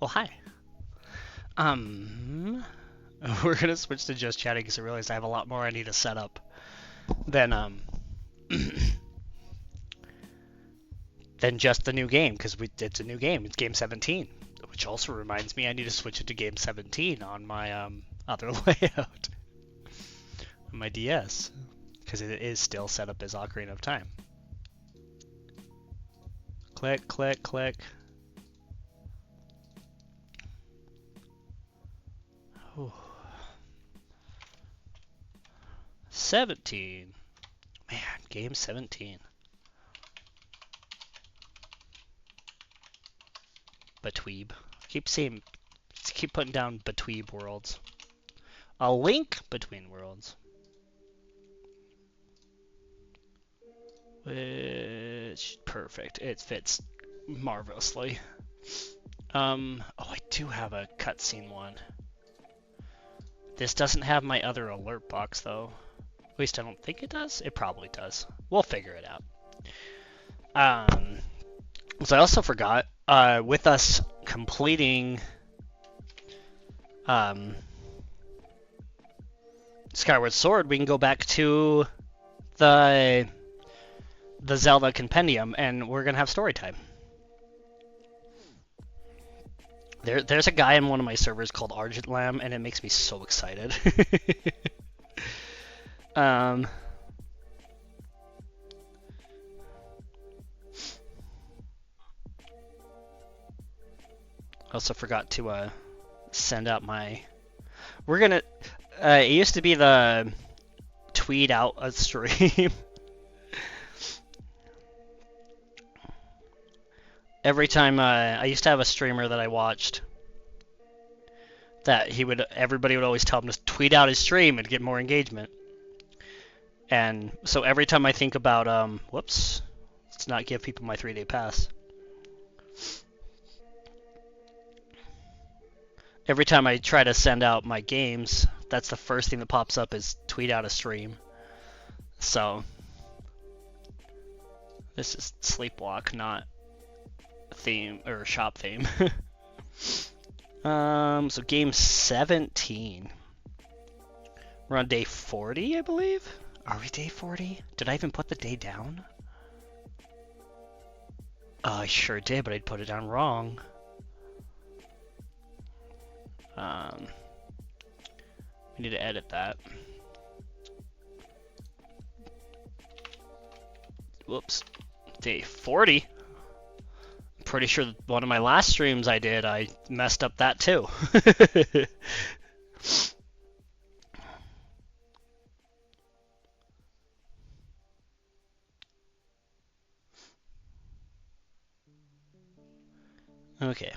Well, hi. Um, we're gonna switch to just chatting because I realized I have a lot more I need to set up than than just the new game because it's a new game. It's game 17, which also reminds me I need to switch it to game 17 on my other layout on my DS because it is still set up as Ocarina of Time. Click, click, click. Ooh. 17. Man, game 17. Betweeb. Keep putting down Betweeb worlds. A link between worlds. Which perfect. It fits marvelously. Oh, I do have a cutscene one. This doesn't have my other alert box though. At least I don't think it does. It probably does. We'll figure it out. So I also forgot, with us completing Skyward Sword, we can go back to the Zelda Compendium, and we're gonna have story time. There's a guy in one of my servers called Argent Lamb, and it makes me so excited. I also forgot to send out my. We're gonna. It used to be the tweet out a stream. Every time I used to have a streamer that I watched that everybody would always tell him to tweet out his stream and get more engagement. And so every time I think about whoops, let's not give people my 3-day pass. Every time I try to send out my games, that's the first thing that pops up is tweet out a stream. So this is Sleepwalk, not theme or shop theme. So game 17. We're on day 40, I believe. Are we day 40? Did I even put the day down? I sure did, but I put it down wrong. We need to edit that. Whoops. Day 40? I'm pretty sure one of my last streams I did, I messed up that too. Okay.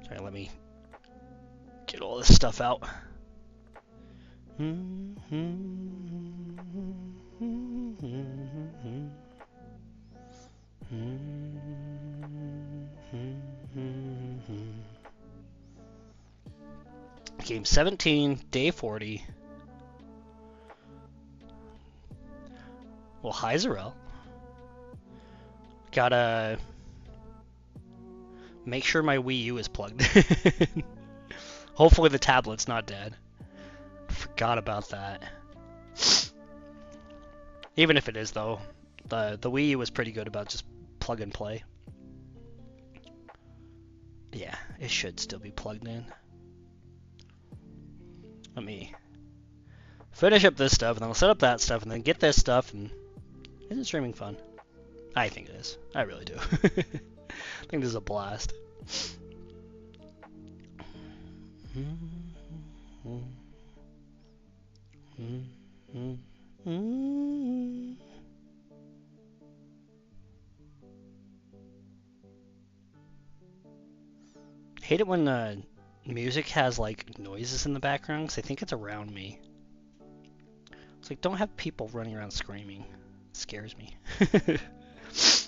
Sorry, let me get all this stuff out. Game 17, day 40. Well, hi, Zarel. Gotta make sure my Wii U is plugged in. Hopefully the tablet's not dead. Forgot about that. Even if it is, though, the Wii U was pretty good about just plug and play. Yeah, it should still be plugged in. Let me finish up this stuff, and then I'll set up that stuff, and then get this stuff, and isn't streaming fun? I think it is. I really do. I think this is a blast. Hate it when music has like noises in the background, because I think it's around me. It's like, don't have people running around screaming. It scares me.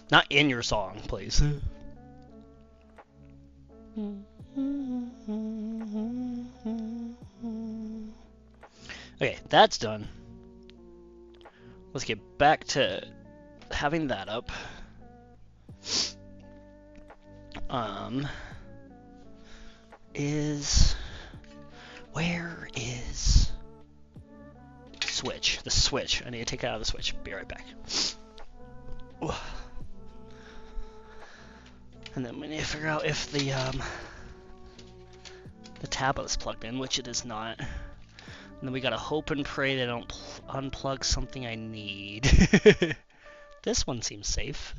Not in your song, please. Okay, that's done. Let's get back to having that up. Where is switch? The switch. I need to take it out of the switch. Be right back. And then we need to figure out if the tablet is plugged in, which it is not. And then we gotta hope and pray they don't unplug something I need. This one seems safe.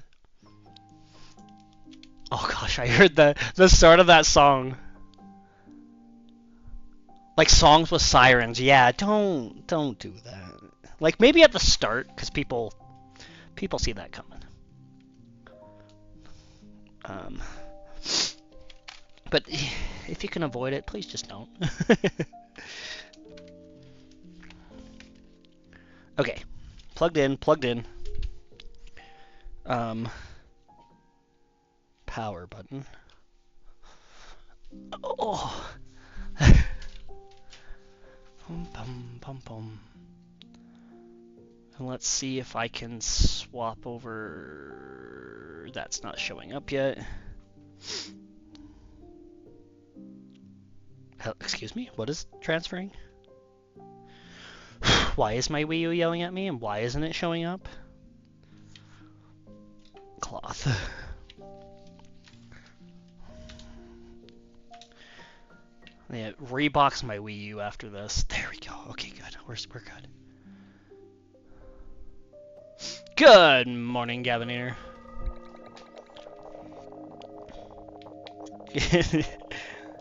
Oh gosh, I heard the start of that song. Like songs with sirens. Yeah, don't do that. Like maybe at the start, because people see that coming. But if you can avoid it, please just don't. Okay, plugged in. Power button. Oh. Pum. And let's see if I can swap over. That's not showing up yet. Excuse me? What is transferring? Why is my Wii U yelling at me and why isn't it showing up? Cloth. Yeah, rebox my Wii U after this. There we go. Okay, good. We're good. Good morning, Gavinator.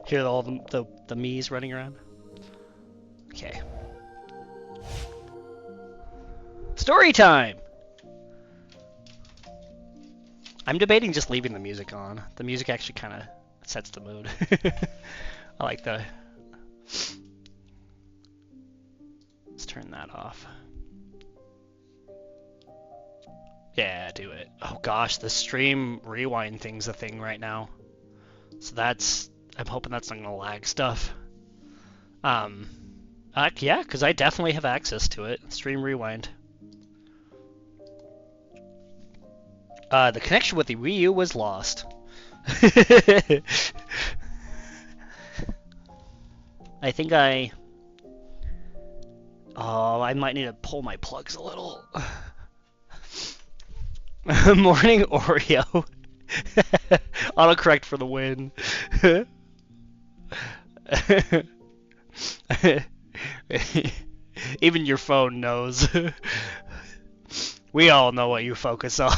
Hear all the me's running around? Okay. Story time! I'm debating just leaving the music on. The music actually kind of sets the mood. I like the... Let's turn that off. Yeah, do it. Oh gosh, the stream rewind thing's a thing right now. So that's... I'm hoping that's not gonna lag stuff. Yeah, because I definitely have access to it. Stream rewind. The connection with the Wii U was lost. I think I might need to pull my plugs a little. Morning Oreo. Autocorrect for the win. Even your phone knows. We all know what you focus on.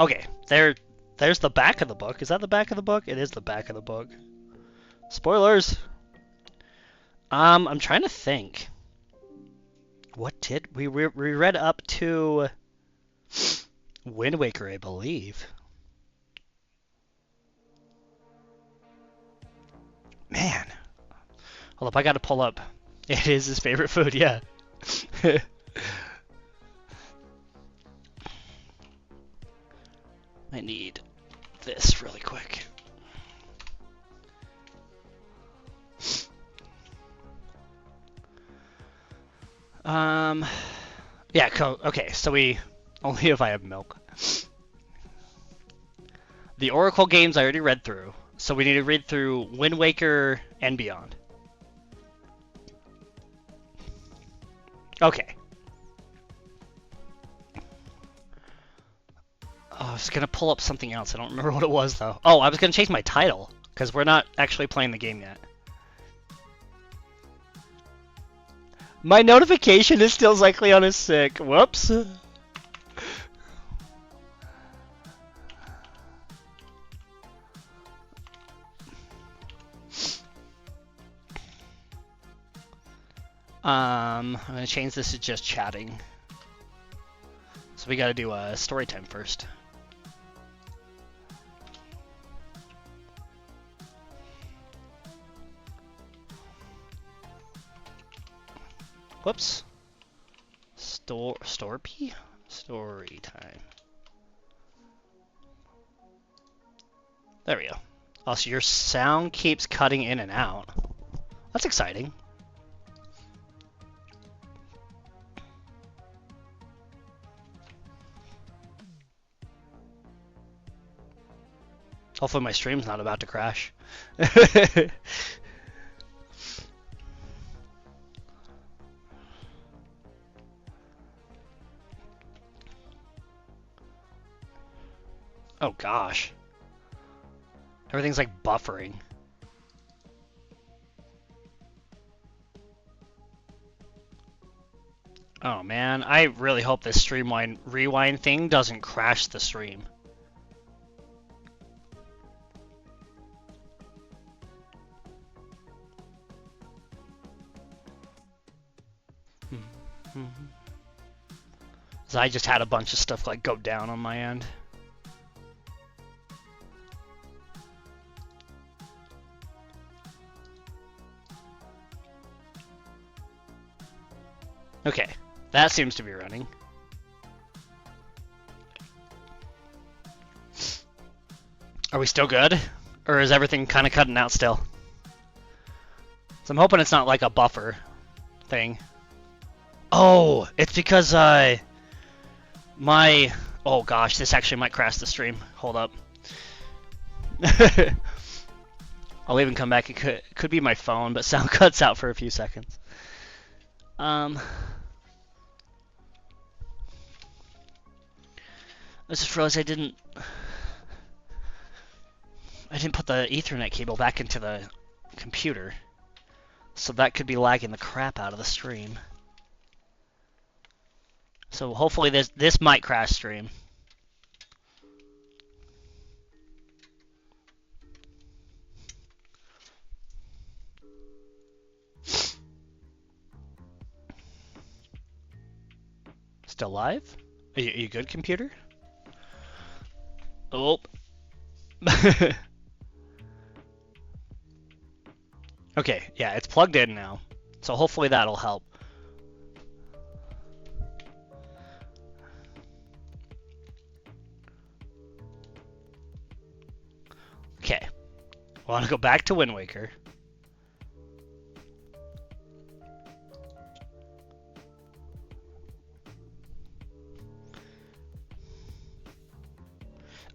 Okay, there's the back of the book. Is that the back of the book? It is the back of the book. Spoilers. I'm trying to think. What did we read up to Wind Waker, I believe. Man. Hold up, I gotta pull up. It is his favorite food, yeah. I need this really quick. Yeah, okay, so only if I have milk. The Oracle games I already read through, so we need to read through Wind Waker and beyond. Okay. Oh, I was gonna pull up something else. I don't remember what it was though. Oh, I was gonna change my title because we're not actually playing the game yet. My notification is still Zycleon is sick. Whoops. I'm gonna change this to just chatting. So we gotta do a story time first. Whoops. Storpy? Story time. There we go. Also, your sound keeps cutting in and out. That's exciting. Hopefully my stream's not about to crash. Oh gosh. Everything's like buffering. Oh man, I really hope this streamline rewind thing doesn't crash the stream. So I just had a bunch of stuff like go down on my end. Okay, that seems to be running. Are we still good? Or is everything kind of cutting out still? So I'm hoping it's not like a buffer thing. Oh, it's because oh gosh, this actually might crash the stream. Hold up. I'll even come back. It could be my phone, but sound cuts out for a few seconds. I just realized I didn't put the Ethernet cable back into the computer. So that could be lagging the crap out of the stream. So hopefully this might crash stream. Still live? Are you good, computer? Oh. Okay, yeah, it's plugged in now. So hopefully that'll help. Okay. I want to go back to Wind Waker.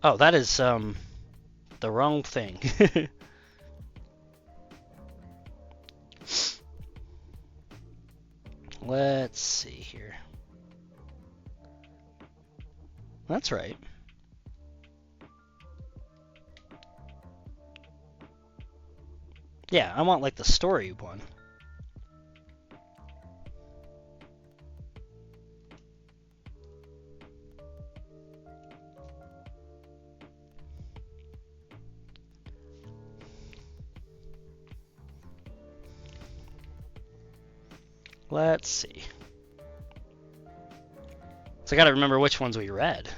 Oh, that is the wrong thing. Let's see here. That's right. Yeah, I want like the story one. Let's see. So I gotta remember which ones we read.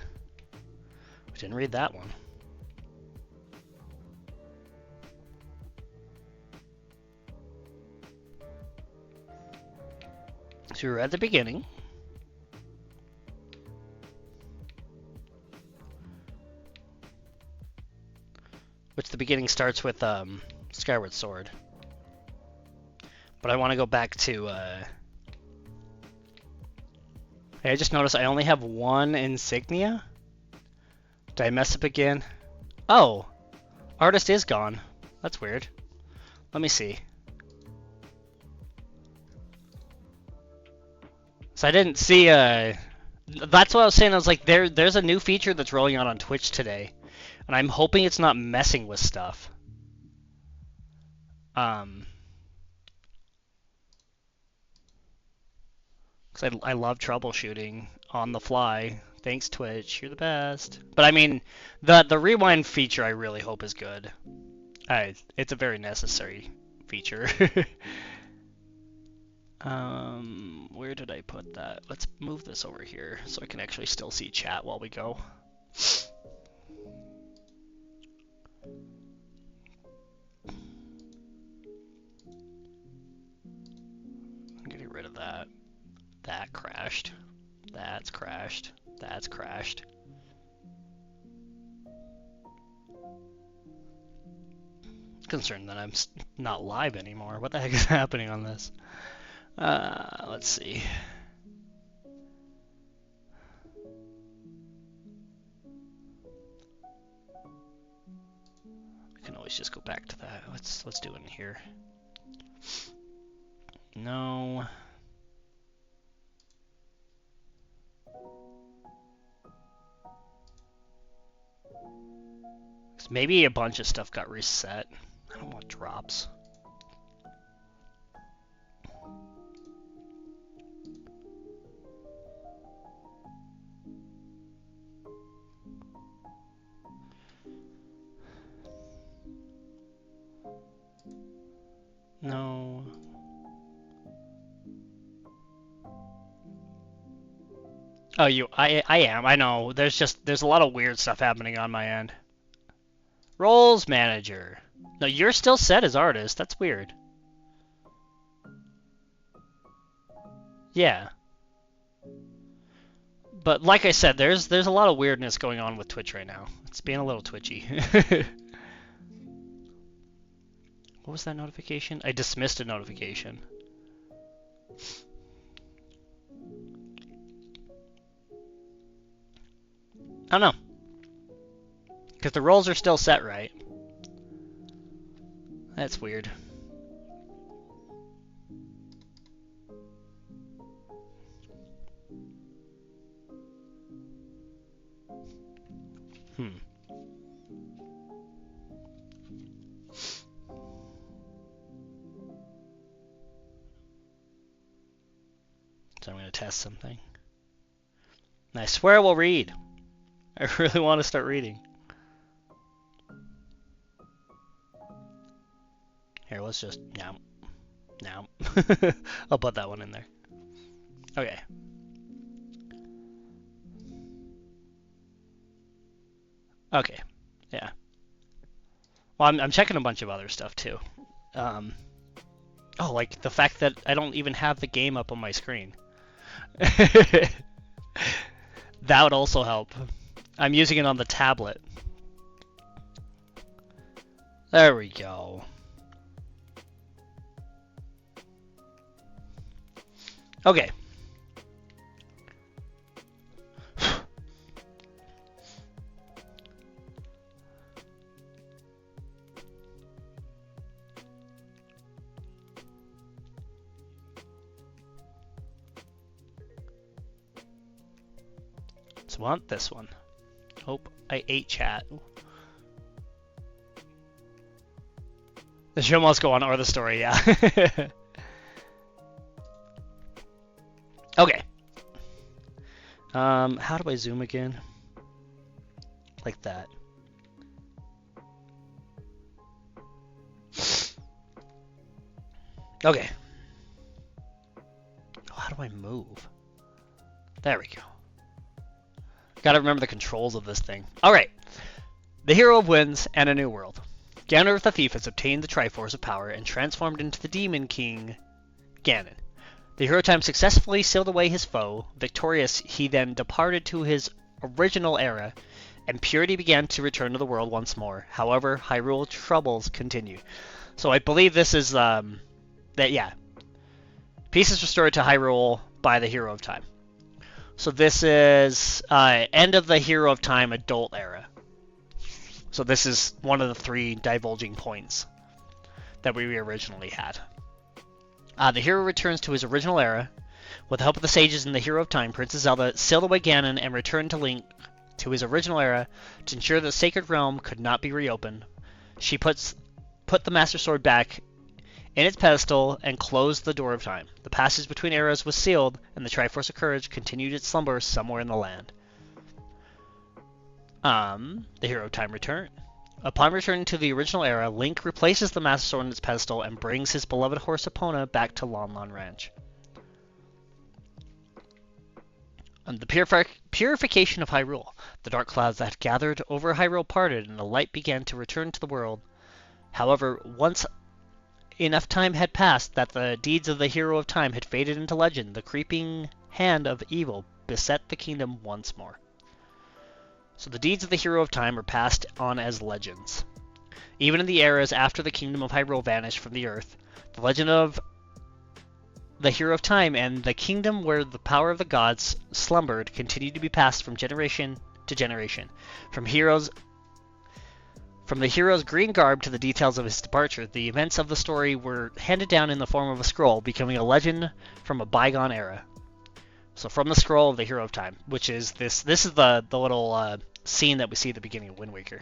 We didn't read that one. So we read the beginning. Which the beginning starts with Skyward Sword. But I want to go back to Hey, I just noticed I only have one insignia. Did I mess up again? Oh, artist is gone. That's weird. Let me see. So I didn't see. That's what I was saying. I was like, there's a new feature that's rolling out on Twitch today, and I'm hoping it's not messing with stuff. Because I love troubleshooting on the fly. Thanks, Twitch. You're the best. But I mean, the rewind feature I really hope is good. It's a very necessary feature. Where did I put that? Let's move this over here so I can actually still see chat while we go. I'm getting rid of that. crashed. That's crashed. That's crashed. Concerned that I'm not live anymore. What the heck is happening on this? Let's see. I can always just go back to that. Let's do it in here. No. Maybe a bunch of stuff got reset. I don't want drops. No. Oh, I am. I know. There's a lot of weird stuff happening on my end. Roles manager. No, you're still set as artist. That's weird. Yeah. But like I said, there's a lot of weirdness going on with Twitch right now. It's being a little twitchy. What was that notification? I dismissed a notification. I don't know. Because the roles are still set, right? That's weird. So I'm going to test something. And I swear I will read. I really want to start reading. Here, let's just... No. I'll put that one in there. Okay. Okay. Yeah. Well, I'm checking a bunch of other stuff, too. Oh, like the fact that I don't even have the game up on my screen. That would also help. I'm using it on the tablet. There we go. Okay. So want this one. Hope I ate chat. The show must go on, or the story, yeah. Okay. How do I zoom again? Like that. Okay. Oh, how do I move? There we go. Gotta remember the controls of this thing. Alright. The hero of winds and a new world. Ganon the Thief has obtained the Triforce of Power and transformed into the Demon King Ganon. The hero of time successfully sealed away his foe. Victorious, he then departed to his original era, and purity began to return to the world once more. However, Hyrule troubles continue. So I believe this is, yeah. Peace is restored to Hyrule by the hero of time. So this is end of the Hero of Time adult era. So this is one of the 3 divulging points that we originally had. The hero returns to his original era. With the help of the sages in the Hero of Time, Princess Zelda sealed away Ganon and returned to Link to his original era to ensure that the Sacred Realm could not be reopened. She put the Master Sword back in its pedestal and closed the Door of Time. The passage between eras was sealed, and the Triforce of Courage continued its slumber somewhere in the land. The Hero of Time returned. Upon returning to the original era, Link replaces the Master Sword in its pedestal and brings his beloved horse Epona back to Lon Lon Ranch. The purification of Hyrule. The dark clouds that had gathered over Hyrule parted, and the light began to return to the world. However, once enough time had passed that the deeds of the Hero of Time had faded into legend, the creeping hand of evil beset the kingdom once more. So the deeds of the Hero of Time are passed on as legends. Even in the eras after the kingdom of Hyrule vanished from the earth, the legend of the Hero of Time and the kingdom where the power of the gods slumbered continued to be passed from generation to generation. From the hero's green garb to the details of his departure, the events of the story were handed down in the form of a scroll, becoming a legend from a bygone era. So from the scroll of the Hero of Time, which is this is the little scene that we see at the beginning of Wind Waker.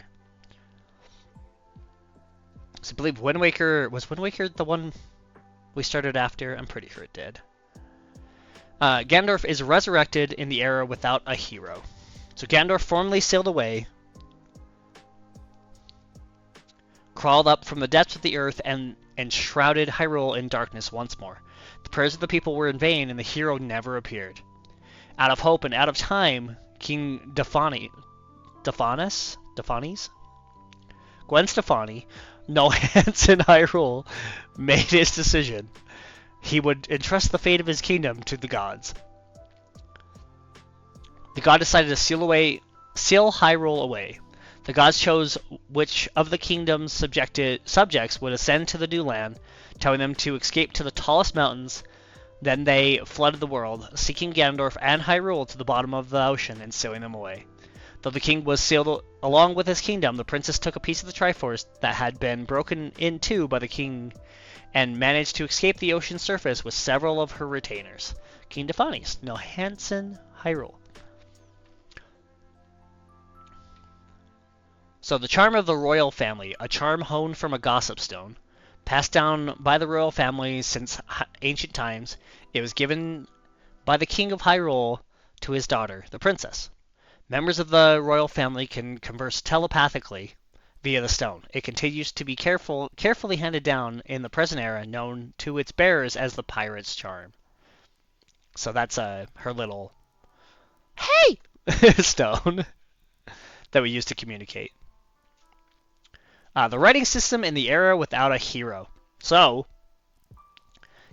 So I believe Wind Waker the one we started after? I'm pretty sure it did. Ganondorf is resurrected in the era without a hero. So Ganondorf formally sailed away, crawled up from the depths of the earth, and shrouded Hyrule in darkness once more. The prayers of the people were in vain, and the hero never appeared. Out of hope and out of time, King Gwen Stefani, no hands in Hyrule, made his decision. He would entrust the fate of his kingdom to the gods. The god decided to seal Hyrule away. The gods chose which of the kingdom's subjects would ascend to the new land, telling them to escape to the tallest mountains. Then they flooded the world, seeking Ganondorf and Hyrule to the bottom of the ocean and sealing them away. Though the king was sealed along with his kingdom, the princess took a piece of the Triforce that had been broken in two by the king and managed to escape the ocean's surface with several of her retainers. King Defani's, no Hansen Hyrule. So the charm of the royal family, a charm honed from a gossip stone, passed down by the royal family since ancient times, it was given by the king of Hyrule to his daughter, the princess. Members of the royal family can converse telepathically via the stone. It continues to be carefully handed down in the present era, known to its bearers as the pirate's charm. So that's her little "hey" stone that we use to communicate. The writing system in the era without a hero. So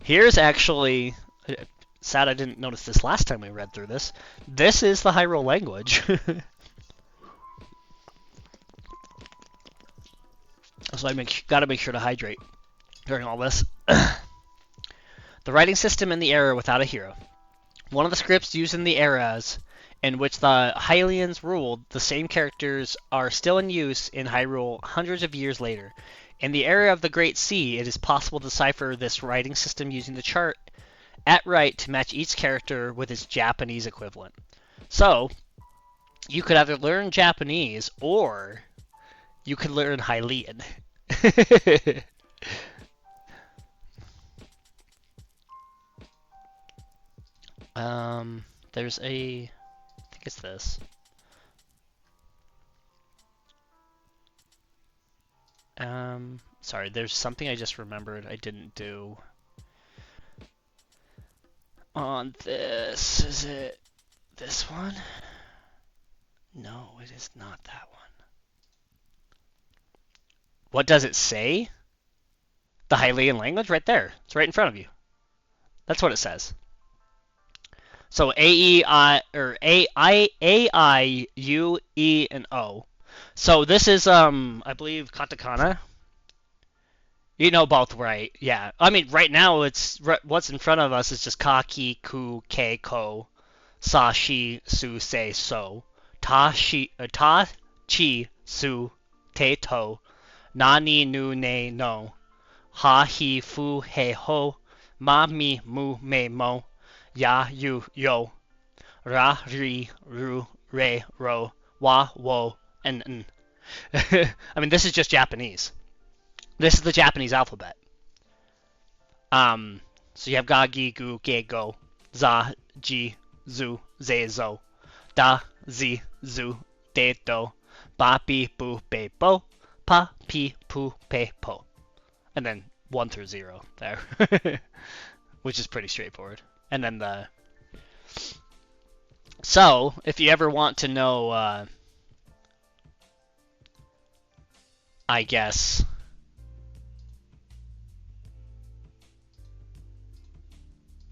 here's actually, sad I didn't notice this last time we read through this. This is the Hyrule language. So gotta make sure to hydrate during all this. The writing system in the era without a hero. One of the scripts used in the eras in which the Hylians ruled, the same characters are still in use in Hyrule hundreds of years later. In the era of the Great Sea, it is possible to decipher this writing system using the chart at right to match each character with its Japanese equivalent. So, you could either learn Japanese or you could learn Hylian. There's I think it's this. Sorry, there's something I just remembered I didn't do on this. Is it this one? No, it is not that one. What does it say? The Hylian language right there. It's right in front of you. That's what it says. So A, U, E, and O. So this is I believe katakana. You know both, right? Yeah. I mean, right now it's what's in front of us is just ka, ki, ku, ke, ko, sa, shi, su, se, so, ta, chi, su, te, to, na, ni, nu, ne, no, ha, hi, fu, he, ho, ma, mi, mu, me, mo, ya, you, yo, ra, ri, ru, re, ro, wa, wo, and n. I mean, this is just Japanese. This is the Japanese alphabet. So you have ga, gi, gu, ge, go, za, ji, zu, ze, zo, da, zi, zu, de, do, ba, bi, bu, be, bo, pa, pi, pu, pe, po. And then 1 through 0 there. Which is pretty straightforward. And then the... So, if you ever want to know, I guess...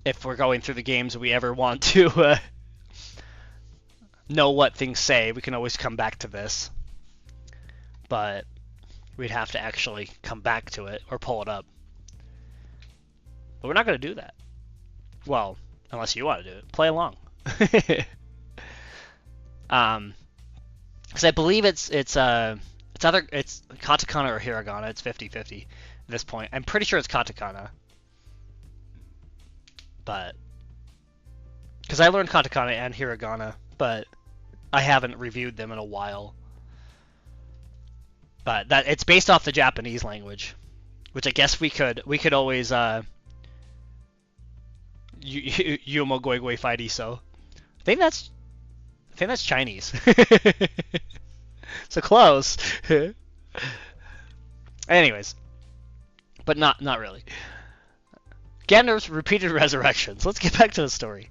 if we're going through the games, we ever want to know what things say, we can always come back to this. But we'd have to actually come back to it or pull it up. But we're not going to do that. Well, unless you want to do it. Play along. Because I believe it's katakana or hiragana. It's 50-50 at this point. I'm pretty sure it's katakana. But because I learned katakana and hiragana, but I haven't reviewed them in a while. But that it's based off the Japanese language, which I guess we could always Yumo Goi Goi Fighty, so I think that's Chinese. So close. Anyways, but not really. Gandalf's repeated resurrections. Let's get back to the story.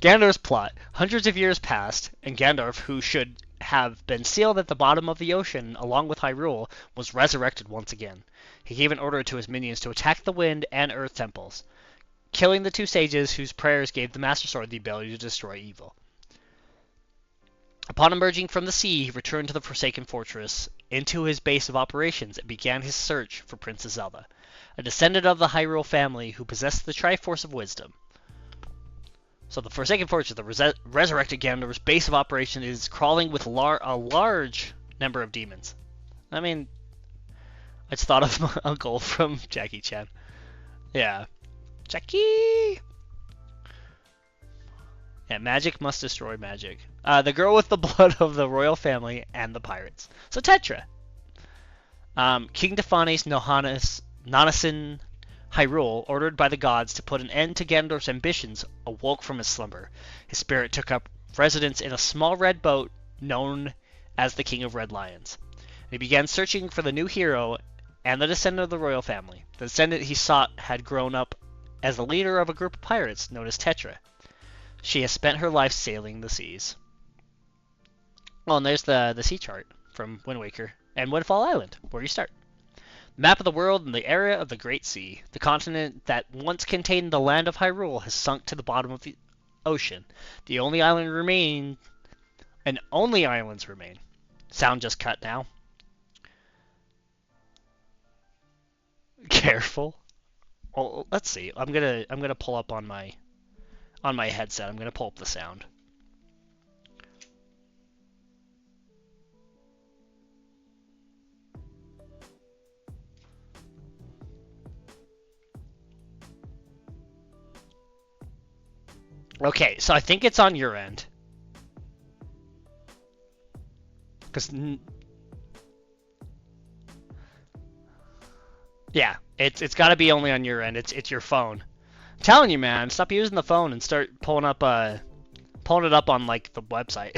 Gandalf's plot. Hundreds of years passed, and Gandalf, who should have been sealed at the bottom of the ocean along with Hyrule, was resurrected once again. He gave an order to his minions to attack the Wind and Earth temples, killing the two sages whose prayers gave the Master Sword the ability to destroy evil. Upon emerging from the sea, he returned to the Forsaken Fortress, into his base of operations, and began his search for Princess Zelda, a descendant of the Hyrule family who possessed the Triforce of Wisdom. So the Forsaken Fortress, the resurrected Gandalf's base of operation, is crawling with a large number of demons. I mean, I just thought of my uncle from Jackie Chan. Yeah. Jackie! Yeah, magic must destroy magic. The girl with the blood of the royal family and the pirates. So Tetra. King Tefanes Nonasin Hyrule, ordered by the gods to put an end to Ganondorf's ambitions, awoke from his slumber. His spirit took up residence in a small red boat known as the King of Red Lions. He began searching for the new hero and the descendant of the royal family. The descendant he sought had grown up as the leader of a group of pirates known as Tetra. She has spent her life sailing the seas. Oh, and there's the sea chart from Wind Waker and Windfall Island, where you start. Map of the world and the area of the Great Sea. The continent that once contained the land of Hyrule has sunk to the bottom of the ocean. The only island remain, and only islands remain. Sound just cut now. Careful. Oh, let's see. I'm gonna pull up on my headset. I'm gonna pull up the sound. Okay, so I think it's on your end. Yeah, it's got to be only on your end. It's your phone. I'm telling you, man, stop using the phone and start pulling it up on like the website.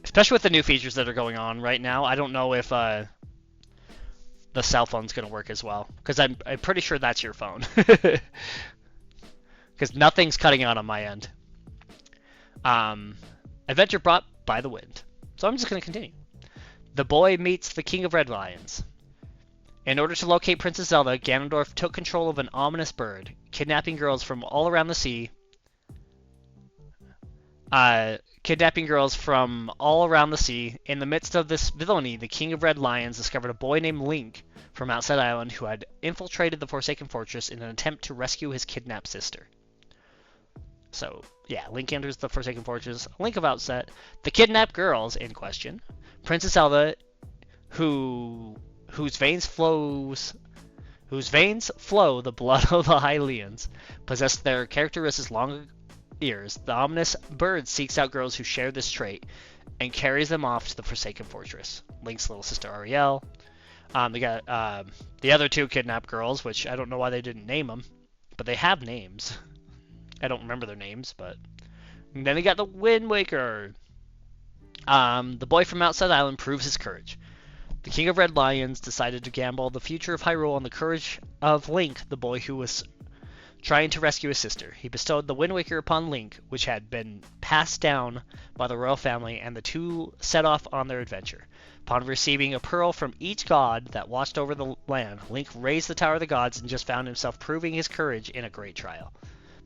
Especially with the new features that are going on right now, I don't know if the cell phone's gonna work as well, because I'm pretty sure that's your phone. Because nothing's cutting out on my end. Adventure brought by the wind. So I'm just going to continue. The boy meets the King of Red Lions. In order to locate Princess Zelda, Ganondorf took control of an ominous bird, kidnapping girls from all around the sea. In the midst of this villainy, the King of Red Lions discovered a boy named Link from Outset Island who had infiltrated the Forsaken Fortress in an attempt to rescue his kidnapped sister. So, yeah, Link enters the Forsaken Fortress, Link of Outset, the kidnapped girls in question, Princess Zelda, whose veins flow the blood of the Hylians, possess their characteristics long ears. The ominous bird seeks out girls who share this trait and carries them off to the Forsaken Fortress. Link's little sister Ariel. They got the other two kidnapped girls, which I don't know why they didn't name them, but they have names. I don't remember their names, but... And then they got the Wind Waker. The boy from Outside Island proves his courage. The King of Red Lions decided to gamble the future of Hyrule on the courage of Link, the boy who was trying to rescue his sister. He bestowed the Wind Waker upon Link, which had been passed down by the royal family, and the two set off on their adventure. Upon receiving a pearl from each god that watched over the land, Link raised the Tower of the Gods and just found himself proving his courage in a great trial.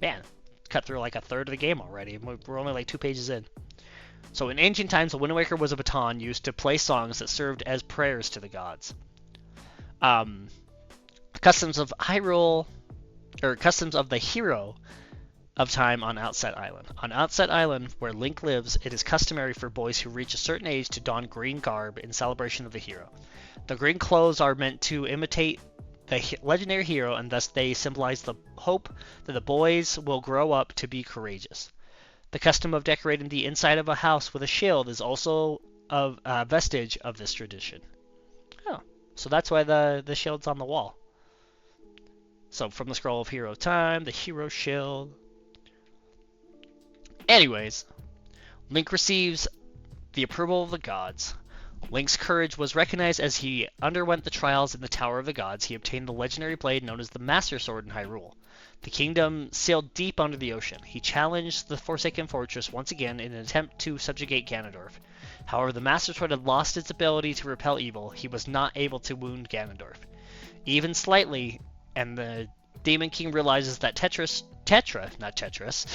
Man, cut through like a third of the game already. We're only like 2 pages in. So in ancient times, the Wind Waker was a baton used to play songs that served as prayers to the gods. Customs of Hyrule, or customs of the Hero of Time on Outset Island. On Outset Island, where Link lives, it is customary for boys who reach a certain age to don green garb in celebration of the hero. The green clothes are meant to imitate the legendary hero, and thus they symbolize the hope that the boys will grow up to be courageous. The custom of decorating the inside of a house with a shield is also a vestige of this tradition. Oh, so that's why the shield's on the wall. So from the Scroll of Hero of Time, the Hero Shield. Anyways, Link receives the approval of the gods. Link's courage was recognized as he underwent the trials in the Tower of the Gods. He obtained the legendary blade known as the Master Sword in Hyrule. The kingdom sailed deep under the ocean. He challenged the Forsaken Fortress once again in an attempt to subjugate Ganondorf. However, the Master Sword had lost its ability to repel evil. He was not able to wound Ganondorf, even slightly, and the Demon King realizes that Tetra, not Tetris,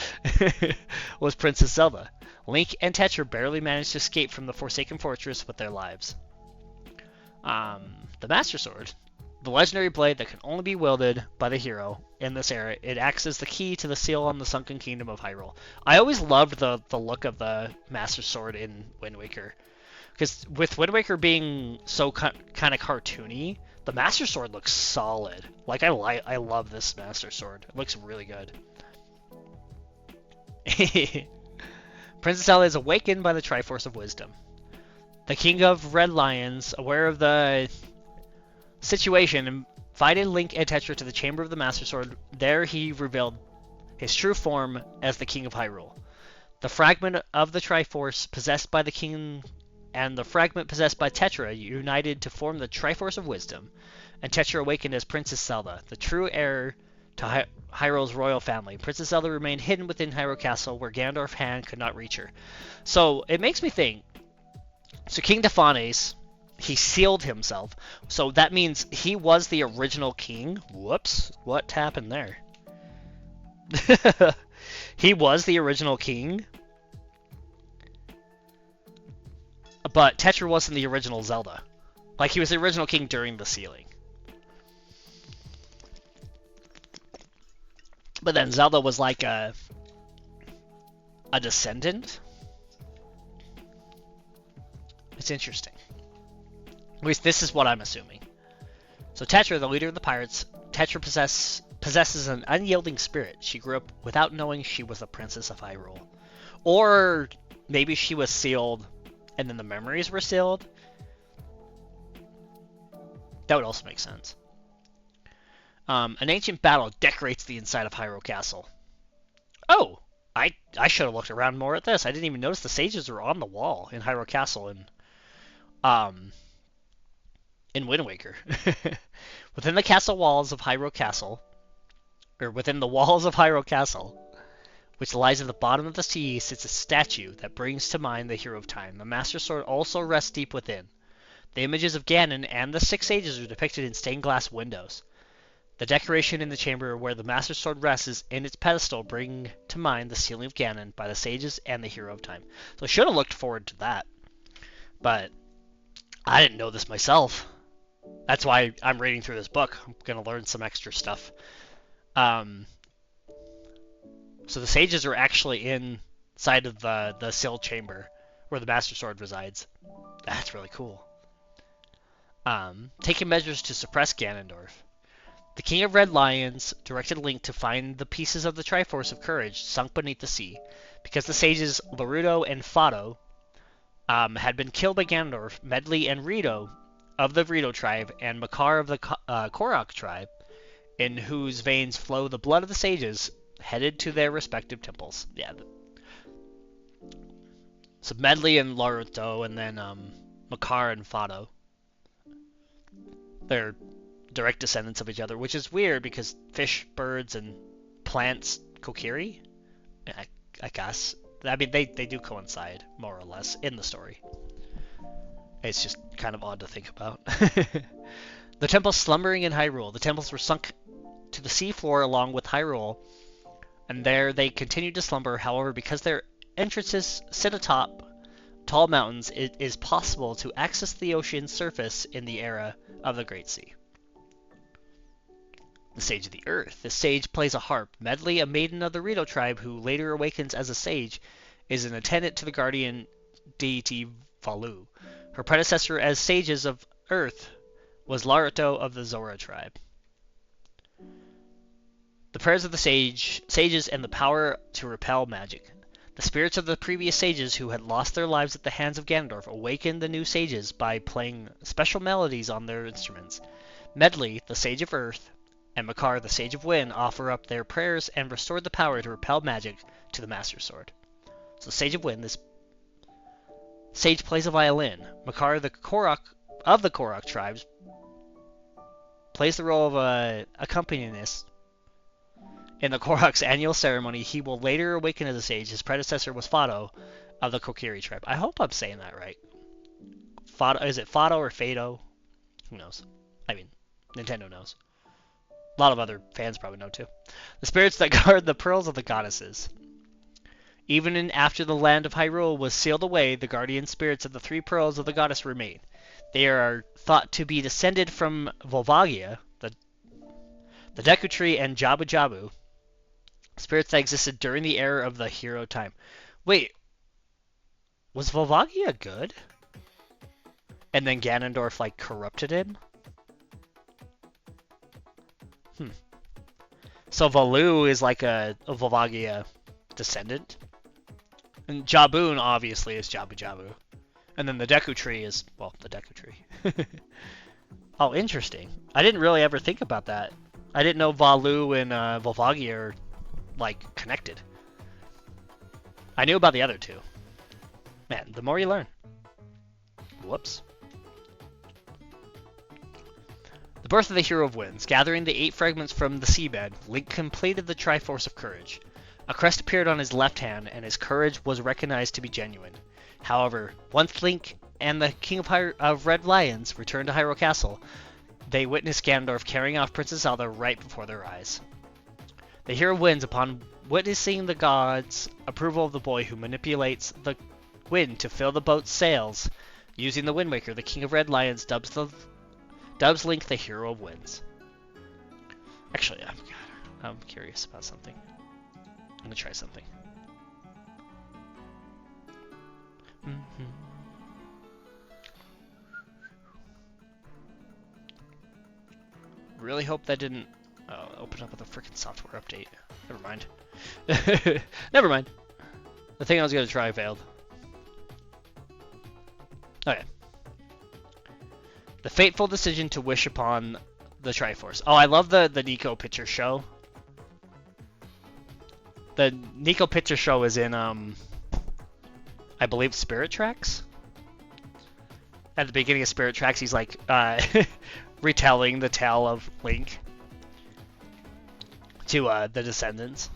was Princess Zelda. Link and Tetra barely managed to escape from the Forsaken Fortress with their lives. The Master Sword, the legendary blade that can only be wielded by the hero in this era, it acts as the key to the seal on the Sunken Kingdom of Hyrule. I always loved the look of the Master Sword in Wind Waker, because with Wind Waker being so kind of cartoony, the Master Sword looks solid. Like, I love this Master Sword. It looks really good. Princess Zelda is awakened by the Triforce of Wisdom. The King of Red Lions, aware of the situation, invited Link and Tetra to the Chamber of the Master Sword. There he revealed his true form as the King of Hyrule. The fragment of the Triforce possessed by the King and the fragment possessed by Tetra united to form the Triforce of Wisdom, and Tetra awakened as Princess Zelda, the true heir to Hyrule's royal family. Princess Zelda remained hidden within Hyrule Castle, where Ganondorf's hand could not reach her. So it makes me think, so King Defanes, he sealed himself, so that means he was the original king. Whoops, what happened there? He was the original king, but Tetra wasn't the original Zelda. Like, he was the original king during the sealing. But then Zelda was like a descendant. It's interesting. At least this is what I'm assuming. So Tetra, the leader of the pirates, Tetra possesses an unyielding spirit. She grew up without knowing she was the princess of Hyrule. Or maybe she was sealed and then the memories were sealed. That would also make sense. An ancient battle decorates the inside of Hyrule Castle. Oh! I should have looked around more at this. I didn't even notice the sages were on the wall in Hyrule Castle in Wind Waker. Within the castle walls of Hyrule Castle, or within the walls of Hyrule Castle, which lies at the bottom of the sea, sits a statue that brings to mind the Hero of Time. The Master Sword also rests deep within. The images of Ganon and the Six Sages are depicted in stained glass windows. The decoration in the chamber where the Master Sword rests is in its pedestal, bring to mind the sealing of Ganon by the Sages and the Hero of Time. So I should have looked forward to that. But I didn't know this myself. That's why I'm reading through this book. I'm going to learn some extra stuff. So the Sages are actually inside of the sealed chamber where the Master Sword resides. That's really cool. Taking measures to suppress Ganondorf. The King of Red Lions directed Link to find the pieces of the Triforce of Courage sunk beneath the sea. Because the sages Larudo and Fado had been killed by Ganondorf, Medli and Rito of the Rito tribe and Makar of the Korok tribe, in whose veins flow the blood of the sages, headed to their respective temples. Yeah. So Medli and Laruto, and then Makar and Fado. They're direct descendants of each other, which is weird because fish, birds, and plants Kokiri? I guess. I mean, they do coincide, more or less, in the story. It's just kind of odd to think about. The temples slumbering in Hyrule. The temples were sunk to the seafloor along with Hyrule, and there they continued to slumber. However, because their entrances sit atop tall mountains, it is possible to access the ocean's surface in the era of the Great Sea. The Sage of the Earth. The sage plays a harp. Medley, a maiden of the Rito tribe who later awakens as a sage, is an attendant to the guardian deity Valu. Her predecessor as sages of Earth was Laruto of the Zora tribe. The prayers of the sages and the power to repel magic. The spirits of the previous sages who had lost their lives at the hands of Ganondorf awakened the new sages by playing special melodies on their instruments. Medley, the Sage of Earth, and Makar, the Sage of Wind, offer up their prayers and restore the power to repel magic to the Master Sword. So Sage of Wind, this sage plays a violin. Makar, the Korok of the Korok tribes, plays the role of a accompanist. In the Korok's annual ceremony, he will later awaken as a sage. His predecessor was Fado of the Kokiri tribe. I hope I'm saying that right. Fado, is it Fado or Fado? Who knows? I mean, Nintendo knows. A lot of other fans probably know too. The spirits that guard the pearls of the goddesses. Even after the land of Hyrule was sealed away, the guardian spirits of the three pearls of the goddess remain. They are thought to be descended from Volvagia, the Deku Tree, and Jabu Jabu, spirits that existed during the era of the hero time. Wait, was Volvagia good? And then Ganondorf, like, corrupted him? So Valu is like a Volvagia descendant. And Jaboon, obviously, is Jabu Jabu. And then the Deku Tree is, well, the Deku Tree. Oh, interesting. I didn't really ever think about that. I didn't know Valu and Volvagia are, like, connected. I knew about the other two. Man, the more you learn. Whoops. The birth of the Hero of Winds. Gathering the 8 fragments from the seabed, Link completed the Triforce of Courage. A crest appeared on his left hand, and his courage was recognized to be genuine. However, once Link and the King of Red Lions returned to Hyrule Castle, they witnessed Ganondorf carrying off Princess Zelda right before their eyes. The hero wins upon witnessing the gods' approval of the boy who manipulates the wind to fill the boat's sails. Using the Wind Waker, the King of Red Lions dubs Link the Hero of Winds. Actually, I'm curious about something. I'm gonna try something. Really hope that didn't open up with a freaking software update. Never mind. Never mind. The thing I was gonna try failed. Okay. The fateful decision to wish upon the Triforce. Oh, I love the Nico picture show. The Nico picture show is in, I believe, Spirit Tracks? At the beginning of Spirit Tracks, he's like, retelling the tale of Link to the descendants.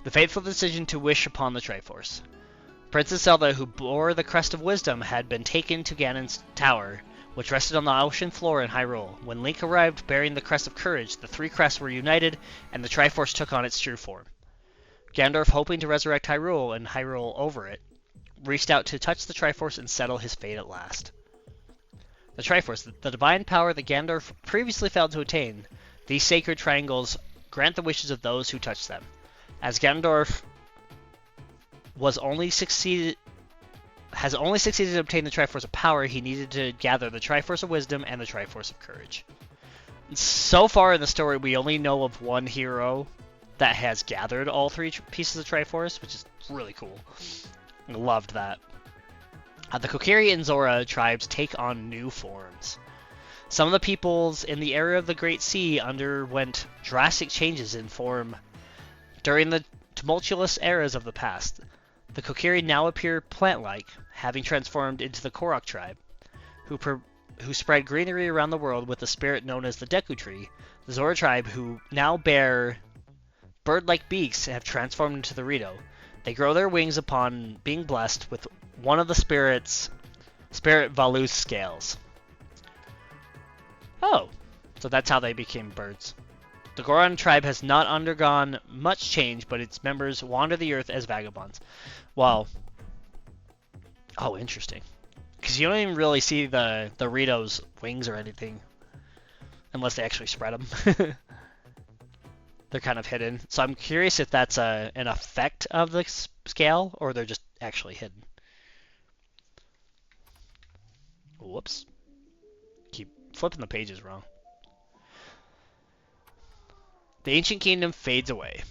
The fateful decision to wish upon the Triforce. Princess Zelda, who bore the Crest of Wisdom, had been taken to Ganon's tower, which rested on the ocean floor in Hyrule. When Link arrived bearing the Crest of Courage, the 3 crests were united, and the Triforce took on its true form. Ganondorf, hoping to resurrect Hyrule and Hyrule over it, reached out to touch the Triforce and settle his fate at last. The Triforce, the divine power that Ganondorf previously failed to attain. These sacred triangles grant the wishes of those who touch them. As Ganondorf has only succeeded to obtain the Triforce of Power, he needed to gather the Triforce of Wisdom and the Triforce of Courage. So far in the story, we only know of one hero that has gathered all 3 pieces of Triforce, which is really cool. I loved that. The Kokiri and Zora tribes take on new forms. Some of the peoples in the area of the Great Sea underwent drastic changes in form during the tumultuous eras of the past. The Kokiri now appear plant-like, having transformed into the Korok tribe, who spread greenery around the world with the spirit known as the Deku Tree. The Zora tribe, who now bear bird-like beaks have transformed into the Rito. They grow their wings upon being blessed with one of the Spirit Valu's scales. Oh, so that's how they became birds. The Goron tribe has not undergone much change, but its members wander the earth as vagabonds. Well, oh, interesting. Because you don't even really see the Rito's wings or anything, unless they actually spread them. They're kind of hidden. So I'm curious if that's an effect of the scale, or they're just actually hidden. Whoops. Keep flipping the pages wrong. The ancient kingdom fades away.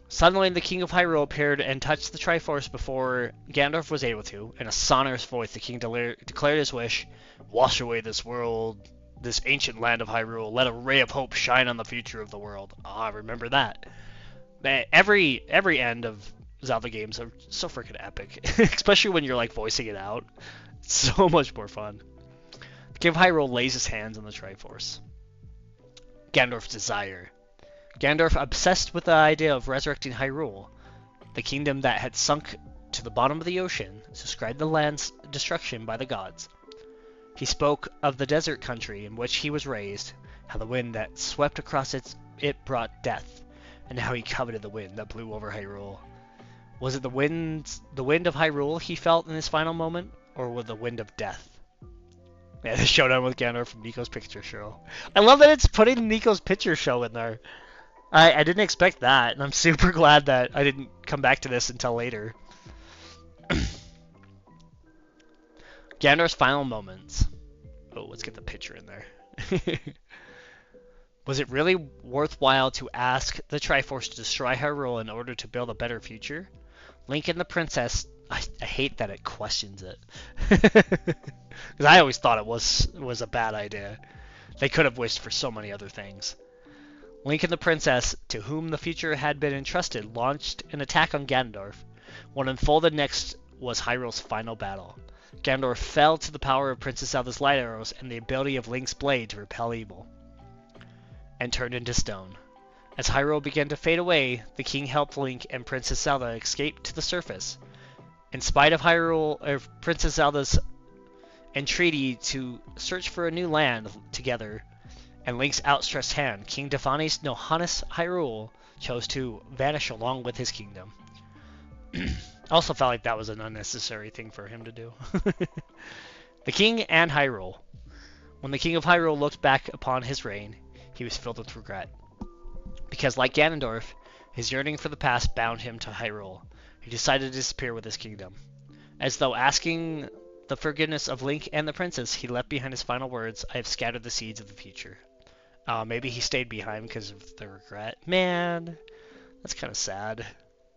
Suddenly, the king of Hyrule appeared and touched the Triforce before Ganondorf was able to. In a sonorous voice, the king declared his wish: "Wash away this world, this ancient land of Hyrule. Let a ray of hope shine on the future of the world." Ah, remember that. Every end of Zelda games are so freaking epic, especially when you're like voicing it out. It's so much more fun. The king of Hyrule lays his hands on the Triforce. Ganondorf's desire. Ganondorf, obsessed with the idea of resurrecting Hyrule, the kingdom that had sunk to the bottom of the ocean, described the land's destruction by the gods. He spoke of the desert country in which he was raised, how the wind that swept across it brought death, and how he coveted the wind that blew over Hyrule. Was it the wind of Hyrule he felt in his final moment, or was it the wind of death? Yeah, the showdown with Ganondorf from Nico's picture show. I love that it's putting Nico's picture show in there. I didn't expect that, and I'm super glad that I didn't come back to this until later. Ganondorf's final moments. Oh, let's get the picture in there. Was it really worthwhile to ask the Triforce to destroy Hyrule in order to build a better future? Link and the princess... I hate that it questions it. Because I always thought it was a bad idea. They could have wished for so many other things. Link and the princess, to whom the future had been entrusted, launched an attack on Ganondorf. What unfolded next was Hyrule's final battle. Ganondorf fell to the power of Princess Zelda's light arrows and the ability of Link's blade to repel evil, and turned into stone. As Hyrule began to fade away, the king helped Link and Princess Zelda escape to the surface. In spite of Princess Zelda's entreaty to search for a new land together, and Link's outstretched hand, King Defanes Nohanis Hyrule chose to vanish along with his kingdom. I also felt like that was an unnecessary thing for him to do. The king and Hyrule. When the king of Hyrule looked back upon his reign, he was filled with regret. Because like Ganondorf, his yearning for the past bound him to Hyrule. He decided to disappear with his kingdom. As though asking the forgiveness of Link and the princess, he left behind his final words: "I have scattered the seeds of the future." Maybe he stayed behind because of the regret. Man, that's kind of sad.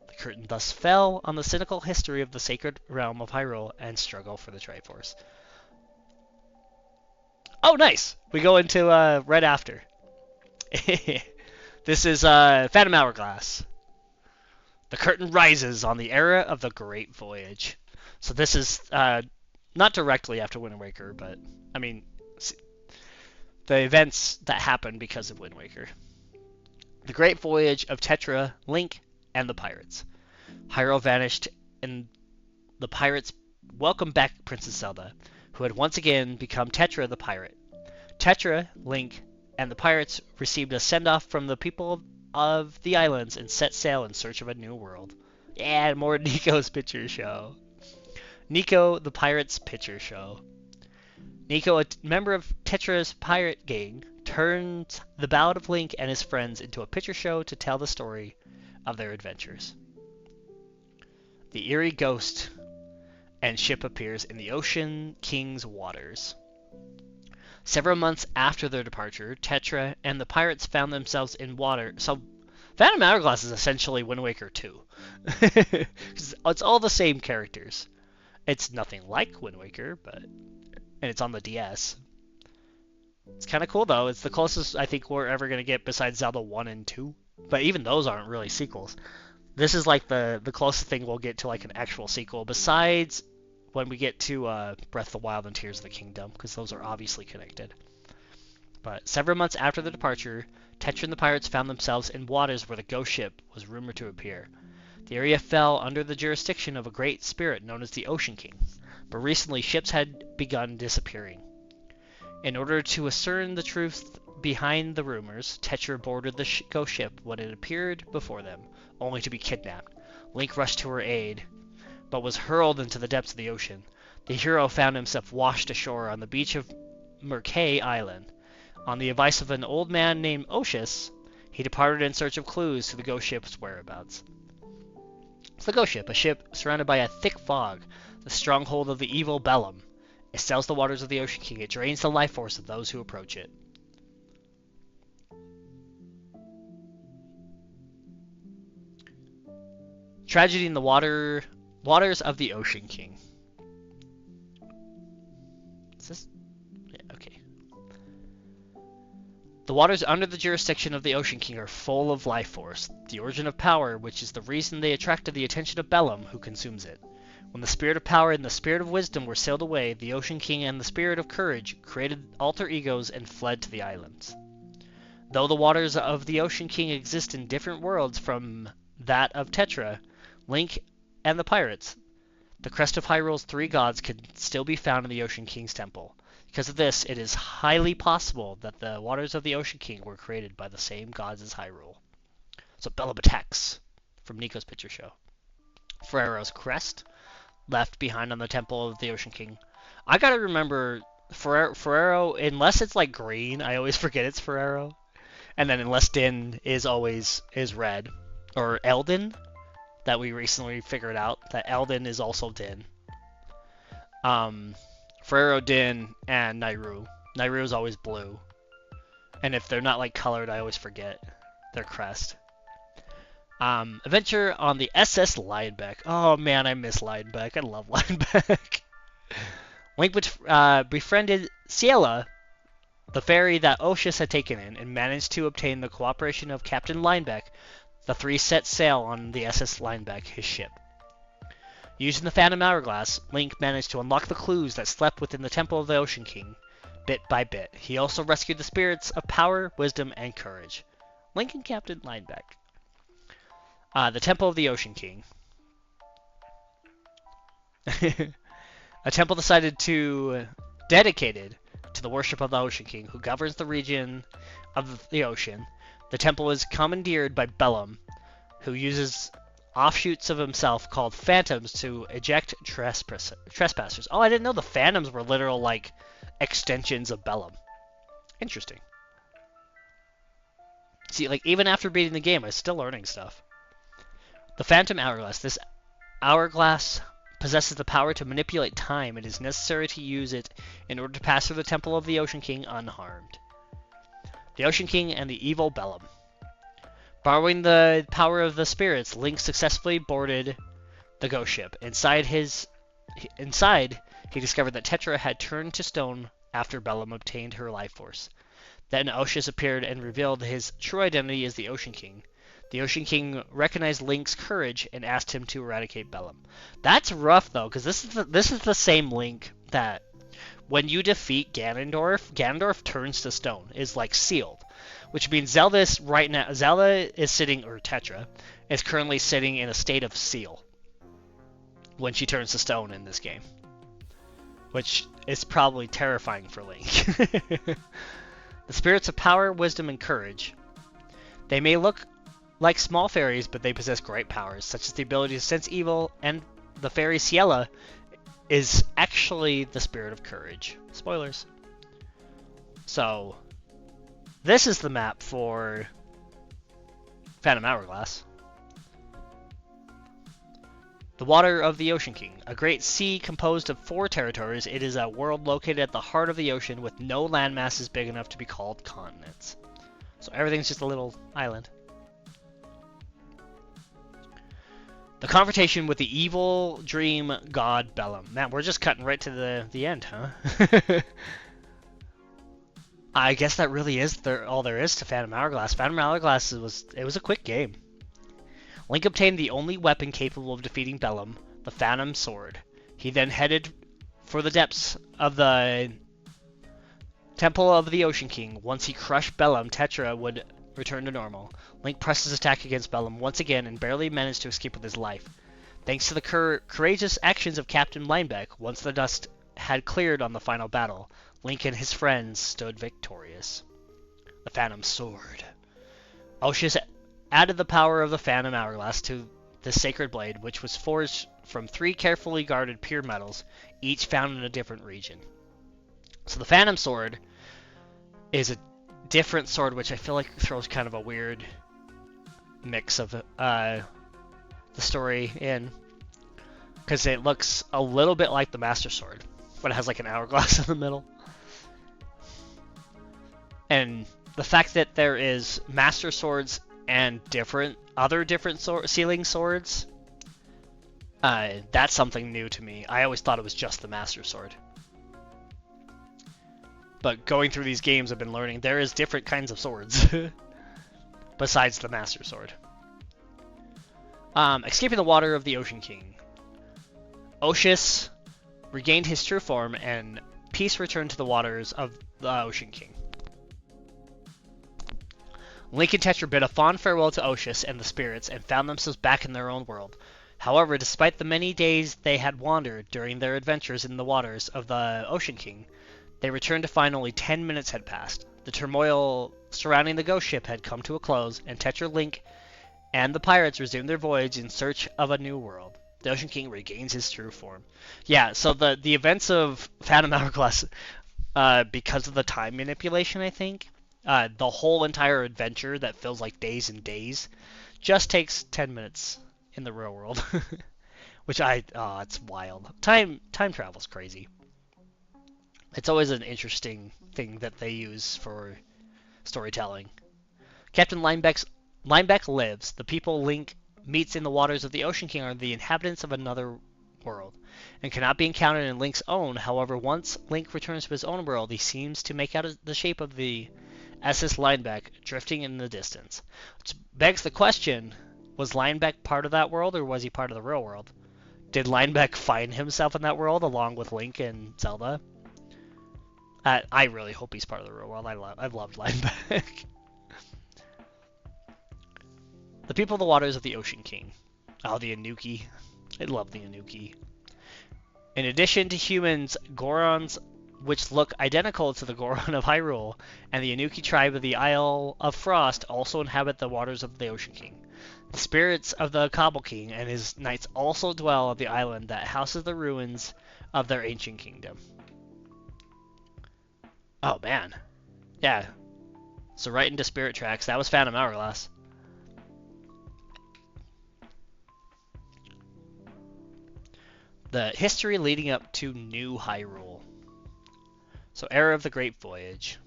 The curtain thus fell on the cynical history of the sacred realm of Hyrule and struggle for the Triforce. Oh, nice! We go into right after. This is Phantom Hourglass. The curtain rises on the era of the Great Voyage. So this is not directly after Wind Waker, but I mean, the events that happened because of Wind Waker. The Great Voyage of Tetra, Link, and the Pirates. Hyrule vanished, and the pirates welcomed back Princess Zelda, who had once again become Tetra the Pirate. Tetra, Link, and the pirates received a send-off from the people of the islands and set sail in search of a new world. Yeah, more Nico's picture show. Nico the Pirate's picture show. Nico, a member of Tetra's pirate gang, turns the Ballad of Link and his friends into a picture show to tell the story of their adventures. The eerie ghost and ship appears in the Ocean King's waters. Several months after their departure, Tetra and the pirates found themselves in water. So, Phantom Hourglass is essentially Wind Waker 2. It's all the same characters. It's nothing like Wind Waker, and it's on the DS. It's kind of cool, though. It's the closest I think we're ever going to get besides Zelda 1 and 2. But even those aren't really sequels. This is like the closest thing we'll get to like an actual sequel, besides when we get to Breath of the Wild and Tears of the Kingdom, because those are obviously connected. But several months after the departure, Tetra and the pirates found themselves in waters where the ghost ship was rumored to appear. The area fell under the jurisdiction of a great spirit known as the Ocean King, but recently ships had begun disappearing. In order to ascertain the truth behind the rumors, Tetra boarded the ghost ship when it appeared before them, only to be kidnapped. Link rushed to her aid, but was hurled into the depths of the ocean. The hero found himself washed ashore on the beach of Murkay Island. On the advice of an old man named Oshus, he departed in search of clues to the ghost ship's whereabouts. It's the ghost ship, a ship surrounded by a thick fog, the stronghold of the evil Bellum. It sails the waters of the Ocean King. It drains the life force of those who approach it. Tragedy in the waters of the Ocean King. Is this? Yeah, okay. The waters under the jurisdiction of the Ocean King are full of life force, the origin of power, which is the reason they attracted the attention of Bellum, who consumes it. When the spirit of power and the spirit of wisdom were sailed away, the Ocean King and the spirit of courage created alter egos and fled to the islands. Though the waters of the Ocean King exist in different worlds from that of Tetra, Link, and the pirates, the crest of Hyrule's three gods can still be found in the Ocean King's temple. Because of this, it is highly possible that the waters of the Ocean King were created by the same gods as Hyrule. So Bellum attacks from Nico's picture show. Ferrero's crest, left behind on the temple of the Ocean King. I gotta remember, Ferrero, unless it's like green, I always forget it's Ferrero. And then unless Din is red. Or Eldin, that we recently figured out, that Eldin is also Din. Ferrero, Din, and Nayru. Nayru is always blue. And if they're not like colored, I always forget their crest. Adventure on the SS Lineback. Oh man, I miss Lineback. I love Lineback. Link befriended Ciela, the ferry that Oshus had taken in, and managed to obtain the cooperation of Captain Lineback. The three set sail on the SS Lineback, his ship. Using the Phantom Hourglass, Link managed to unlock the clues that slept within the Temple of the Ocean King, bit by bit. He also rescued the spirits of power, wisdom, and courage. Link and Captain Lineback. The Temple of the Ocean King. A temple dedicated to the worship of the Ocean King, who governs the region of the ocean. The temple is commandeered by Bellum, who uses offshoots of himself called phantoms to eject trespassers. Oh, I didn't know the phantoms were literal, like, extensions of Bellum. Interesting. See, like, even after beating the game, I'm still learning stuff. The Phantom Hourglass. This hourglass possesses the power to manipulate time. It is necessary to use it in order to pass through the Temple of the Ocean King unharmed. The Ocean King and the evil Bellum. Borrowing the power of the spirits, Link successfully boarded the ghost ship. Inside, he discovered that Tetra had turned to stone after Bellum obtained her life force. Then Oshus appeared and revealed his true identity as the Ocean King. The Ocean King recognized Link's courage and asked him to eradicate Bellum. That's rough, though, because this is the same Link that, when you defeat Ganondorf turns to stone, is like sealed. Which means Zelda is sitting, or Tetra, is currently sitting in a state of seal when she turns to stone in this game. Which is probably terrifying for Link. The spirits of power, wisdom, and courage. They may look like small fairies, but they possess great powers, such as the ability to sense evil, and the fairy Ciela is actually the spirit of courage. Spoilers. So, this is the map for Phantom Hourglass. The Water of the Ocean King. A great sea composed of 4 territories, it is a world located at the heart of the ocean with no landmasses big enough to be called continents. So everything's just a little island. The confrontation with the evil dream god Bellum. Man, we're just cutting right to the end, huh? I guess that really is all there is to Phantom Hourglass. Phantom Hourglass was a quick game. Link obtained the only weapon capable of defeating Bellum, the Phantom Sword. He then headed for the depths of the Temple of the Ocean King. Once he crushed Bellum, Tetra would return to normal. Link pressed his attack against Bellum once again and barely managed to escape with his life. Thanks to the courageous actions of Captain Linebeck, once the dust had cleared on the final battle, Link and his friends stood victorious. The Phantom Sword. Oshus added the power of the Phantom Hourglass to the Sacred Blade, which was forged from 3 carefully guarded pure metals, each found in a different region. So the Phantom Sword is a different sword, which I feel like throws kind of a weird mix of the story in, because it looks a little bit like the Master Sword, but it has like an hourglass in the middle. And the fact that there is Master Swords and other different sealing swords, that's something new to me. I always thought it was just the Master Sword. But going through these games, I've been learning there is different kinds of swords besides the Master Sword. Escaping the water of the Ocean King. Oshus regained his true form, and peace returned to the waters of the Ocean King. Link and Tetra bid a fond farewell to Oshus and the spirits and found themselves back in their own world. However, despite the many days they had wandered during their adventures in the waters of the Ocean King, they returned to find only 10 minutes had passed. The turmoil surrounding the ghost ship had come to a close, and Tetra, Link, and the pirates resumed their voyage in search of a new world. The Ocean King regains his true form. Yeah, so the events of Phantom Hourglass, because of the time manipulation, I think, the whole entire adventure that feels like days and days just takes 10 minutes in the real world. Which it's wild. Time travel's crazy. It's always an interesting thing that they use for storytelling. Captain Linebeck lives. The people Link meets in the waters of the Ocean King are the inhabitants of another world, and cannot be encountered in Link's own. However, once Link returns to his own world, he seems to make out the shape of the SS Linebeck drifting in the distance. Which begs the question, was Linebeck part of that world, or was he part of the real world? Did Linebeck find himself in that world along with Link and Zelda? I really hope he's part of the real world. I've loved Linebeck. The people of the waters of the Ocean King. Oh, the Anuki. I love the Anuki. In addition to humans, Gorons, which look identical to the Goron of Hyrule, and the Anuki tribe of the Isle of Frost also inhabit the waters of the Ocean King. The spirits of the Cobble King and his knights also dwell on the island that houses the ruins of their ancient kingdom. Oh, man. Yeah. So right into Spirit Tracks. That was Phantom Hourglass. The history leading up to New Hyrule. So, Era of the Great Voyage.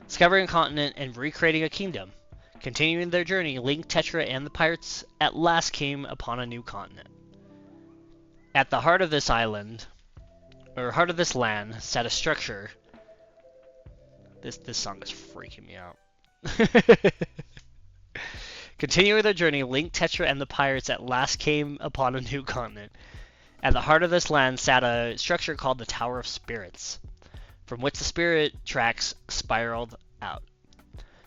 Discovering a continent and recreating a kingdom. Continuing their journey, Link, Tetra, and the pirates at last came upon a new continent. At the heart of this island, or heart of this land, sat a structure. This song is freaking me out. Continuing their journey, Link, Tetra, and the pirates at last came upon a new continent. At the heart of this land sat a structure called the Tower of Spirits, from which the spirit tracks spiraled out.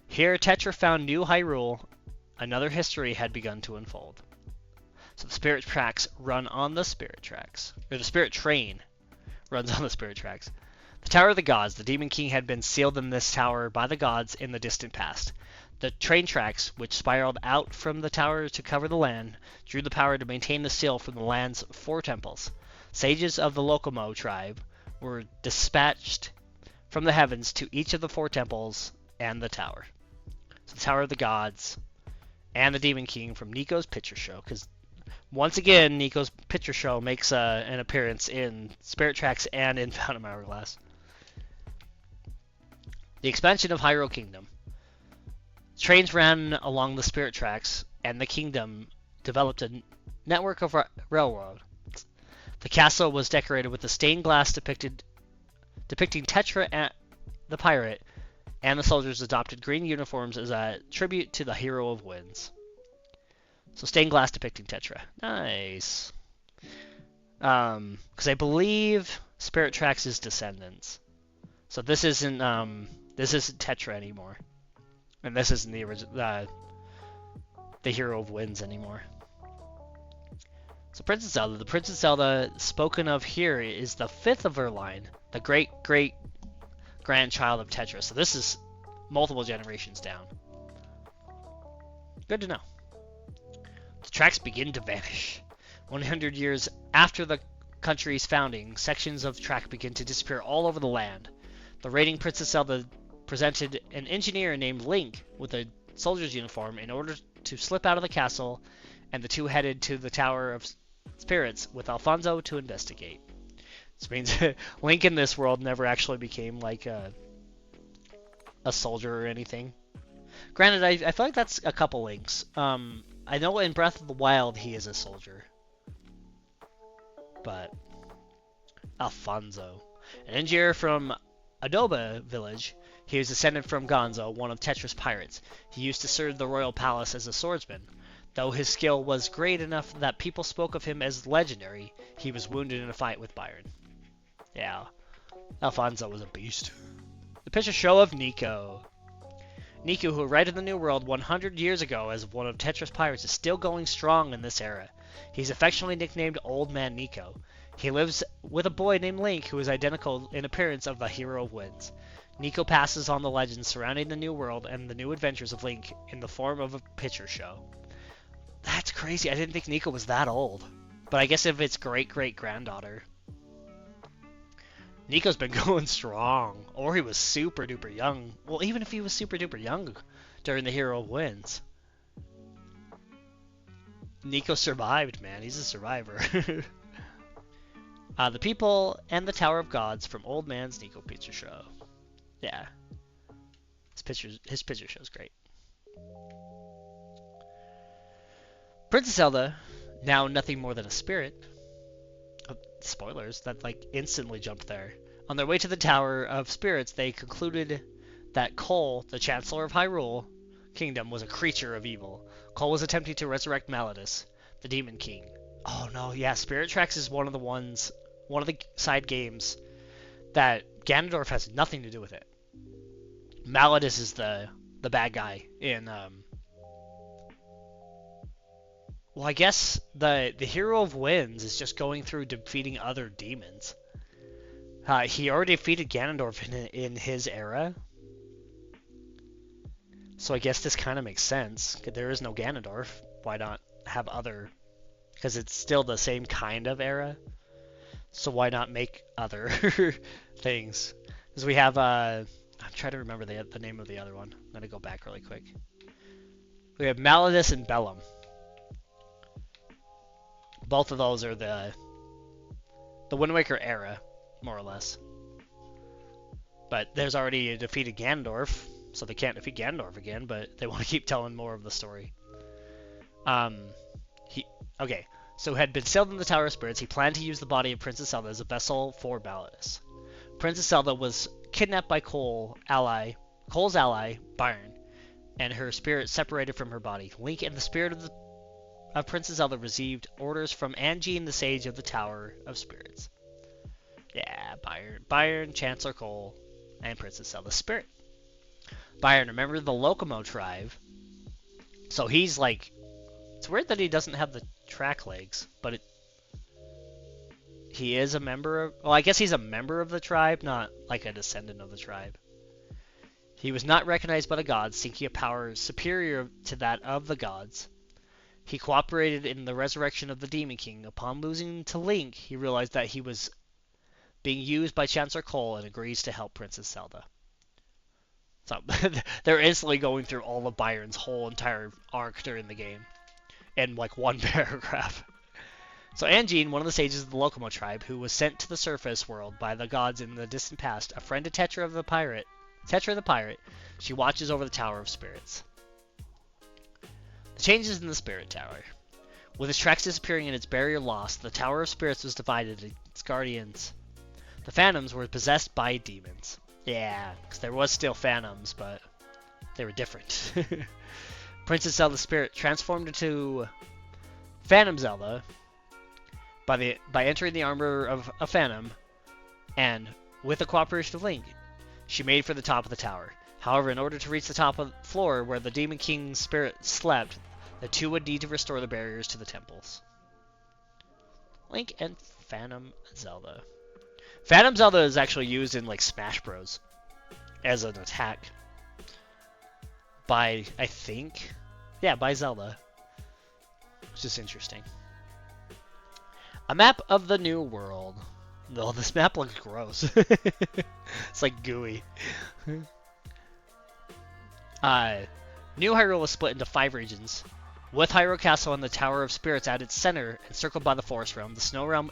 Here, Tetra found New Hyrule. Another history had begun to unfold. So the spirit tracks run on the spirit tracks, or the spirit train runs on the spirit tracks. The Tower of the Gods. The Demon King had been sealed in this tower by the gods in the distant past. The train tracks, which spiraled out from the tower to cover the land, drew the power to maintain the seal from the land's 4 temples. Sages of the Lokomo tribe were dispatched from the heavens to each of the 4 temples and the tower. So the Tower of the Gods and the Demon King from Nico's Picture Show, because once again, Nico's Picture Show makes an appearance in Spirit Tracks and in Phantom Hourglass. The expansion of Hyrule Kingdom. Trains ran along the spirit tracks, and the kingdom developed a network of railroad. The castle was decorated with a stained glass depicting Tetra and the pirate, and the soldiers adopted green uniforms as a tribute to the Hero of Winds. So stained glass depicting Tetra. Nice. Because I believe Spirit Tracks is Descendants. So this isn't Tetra anymore, and this isn't the original the Hero of Winds anymore. So Princess Zelda, the Princess Zelda spoken of here is the fifth of her line, the great grandchild of Tetra. So this is multiple generations down. Good to know. The tracks begin to vanish. 100 years after the country's founding, sections of track begin to disappear all over the land. The raiding Princess Zelda presented an engineer named Link with a soldier's uniform in order to slip out of the castle, and the two headed to the Tower of Spirits with Alfonso to investigate. This means Link in this world never actually became like a soldier or anything. Granted, I feel like that's a couple Links. I know in Breath of the Wild he is a soldier. But Alfonso, an engineer from Adoba village, he was descended from Gonzo, one of Tetra's pirates. He used to serve the royal palace as a swordsman. Though his skill was great enough that people spoke of him as legendary, he was wounded in a fight with Byron. Yeah, Alfonso was a beast. The picture show of Nico. Nico, who arrived in the New World 100 years ago as one of Tetra's pirates, is still going strong in this era. He's affectionately nicknamed Old Man Nico. He lives with a boy named Link, who is identical in appearance of the Hero of Winds. Nico passes on the legends surrounding the New World and the new adventures of Link in the form of a picture show. That's crazy. I didn't think Nico was that old. But I guess if it's great-great-granddaughter. Nico's been going strong. Or he was super duper young. Well, even if he was super duper young during the Hero of Winds. Nico survived, man. He's a survivor. The people and the Tower of Gods from Old Man's Nico picture show. Yeah. His picture show's great. Princess Zelda, now nothing more than a spirit. Oh, spoilers, that like instantly jumped there. On their way to the Tower of Spirits, they concluded that Cole, the Chancellor of Hyrule Kingdom, was a creature of evil. Cole was attempting to resurrect Malladus, the Demon King. Oh no, yeah, Spirit Tracks is one of the side games that Ganondorf has nothing to do with it. Malladus is the bad guy in well, I guess the Hero of Winds is just going through defeating other demons. He already defeated Ganondorf in his era. So I guess this kind of makes sense. There is no Ganondorf. Why not have other... Because it's still the same kind of era. So why not make other things? Because we have... I'm trying to remember the name of the other one. I'm going to go back really quick. We have Malladus and Bellum. Both of those are the Wind Waker era, more or less. But there's already a defeated Ganondorf, so they can't defeat Ganondorf again, but they want to keep telling more of the story. Okay, so had been sealed in the Tower of Spirits, he planned to use the body of Princess Zelda as a vessel for Malladus. Princess Zelda was kidnapped by Cole's ally, Byron, and her spirit separated from her body. Link and the spirit of Princess Zelda received orders from Anjean, the Sage of the Tower of Spirits. Yeah, Byron, Chancellor Cole, and Princess Zelda's spirit. Byron, remember the Locomo tribe? So he's like... It's weird that he doesn't have the track legs, but he is a member of... Well, I guess he's a member of the tribe, not like a descendant of the tribe. He was not recognized by the gods, seeking a power superior to that of the gods. He cooperated in the resurrection of the Demon King. Upon losing to Link, he realized that he was being used by Chancellor Cole and agrees to help Princess Zelda. So they're instantly going through all of Byron's whole entire arc during the game in like one paragraph. So Anjean, one of the sages of the Locomo tribe, who was sent to the surface world by the gods in the distant past, a friend to Tetra the pirate, she watches over the Tower of Spirits. The changes in the Spirit Tower. With its tracks disappearing and its barrier lost, the Tower of Spirits was divided into its guardians. The Phantoms were possessed by demons. Yeah, because there was still Phantoms, but they were different. Princess Zelda's spirit transformed into Phantom Zelda by entering the armor of a Phantom, and with the cooperation of Link, She made for the top of the tower. However, in order to reach the top of the floor where the Demon King's spirit slept, the two would need to restore the barriers to the temples. Link and Phantom Zelda. Phantom Zelda is actually used in like Smash Bros. As an attack. By, I think, yeah, by Zelda. Which is interesting. A map of the new world. No, this map looks gross. It's like gooey. New Hyrule was split into 5 regions, with Hyrule Castle and the Tower of Spirits at its center, encircled by the Forest Realm, the Snow Realm,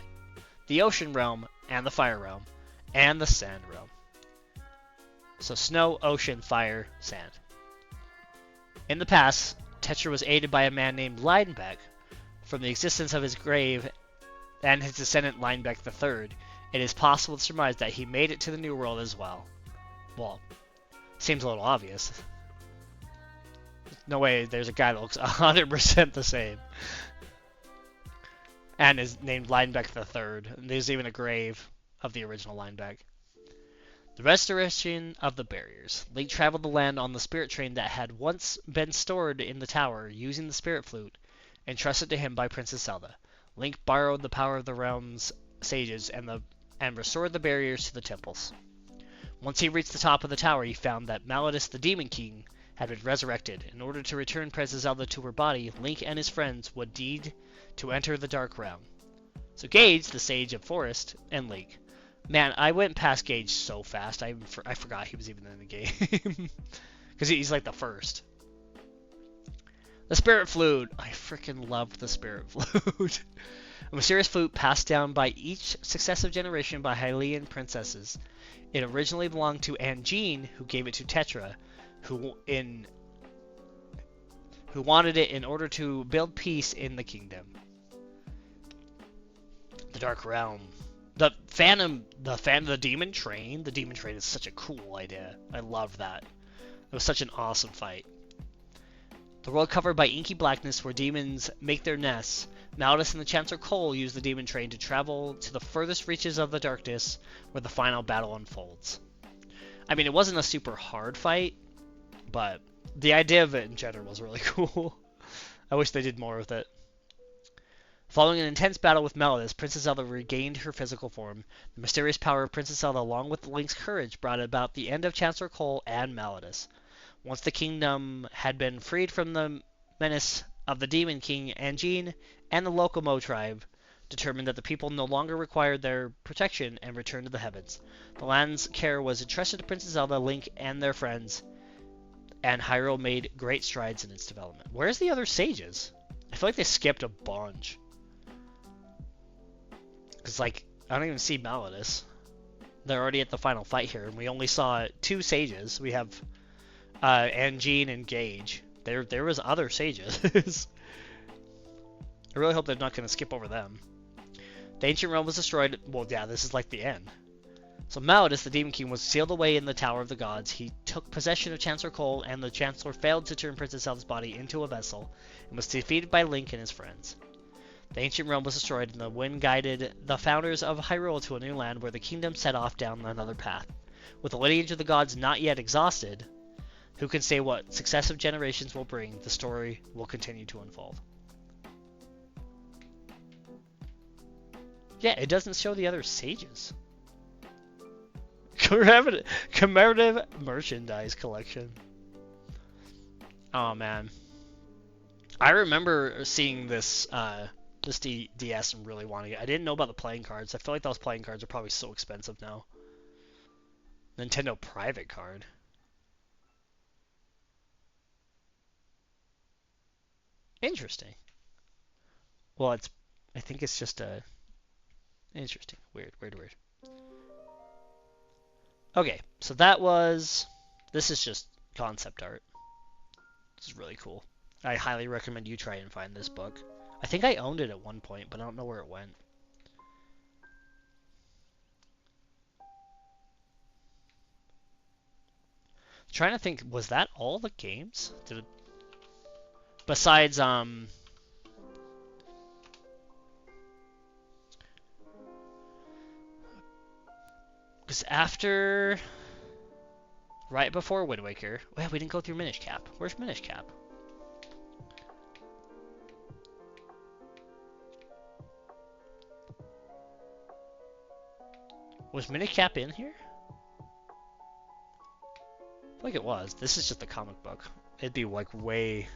the Ocean Realm, and the Fire Realm, and the Sand Realm. So Snow, Ocean, Fire, Sand. In the past, Tetra was aided by a man named Linebeck. From the existence of his grave and his descendant Linebeck III, it is possible to surmise that he made it to the New World as well. Well, seems a little obvious. No way there's a guy that looks 100% the same. And is named Linebeck III. And there's even a grave of the original Linebeck. The restoration of the barriers. Link traveled the land on the spirit train that had once been stored in the tower using the spirit flute, entrusted to him by Princess Zelda. Link borrowed the power of the realm's sages and restored the barriers to the temples. Once he reached the top of the tower, he found that Malladus the Demon King had been resurrected. In order to return Princess Zelda to her body, Link and his friends would need to enter the Dark Realm. So Gage, the Sage of Forest, and Link. Man, I went past Gage so fast, I forgot he was even in the game. Because he's like the first. The Spirit Flute. I freaking love the Spirit Flute. A mysterious flute passed down by each successive generation by Hylian princesses. It originally belonged to Anjean, who gave it to Tetra, who wanted it in order to build peace in the kingdom. The Dark Realm. The Demon Train. The Demon Train is such a cool idea. I love that. It was such an awesome fight. The world covered by inky blackness where demons make their nests. Malladus and the Chancellor Cole use the Demon Train to travel to the furthest reaches of the darkness where the final battle unfolds. I mean, it wasn't a super hard fight, but the idea of it in general was really cool. I wish they did more with it. Following an intense battle with Malladus, Princess Zelda regained her physical form. The mysterious power of Princess Zelda, along with Link's courage, brought about the end of Chancellor Cole and Malladus. Once the kingdom had been freed from the menace of the Demon King, Anjean and the Locomo tribe determined that the people no longer required their protection and returned to the heavens. The land's care was entrusted to Princess Zelda, Link, and their friends, and Hyrule made great strides in its development. Where's the other sages? I feel like they skipped a bunch. Because, like, I don't even see Malladus. They're already at the final fight here, and we only saw 2 sages. We have Anjean and Gage. There was other sages. I really hope they're not going to skip over them. The ancient realm was destroyed. Well, yeah, this is like the end. So Malladus, the Demon King, was sealed away in the Tower of the Gods. He took possession of Chancellor Cole, and the Chancellor failed to turn Princess Zelda's body into a vessel, and was defeated by Link and his friends. The ancient realm was destroyed, and the wind guided the founders of Hyrule to a new land where the kingdom set off down another path. With the lineage of the gods not yet exhausted, who can say what successive generations will bring? The story will continue to unfold. Yeah, it doesn't show the other sages. Commemorative merchandise collection. Oh man, I remember seeing this DS and really wanting it. I didn't know about the playing cards. I feel like those playing cards are probably so expensive now. Nintendo private card. Interesting. Well, I think it's just a interesting. Weird. Okay, so this is just concept art. This is really cool. I highly recommend you try and find this book. I think I owned it at one point, but I don't know where it went. Trying to think, was that all the games? Besides, because after right before Wind Waker. Well, we didn't go through Minish Cap. Where's Minish Cap? Was Minish Cap in here? I feel like it was. This is just a comic book. It'd be like way...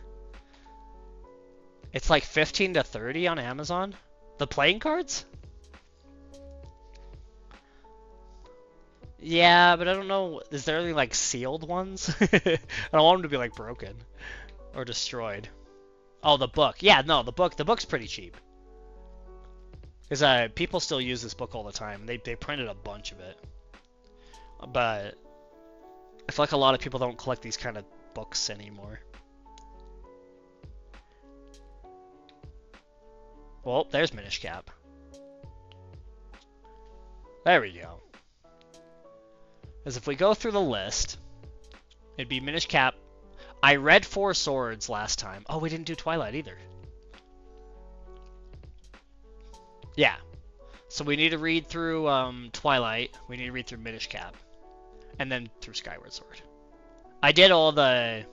It's like 15 to 30 on Amazon. The playing cards? Yeah, but I don't know. Is there any like sealed ones? I don't want them to be like broken or destroyed. Oh, the book. Yeah, no, the book. The book's pretty cheap. Because people still use this book all the time. They printed a bunch of it. But I feel like a lot of people don't collect these kind of books anymore. Well, there's Minish Cap. There we go. Because if we go through the list, it'd be Minish Cap. I read Four Swords last time. Oh, we didn't do Twilight either. Yeah. So we need to read through Twilight. We need to read through Minish Cap. And then through Skyward Sword. I did all the...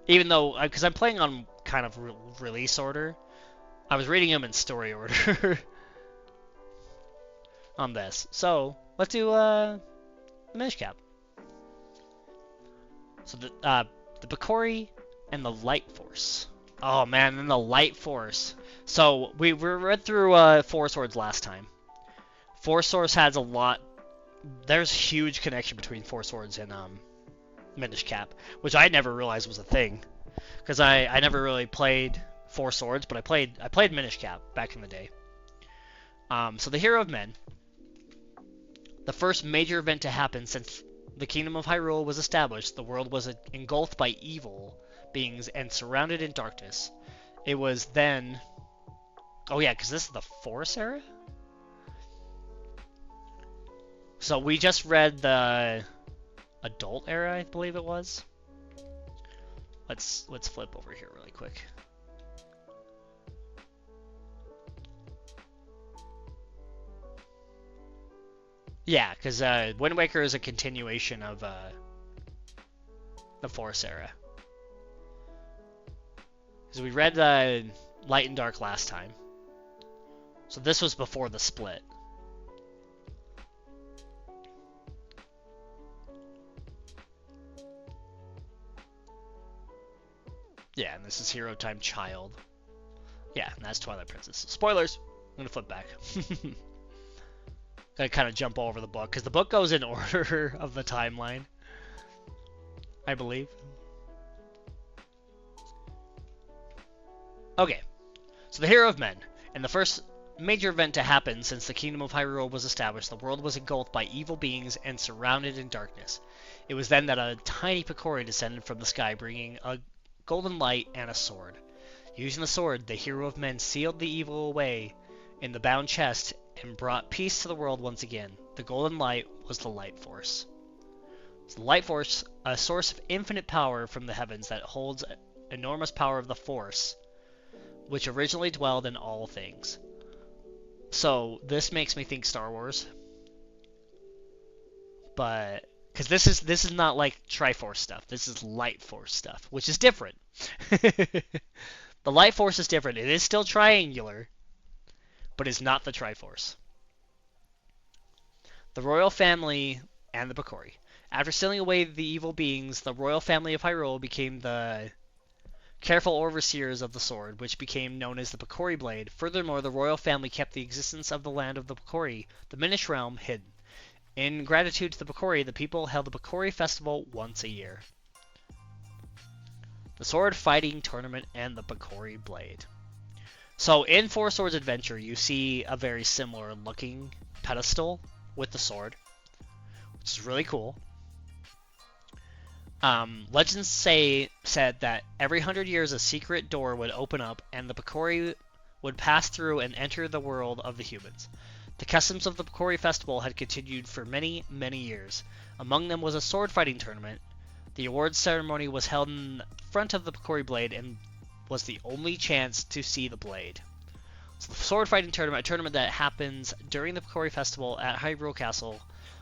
Even though... Because I'm playing on kind of release order. I was reading them in story order. On this. So, let's do Minish Cap. So the Bakori and the Light Force. Oh man, and the Light Force. So we read through Four Swords last time. Four Swords has a lot. There's huge connection between Four Swords and Minish Cap, which I never realized was a thing, because I never really played Four Swords, but I played Minish Cap back in the day. So the Hero of Men. The first major event to happen since the Kingdom of Hyrule was established, the world was engulfed by evil beings and surrounded in darkness. It was then... Oh yeah, because this is the Forest era? So we just read the Adult era, I believe it was. Let's flip over here really quick. Yeah, because Wind Waker is a continuation of the Forest era. Because we read Light and Dark last time. So this was before the split. Yeah, and this is Hero Time Child. Yeah, and that's Twilight Princess. So spoilers! I'm going to flip back. Gotta kind of jump all over the book, because the book goes in order of the timeline, I believe. Okay, so the Hero of Men. In the first major event to happen since the Kingdom of Hyrule was established, the world was engulfed by evil beings and surrounded in darkness. It was then that a tiny Picori descended from the sky, bringing a golden light and a sword. Using the sword, the Hero of Men sealed the evil away in the bound chest and brought peace to the world once again. The golden light was the Light Force. So the Light Force, a source of infinite power from the heavens that holds enormous power of the Force, which originally dwelled in all things. So this makes me think Star Wars, but because this is not like Triforce stuff. This is Light Force stuff, which is different. The Light Force is different. It is still triangular, but is not the Triforce. The royal family and the Picori. After sealing away the evil beings, the royal family of Hyrule became the careful overseers of the sword, which became known as the Picori Blade. Furthermore, the royal family kept the existence of the land of the Picori, the Minish Realm, hidden. In gratitude to the Picori, the people held the Picori Festival once a year. The Sword Fighting Tournament and the Picori Blade. So in Four Swords Adventure, you see a very similar looking pedestal with the sword, which is really cool. Legends said that every 100 years a secret door would open up and the Picori would pass through and enter the world of the humans. The customs of the Picori Festival had continued for many, many years. Among them was a sword fighting tournament. The awards ceremony was held in front of the Picori Blade and was the only chance to see the blade. So the sword fighting tournament, a tournament that happens during the Picori Festival at Hyrule Castle,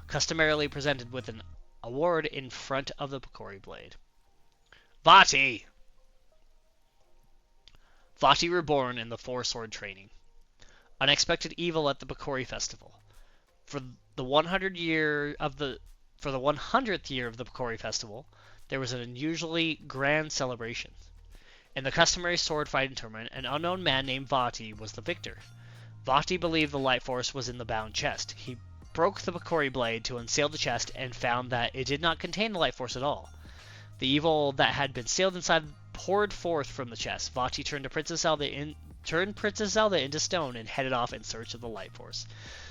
customarily presented with an award in front of the Picori blade. Vati! Vati reborn in the four-sword training. Unexpected evil at the Picori festival. For the 100th year of the Picori festival, there was an unusually grand celebration. In the customary sword fighting tournament, an unknown man named Vati was the victor. Vati believed the light force was in the bound chest. He broke the Picori blade to unseal the chest and found that it did not contain the light force at all. The evil that had been sealed inside poured forth from the chest. Vati turned Princess Zelda into stone and headed off in search of the light force.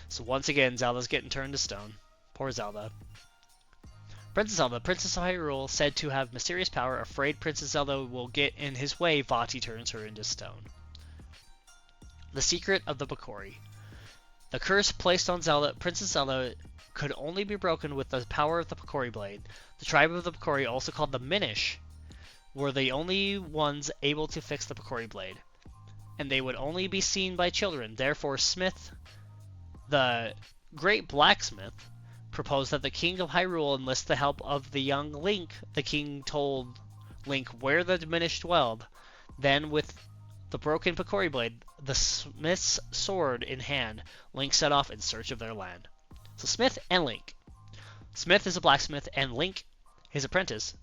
So once again, Zelda's getting turned to stone. Poor Zelda. Princess Zelda, Princess of Hyrule, said to have mysterious power. Afraid Princess Zelda will get in his way, Vati turns her into stone. The secret of the Picori. The curse placed on Princess Zelda could only be broken with the power of the Picori blade. The tribe of the Picori, also called the Minish, were the only ones able to fix the Picori blade, and they would only be seen by children. Therefore, Smith, the great blacksmith, proposed that the king of Hyrule enlist the help of the young Link. The king told Link where the Minish dwelled. Then, with the broken Picori blade, the smith's sword in hand, Link set off in search of their land. So Smith and Link. Smith is a blacksmith, and Link, his apprentice.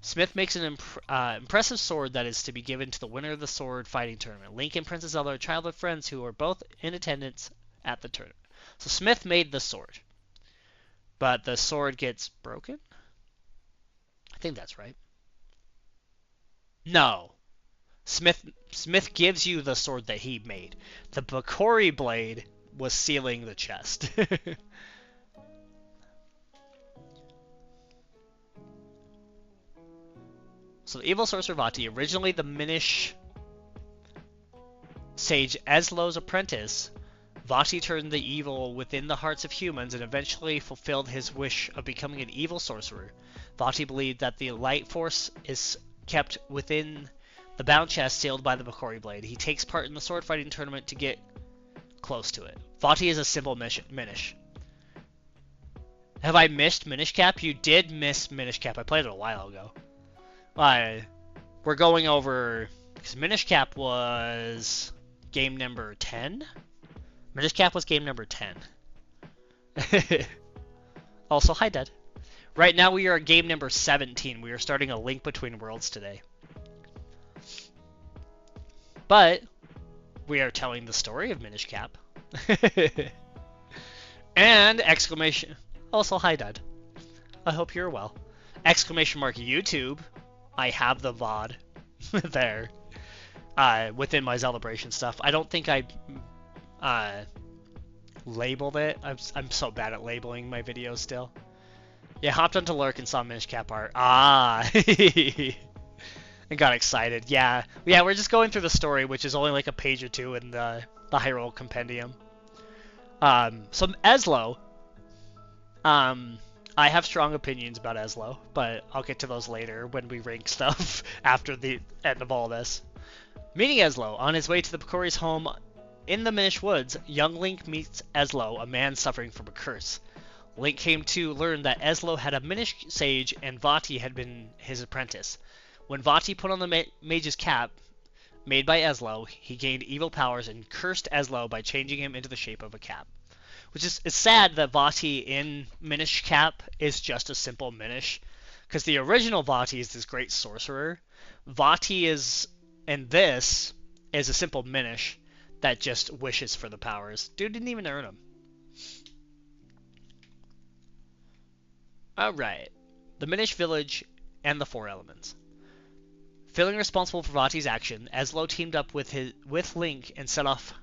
Smith makes an impressive sword that is to be given to the winner of the sword fighting tournament. Link and Princess Zelda are childhood friends who are both in attendance at the tournament. So Smith made the sword, but the sword gets broken? I think that's right. No. Smith gives you the sword that he made. The Picori blade was sealing the chest. So the evil sorcerer Vati, originally the Minish sage Eslo's apprentice, Vati turned the evil within the hearts of humans and eventually fulfilled his wish of becoming an evil sorcerer. Vati believed that the light force is kept within the bound chest sealed by the Picori blade. He takes part in the sword fighting tournament to get close to it. Vati is a simple Minish. Have I missed Minish Cap? You did miss Minish Cap. I played it a while ago. We're going over, because Minish Cap was game number 10? Minish Cap was game number 10. Also, hi, Dad. Right now we are at game number 17. We are starting a Link Between Worlds today. But we are telling the story of Minish Cap. And exclamation. Also, hi, Dad. I hope you're well. Exclamation mark YouTube. I have the VOD there within my Zeldabration stuff. I don't think I labeled it. I'm so bad at labeling my videos still. Yeah, hopped onto Lurk and saw Minish Cap art. Ah! And got excited. Yeah, we're just going through the story, which is only like a page or two in the Hyrule Compendium. So Eslo, I have strong opinions about Eslo, but I'll get to those later when we rank stuff after the end of all this. Meeting Eslo. On his way to the Picori's home in the Minish Woods, young Link meets Eslo, a man suffering from a curse. Link came to learn that Eslo had a Minish sage and Vati had been his apprentice. When Vati put on the mage's cap, made by Eslo, he gained evil powers and cursed Eslo by changing him into the shape of a cap. Which is, it's sad that Vati in Minish Cap is just a simple Minish, because the original Vati is this great sorcerer. Vati is, in this, is a simple Minish that just wishes for the powers. Dude didn't even earn them. Alright. The Minish Village and the Four Elements. Feeling responsible for Vati's action, Eslo teamed up with Link and set off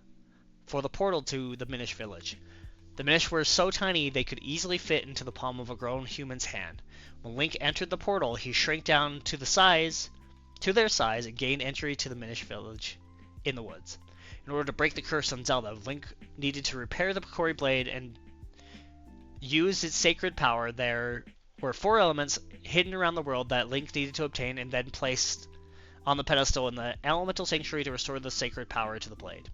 for the portal to the Minish Village. The Minish were so tiny they could easily fit into the palm of a grown human's hand. When Link entered the portal, he shrank down to their size and gained entry to the Minish Village in the woods. In order to break the curse on Zelda, Link needed to repair the Picori blade and use its sacred power. There were four elements hidden around the world that Link needed to obtain and then placed on the pedestal in the elemental sanctuary to restore the sacred power to the blade.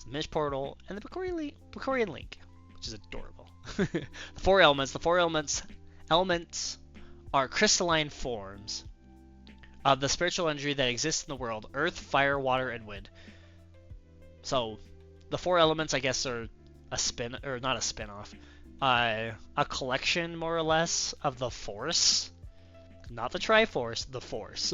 The Minish Portal, and the Picorian Link, which is adorable. The four elements. The four elements are crystalline forms of the spiritual energy that exists in the world: earth, fire, water, and wind. So, the four elements, I guess, are not a spin-off, a collection, more or less, of the Force. Not the Triforce, the Force.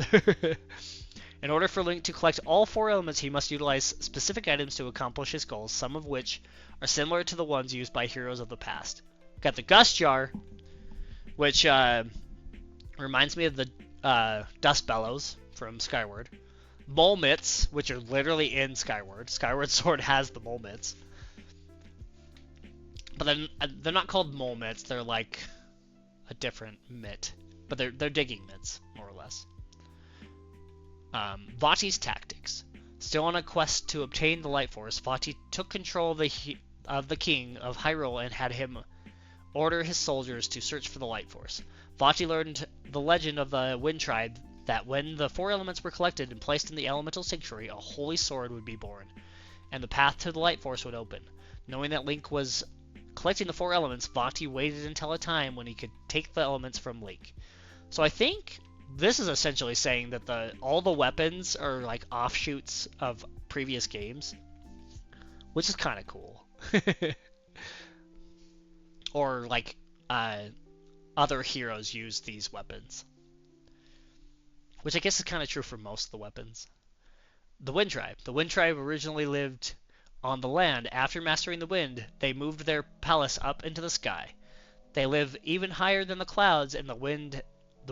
In order for Link to collect all four elements, he must utilize specific items to accomplish his goals, some of which are similar to the ones used by heroes of the past. Got the Gust Jar, which reminds me of the Dust Bellows from Skyward. Mole Mitts, which are literally in Skyward. Skyward Sword has the Mole Mitts. But then they're not called Mole Mitts, they're like a different mitt. But they're digging mitts, more or less. Vati's tactics. Still on a quest to obtain the Light Force, Vati took control of the king of Hyrule and had him order his soldiers to search for the Light Force. Vati learned the legend of the Wind Tribe that when the four elements were collected and placed in the elemental sanctuary, a holy sword would be born, and the path to the Light Force would open. Knowing that Link was collecting the four elements, Vati waited until a time when he could take the elements from Link. So I think this is essentially saying that all the weapons are like offshoots of previous games, which is kind of cool. Or like other heroes use these weapons, which I guess is kind of true for most of the weapons. The Wind Tribe. The Wind Tribe originally lived on the land. After mastering the wind, they moved their palace up into the sky. They live even higher than the clouds, and the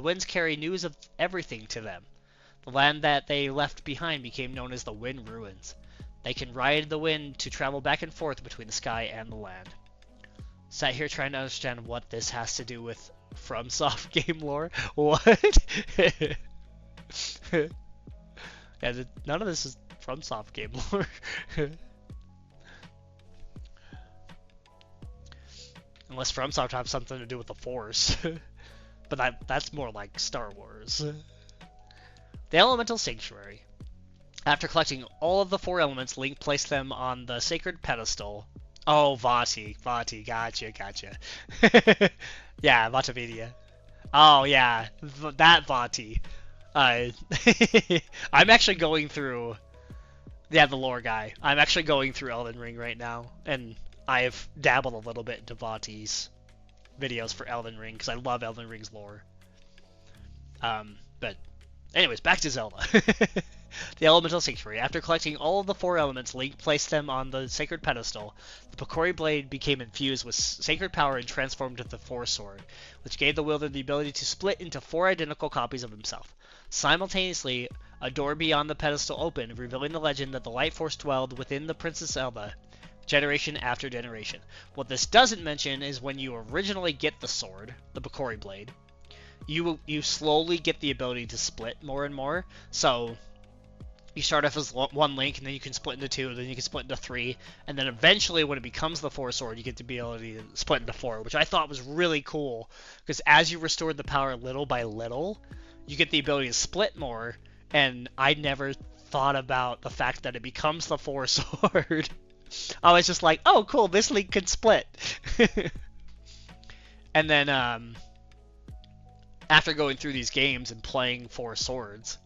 winds carry news of everything to them. The land that they left behind became known as the Wind Ruins. They can ride the wind to travel back and forth between the sky and the land. Sat here trying to understand what this has to do with FromSoft game lore. What? Yeah, none of this is FromSoft game lore. Unless FromSoft have something to do with the Force. But that's more like Star Wars. The Elemental Sanctuary. After collecting all of the four elements, Link placed them on the sacred pedestal. Oh, Vati, gotcha. Yeah, Vatapedia. Oh, yeah, that Vati. I'm actually going through... Yeah, the lore guy. I'm actually going through Elden Ring right now, and I've dabbled a little bit into Vati's videos for Elden Ring, because I love Elden Ring's lore. But anyways, back to Zelda. The Elemental Sanctuary. After collecting all of the four elements, Link placed them on the sacred pedestal. The Picori Blade became infused with sacred power and transformed into the Force Sword, which gave the wielder the ability to split into four identical copies of himself. Simultaneously, a door beyond the pedestal opened, revealing the legend that the Light Force dwelled within the Princess Zelda, generation after generation. What this doesn't mention is when you originally get the sword, the Picori Blade, you slowly get the ability to split more and more. So you start off as one Link, and then you can split into two, then you can split into three, and then eventually when it becomes the Force Sword, you get the ability to split into four, which I thought was really cool, because as you restored the power little by little, you get the ability to split more, and I never thought about the fact that it becomes the Force Sword. I was just like, oh cool, this Link can split. And then after going through these games and playing Four Swords,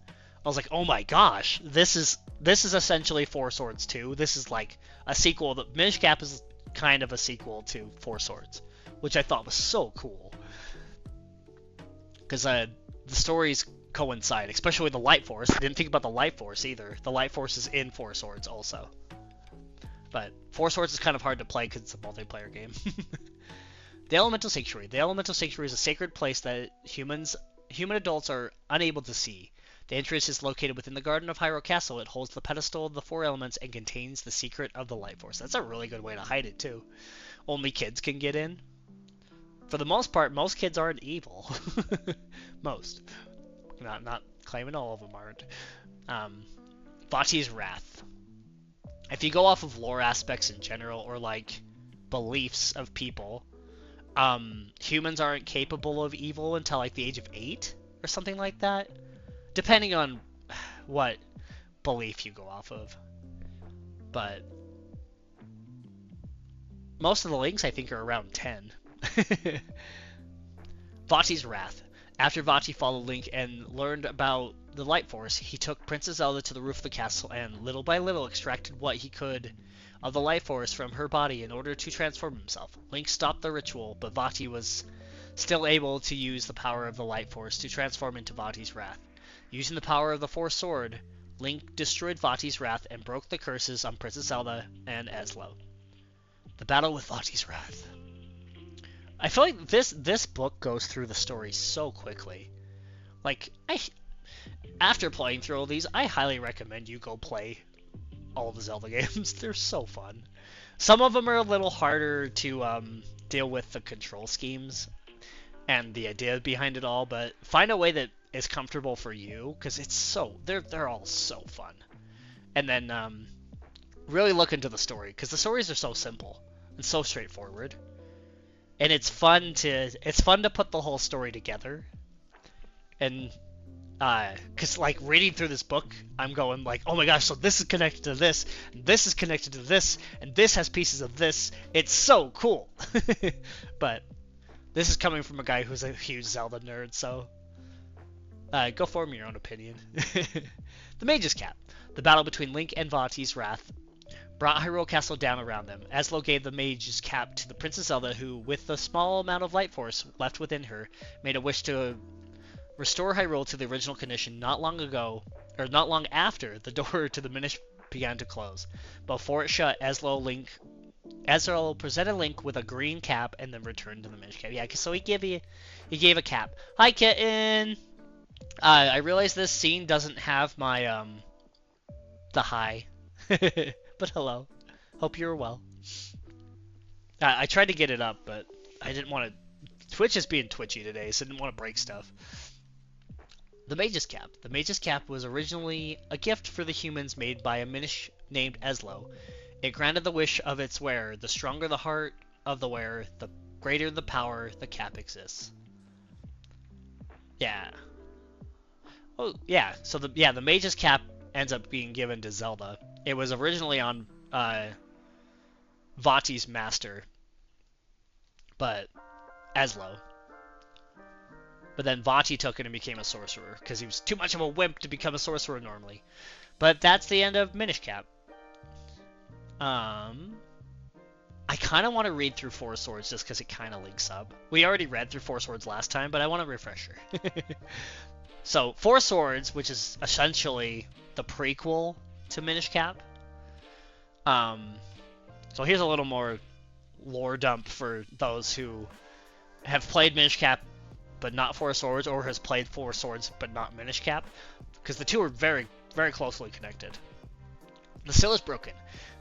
I was like, oh my gosh, this is essentially Four Swords 2. This is like a sequel. The Minish Cap is kind of a sequel to Four Swords, which I thought was so cool. Because the stories coincide, especially with the Light Force. I didn't think about the Light Force either. The Light Force is in Four Swords also. But Four Swords is kind of hard to play because it's a multiplayer game. The Elemental Sanctuary. The Elemental Sanctuary is a sacred place that human adults are unable to see. The entrance is located within the Garden of Hyrule Castle. It holds the pedestal of the four elements and contains the secret of the Light Force. That's a really good way to hide it, too. Only kids can get in. For the most part, most kids aren't evil. Most. Not claiming all of them aren't. Vati's Wrath. If you go off of lore aspects in general, or like beliefs of people, humans aren't capable of evil until like the age of 8 or something like that. Depending on what belief you go off of. But most of the links I think are around 10. Vati's Wrath. After Vati followed Link and learned about the Light Force, he took Princess Zelda to the roof of the castle and, little by little, extracted what he could of the Light Force from her body in order to transform himself. Link stopped the ritual, but Vati was still able to use the power of the Light Force to transform into Vati's Wrath. Using the power of the Force Sword, Link destroyed Vati's Wrath and broke the curses on Princess Zelda and Ezlo. The battle with Vati's Wrath. I feel like this book goes through the story so quickly. Like, after playing through all these, I highly recommend you go play all the Zelda games. They're so fun. Some of them are a little harder to deal with the control schemes and the idea behind it all, but find a way that is comfortable for you, because it's so they're all so fun. And then really look into the story, because the stories are so simple and so straightforward. And it's fun to put the whole story together. And because like reading through this book, I'm going like, oh my gosh, so this is connected to this, and this is connected to this, and this has pieces of this. It's so cool. But this is coming from a guy who's a huge Zelda nerd, so go form your own opinion. The Mage's Cap. The battle between Link and Vati's Wrath brought Hyrule Castle down around them. Ezlo gave the Mage's Cap to the Princess Zelda, who, with the small amount of light force left within her, made a wish to restore Hyrule to the original condition. Not long after, the door to the Minish began to close. Before it shut, Ezlo presented Link with a green cap and then returned to the Minish Cap. Yeah, so he gave a cap. Hi, kitten! I realize this scene doesn't have my, the hi. But hello. Hope you're well. I tried to get it up, but I didn't want to... Twitch is being twitchy today, so I didn't want to break stuff. The Mage's Cap. The Mage's Cap was originally a gift for the humans made by a Minish named Ezlo. It granted the wish of its wearer. The stronger the heart of the wearer, the greater the power the cap exists. Yeah. Oh, yeah. So the Mage's Cap ends up being given to Zelda. It was originally on Vati's master, but Ezlo. But then Vati took it and became a sorcerer, because he was too much of a wimp to become a sorcerer normally. But that's the end of Minish Cap. I kind of want to read through Four Swords just because it kind of links up. We already read through Four Swords last time, but I want a refresher. So, Four Swords, which is essentially the prequel to Minish Cap. So here's a little more lore dump for those who have played Minish Cap but not Four Swords, or has played Four Swords but not Minish Cap, because the two are very, very closely connected. The seal is broken.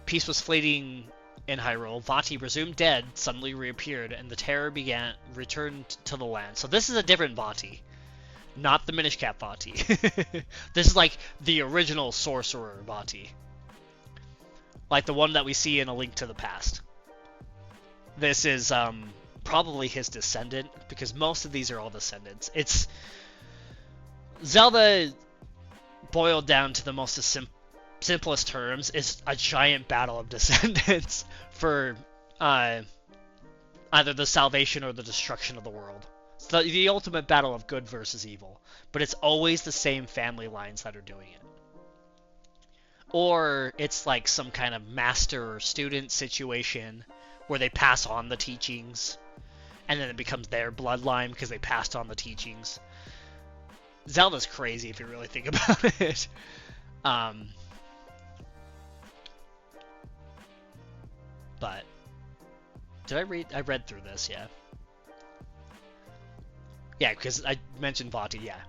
Peace was fleeting in Hyrule. Vati, presumed dead, suddenly reappeared, and the terror returned to the land. So this is a different Vati, not the Minish Cap Vati. This is like the original sorcerer Vati, like the one that we see in A Link to the Past. This is probably his descendant, because most of these are all descendants. It's Zelda boiled down to the most simplest terms is a giant battle of descendants for either the salvation or the destruction of the world. It's the ultimate battle of good versus evil, but it's always the same family lines that are doing it. Or it's like some kind of master or student situation where they pass on the teachings, and then it becomes their bloodline because they passed on the teachings. Zelda's crazy if you really think about it. But did I read through this, yeah. Yeah, because I mentioned Vati, yeah.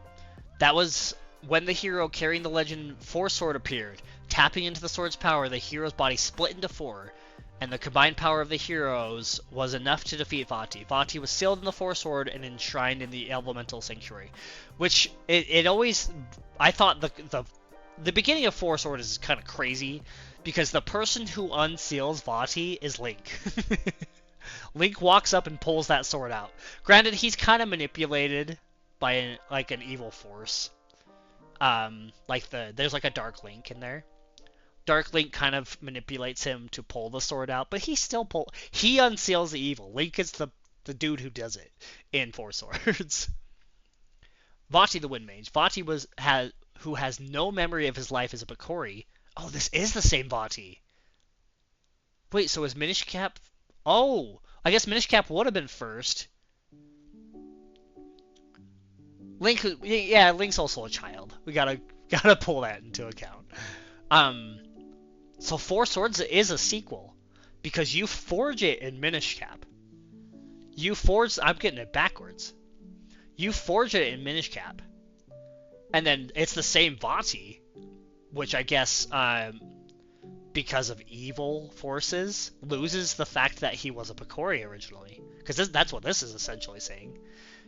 That was when the hero carrying the legend Four Sword appeared. Tapping into the sword's power, the hero's body split into four, and the combined power of the heroes was enough to defeat Vati. Vati was sealed in the Four Sword and enshrined in the Elemental Sanctuary, which it always... I thought the beginning of Four Sword is kind of crazy, because the person who unseals Vati is Link. Link walks up and pulls that sword out. Granted, he's kind of manipulated by an evil force. There's like a Dark Link in there. Dark Link kind of manipulates him to pull the sword out, but he unseals the evil. Link is the dude who does it in Four Swords. Vati the Wind Mage. Who has no memory of his life as a Bakori. Oh, this is the same Vati. Wait, so is Minish Cap? Oh, I guess Minish Cap would have been first. Link's also a child. We gotta pull that into account. So Four Swords is a sequel because you forge it in Minish Cap. I'm getting it backwards. You forge it in Minish Cap, and then it's the same Vati, which I guess because of evil forces loses the fact that he was a Bakori originally, because that's what this is essentially saying.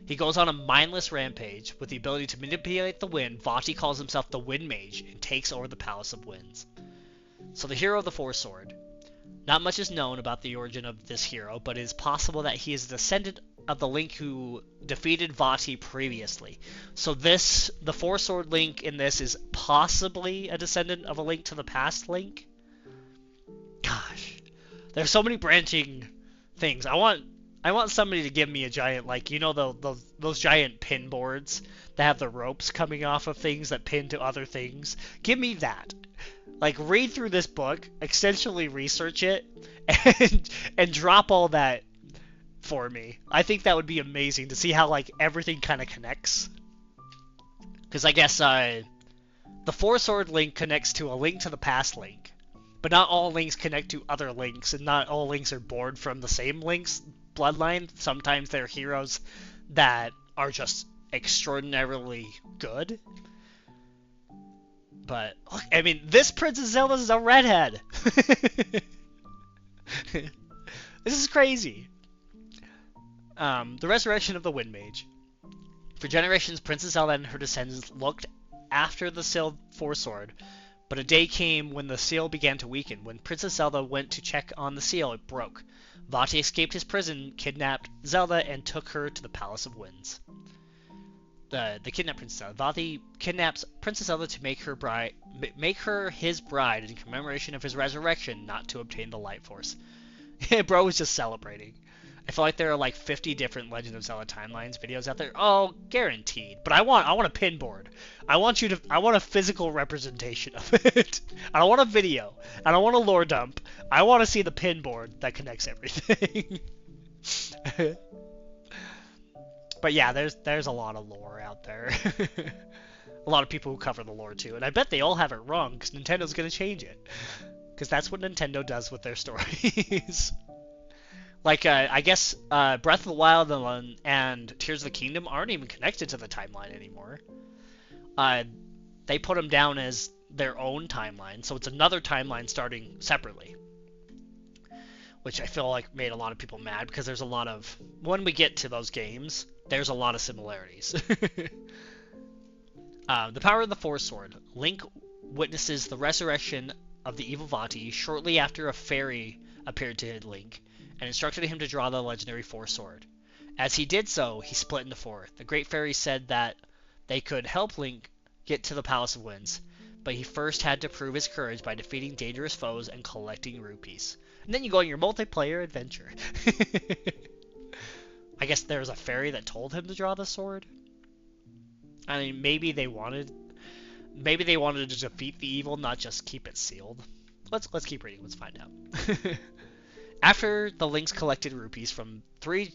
He goes on a mindless rampage with the ability to manipulate the wind. Vati calls himself the Wind Mage and takes over the Palace of Winds. So the hero of the Four Sword. Not much is known about the origin of this hero, but it is possible that he is a descendant of the Link who defeated Vati previously. So the Four Sword Link in this is possibly a descendant of a Link to the Past Link. Gosh, there's so many branching things. I want somebody to give me a giant, like, you know, those giant pin boards that have the ropes coming off of things that pin to other things. Give me that. Like, read through this book, extensionally research it, and drop all that for me. I think that would be amazing to see how, like, everything kind of connects. Because I guess the Four Sword Link connects to a Link to the Past Link. But not all links connect to other links, and not all links are born from the same link's bloodline. Sometimes they're heroes that are just extraordinarily good. But, look, I mean, this Princess Zelda is a redhead! This is crazy. The Resurrection of the Wind Mage. For generations, Princess Zelda and her descendants looked after the sealed Four Sword, but a day came when the seal began to weaken. When Princess Zelda went to check on the seal, it broke. Vati escaped his prison, kidnapped Zelda, and took her to the Palace of Winds. The kidnapped Princess Zelda. Vati kidnaps Princess Zelda to make her his bride in commemoration of his resurrection, not to obtain the Light Force. Bro was just celebrating. I feel like there are like 50 different Legend of Zelda timelines videos out there. Oh, guaranteed. But I want a pin board. I want a physical representation of it. I don't want a video. I don't want a lore dump. I want to see the pin board that connects everything. But yeah, there's a lot of lore out there. A lot of people who cover the lore too, and I bet they all have it wrong because Nintendo's gonna change it. Because that's what Nintendo does with their stories. Like, I guess Breath of the Wild and Tears of the Kingdom aren't even connected to the timeline anymore. They put them down as their own timeline, so it's another timeline starting separately. Which I feel like made a lot of people mad, because there's a lot of... When we get to those games, there's a lot of similarities. The Power of the Four Sword. Link witnesses the resurrection of the evil Vati shortly after a fairy appeared to Link, and instructed him to draw the legendary Four Sword. As he did so, he split into four. The Great Fairy said that they could help Link get to the Palace of Winds, but he first had to prove his courage by defeating dangerous foes and collecting rupees. And then you go on your multiplayer adventure. I guess there was a fairy that told him to draw the sword. I mean, maybe they wanted to defeat the evil, not just keep it sealed. Let's keep reading. Let's find out. After the Links collected rupees from 3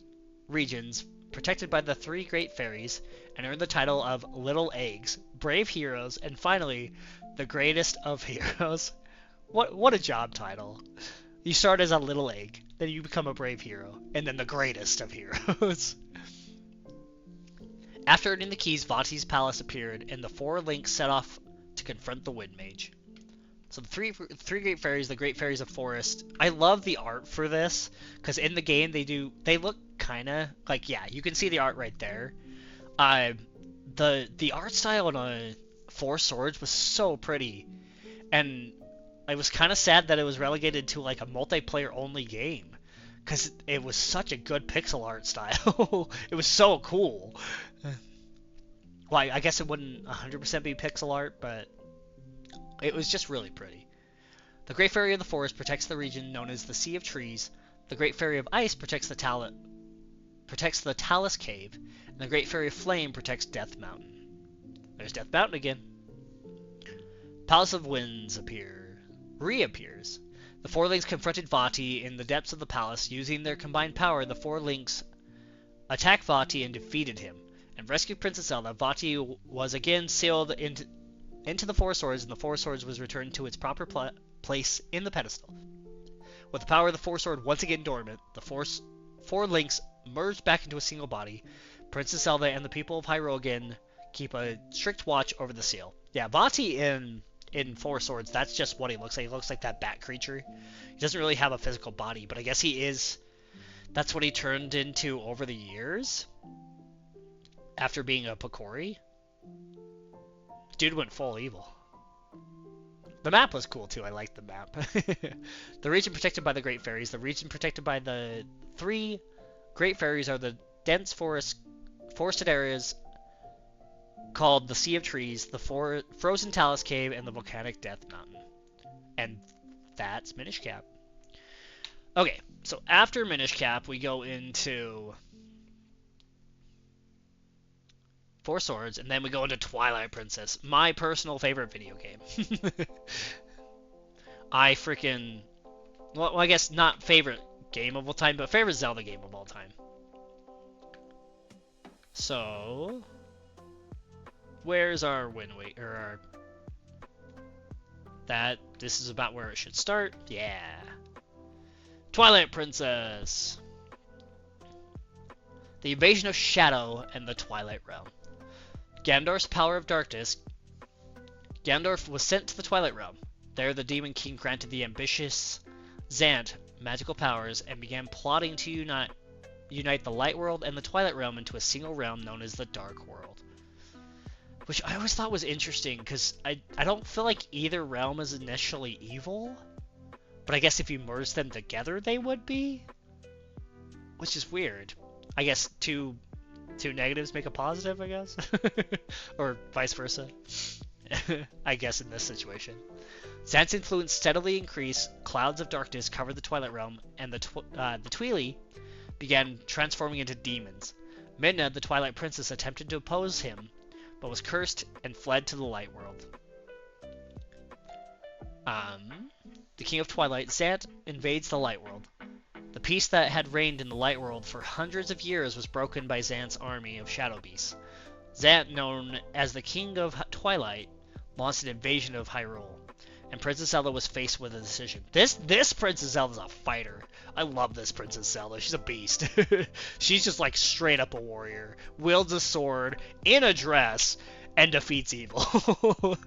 regions protected by the 3 great fairies and earned the title of Little Eggs, Brave Heroes, and finally, the Greatest of Heroes. What a job title. You start as a little egg, then you become a brave hero, and then the greatest of heroes. After earning the keys, Vati's palace appeared, and the 4 Links set off to confront the Wind Mage. So the three great fairies, the great fairies of forest. I love the art for this, because in the game they look kind of like, yeah, you can see the art right there. The art style in Four Swords was so pretty, and I was kind of sad that it was relegated to like a multiplayer only game, because it was such a good pixel art style. It was so cool. Well, I guess it wouldn't 100% be pixel art, but it was just really pretty. The Great Fairy of the Forest protects the region known as the Sea of Trees. The Great Fairy of Ice protects the Talus Cave, and the Great Fairy of Flame protects Death Mountain. There's Death Mountain again. Palace of Winds reappears. The four links confronted Vati in the depths of the palace. Using their combined power, the four links attacked Vati and defeated him, and rescued Princess Zelda. Vati was again sealed into the Four Swords, and the Four Swords was returned to its proper place in the pedestal. With the power of the Four Sword once again dormant, the four links merged back into a single body. Princess Zelda and the people of Hyrule again keep a strict watch over the seal. Yeah, Vati in Four Swords, that's just what he looks like. He looks like that bat creature. He doesn't really have a physical body, but I guess he is. That's what he turned into over the years. After being a Pokori. Dude went full evil. The map was cool too. I liked the map. The region protected by the Great Fairies. The region protected by the three Great Fairies are the dense forested areas called the Sea of Trees, the Frozen Talus Cave, and the Volcanic Death Mountain. And that's Minish Cap. Okay, so after Minish Cap, we go into Four Swords, and then we go into Twilight Princess, my personal favorite video game. I freaking... Well, I guess not favorite game of all time, but favorite Zelda game of all time. So... Where's our win weight, or our... This is about where it should start. Yeah. Twilight Princess. The invasion of Shadow and the Twilight Realm. Ganondorf's power of darkness. Ganondorf was sent to the Twilight Realm. There, the Demon King granted the ambitious Zant magical powers and began plotting to unite the Light World and the Twilight Realm into a single realm known as the Dark World. Which I always thought was interesting, because I don't feel like either realm is initially evil. But I guess if you merge them together, they would be? Which is weird. I guess two negatives make a positive, I guess? Or vice versa. I guess in this situation. Zant's influence steadily increased, clouds of darkness covered the Twilight Realm, and the Tweely began transforming into demons. Midna, the Twilight Princess, attempted to oppose him, but was cursed and fled to the Light World. The King of Twilight, Zant, invades the Light World. The peace that had reigned in the Light World for hundreds of years was broken by Zant's army of Shadow Beasts. Zant, known as the King of Twilight, launched an invasion of Hyrule, and Princess Zelda was faced with a decision. This Princess Zelda's a fighter. I love this Princess Zelda. She's a beast. She's just like straight up a warrior. Wields a sword, in a dress, and defeats evil.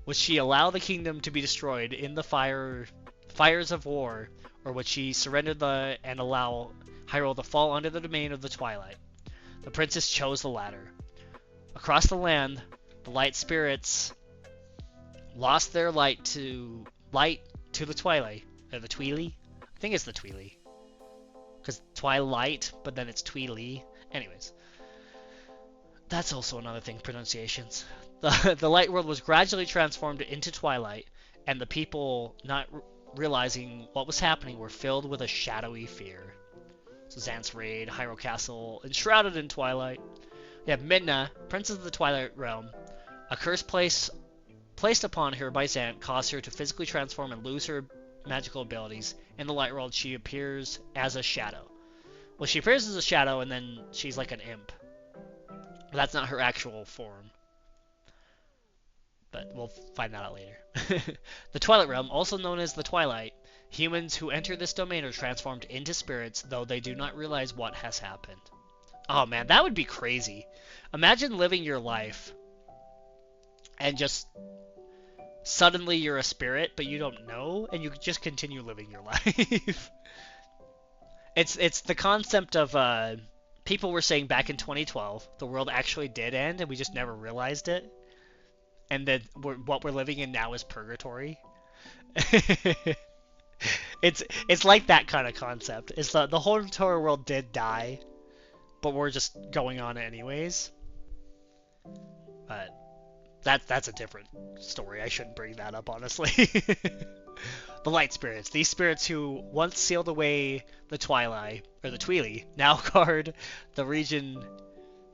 Would she allow the kingdom to be destroyed in the fires of war, or would she surrender and allow Hyrule to fall under the domain of the Twilight? The princess chose the latter. Across the land, the light spirits lost their light to the Twilight. Or the Tweely? I think it's the Tweely. Because Twilight, but then it's Tweely. Anyways. That's also another thing, pronunciations. The Light World was gradually transformed into Twilight, and the people, not realizing what was happening, were filled with a shadowy fear. So Zant's raid, Hyrule Castle, enshrouded in twilight. You have Midna, Princess of the Twilight Realm. A curse placed upon her by Zant caused her to physically transform and lose her magical abilities. In the Light World, she appears as a shadow. Well, she appears as a shadow, and then she's like an imp. But that's not her actual form. But we'll find that out later. The Twilight Realm, also known as the Twilight, humans who enter this domain are transformed into spirits, though they do not realize what has happened. Oh man, that would be crazy. Imagine living your life and just suddenly you're a spirit, but you don't know, and you just continue living your life. It's the concept of people were saying back in 2012 the world actually did end and we just never realized it. And that what we're living in now is purgatory. It's like that kind of concept. It's the whole entire world did die, but we're just going on anyways. But That's a different story. I shouldn't bring that up, honestly. The light spirits. These spirits who once sealed away the Twilight, or the Tweely, now guard the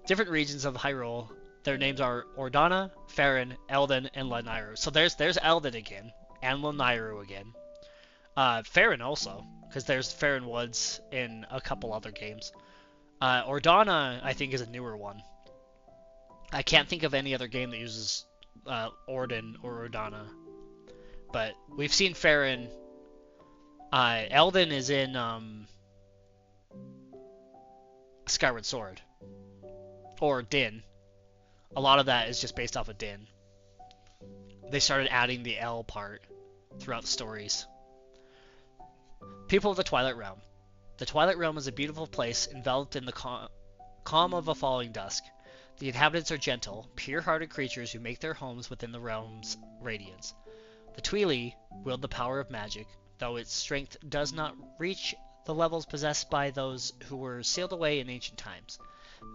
different regions of Hyrule. Their names are Ordana, Farron, Eldon, and Lanayru. So there's Eldon again, and Lanayru again. Farron also, because there's Farron Woods in a couple other games. Ordana, I think, is a newer one. I can't think of any other game that uses Orden or Ordana. But we've seen Farron. Eldon is in Skyward Sword. Or Din. A lot of that is just based off of Din. They started adding the L part throughout the stories. People of the Twilight Realm. The Twilight Realm is a beautiful place enveloped in the calm of a falling dusk. The inhabitants are gentle, pure-hearted creatures who make their homes within the realm's radiance. The Tweely wield the power of magic, though its strength does not reach the levels possessed by those who were sealed away in ancient times.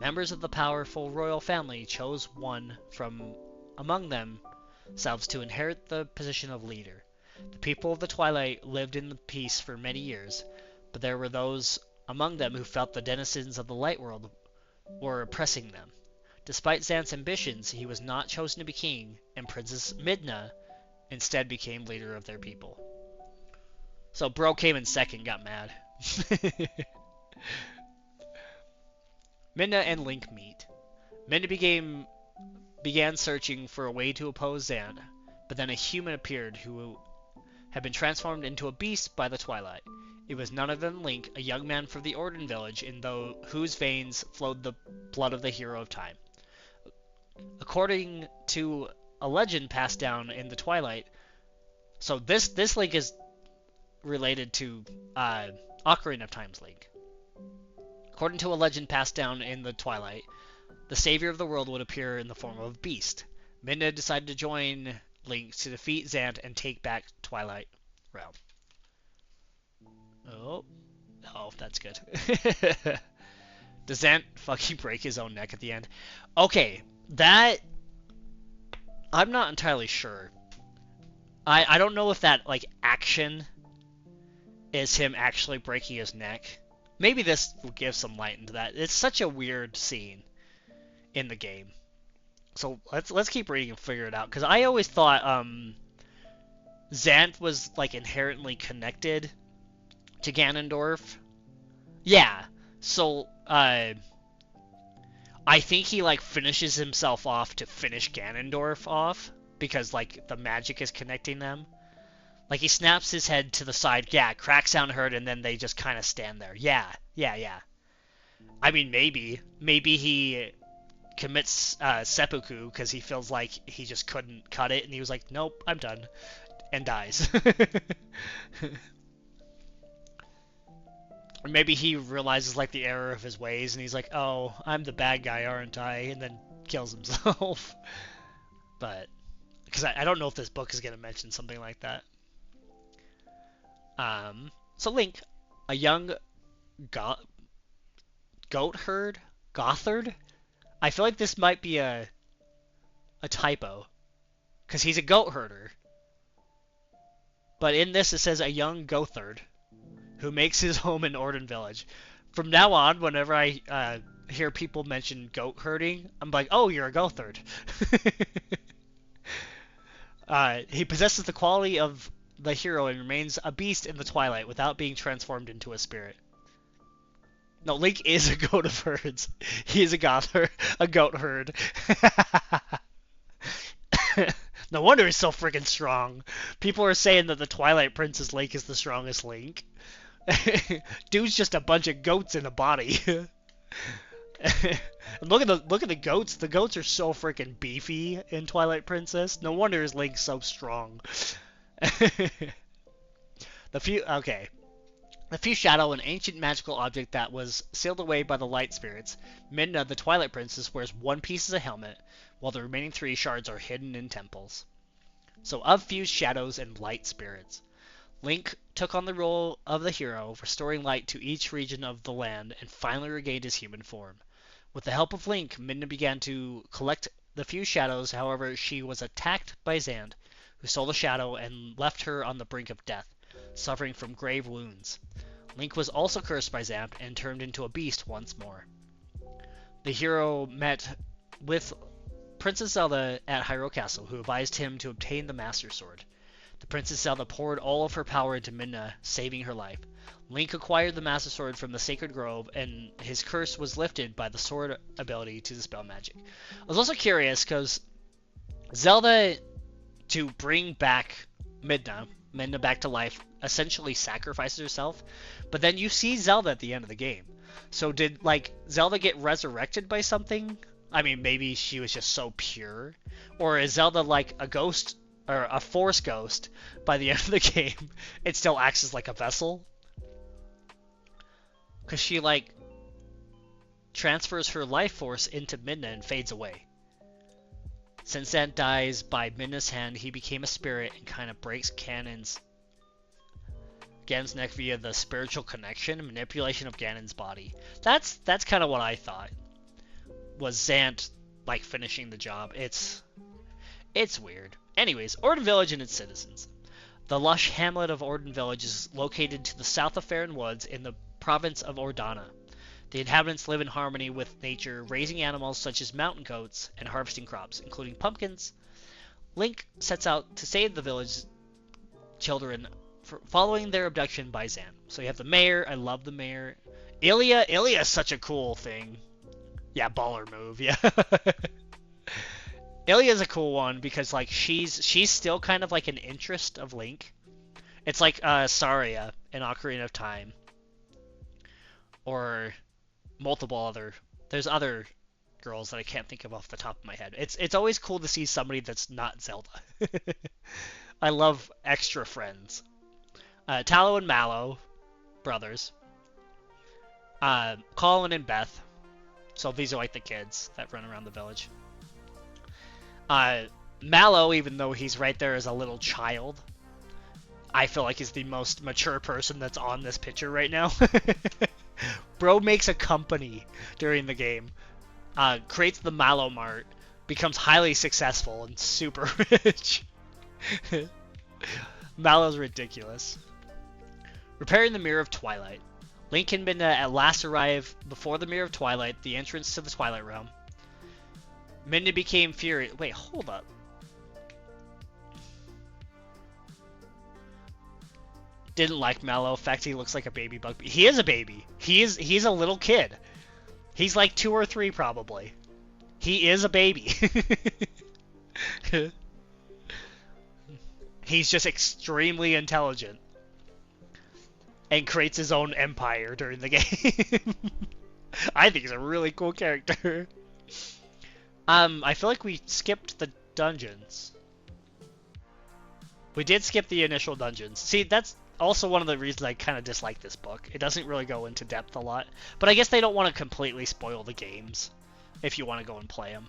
Members of the powerful royal family chose one from among themselves to inherit the position of leader. The people of the Twilight lived in peace for many years, but there were those among them who felt the denizens of the light world were oppressing them. Despite Zant's ambitions, he was not chosen to be king, and Princess Midna instead became leader of their people. So bro came in second, got mad. Midna and Link meet. Midna began searching for a way to oppose Zant, but then a human appeared who had been transformed into a beast by the Twilight. It was none other than Link, a young man from the Orden village in whose veins flowed the blood of the hero of time. According to a legend passed down in the Twilight, so this Link is related to Ocarina of Time's Link. According to a legend passed down in the Twilight, the savior of the world would appear in the form of a beast. Midna decided to join Link to defeat Zant and take back Twilight Realm. Oh, that's good. Does Zant fucking break his own neck at the end? Okay, that I'm not entirely sure. I don't know if that like action is him actually breaking his neck. Maybe this will give some light into that. It's such a weird scene in the game. So let's keep reading and figure it out. Because I always thought Zant was like inherently connected to Ganondorf. Yeah. So I think he like finishes himself off to finish Ganondorf off because like the magic is connecting them. Like he snaps his head to the side, yeah, crack sound heard, and then they just kind of stand there. Yeah. I mean, maybe he commits seppuku because he feels like he just couldn't cut it, and he was like, nope, I'm done, and dies. Or maybe he realizes like the error of his ways, and he's like, oh, I'm the bad guy, aren't I? And then kills himself. But because I don't know if this book is going to mention something like that. So Link, a young Gothard? I feel like this might be a typo, because he's a goat herder. But in this it says a young Gothard, who makes his home in Orden Village. From now on, whenever I hear people mention goat herding, I'm like, oh, you're a Gothard. He possesses the quality of the hero and remains a beast in the Twilight without being transformed into a spirit. No, Link is a goat of herds. He is a goat herd. No wonder he's so freaking strong. People are saying that the Twilight Princess Link is the strongest Link. Dude's just a bunch of goats in a body. Look at the goats. The goats are so freaking beefy in Twilight Princess. No wonder his Link's so strong. The few shadow, an ancient magical object that was sealed away by the light spirits. Midna, the Twilight Princess, wears one piece as a helmet, while the remaining three shards are hidden in temples. So of fused shadows and light spirits, Link took on the role of the hero, restoring light to each region of the land, and finally regained his human form. With the help of Link, Midna began to collect the few shadows, however, she was attacked by Zand, who stole the shadow and left her on the brink of death, suffering from grave wounds. Link was also cursed by Zand and turned into a beast once more. The hero met with Princess Zelda at Hyrule Castle, who advised him to obtain the Master Sword. The Princess Zelda poured all of her power into Midna, saving her life. Link acquired the Master Sword from the Sacred Grove, and his curse was lifted by the sword ability to dispel magic. I was also curious, because Zelda, to bring back Midna back to life, essentially sacrifices herself, but then you see Zelda at the end of the game. So did, like, Zelda get resurrected by something? I mean, maybe she was just so pure. Or is Zelda like a ghost, or a force ghost, by the end of the game? It still acts as like a vessel? Because she, like, transfers her life force into Midna and fades away. Since Zant dies by Midna's hand, he became a spirit and kind of breaks Ganon's neck via the spiritual connection and manipulation of Ganon's body. That's kind of what I thought. Was Zant, like, finishing the job. It's weird. Anyways, Orden Village and its citizens. The lush hamlet of Orden Village is located to the south of Faron Woods in the province of Ordana. The inhabitants live in harmony with nature, raising animals such as mountain goats and harvesting crops, including pumpkins. Link sets out to save the village children following their abduction by Zan. So you have the mayor. I love the mayor. Ilia is such a cool thing. Yeah, baller move. Yeah. Ilia's a cool one because, like, she's still kind of like an interest of Link. It's like Saria in Ocarina of Time, or multiple other. There's other girls that I can't think of off the top of my head. It's always cool to see somebody that's not Zelda. I love extra friends. Tallow and Mallow, brothers. Colin and Beth. So these are like the kids that run around the village. Mallow, even though he's right there as a little child, I feel like is the most mature person that's on this picture right now. Bro makes a company during the game, creates the Mallow Mart, becomes highly successful and super rich. Mallow's ridiculous. Repairing the Mirror of Twilight. Link and Midna at last arrive before the Mirror of Twilight, the entrance to the Twilight Realm. Midna became furious. Wait, hold up. Didn't like Mallow. In fact, he looks like a baby bug. He is a baby. He's a little kid. He's like 2 or 3 probably. He is a baby. He's just extremely intelligent. And creates his own empire during the game. I think he's a really cool character. I feel like we skipped the dungeons. We did skip the initial dungeons. See, that's also one of the reasons I kind of dislike this book. It doesn't really go into depth a lot. But I guess they don't want to completely spoil the games if you want to go and play them.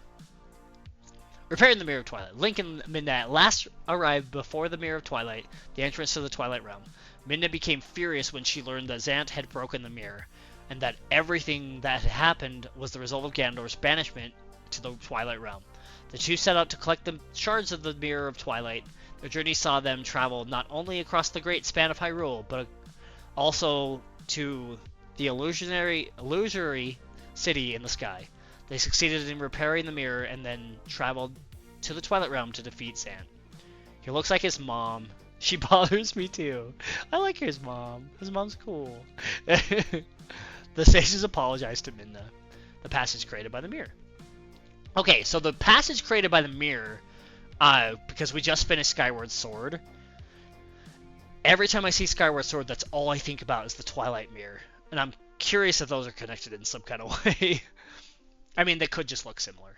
Repairing the Mirror of Twilight. Link and Midna last arrived before the Mirror of Twilight, the entrance to the Twilight Realm. Midna became furious when she learned that Zant had broken the mirror, and that everything that had happened was the result of Ganondorf's banishment to the Twilight Realm. The two set out to collect the shards of the Mirror of Twilight. Their journey saw them travel not only across the great span of Hyrule, but also to the illusory city in the sky. They succeeded in repairing the mirror and then traveled to the Twilight Realm to defeat Zant. He looks like his mom. She bothers me too. I like his mom. His mom's cool. The sages apologize to Midna. The passage created by the mirror. Okay, so the passage created by the mirror, because we just finished Skyward Sword. Every time I see Skyward Sword, that's all I think about is the Twilight Mirror. And I'm curious if those are connected in some kind of way. I mean, they could just look similar.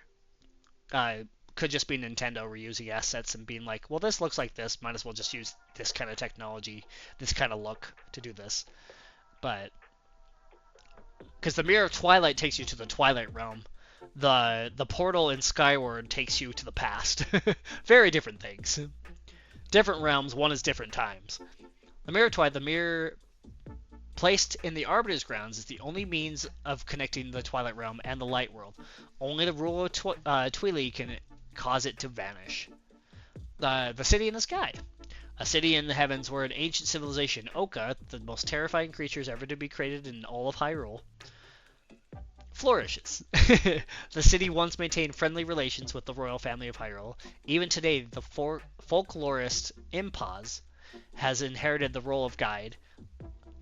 Could just be Nintendo reusing assets and being like, well, this looks like this, might as well just use this kind of technology, this kind of look to do this. But, because the Mirror of Twilight takes you to the Twilight Realm, the portal in Skyward takes you to the past. Very different things. Different realms, one is different times. The Mirror of Twilight, the mirror Placed in the Arbiter's grounds is the only means of connecting the Twilight Realm and the Light World. Only the rule of Twili can cause it to vanish. The City in the Sky. A city in the heavens where an ancient civilization, Oka, the most terrifying creatures ever to be created in all of Hyrule, flourishes. The city once maintained friendly relations with the royal family of Hyrule. Even today, the folklorist Impaz has inherited the role of guide,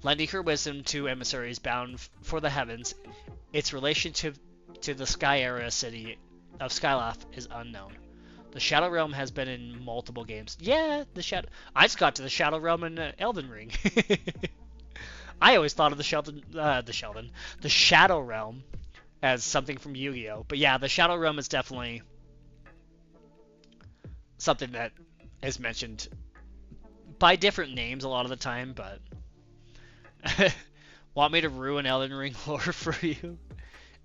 lending her wisdom to emissaries bound for the heavens. Its relationship to the Sky Era city of Skyloft is unknown. The Shadow Realm has been in multiple games. Yeah, I just got to the Shadow Realm in Elden Ring. I always thought of the Shadow Realm as something from Yu-Gi-Oh! But yeah, the Shadow Realm is definitely something that is mentioned by different names a lot of the time, but want me to ruin Elden Ring lore for you?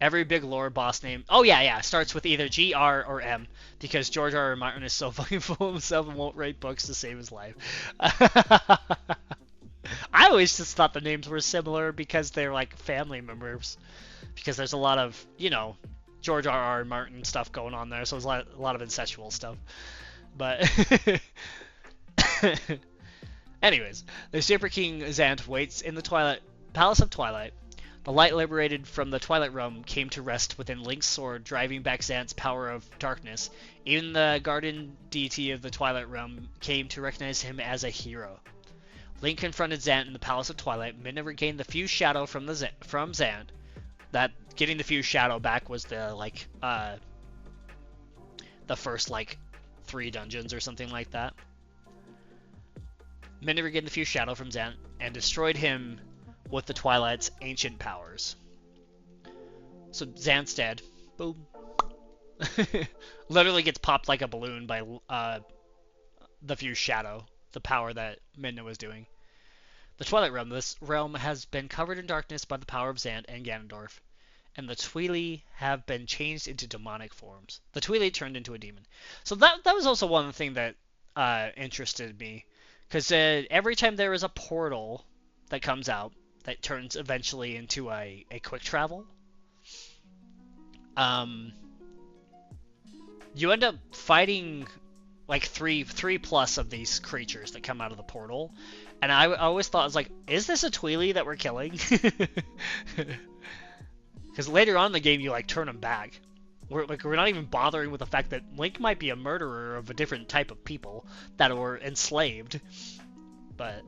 Every big lore boss name. Oh yeah, starts with either G, R, or M, because George R. R. Martin is so fucking full of himself and won't write books to save his life. I always just thought the names were similar because they're like family members. Because there's a lot of, George R. R. Martin stuff going on there, so there's a lot of incestual stuff. But anyways, the Super King Zant waits in the Palace of Twilight. The light liberated from the Twilight Realm came to rest within Link's sword, driving back Zant's power of darkness. Even the guardian deity of the Twilight Realm came to recognize him as a hero. Link confronted Zant in the Palace of Twilight. Midna regained the fused shadow from Zant. That getting the fused shadow back was the first 3 dungeons or something like that. Midna regained the fused shadow from Zant and destroyed him with the Twilight's ancient powers. So Zant's dead. Boom. Literally gets popped like a balloon by the fused shadow, the power that Midna was doing. The Twilight Realm. This realm has been covered in darkness by the power of Zant and Ganondorf, and the Twili have been changed into demonic forms. The Twili turned into a demon. So that was also one thing that interested me, because every time there is a portal that comes out that turns eventually into a quick travel, you end up fighting like three plus of these creatures that come out of the portal, and I always thought, I was like, is this a Twili that we're killing? Because later on in the game you turn them back. We're not even bothering with the fact that Link might be a murderer of a different type of people that were enslaved. But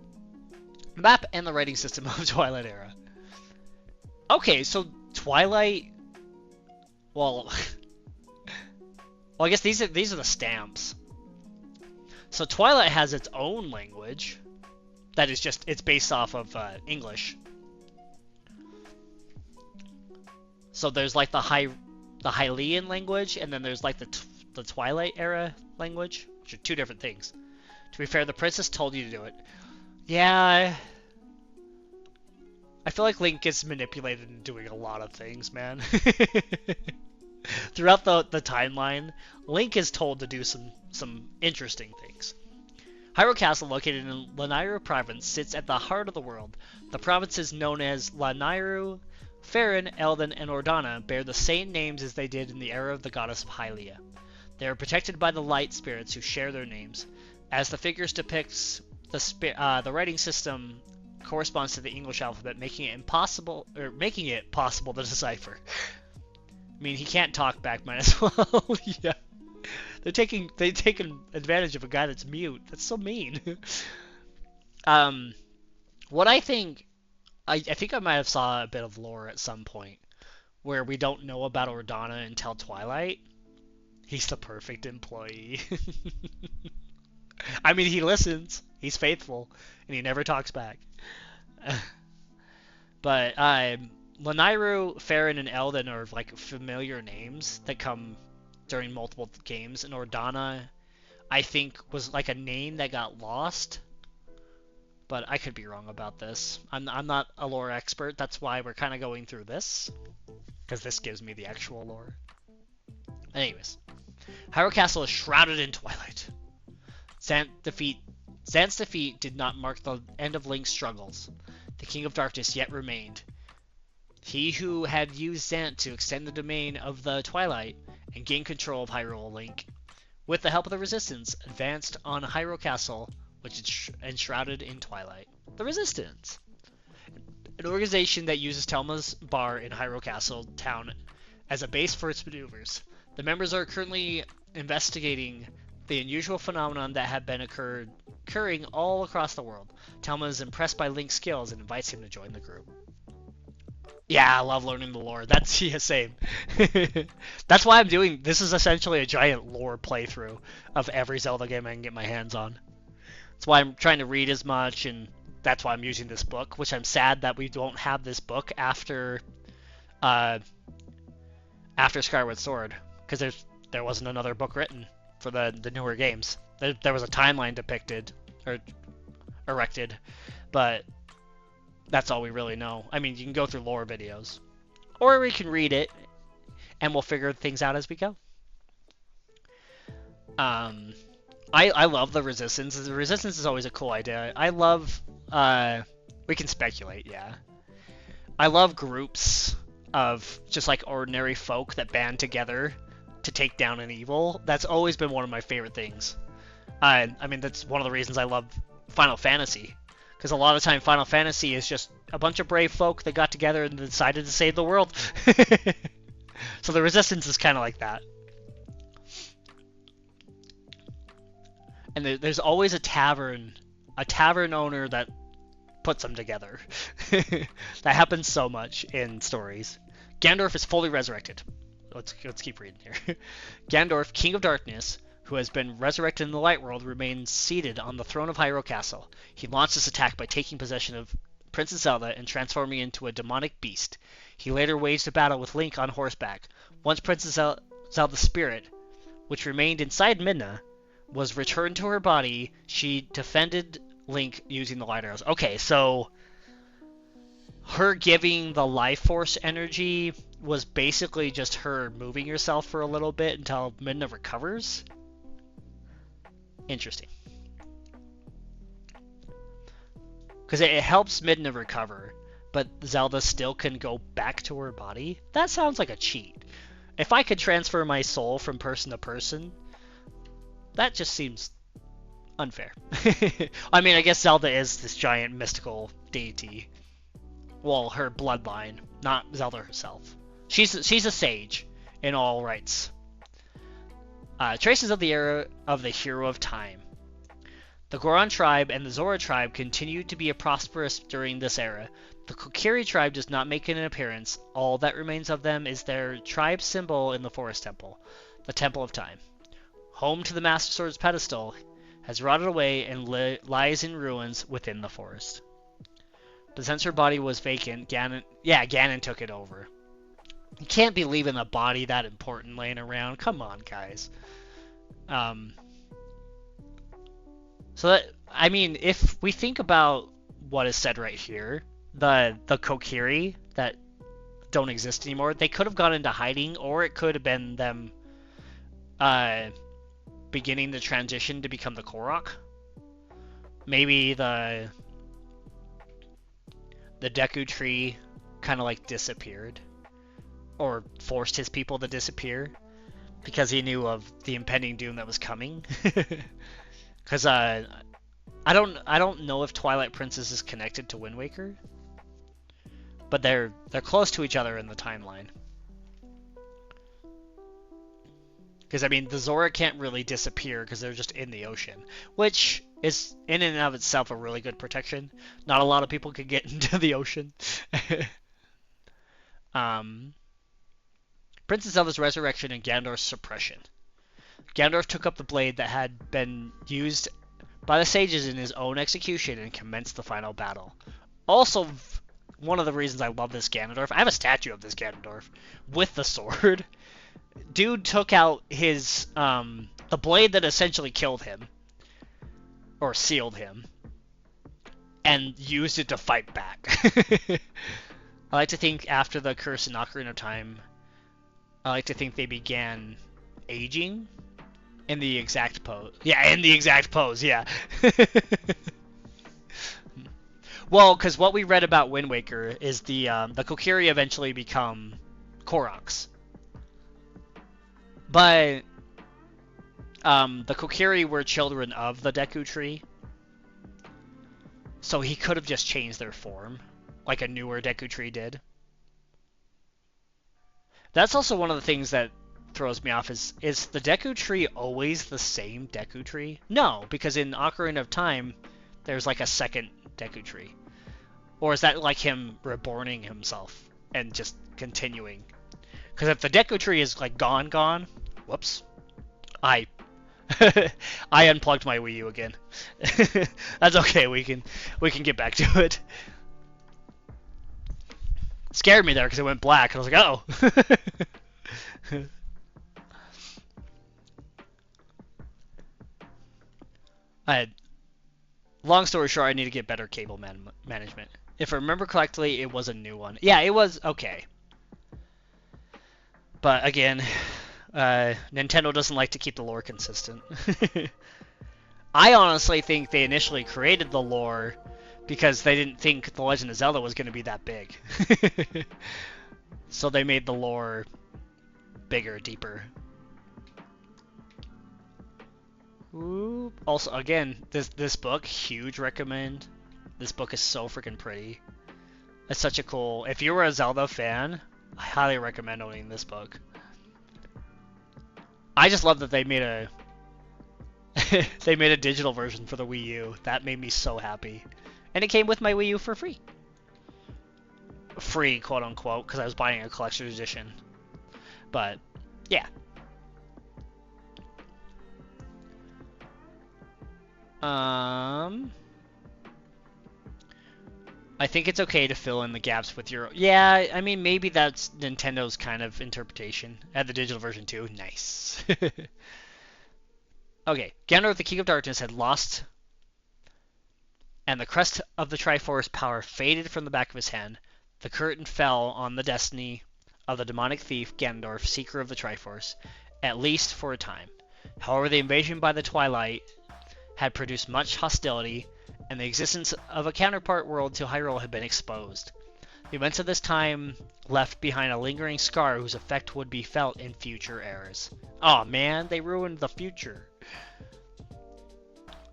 map and the writing system of Twilight Era. Okay, so Twilight. Well, I guess these are the stamps. So Twilight has its own language. That is it's based off of English. So there's the Hylian language, and then there's the Twilight Era language, which are 2 different things. To be fair, the princess told you to do it. Yeah, I feel like Link gets manipulated in doing a lot of things, man. Throughout the timeline, Link is told to do some interesting things. Hyrule Castle, located in Lanayru Province, sits at the heart of the world. The provinces known as Lanayru, Faron, Eldin, and Ordana bear the same names as they did in the era of the goddess of Hylia. They are protected by the light spirits who share their names. As the figures depicts, the writing system corresponds to the English alphabet, making it possible to decipher. I mean, he can't talk back, might as well. Yeah. They've taken advantage of a guy that's mute. That's so mean. What I think I might have saw a bit of lore at some point where we don't know about Ordana until Twilight. He's the perfect employee. I mean, he listens, he's faithful, and he never talks back. But Lanayru, Faron, and Eldin are familiar names that come during multiple games, and Ordana, I think, was a name that got lost. But I could be wrong about this. I'm not a lore expert. That's why we're kind of going through this, because this gives me the actual lore. Anyways, Hyrule Castle is shrouded in twilight. Zant's defeat did not mark the end of Link's struggles. the King of Darkness yet remained. He who had used Zant to extend the domain of the Twilight and gain control of Hyrule Link, with the help of the Resistance, advanced on Hyrule Castle, which is enshrouded in twilight. The Resistance! An organization that uses Telma's bar in Hyrule Castle town as a base for its maneuvers. The members are currently investigating the unusual phenomenon that have been occurring all across the world. Telma is impressed by Link's skills and invites him to join the group. Yeah, I love learning the lore. That's yeah, same. That's why I'm doing this. Is essentially a giant lore playthrough of every Zelda game I can get my hands on. That's why I'm trying to read as much, and that's why I'm using this book. Which I'm sad that we don't have this book after Skyward Sword, because there wasn't another book written for the newer games. There was a timeline depicted or erected, but that's all we really know. I mean, you can go through lore videos, or we can read it, and we'll figure things out as we go. I love the Resistance. The Resistance is always a cool idea. I love, we can speculate, yeah. I love groups of just like ordinary folk that band together to take down an evil. That's always been one of my favorite things. I mean, that's one of the reasons I love Final Fantasy. Because a lot of time Final Fantasy is just a bunch of brave folk that got together and decided to save the world. So the Resistance is kind of like that. And there's always a tavern owner that puts them together. That happens so much in stories. Ganondorf is fully resurrected. Let's keep reading here. Ganondorf, King of Darkness, who has been resurrected in the Light World, remains seated on the throne of Hyrule Castle. He launched this attack by taking possession of Princess Zelda and transforming into a demonic beast. He later waged a battle with Link on horseback. Once Princess Zelda's spirit, which remained inside Midna, was returned to her body, she defended Link using the light arrows. Okay, so her giving the life force energy was basically just her moving herself for a little bit until Midna recovers? Interesting. Because it helps Midna recover, but Zelda still can go back to her body? That sounds like a cheat. If I could transfer my soul from person to person, that just seems unfair. I mean, I guess Zelda is this giant mystical deity. Well, her bloodline, not Zelda herself. She's a sage in all rights. Traces of the era of the Hero of Time. The Goron tribe and the Zora tribe continued to be prosperous during this era. The Kokiri tribe does not make an appearance. All that remains of them is their tribe symbol in the Forest Temple, the Temple of Time. Home to the Master Sword's pedestal, has rotted away and lies in ruins within the forest. But since her body was vacant, Ganon took it over. You can't be leaving a body that important laying around. Come on, guys. So that, I mean, if we think about what is said right here, the Kokiri that don't exist anymore, they could have gone into hiding, or it could have been them beginning the transition to become the Korok. Maybe the Deku Tree kind of like disappeared, or forced his people to disappear because he knew of the impending doom that was coming. Because I don't know if Twilight Princess is connected to Wind Waker, but they're close to each other in the timeline. Because I mean, the Zora can't really disappear because they're just in the ocean, which is in and of itself a really good protection. Not a lot of people can get into the ocean. Princess Zelda's resurrection and Ganondorf's suppression. Ganondorf took up the blade that had been used by the sages in his own execution and commenced the final battle. Also, one of the reasons I love this Ganondorf, I have a statue of this Ganondorf with the sword. Dude took out his, the blade that essentially killed him, or sealed him, and used it to fight back. I like to think after the Curse and Ocarina of Time, I like to think they began aging in the exact pose. Yeah, in the exact pose, yeah. Well, because what we read about Wind Waker is the Kokiri eventually become Koroks, but the Kokiri were children of the Deku Tree, so he could have just changed their form, like a newer Deku Tree did. That's also one of the things that throws me off is the Deku Tree always the same Deku Tree? No, because in Ocarina of Time, there's like a second Deku Tree. Or is that like him reborning himself and just continuing? Because if the Deku Tree is like gone, whoops, I I unplugged my Wii U again. That's okay. We can get back to it. Scared me there because it went black. I was like, oh. Long story short, I need to get better cable management. If I remember correctly, it was a new one. Yeah, it was okay. But again, Nintendo doesn't like to keep the lore consistent. I honestly think they initially created the lore because they didn't think The Legend of Zelda was going to be that big. So they made the lore bigger, deeper. Ooh. Also, again, this book, huge recommend. This book is so freaking pretty. It's such a cool... If you were a Zelda fan, I highly recommend owning this book. I just love that they made a... they made a digital version for the Wii U. That made me so happy. And it came with my Wii U for free. Free, quote unquote, because I was buying a collector's edition. But, yeah. I think it's okay to fill in the gaps with your... Yeah, I mean, maybe that's Nintendo's kind of interpretation. Add the digital version too. Nice. Okay, Ganondorf, the King of Darkness, had lost, and the crest of the Triforce power faded from the back of his hand. The curtain fell on the destiny of the demonic thief, Ganondorf, seeker of the Triforce, at least for a time. However, the invasion by the Twilight had produced much hostility, and the existence of a counterpart world to Hyrule had been exposed. The events of this time left behind a lingering scar whose effect would be felt in future eras. Aw, man, they ruined the future.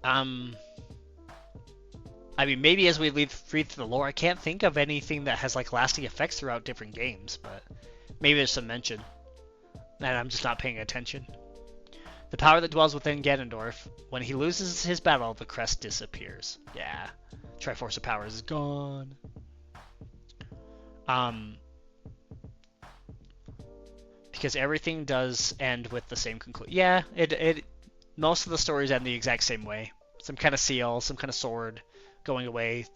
I mean, maybe as we read through the lore, I can't think of anything that has like lasting effects throughout different games, but maybe there's some mention, and I'm just not paying attention. The power that dwells within Ganondorf, when he loses his battle, the crest disappears. Yeah, Triforce of Power is gone. Because everything does end with the same conclusion. Yeah, it most of the stories end the exact same way. Some kind of seal, some kind of sword going away,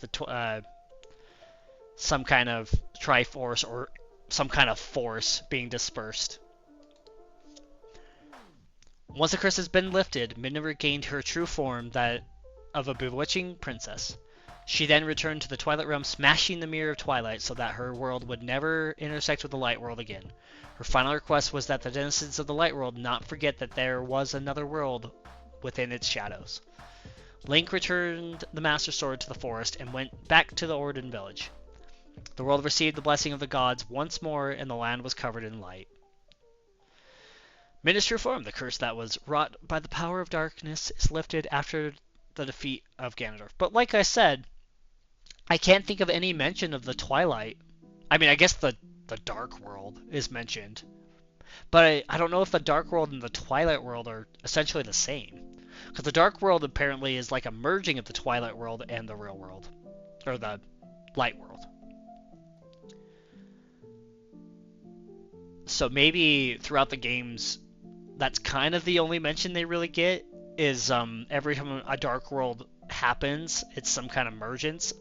some kind of Triforce or some kind of force being dispersed. Once the curse has been lifted, Midna regained her true form, that of a bewitching princess. She then returned to the Twilight Realm, smashing the Mirror of Twilight so that her world would never intersect with the Light World again. Her final request was that the denizens of the Light World not forget that there was another world within its shadows. Link returned the Master Sword to the forest and went back to the Orden village. The world received the blessing of the gods once more, and the land was covered in light. Midna's true form, the curse that was wrought by the power of darkness, is lifted after the defeat of Ganondorf. But like I said, I can't think of any mention of the Twilight. I mean, I guess the Dark World is mentioned. But I don't know if the Dark World and the Twilight World are essentially the same. Because the Dark World apparently is like a merging of the Twilight World and the real world. Or the Light World. So maybe throughout the games, that's kind of the only mention they really get, is every time a Dark World happens, it's some kind of mergence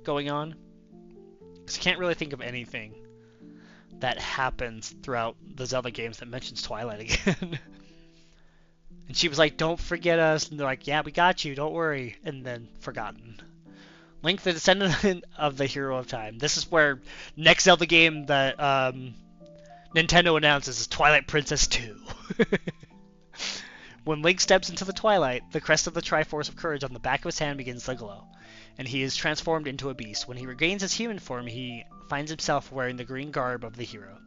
going on. Because I can't really think of anything that happens throughout the Zelda games that mentions Twilight again. And she was like, don't forget us. And they're like, yeah, we got you, don't worry. And then forgotten. Link, the Descendant of the Hero of Time. This is where next Zelda game that Nintendo announces is Twilight Princess 2. When Link steps into the Twilight, the crest of the Triforce of Courage on the back of his hand begins to glow. and he is transformed into a beast. When he regains his human form, he finds himself wearing the green garb of the hero.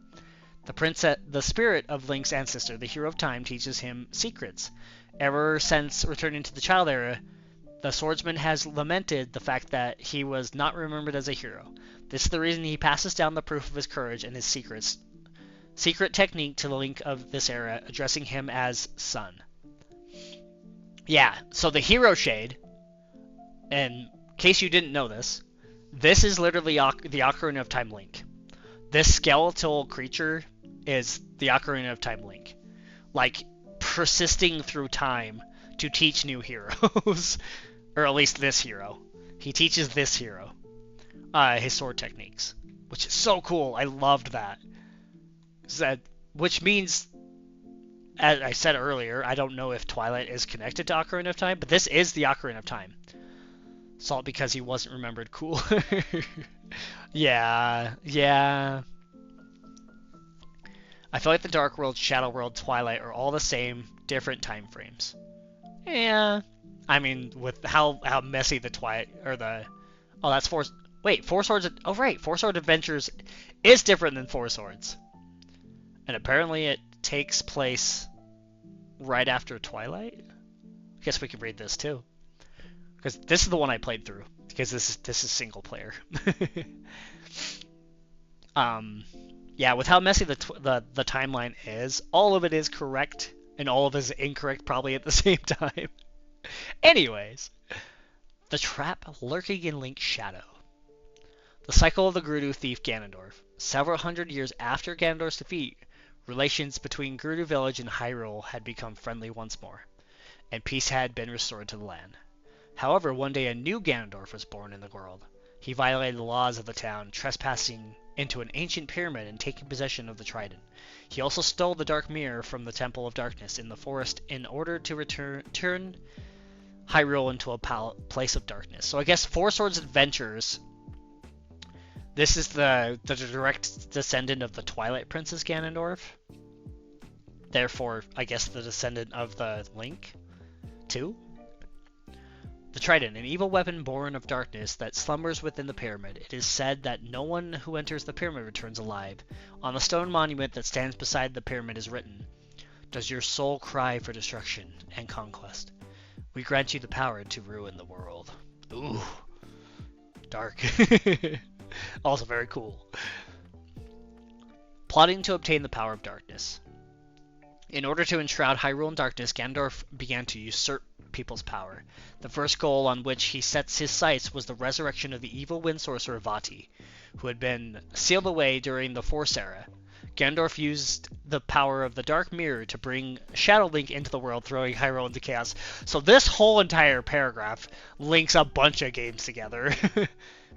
The spirit of Link's ancestor, the hero of time, teaches him secrets. Ever since returning to the child era, the swordsman has lamented the fact that he was not remembered as a hero. This is the reason he passes down the proof of his courage and his secret technique to the Link of this era, addressing him as son. Yeah, so the hero shade, in case you didn't know this is literally the Ocarina of Time Link. This skeletal creature is the Ocarina of Time Link. Like, persisting through time to teach new heroes. Or at least this hero. He teaches this hero his sword techniques. Which is so cool. I loved that. Which means, as I said earlier, I don't know if Twilight is connected to Ocarina of Time, but this is the Ocarina of Time. Salt because he wasn't remembered cooler. Yeah. I feel like the Dark World, Shadow World, Twilight are all the same, different time frames. Yeah. I mean, with how messy the Twilight, or the... Oh, that's Four... Wait, Four Swords... Oh, right, Four Sword Adventures is different than Four Swords. And apparently it takes place right after Twilight? I guess we can read this, too. Because this is the one I played through. Because this is single player. Yeah, with how messy the timeline is, all of it is correct, and all of it is incorrect probably at the same time. Anyways, the trap lurking in Link's shadow. The cycle of the Gerudo thief Ganondorf. Several hundred years after Ganondorf's defeat, relations between Gerudo Village and Hyrule had become friendly once more, and peace had been restored to the land. However, one day a new Ganondorf was born in the world. He violated the laws of the town, trespassing into an ancient pyramid and taking possession of the trident. He also stole the Dark Mirror from the Temple of Darkness in the forest in order to turn Hyrule into a place of darkness. So I guess Four Swords Adventures, this is the direct descendant of the Twilight Princess Ganondorf. Therefore, I guess the descendant of the Link, too? The Trident, an evil weapon born of darkness that slumbers within the pyramid. It is said that no one who enters the pyramid returns alive. On the stone monument that stands beside the pyramid is written, "Does your soul cry for destruction and conquest? We grant you the power to ruin the world." Ooh. Dark. Also very cool. Plotting to obtain the power of darkness. In order to enshroud Hyrule in darkness, Ganondorf began to usurp people's power. The first goal on which he sets his sights was the resurrection of the evil wind sorcerer Vati, who had been sealed away during the Force Era. Ganondorf used the power of the Dark Mirror to bring Shadow Link into the world, throwing Hyrule into chaos. So this whole entire paragraph links a bunch of games together.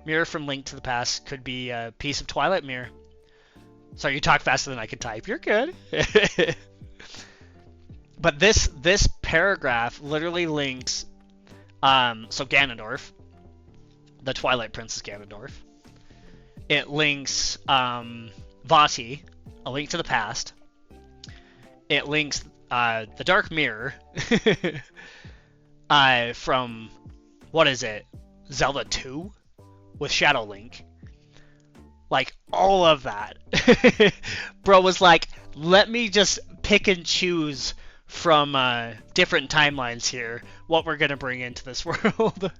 Mirror from Link to the Past could be a piece of Twilight Mirror. Sorry, you talk faster than I can type. You're good. But this paragraph literally links, so Ganondorf, the Twilight Princess Ganondorf. It links Vati, A Link to the Past. It links the Dark Mirror from, what is it, Zelda 2 with Shadow Link. Like, all of that. Bro was like, let me just pick and choose from different timelines here what we're going to bring into this world.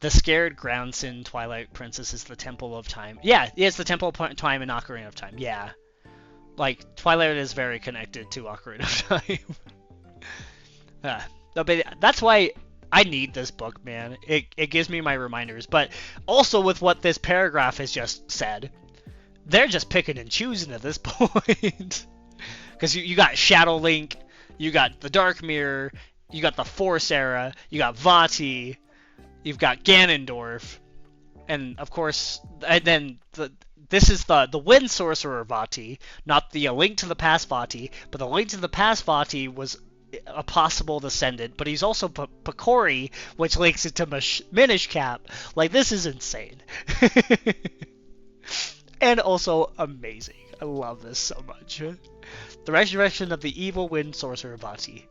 The Scared Groundsin Twilight Princess is the Temple of Time. Yeah, it's the Temple of Time and Ocarina of Time. Yeah. Like, Twilight is very connected to Ocarina of Time. But that's why I need this book, man. It gives me my reminders. But also with what this paragraph has just said, they're just picking and choosing at this point. Because you got Shadow Link, you got the Dark Mirror, you got the Force Era, you got Vati, you've got Ganondorf, and of course, and then this is the Wind Sorcerer Vati, not the Link to the Past Vati, but the Link to the Past Vati was a possible descendant, but he's also Picori, which links it to Minish Cap. Like, this is insane. And also amazing. I love this so much. The resurrection of the evil wind sorcerer Vati.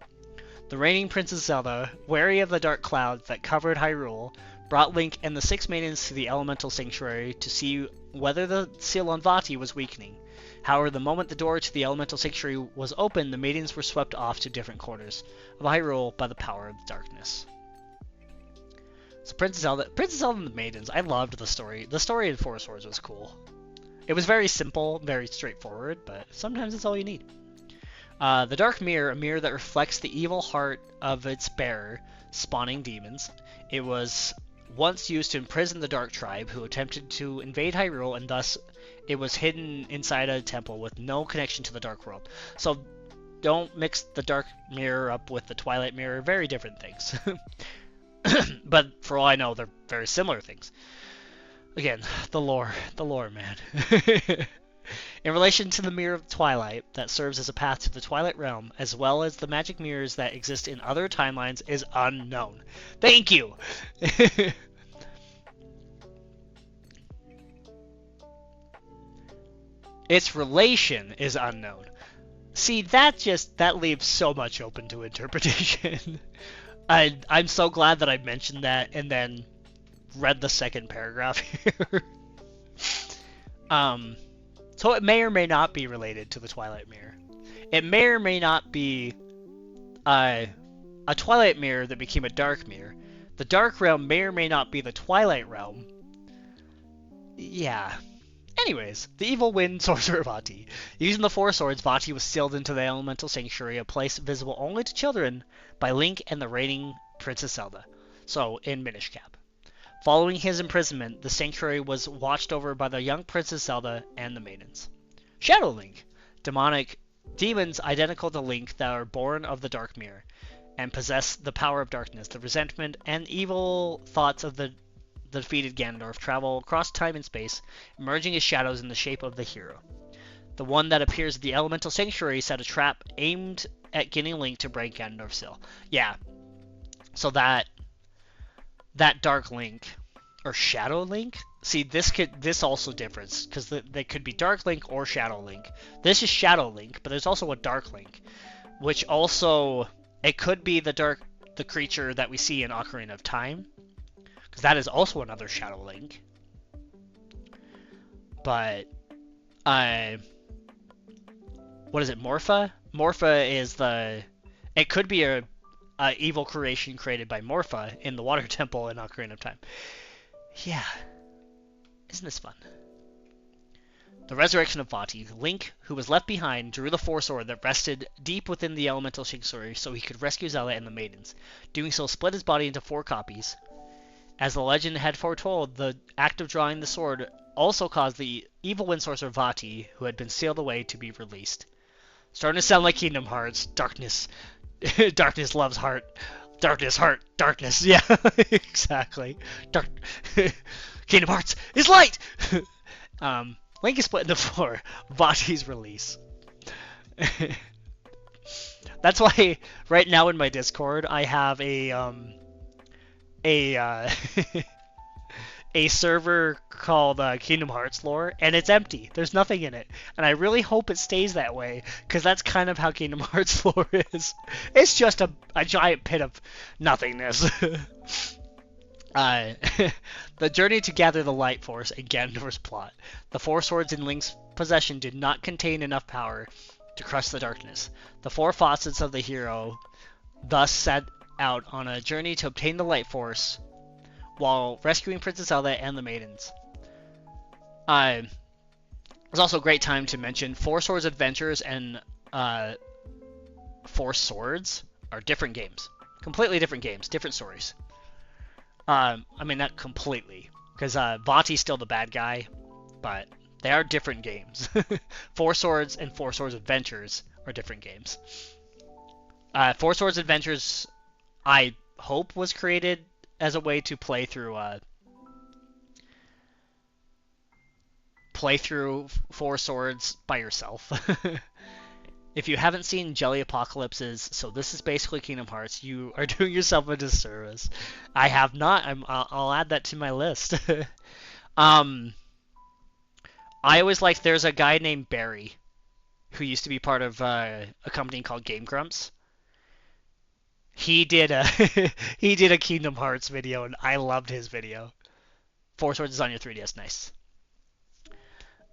The reigning Princess Zelda, wary of the dark clouds that covered Hyrule, brought Link and the 6 maidens to the Elemental Sanctuary to see whether the seal on Vati was weakening. However, the moment the door to the Elemental Sanctuary was open, the maidens were swept off to different corners of Hyrule by the power of the darkness. So Princess Zelda and the Maidens, I loved the story. The story in Four Swords was cool. It was very simple, very straightforward, but sometimes it's all you need. The Dark Mirror, a mirror that reflects the evil heart of its bearer, spawning demons. It was once used to imprison the Dark Tribe, who attempted to invade Hyrule, and thus it was hidden inside a temple with no connection to the Dark World. So don't mix the Dark Mirror up with the Twilight Mirror, very different things. But for all I know, they're very similar things. Again, the lore, man. In relation to the Mirror of Twilight that serves as a path to the Twilight Realm, as well as the magic mirrors that exist in other timelines, is unknown. Thank you! Its relation is unknown. See, that leaves so much open to interpretation. I'm so glad that I mentioned that and then read the second paragraph here. So it may or may not be related to the Twilight Mirror. It may or may not be a Twilight Mirror that became a Dark Mirror. The Dark Realm may or may not be the Twilight Realm. Yeah. Anyways, the evil wind sorcerer Vati. Using the Four Swords, Vati was sealed into the Elemental Sanctuary, a place visible only to children, by Link and the reigning Princess Zelda. So, in Minish Cap. Following his imprisonment, the sanctuary was watched over by the young Princess Zelda and the maidens. Shadow Link. Demons identical to Link that are born of the Dark Mirror, and possess the power of darkness. The resentment and evil thoughts of the defeated Ganondorf travel across time and space, emerging as shadows in the shape of the hero. The one that appears at the Elemental Sanctuary set a trap aimed at getting Link to break Ganondorf's seal. Yeah. So that Dark Link, or Shadow Link? See, this also differs, because they could be Dark Link or Shadow Link. This is Shadow Link, but there's also a Dark Link, which also, it could be the creature that we see in Ocarina of Time, because that is also another Shadow Link. But, what is it, Morpha? Morpha is it could be a evil creation created by Morpha in the Water Temple in Ocarina of Time. Yeah. Isn't this fun? The resurrection of Vati. Link, who was left behind, drew the Four Sword that rested deep within the Elemental Sanctuary so he could rescue Zelda and the maidens. Doing so split his body into 4 copies. As the legend had foretold, the act of drawing the sword also caused the evil wind sorcerer Vati, who had been sealed away, to be released. Starting to sound like Kingdom Hearts. Darkness. Darkness loves heart. Darkness, heart, darkness. Yeah, exactly. Kingdom Hearts is light! Link is split into 4. Vati's release. That's why right now in my Discord I have a server called Kingdom Hearts Lore, and it's empty. There's nothing in it. And I really hope it stays that way, because that's kind of how Kingdom Hearts Lore is. It's just a giant pit of nothingness. The journey to gather the Light Force and Ganondorf's plot. The 4 swords in Link's possession did not contain enough power to crush the darkness. The 4 facets of the hero thus set out on a journey to obtain the Light Force, while rescuing Princess Zelda and the maidens. It was also a great time to mention Four Swords Adventures and Four Swords are different games. Completely different games, different stories. I mean, not completely, because Vati's still the bad guy, but they are different games. Four Swords and Four Swords Adventures are different games. Four Swords Adventures, I hope, was created as a way to play through Four Swords by yourself. If you haven't seen Jelly Apocalypses, so this is basically Kingdom Hearts, you are doing yourself a disservice. I have not. I'll add that to my list. I always liked, there's a guy named Barry who used to be part of a company called Game Grumps. He did a he did a Kingdom Hearts video, and I loved his video. Four Swords is on your 3DS, nice.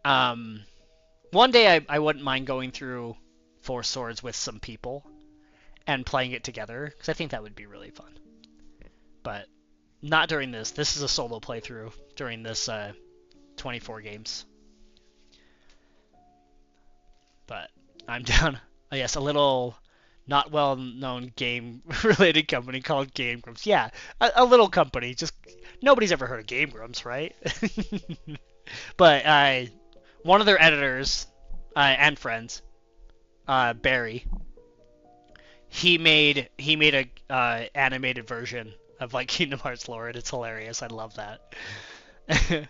Um, One day I wouldn't mind going through Four Swords with some people and playing it together, because I think that would be really fun. But not during this. This is a solo playthrough during this 24 games. But I'm down. Oh, yes, a little not well-known game-related company called Game Grumps. Yeah, a little company. Just nobody's ever heard of Game Grumps, right? But one of their editors and friends, Barry, he made a animated version of like Kingdom Hearts lore, and it's hilarious. I love that.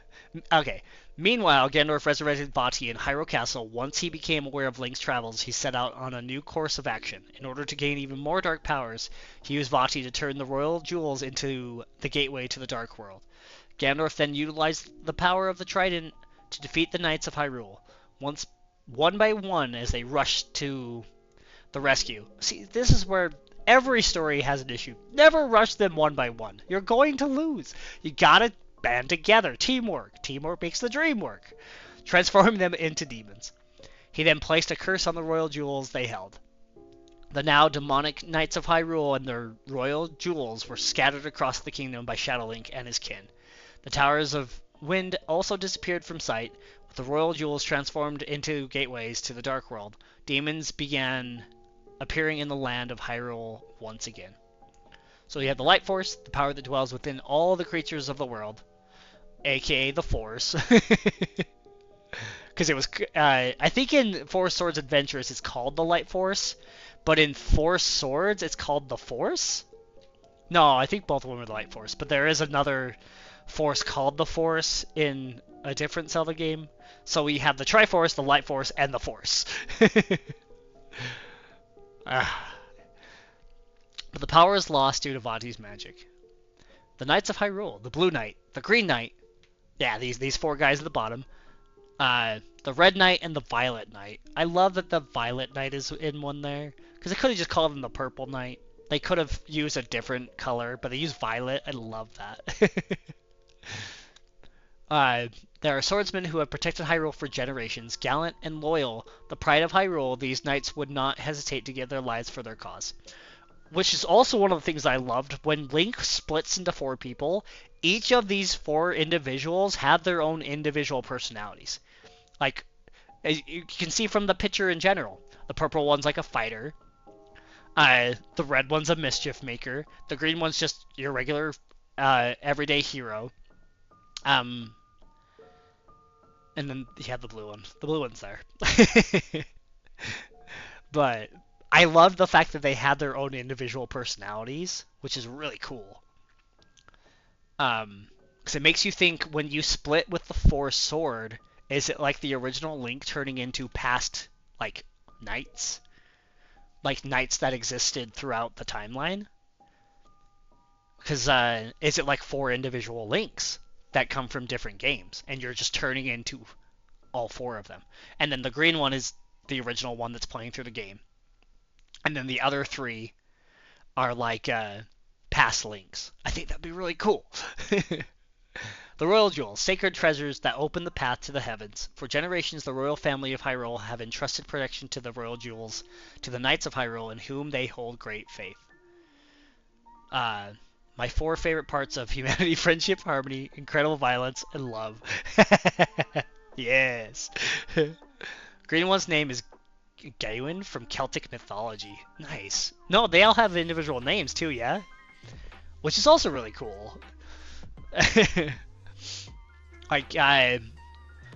Okay. Meanwhile, Ganondorf resurrected Vati in Hyrule Castle. Once he became aware of Link's travels, he set out on a new course of action. In order to gain even more dark powers, he used Vati to turn the royal jewels into the gateway to the Dark World. Ganondorf then utilized the power of the Trident to defeat the Knights of Hyrule, one by one as they rushed to the rescue. See, this is where every story has an issue. Never rush them one by one. You're going to lose. You gotta band together. Teamwork. Teamwork makes the dream work. Transforming them into demons. He then placed a curse on the royal jewels they held. The now demonic Knights of Hyrule and their royal jewels were scattered across the kingdom by Shadow Link and his kin. The Towers of Wind also disappeared from sight, with the royal jewels transformed into gateways to the Dark World. Demons began appearing in the land of Hyrule once again. So you have the Light Force, the power that dwells within all the creatures of the world, aka the Force. Because it was, I think in Four Swords Adventures it's called the Light Force, but in Four Swords it's called the Force? No, I think both of them are the Light Force, but there is another force called the Force in a different Zelda game. So we have the Triforce, the Light Force, and the Force. But the power is lost due to Vati's magic. The Knights of Hyrule, the Blue Knight, the Green Knight, yeah, these four guys at the bottom, the Red Knight and the Violet Knight. I love that the Violet Knight is in one there, because they could have just called him the Purple Knight. They could have used a different color, but they used violet. I love that. There are swordsmen who have protected Hyrule for generations. Gallant and loyal, the pride of Hyrule, these knights would not hesitate to give their lives for their cause. Which is also one of the things I loved. When Link splits into four people, each of these four individuals have their own individual personalities. Like, as you can see from the picture in general. The purple one's like a fighter. The red one's a mischief maker. The green one's just your regular, everyday hero. And then you have the blue one. The blue one's there. But I love the fact that they had their own individual personalities, which is really cool. Because it makes you think, when you split with the Four Sword, is it like the original Link turning into past, like, knights? Like knights that existed throughout the timeline? Because is it like four individual Links that come from different games, and you're just turning into all four of them? And then the green one is the original one that's playing through the game. And then the other three are like past Links. I think that'd be really cool. The Royal Jewels, sacred treasures that open the path to the heavens. For generations, the royal family of Hyrule have entrusted protection to the Royal Jewels, to the Knights of Hyrule, in whom they hold great faith. My four favorite parts of humanity: friendship, harmony, incredible violence, and love. Yes. Green one's name is Gawain from Celtic mythology. Nice. No, they all have individual names too, yeah? Which is also really cool. Like,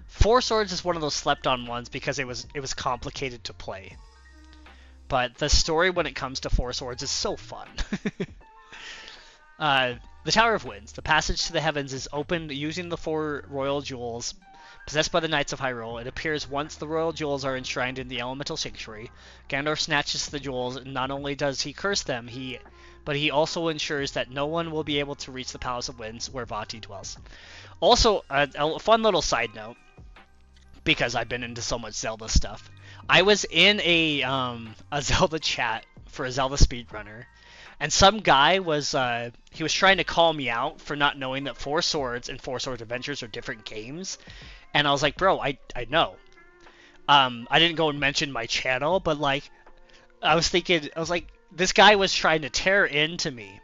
Four Swords is one of those slept-on ones because it was complicated to play. But the story when it comes to Four Swords is so fun. The Tower of Winds. The passage to the heavens is opened using the four royal jewels possessed by the Knights of Hyrule. It appears once the royal jewels are enshrined in the elemental sanctuary. Ganondorf snatches the jewels, and not only does he curse them, but he also ensures that no one will be able to reach the Palace of Winds where Vati dwells. Also, a fun little side note, because I've been into so much Zelda stuff. I was in a Zelda chat for a Zelda speedrunner, And some guy was he was trying to call me out for not knowing that Four Swords and Four Swords Adventures are different games. And I was like, bro, I know. I didn't go and mention my channel, but like I was thinking, I was like, this guy was trying to tear into me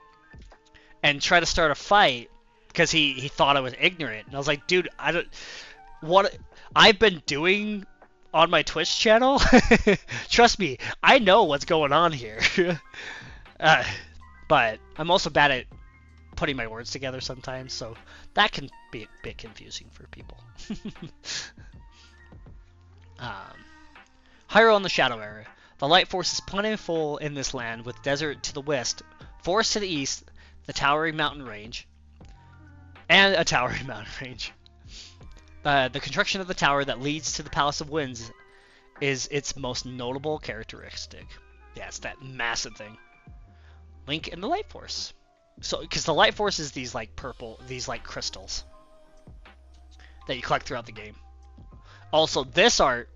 and try to start a fight because he thought I was ignorant. And I was like, dude, I don't what I've been doing on my Twitch channel. Trust me, I know what's going on here. uh, but I'm also bad at putting my words together sometimes, so that can be a bit confusing for people. um, Hyrule in the Shadow Era. The light force is plentiful in this land, with desert to the west, forest to the east, the towering mountain range, and a towering mountain range. The construction of the tower that leads to the Palace of Winds is its most notable characteristic. Yeah, it's that massive thing. Link and the Light Force. So, because the Light Force is these like these like crystals that you collect throughout the game. Also, this art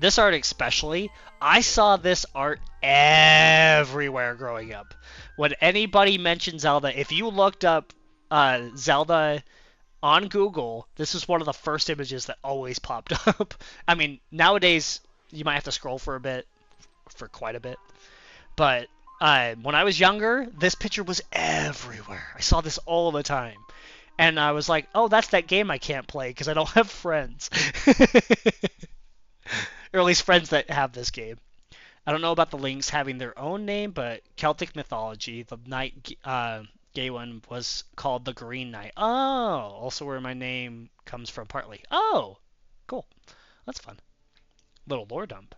especially, I saw this art everywhere growing up. When anybody mentioned Zelda, if you looked up Zelda on Google, this was one of the first images that always popped up. I mean, nowadays you might have to scroll for quite a bit. But when I was younger, this picture was everywhere. I saw this all the time. And I was like, oh, that's that game I can't play because I don't have friends. Or at least friends that have this game. I don't know about the Links having their own name, but Celtic mythology, the Knight Gawain was called the Green Knight. Oh, also where my name comes from partly. Oh, cool. That's fun. Little lore dump.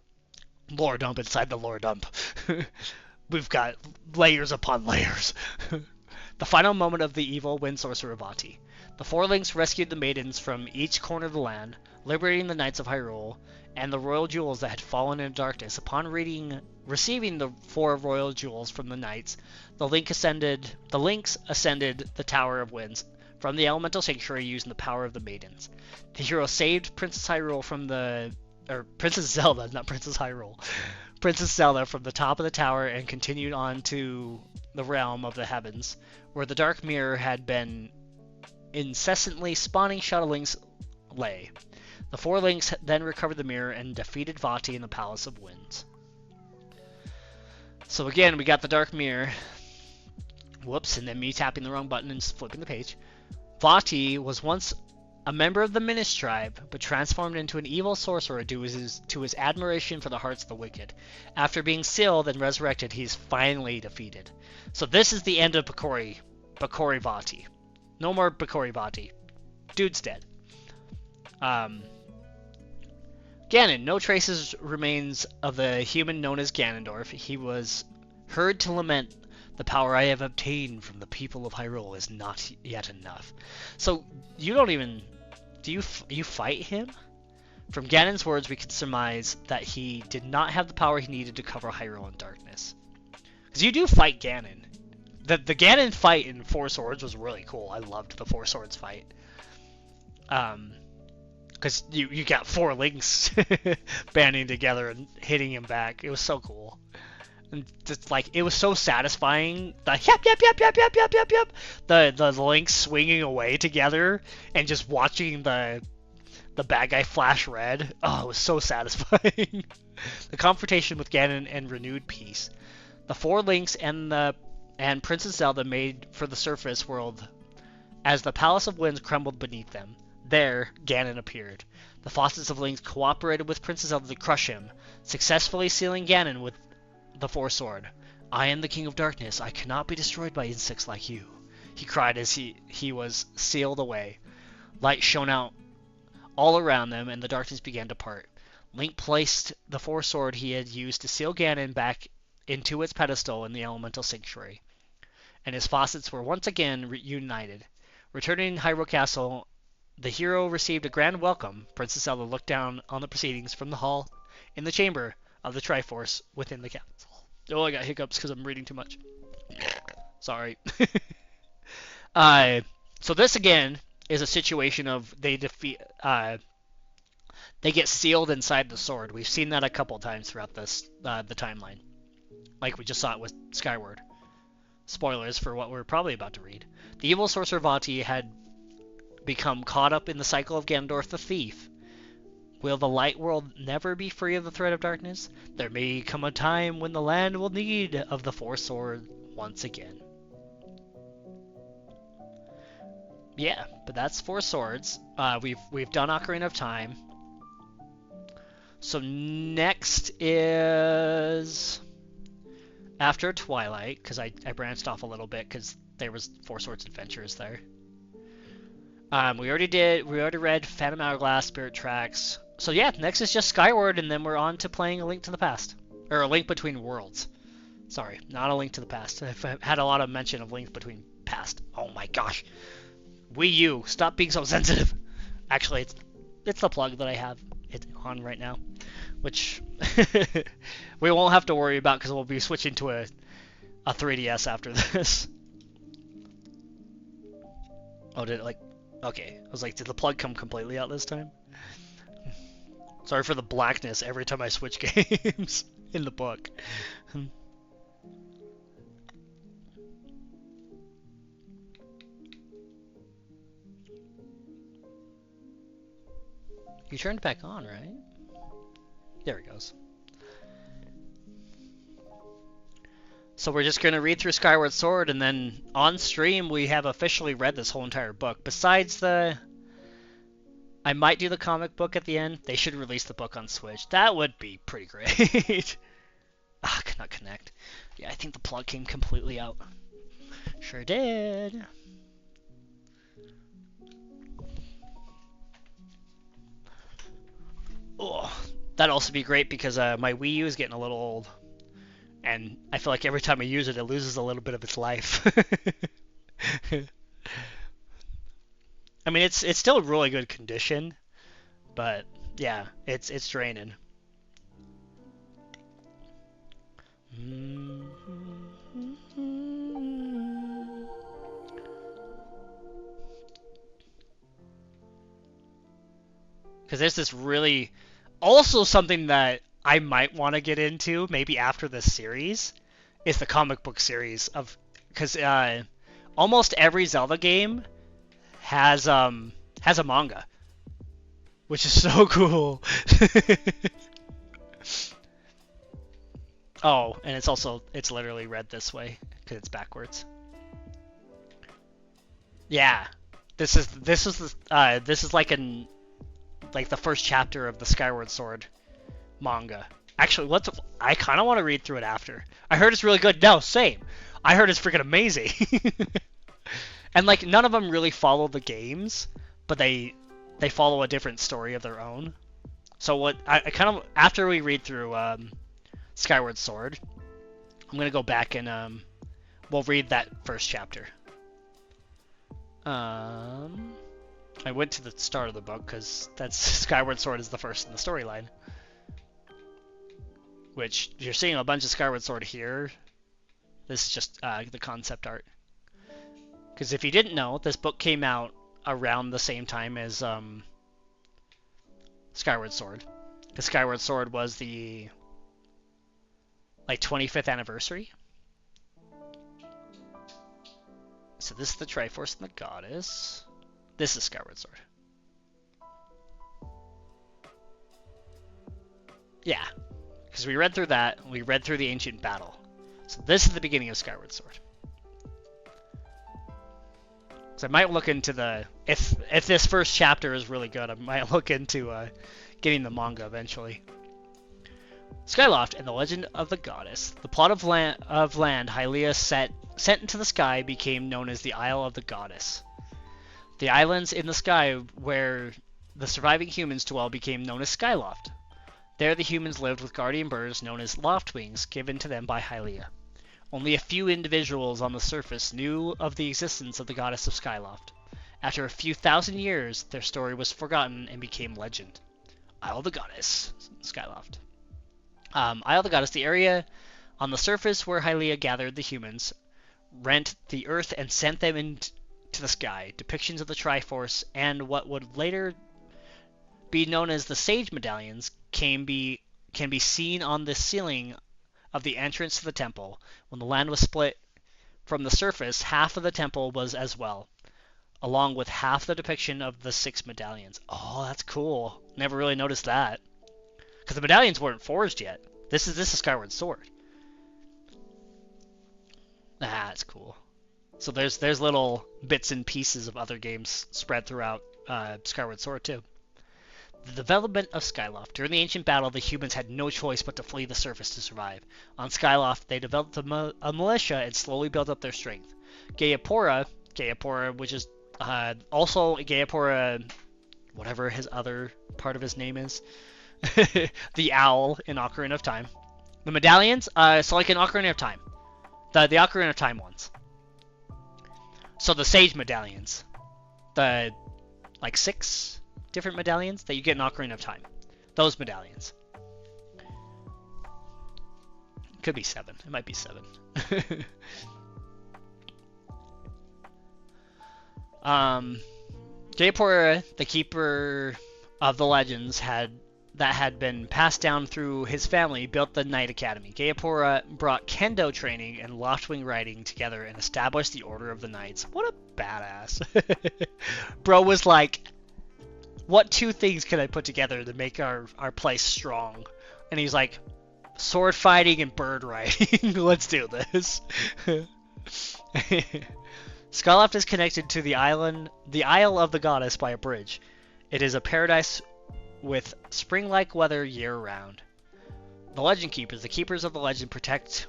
Lore dump inside the lore dump. We've got layers upon layers. The final moment of the evil wind sorcerer Vati. The four Links rescued the maidens from each corner of the land, liberating the knights of Hyrule and the royal jewels that had fallen into darkness. Upon receiving the four royal jewels from the knights, the Links ascended the Tower of Winds from the elemental sanctuary using the power of the maidens. The hero saved Princess Zelda, not Princess Hyrule. Princess Zelda from the top of the tower and continued on to the realm of the heavens, where the Dark Mirror had been incessantly spawning Shadow Links lay. The four Links then recovered the mirror and defeated Vati in the Palace of Winds. So again, we got the Dark Mirror. Whoops, and then me tapping the wrong button and flipping the page. Vati was once a member of the Minis tribe, but transformed into an evil sorcerer due to his admiration for the hearts of the wicked. After being sealed and resurrected, he is finally defeated. So this is the end of Bakori Vati. No more Bakori Vati. Dude's dead. Ganon. No traces remains of the human known as Ganondorf. He was heard to lament, "The power I have obtained from the people of Hyrule is not yet enough." So you don't even... Do you fight him? From Ganon's words, we can surmise that he did not have the power he needed to cover Hyrule in darkness. Because you do fight Ganon. The Ganon fight in Four Swords was really cool. I loved the Four Swords fight. Because you got four Links banding together and hitting him back. It was so cool. And just like, it was so satisfying. The yep. The Links swinging away together and just watching the bad guy flash red. Oh, it was so satisfying. The confrontation with Ganon and renewed peace. The four Links and Princess Zelda made for the surface world as the Palace of Winds crumbled beneath them. There, Ganon appeared. The Faucets of Links cooperated with Princess Zelda to crush him, successfully sealing Ganon with the Four Sword. "I am the King of Darkness. I cannot be destroyed by insects like you," he cried as he was sealed away. Light shone out all around them, and the darkness began to part. Link placed the Four Sword he had used to seal Ganon back into its pedestal in the elemental sanctuary, and his faucets were once again reunited. Returning to Hyrule Castle, the hero received a grand welcome. Princess Zelda looked down on the proceedings from the hall in the chamber of the Triforce within the castle. Oh, I got hiccups because I'm reading too much. Sorry. So this again is a situation of they get sealed inside the sword. We've seen that a couple times throughout this the timeline. Like we just saw it with Skyward. Spoilers for what we're probably about to read. The evil sorcerer Vati had become caught up in the cycle of Ganondorf the Thief. Will the light world never be free of the threat of darkness? There may come a time when the land will need of the Four Sword once again. Yeah, but that's Four Swords. We've done Ocarina of Time. So next is after Twilight, because I branched off a little bit because there was Four Swords Adventures there. We already read Phantom Hourglass, Spirit Tracks. So yeah, next is just Skyward, and then we're on to playing A Link to the Past. Or A Link Between Worlds. Sorry, not A Link to the Past. I've had a lot of mention of Link Between Past. Oh my gosh. Wii U, stop being so sensitive. Actually, it's the plug that I have it on right now, which we won't have to worry about because we'll be switching to a 3DS after this. Oh, did it like... Okay, I was like, did the plug come completely out this time? Sorry for the blackness every time I switch games in the book. You turned it back on, right? There it goes. So we're just going to read through Skyward Sword, and then on stream we have officially read this whole entire book. Besides the... I might do the comic book at the end. They should release the book on Switch. That would be pretty great. I could not connect. Yeah, I think the plug came completely out. Sure did. Oh, that'd also be great because my Wii U is getting a little old. And I feel like every time I use it, it loses a little bit of its life. I mean, it's still really good condition, but yeah, it's draining. Because there's this really... Also something that I might want to get into, maybe after this series, is the comic book series of... Because almost every Zelda game has a manga, which is so cool. Oh, and it's literally read this way because it's backwards. Yeah, this is like the first chapter of the Skyward Sword manga. Actually, I kind of want to read through it after. I heard it's really good. No, same. I heard it's freaking amazing. And like none of them really follow the games, but they follow a different story of their own. So what I kind of after we read through Skyward Sword, I'm gonna go back and we'll read that first chapter. I went to the start of the book because that's Skyward Sword is the first in the storyline. Which you're seeing a bunch of Skyward Sword here. This is just the concept art. Because if you didn't know, this book came out around the same time as Skyward Sword. Because Skyward Sword was the 25th anniversary. So this is the Triforce and the Goddess. This is Skyward Sword. Yeah, because we read through that. We read through the Ancient Battle. So this is the beginning of Skyward Sword. So I might look into the... If this first chapter is really good, I might look into getting the manga eventually. Skyloft and the Legend of the Goddess. The plot of land Hylia sent into the sky became known as the Isle of the Goddess. The islands in the sky where the surviving humans dwell became known as Skyloft. There the humans lived with guardian birds known as loftwings given to them by Hylia. Only a few individuals on the surface knew of the existence of the goddess of Skyloft. After a few thousand years, their story was forgotten and became legend. Isle of the Goddess, Skyloft. Isle of the Goddess, the area on the surface where Hylia gathered the humans, rent the earth and sent them into the sky. Depictions of the Triforce and what would later be known as the Sage Medallions can be seen on the ceiling of the entrance to the temple. When the land was split From the surface, half of the temple was as well, along with half the depiction of the 6 medallions. Oh, that's cool. Never really noticed that. Because the medallions weren't forged yet. This is Skyward Sword. Ah, that's cool. So there's little bits and pieces of other games spread throughout Skyward Sword too. The development of Skyloft. During the ancient battle, the humans had no choice but to flee the surface to survive. On Skyloft, they developed a militia and slowly built up their strength. Gayapura, which is also Gayapura, whatever his other part of his name is, the owl in Ocarina of Time. The medallions, so like in Ocarina of Time, the Ocarina of Time ones. So the Sage medallions, the like 6 different medallions that you get in Ocarina of Time. Those medallions. Could be 7. It might be 7. Jaipur, the keeper of the legends, had been passed down through his family, built the Knight Academy. Gayapura brought kendo training and loft-wing riding together and established the Order of the Knights. What a badass. Bro was like, what 2 things can I put together to make our place strong? And he's like, sword fighting and bird riding. Let's do this. Skyloft is connected to the Isle of the Goddess by a bridge. It is a paradise with spring-like weather year-round. The Legend Keepers. The Keepers of the Legend protect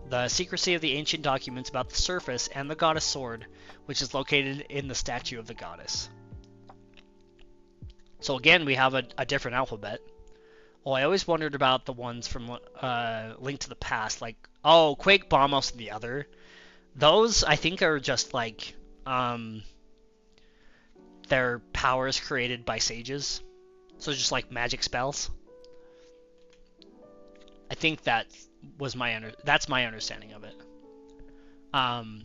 the secrecy of the ancient documents about the surface and the Goddess Sword, which is located in the statue of the Goddess. So again, we have a different alphabet. Oh, I always wondered about the ones from Link to the Past, like, oh, Quake, Bombos, and the other. Those, I think, are just like, their powers created by sages. So just like magic spells. I think that's my understanding of it.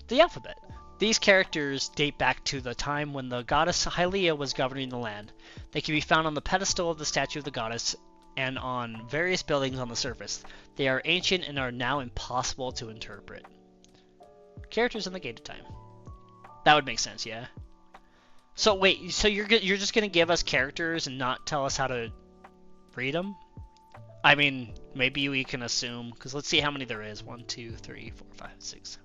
The alphabet. These characters date back to the time when the goddess Hylia was governing the land. They can be found on the pedestal of the statue of the goddess and on various buildings on the surface. They are ancient and are now impossible to interpret. Characters in the Gate of Time. That would make sense, yeah. So wait, so you're just gonna give us characters and not tell us how to read them? I mean, maybe we can assume, because let's see how many there is. 1, 2, 3, 4, 5, 6.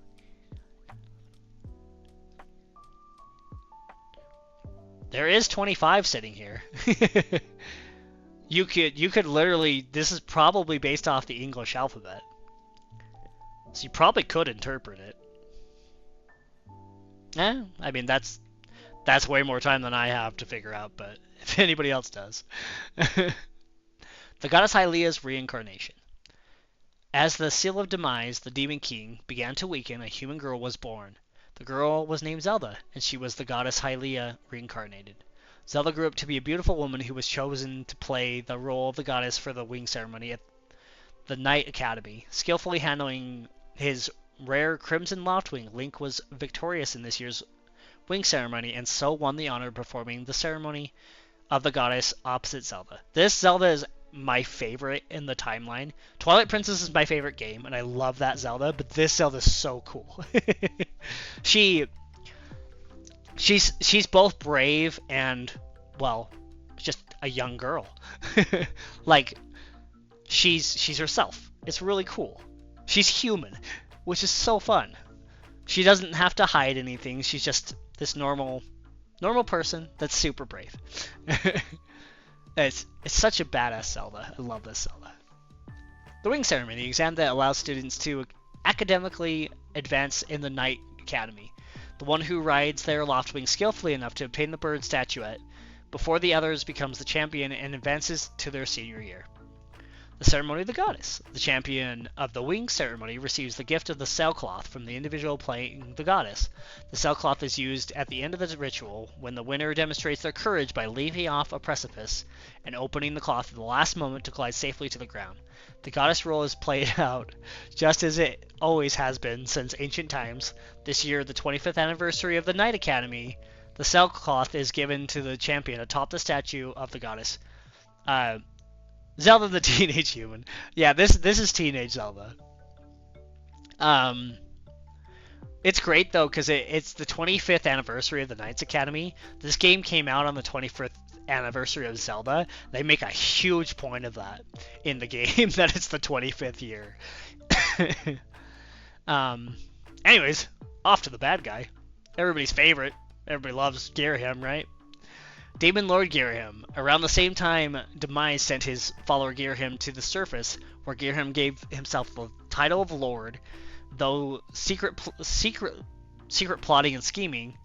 There is 25 sitting here. You could literally, this is probably based off the English alphabet. So you probably could interpret it. I mean, that's way more time than I have to figure out, but if anybody else does. The goddess Hylia's reincarnation. As the seal of demise, the demon king, began to weaken, a human girl was born. The girl was named Zelda, and she was the goddess Hylia reincarnated. Zelda grew up to be a beautiful woman who was chosen to play the role of the goddess for the wing ceremony at the Knight Academy. Skillfully handling his rare Crimson Loftwing, Link was victorious in this year's wing ceremony and so won the honor of performing the ceremony of the goddess opposite Zelda. This Zelda is my favorite in the timeline. Twilight Princess is my favorite game, and I love that Zelda, but this Zelda is so cool. She's both brave and, well, just a young girl. Like, she's herself. It's really cool. She's human, which is so fun. She doesn't have to hide anything. She's just this normal person that's super brave. It's such a badass Zelda. I love this Zelda. The Wing Ceremony, the exam that allows students to academically advance in the Knight Academy. The one who rides their Loftwing skillfully enough to obtain the bird statuette before the others becomes the champion and advances to their senior year. The Ceremony of the Goddess. The champion of the Wing Ceremony receives the gift of the sailcloth from the individual playing the goddess. The sailcloth is used at the end of the ritual when the winner demonstrates their courage by leaping off a precipice and opening the cloth at the last moment to glide safely to the ground. The goddess role is played out just as it always has been since ancient times. This year, the 25th anniversary of the Knight Academy, the sailcloth is given to the champion atop the statue of the goddess. Zelda the Teenage Human. Yeah, this is Teenage Zelda. It's great though because it's the 25th anniversary of the Knights Academy. This game came out on the 25th anniversary of Zelda. They make a huge point of that in the game that it's the 25th year. um, anyways, off to the bad guy. Everybody's favorite. Everybody loves Girahim, right? Demon Lord Girahim. Around the same time, Demise sent his follower Girahim to the surface, where Girahim gave himself the title of Lord. Though secret plotting and scheming,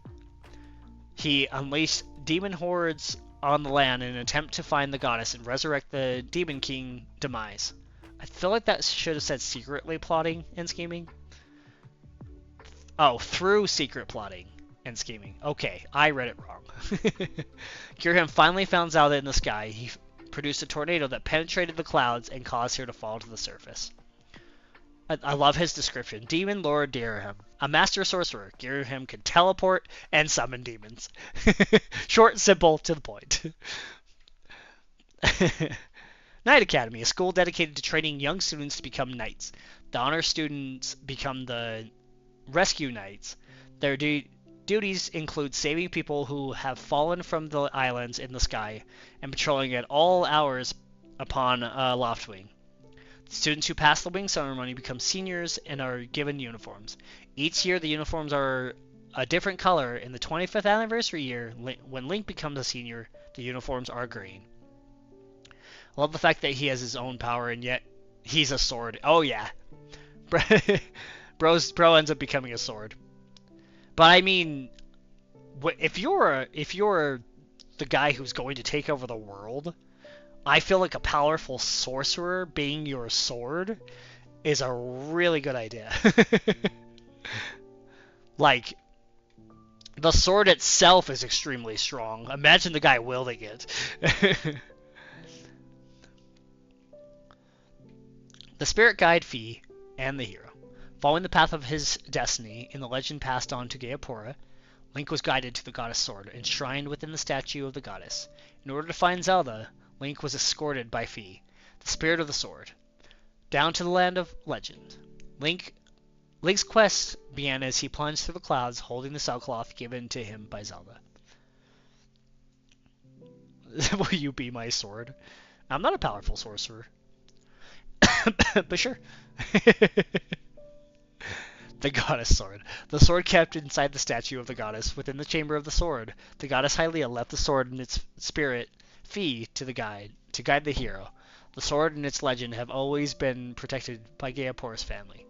he unleashed demon hordes on the land in an attempt to find the goddess and resurrect the Demon King Demise. I feel like that should have said secretly plotting and scheming. Oh, through secret plotting and scheming. Okay, I read it wrong. Girahim finally found Zelda in the sky. He produced a tornado that penetrated the clouds and caused her to fall to the surface. I love his description. Demon Lord Girahim. A master sorcerer, Girahim could teleport and summon demons. Short, simple, to the point. Knight Academy, a school dedicated to training young students to become knights. The honor students become the rescue knights. Their duties include saving people who have fallen from the islands in the sky and patrolling at all hours upon Loftwing. Students who pass the wing ceremony become seniors and are given uniforms. Each year, the uniforms are a different color. In the 25th anniversary year, when Link becomes a senior, the uniforms are green. I love the fact that he has his own power, and yet he's a sword. Oh yeah, bro ends up becoming a sword. But I mean, if you're the guy who's going to take over the world, I feel like a powerful sorcerer being your sword is a really good idea. Like, the sword itself is extremely strong. Imagine the guy wielding it. The spirit guide Fi and the hero. Following the path of his destiny in the legend passed on to Gaepora, Link was guided to the goddess sword, enshrined within the statue of the goddess. In order to find Zelda, Link was escorted by Fi, the spirit of the sword, down to the land of legend. Link's quest began as he plunged through the clouds, holding the sailcloth given to him by Zelda. Will you be my sword? I'm not a powerful sorcerer. But sure. The goddess sword. The sword kept inside the statue of the goddess within the chamber of the sword. The goddess Hylia left the sword and its spirit Fi to guide the hero. The sword and its legend have always been protected by Gaepora's family.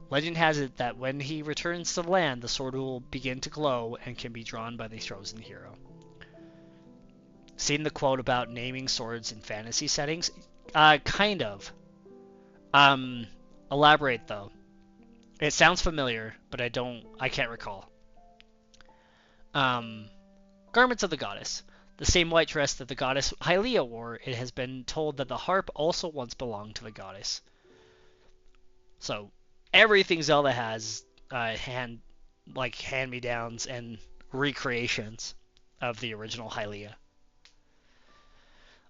Legend has it that when he returns to the land, the sword will begin to glow and can be drawn by the chosen hero. Seen the quote about naming swords in fantasy settings? Kind of. Elaborate though. It sounds familiar, but I can't recall. Garments of the goddess. The same white dress that the goddess Hylia wore, it has been told that the harp also once belonged to the goddess. So, everything Zelda has, hand-me-downs and recreations of the original Hylia.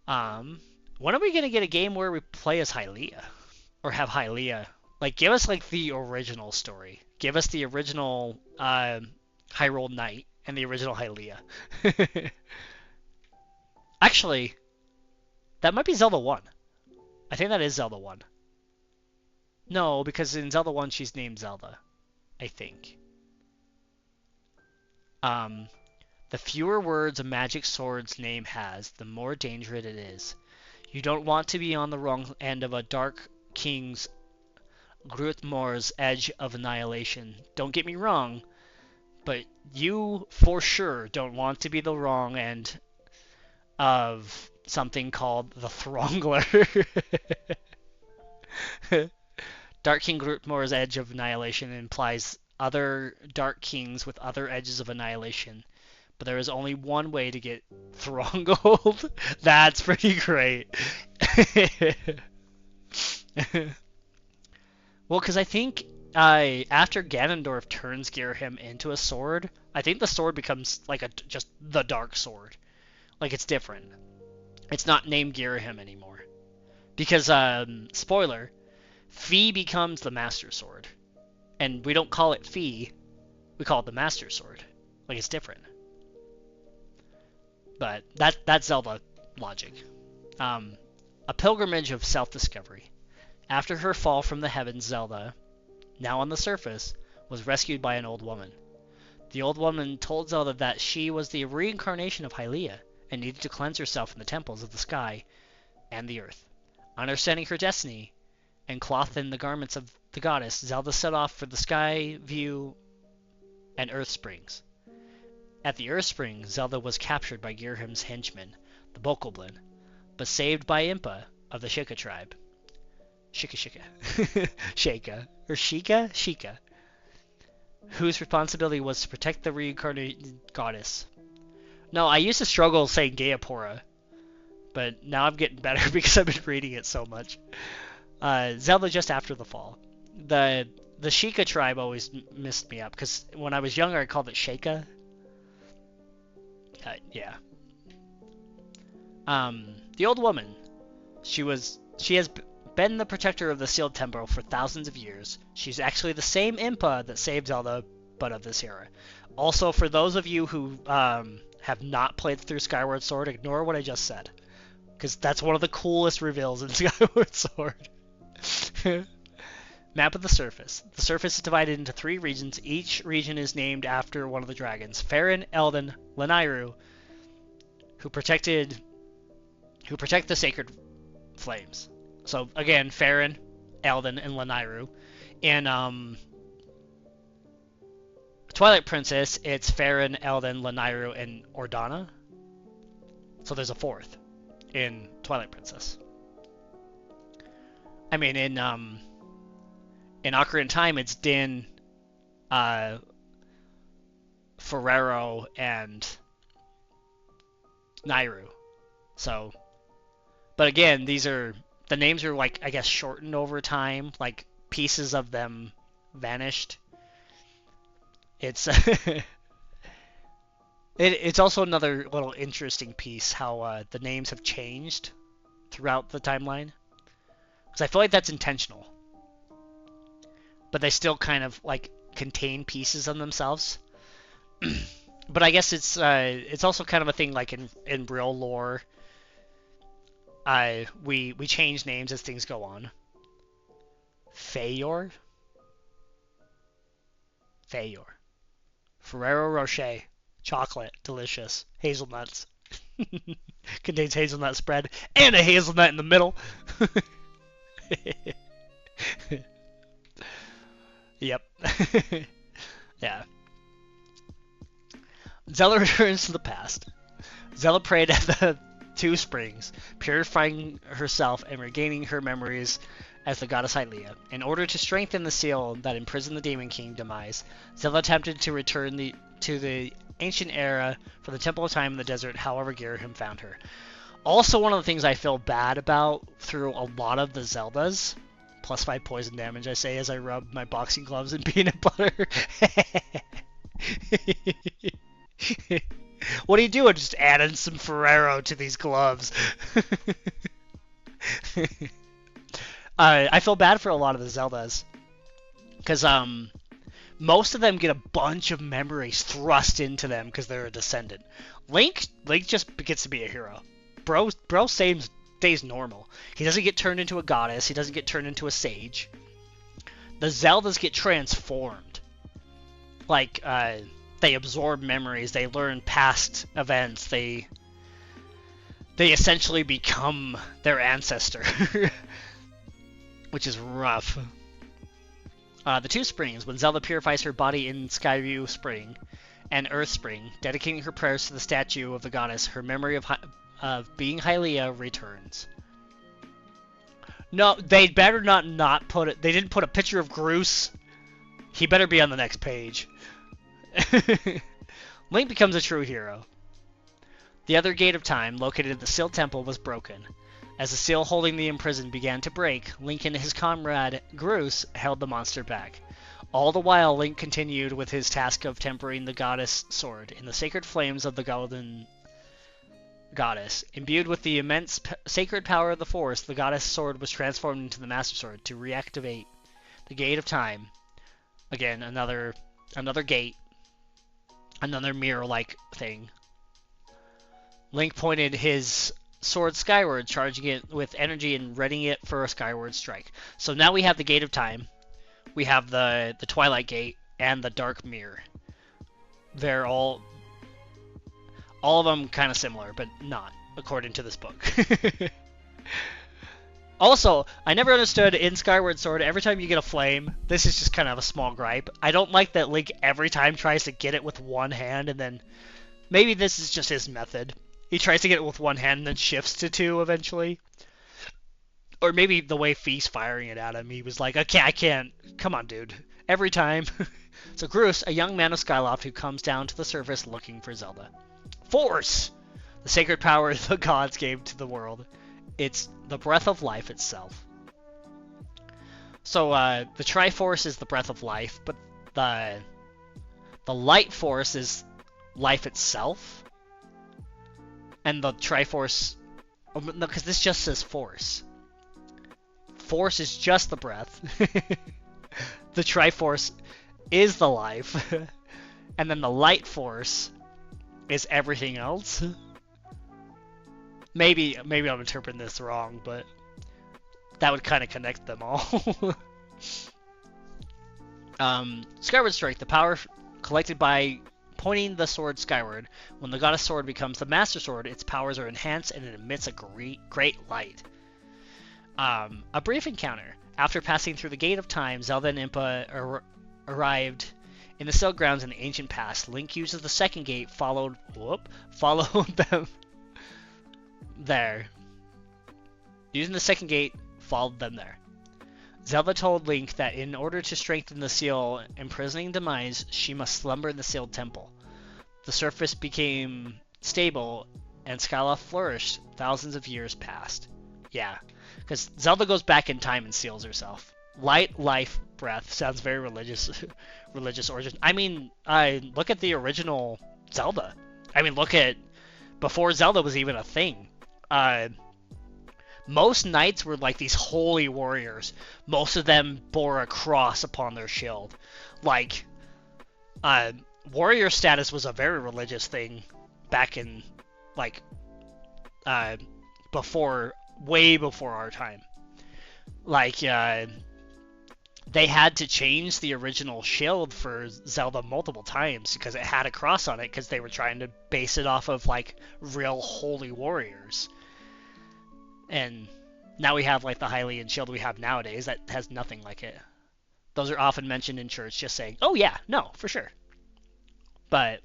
When are we gonna get a game where we play as Hylia? Or have Hylia? Like, give us, like, the original story. Give us the original, Hyrule Knight and the original Hylia. Actually, that might be Zelda 1. I think that is Zelda 1. No, because in Zelda 1 she's named Zelda. I think. The fewer words a magic sword's name has, the more dangerous it is. You don't want to be on the wrong end of a Dark King's Grutmore's edge of annihilation. Don't get me wrong, but you for sure don't want to be the wrong end of something called the Throngler. Dark King Grutmore's Edge of Annihilation implies other Dark Kings with other edges of annihilation, but there is only one way to get Throngold. That's pretty great. Well, because I think after Ganondorf turns Girahim into a sword, I think the sword becomes like just the Dark Sword. Like, it's different. It's not named Girahim anymore. Because, spoiler, Fi becomes the Master Sword. And we don't call it Fi. we call it the Master Sword. Like, it's different. But that's Zelda logic. A pilgrimage of self-discovery. After her fall from the heavens, Zelda, now on the surface, was rescued by an old woman. The old woman told Zelda that she was the reincarnation of Hylia and needed to cleanse herself in the temples of the sky and the earth. Understanding her destiny and clothed in the garments of the goddess, Zelda set off for the Sky View and Earth Springs. At the Earth Spring, Zelda was captured by Girahim's henchmen, the Bokoblin, but saved by Impa of the Shika tribe. Shika. Shika. Or Shika? Shika. Whose responsibility was to protect the reincarnated goddess. No, I used to struggle saying Gayapura, but now I'm getting better because I've been reading it so much. Zelda just after the fall. The Shika tribe always messed me up, because when I was younger I called it Sheikah. Yeah. The old woman. She has been the protector of the sealed temple for thousands of years. She's actually the same Impa that saved Zelda, but of this era. Also, for those of you who have not played through Skyward Sword, ignore what I just said, because that's one of the coolest reveals in Skyward Sword. Map of the surface. The surface is divided into 3 regions. Each region is named after one of the dragons. Farron, Eldon, Lanayru, who protect the sacred flames. So again, Farron, Eldon, and Lanayru. In Twilight Princess, it's Farron, Eldon, Lanayru, and Ordana. So there's a 4th in Twilight Princess. I mean, in Ocarina of Time, it's Din, Ferrero, and Nairu. So, but again, the names are, like, I guess, shortened over time. Like, pieces of them vanished. It's it's also another little interesting piece how the names have changed throughout the timeline. Because I feel like that's intentional. But they still kind of, like, contain pieces of themselves. But I guess it's also kind of a thing, like, in real lore. We change names as things go on. Feyor. Ferrero Rocher. Chocolate. Delicious. Hazelnuts. Contains hazelnut spread and a hazelnut in the middle. Yep. Yeah. Zelda returns to the past. Zelda prayed at the 2 springs, purifying herself and regaining her memories as the goddess Hylia. In order to strengthen the seal that imprisoned the Demon King demise, Zelda attempted to return to the ancient era for the Temple of Time in the desert, however Girahim found her. Also, one of the things I feel bad about through a lot of the Zeldas, +5 poison damage, I say as I rub my boxing gloves in peanut butter. What are you doing? Just adding some Ferrero to these gloves. I feel bad for a lot of the Zeldas, because most of them get a bunch of memories thrust into them because they're a descendant. Link just gets to be a hero. Bro stays normal. He doesn't get turned into a goddess. He doesn't get turned into a sage. The Zeldas get transformed. Like, they absorb memories. They learn past events. They essentially become their ancestor. Which is rough. The 2 springs. When Zelda purifies her body in Skyview Spring and Earth Spring, dedicating her prayers to the statue of the goddess, her memory of being Hylia returns. No, they better not put it. They didn't put a picture of Groose. He better be on the next page. Link becomes a true hero. The other gate of time, located at the Seal Temple, was broken. As the seal holding the imprisoned began to break, Link and his comrade Groose held the monster back. All the while, Link continued with his task of tempering the goddess sword in the sacred flames of the golden goddess. Imbued with the immense sacred power of the Force, the goddess sword was transformed into the Master Sword to reactivate the Gate of Time. Again, another gate another mirror-like thing. Link pointed his sword skyward, charging it with energy and readying it for a skyward strike. So now we have the Gate of Time, we have the Twilight Gate, and the Dark Mirror. They're all of them kind of similar, but not, according to this book. Also, I never understood in Skyward Sword, every time you get a flame, this is just kind of a small gripe. I don't like that Link every time tries to get it with one hand, and then maybe this is just his method. He tries to get it with one hand and then shifts to two eventually. Or maybe the way Fee's firing it at him, he was like, okay, I can't. Come on, dude. Every time. So Groose, a young man of Skyloft who comes down to the surface looking for Zelda. Force! The sacred power the gods gave to the world. It's the breath of life itself. So the Triforce is the breath of life, but the Light Force is life itself. And the Triforce... Oh, no, because this just says Force. Force is just the breath. The Triforce is the life. And then the Light Force is everything else. Maybe I'm interpreting this wrong, but that would kind of connect them all. Skyward Strike, the power collected by pointing the sword skyward. When the Goddess Sword becomes the Master Sword, its powers are enhanced and it emits a great light. A brief encounter. After passing through the Gate of Time, Zelda and Impa arrived in the Sealed Grounds in the ancient past. Link uses the second gate, followed them there. Using the second gate, followed them there. Zelda told Link that in order to strengthen the seal imprisoning Demise, she must slumber in the sealed temple. The surface became stable, and Skyloft flourished. Thousands of years passed. Yeah, because Zelda goes back in time and seals herself. Light, life, breath. Sounds very religious origin. I mean, look at the original Zelda. I mean, look at before Zelda was even a thing. Most knights were like these holy warriors. Most of them bore a cross upon their shield. Like, warrior status was a very religious thing back in, like, way before our time. Like, they had to change the original shield for Zelda multiple times because it had a cross on it because they were trying to base it off of, like, real holy warriors. And now we have, like, the Hylian shield we have nowadays that has nothing like it. Those are often mentioned in church just saying, oh yeah, no, for sure. But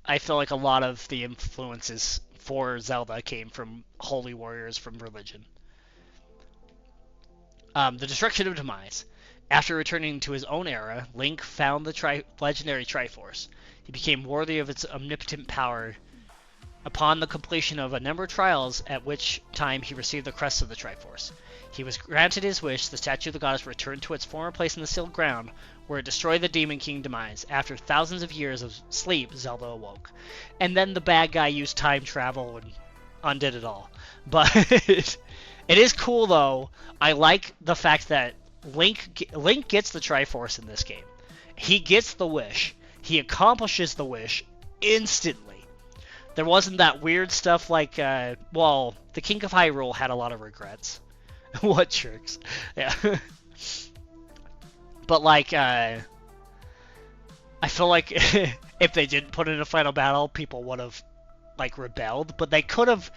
I feel like a lot of the influences for Zelda came from holy warriors from religion. The destruction of Demise. After returning to his own era, Link found the legendary Triforce. He became worthy of its omnipotent power upon the completion of a number of trials, at which time he received the crest of the Triforce. He was granted his wish. The statue of the goddess returned to its former place in the sealed ground, where it destroyed the Demon King Demise. After thousands of years of sleep, Zelda awoke. And then the bad guy used time travel and undid it all. But it is cool, though. I like the fact that Link gets the Triforce in this game. He gets the wish. He accomplishes the wish instantly. There wasn't that weird stuff like, the King of Hyrule had a lot of regrets. What jerks. Yeah. But, like, I feel like if they didn't put it in a final battle, people would have, like, rebelled. But they could have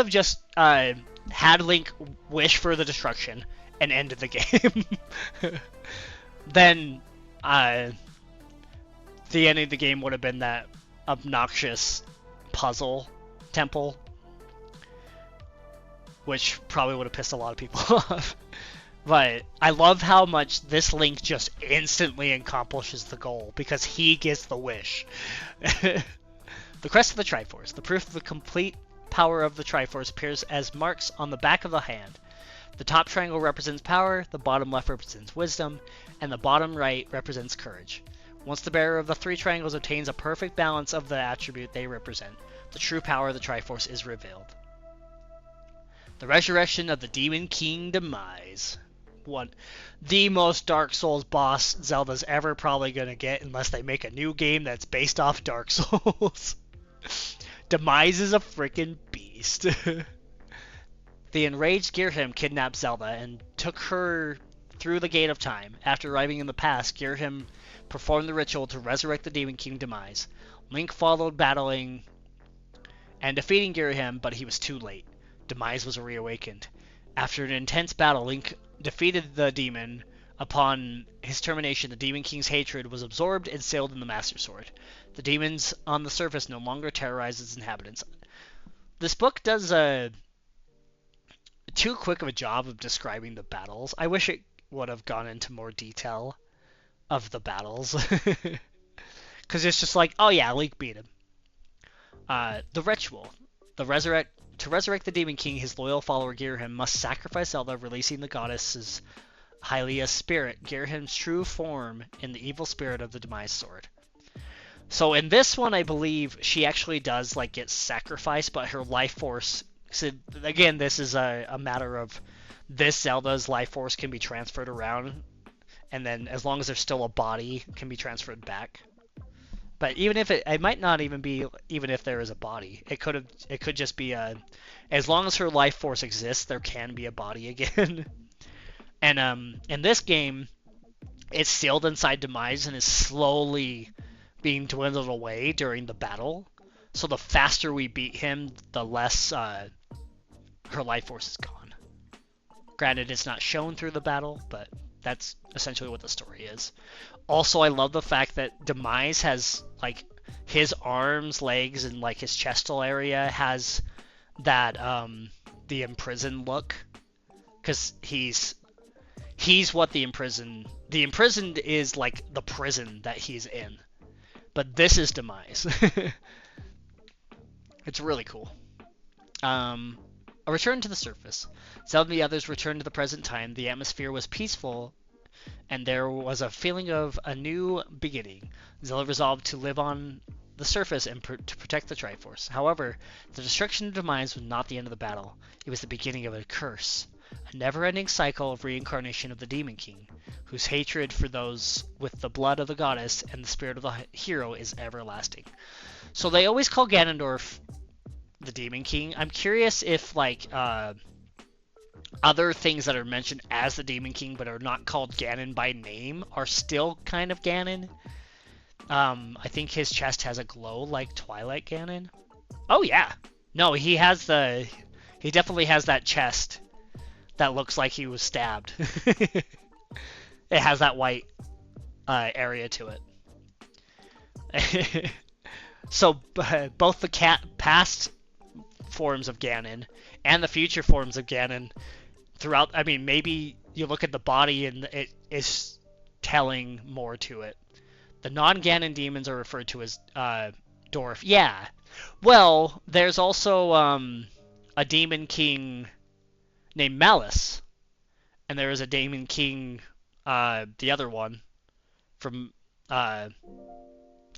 just had Link wish for the destruction and ended the game. Then, the end of the game would have been that obnoxious puzzle temple, which probably would have pissed a lot of people off. But I love how much this Link just instantly accomplishes the goal because he gets the wish. The crest of the Triforce. The proof of the complete power of the Triforce appears as marks on the back of the hand. The top triangle represents power, the bottom left represents wisdom, and the bottom right represents courage. Once the bearer of the three triangles obtains a perfect balance of the attribute they represent, the true power of the Triforce is revealed. The resurrection of the Demon King Demise. the most Dark Souls boss Zelda's ever probably gonna get, unless they make a new game that's based off Dark Souls. Demise is a freaking beast. The enraged Girhim kidnapped Zelda and took her through the Gate of Time. After arriving in the past, Girhim performed the ritual to resurrect the Demon King Demise. Link followed, battling and defeating Girhim, but he was too late. Demise was reawakened. After an intense battle, Link defeated the demon. Upon his termination, the Demon King's hatred was absorbed and sealed in the Master Sword. The demons on the surface no longer terrorize its inhabitants. This book does too quick of a job of describing the battles. I wish it would have gone into more detail of the battles. Because it's just like, oh yeah, Link beat him. The ritual. To resurrect the Demon King, his loyal follower Girhim must sacrifice Zelda, releasing the goddess's Hylia's spirit, Girhim's true form, in the evil spirit of the Demise Sword. So in this one, I believe she actually does like get sacrificed, but her life force. So again, this is a matter of this Zelda's life force can be transferred around, and then as long as there's still a body, can be transferred back. But even if it might not even be, even if there is a body, it could just be as long as her life force exists, there can be a body again. And in this game, it's sealed inside Demise and is slowly being dwindled away during the battle. So the faster we beat him, the less her life force is gone. Granted, it's not shown through the battle, but that's essentially what the story is. Also, I love the fact that Demise has, like, his arms, legs, and, like, his chestal area has that, the imprisoned look. Because he's what the imprisoned is, like, the prison that he's in. But this is Demise. It's really cool. A return to the surface. Zelda and the others returned to the present time. The atmosphere was peaceful, and there was a feeling of a new beginning. Zelda resolved to live on the surface and to protect the Triforce. However, the destruction of Demise was not the end of the battle. It was the beginning of a curse. A never-ending cycle of reincarnation of the Demon King, whose hatred for those with the blood of the goddess and the spirit of the hero is everlasting. So they always call Ganondorf the Demon King. I'm curious if, like, other things that are mentioned as the Demon King but are not called Ganon by name are still kind of Ganon. I think his chest has a glow like Twilight Ganon. Oh yeah. No, he definitely has that chest that looks like he was stabbed. It has that white area to it. So both the past forms of Ganon and the future forms of Ganon throughout, I mean, maybe you look at the body and it is telling more to it. The non-Ganon demons are referred to as Dwarf. Yeah. Well, there's also a Demon King named Malice. And there is a Demon King, the other one, from, I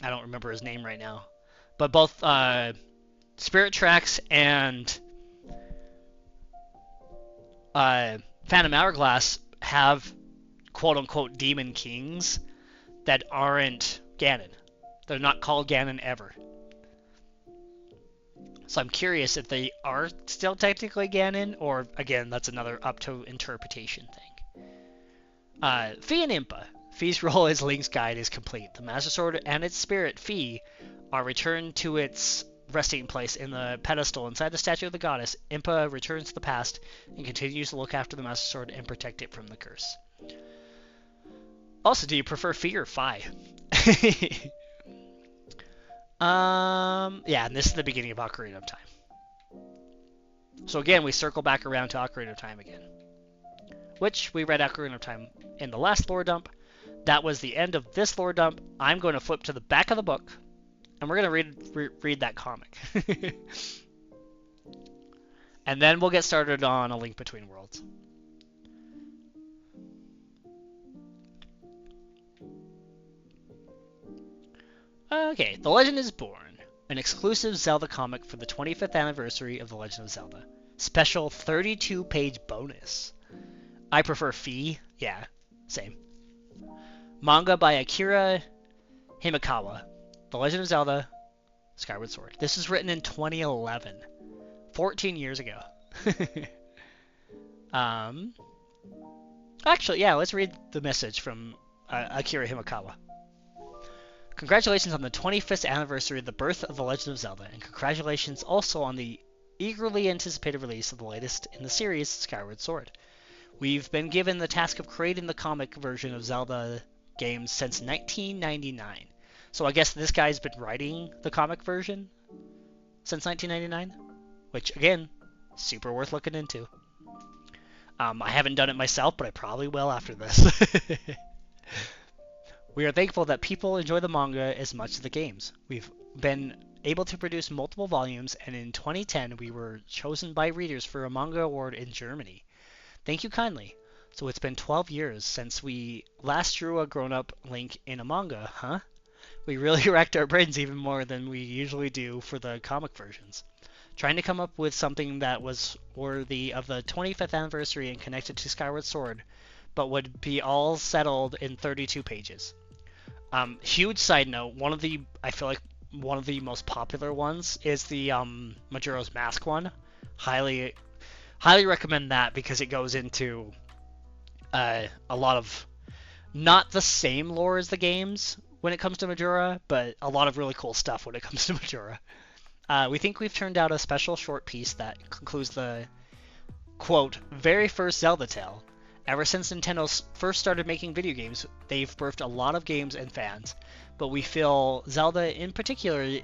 don't remember his name right now. But both Spirit Tracks and Phantom Hourglass have quote-unquote Demon Kings that aren't Ganon. They're not called Ganon ever. So I'm curious if they are still technically Ganon, or, again, that's another up-to interpretation thing. Fi and Impa. Fi's role as Link's guide is complete. The Master Sword and its spirit, Fi, are returned to its resting place in the pedestal inside the statue of the goddess. Impa returns to the past and continues to look after the Master Sword and protect it from the curse. Also, do you prefer Fi or Fi? Yeah, and this is the beginning of Ocarina of Time. So again, we circle back around to Ocarina of Time again. Which, we read Ocarina of Time in the last lore dump. That was the end of this lore dump. I'm going to flip to the back of the book, and we're going to read that comic. And then we'll get started on A Link Between Worlds. Okay, The Legend is Born, an exclusive Zelda comic for the 25th anniversary of The Legend of Zelda. Special 32-page bonus. I prefer Fee. Yeah, same. Manga by Akira Himekawa. The Legend of Zelda Skyward Sword. This was written in 2011. 14 years ago. um, Actually, yeah, let's read the message from Akira Himekawa. Congratulations on the 25th anniversary of the birth of The Legend of Zelda, and congratulations also on the eagerly anticipated release of the latest in the series, Skyward Sword. We've been given the task of creating the comic version of Zelda games since 1999. So I guess this guy's been writing the comic version since 1999, which, again, super worth looking into. I haven't done it myself, but I probably will after this. We are thankful that people enjoy the manga as much as the games. We've been able to produce multiple volumes, and in 2010 we were chosen by readers for a manga award in Germany. Thank you kindly. So it's been 12 years since we last drew a grown-up Link in a manga, huh? We really racked our brains even more than we usually do for the comic versions, trying to come up with something that was worthy of the 25th anniversary and connected to Skyward Sword, but would be all settled in 32 pages. Huge side note, I feel like one of the most popular ones is the Majora's Mask one. Highly recommend that because it goes into a lot of not the same lore as the games when it comes to Majora, but a lot of really cool stuff when it comes to Majora. We think we've turned out a special short piece that concludes the, quote, very first Zelda tale. Ever since Nintendo first started making video games, they've birthed a lot of games and fans, but we feel Zelda in particular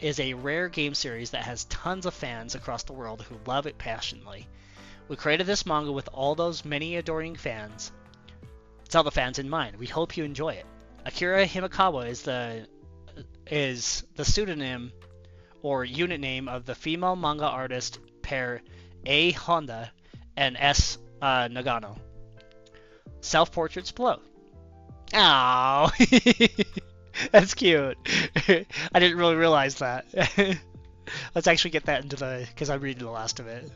is a rare game series that has tons of fans across the world who love it passionately. We created this manga with all those many adoring fans, Zelda fans in mind. We hope you enjoy it. Akira Himekawa is the pseudonym or unit name of the female manga artist pair A. Honda and S. Nagano. Self-portraits below. Oh, that's cute. I didn't really realize that. Let's actually get that into because I'm reading the last of it.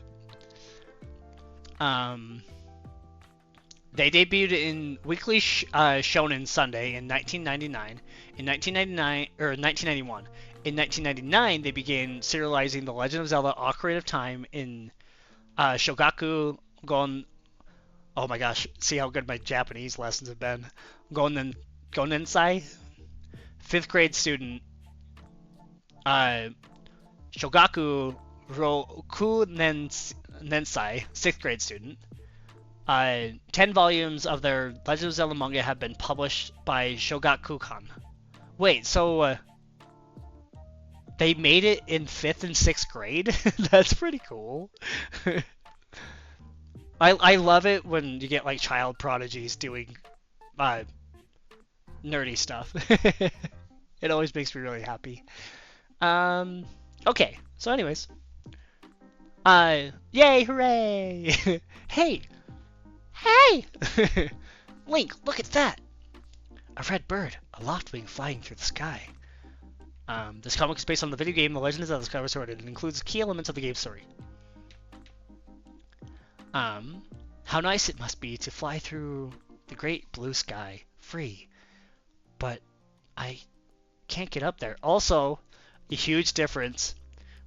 They debuted in Weekly Shonen Sunday in 1999. In 1991. In 1999, they began serializing The Legend of Zelda: Ocarina of Time in Shogaku Gon. Oh my gosh, see how good my Japanese lessons have been. Gonensai, 5th grade student. Shogaku Roku Nensai, 6th grade student. 10 volumes of their Legend of Zelda manga have been published by Shogakukan. Wait, so they made it in 5th and 6th grade? That's pretty cool. I love it when you get like child prodigies doing nerdy stuff. It always makes me really happy. Okay, so anyways. Yay, hooray! Hey! Hey! Link, look at that! A red bird, a loftwing flying through the sky. This comic is based on the video game The Legend of Zelda Skyward Sword and includes key elements of the game's story. How nice it must be to fly through the great blue sky, free. But I can't get up there. Also, a huge difference.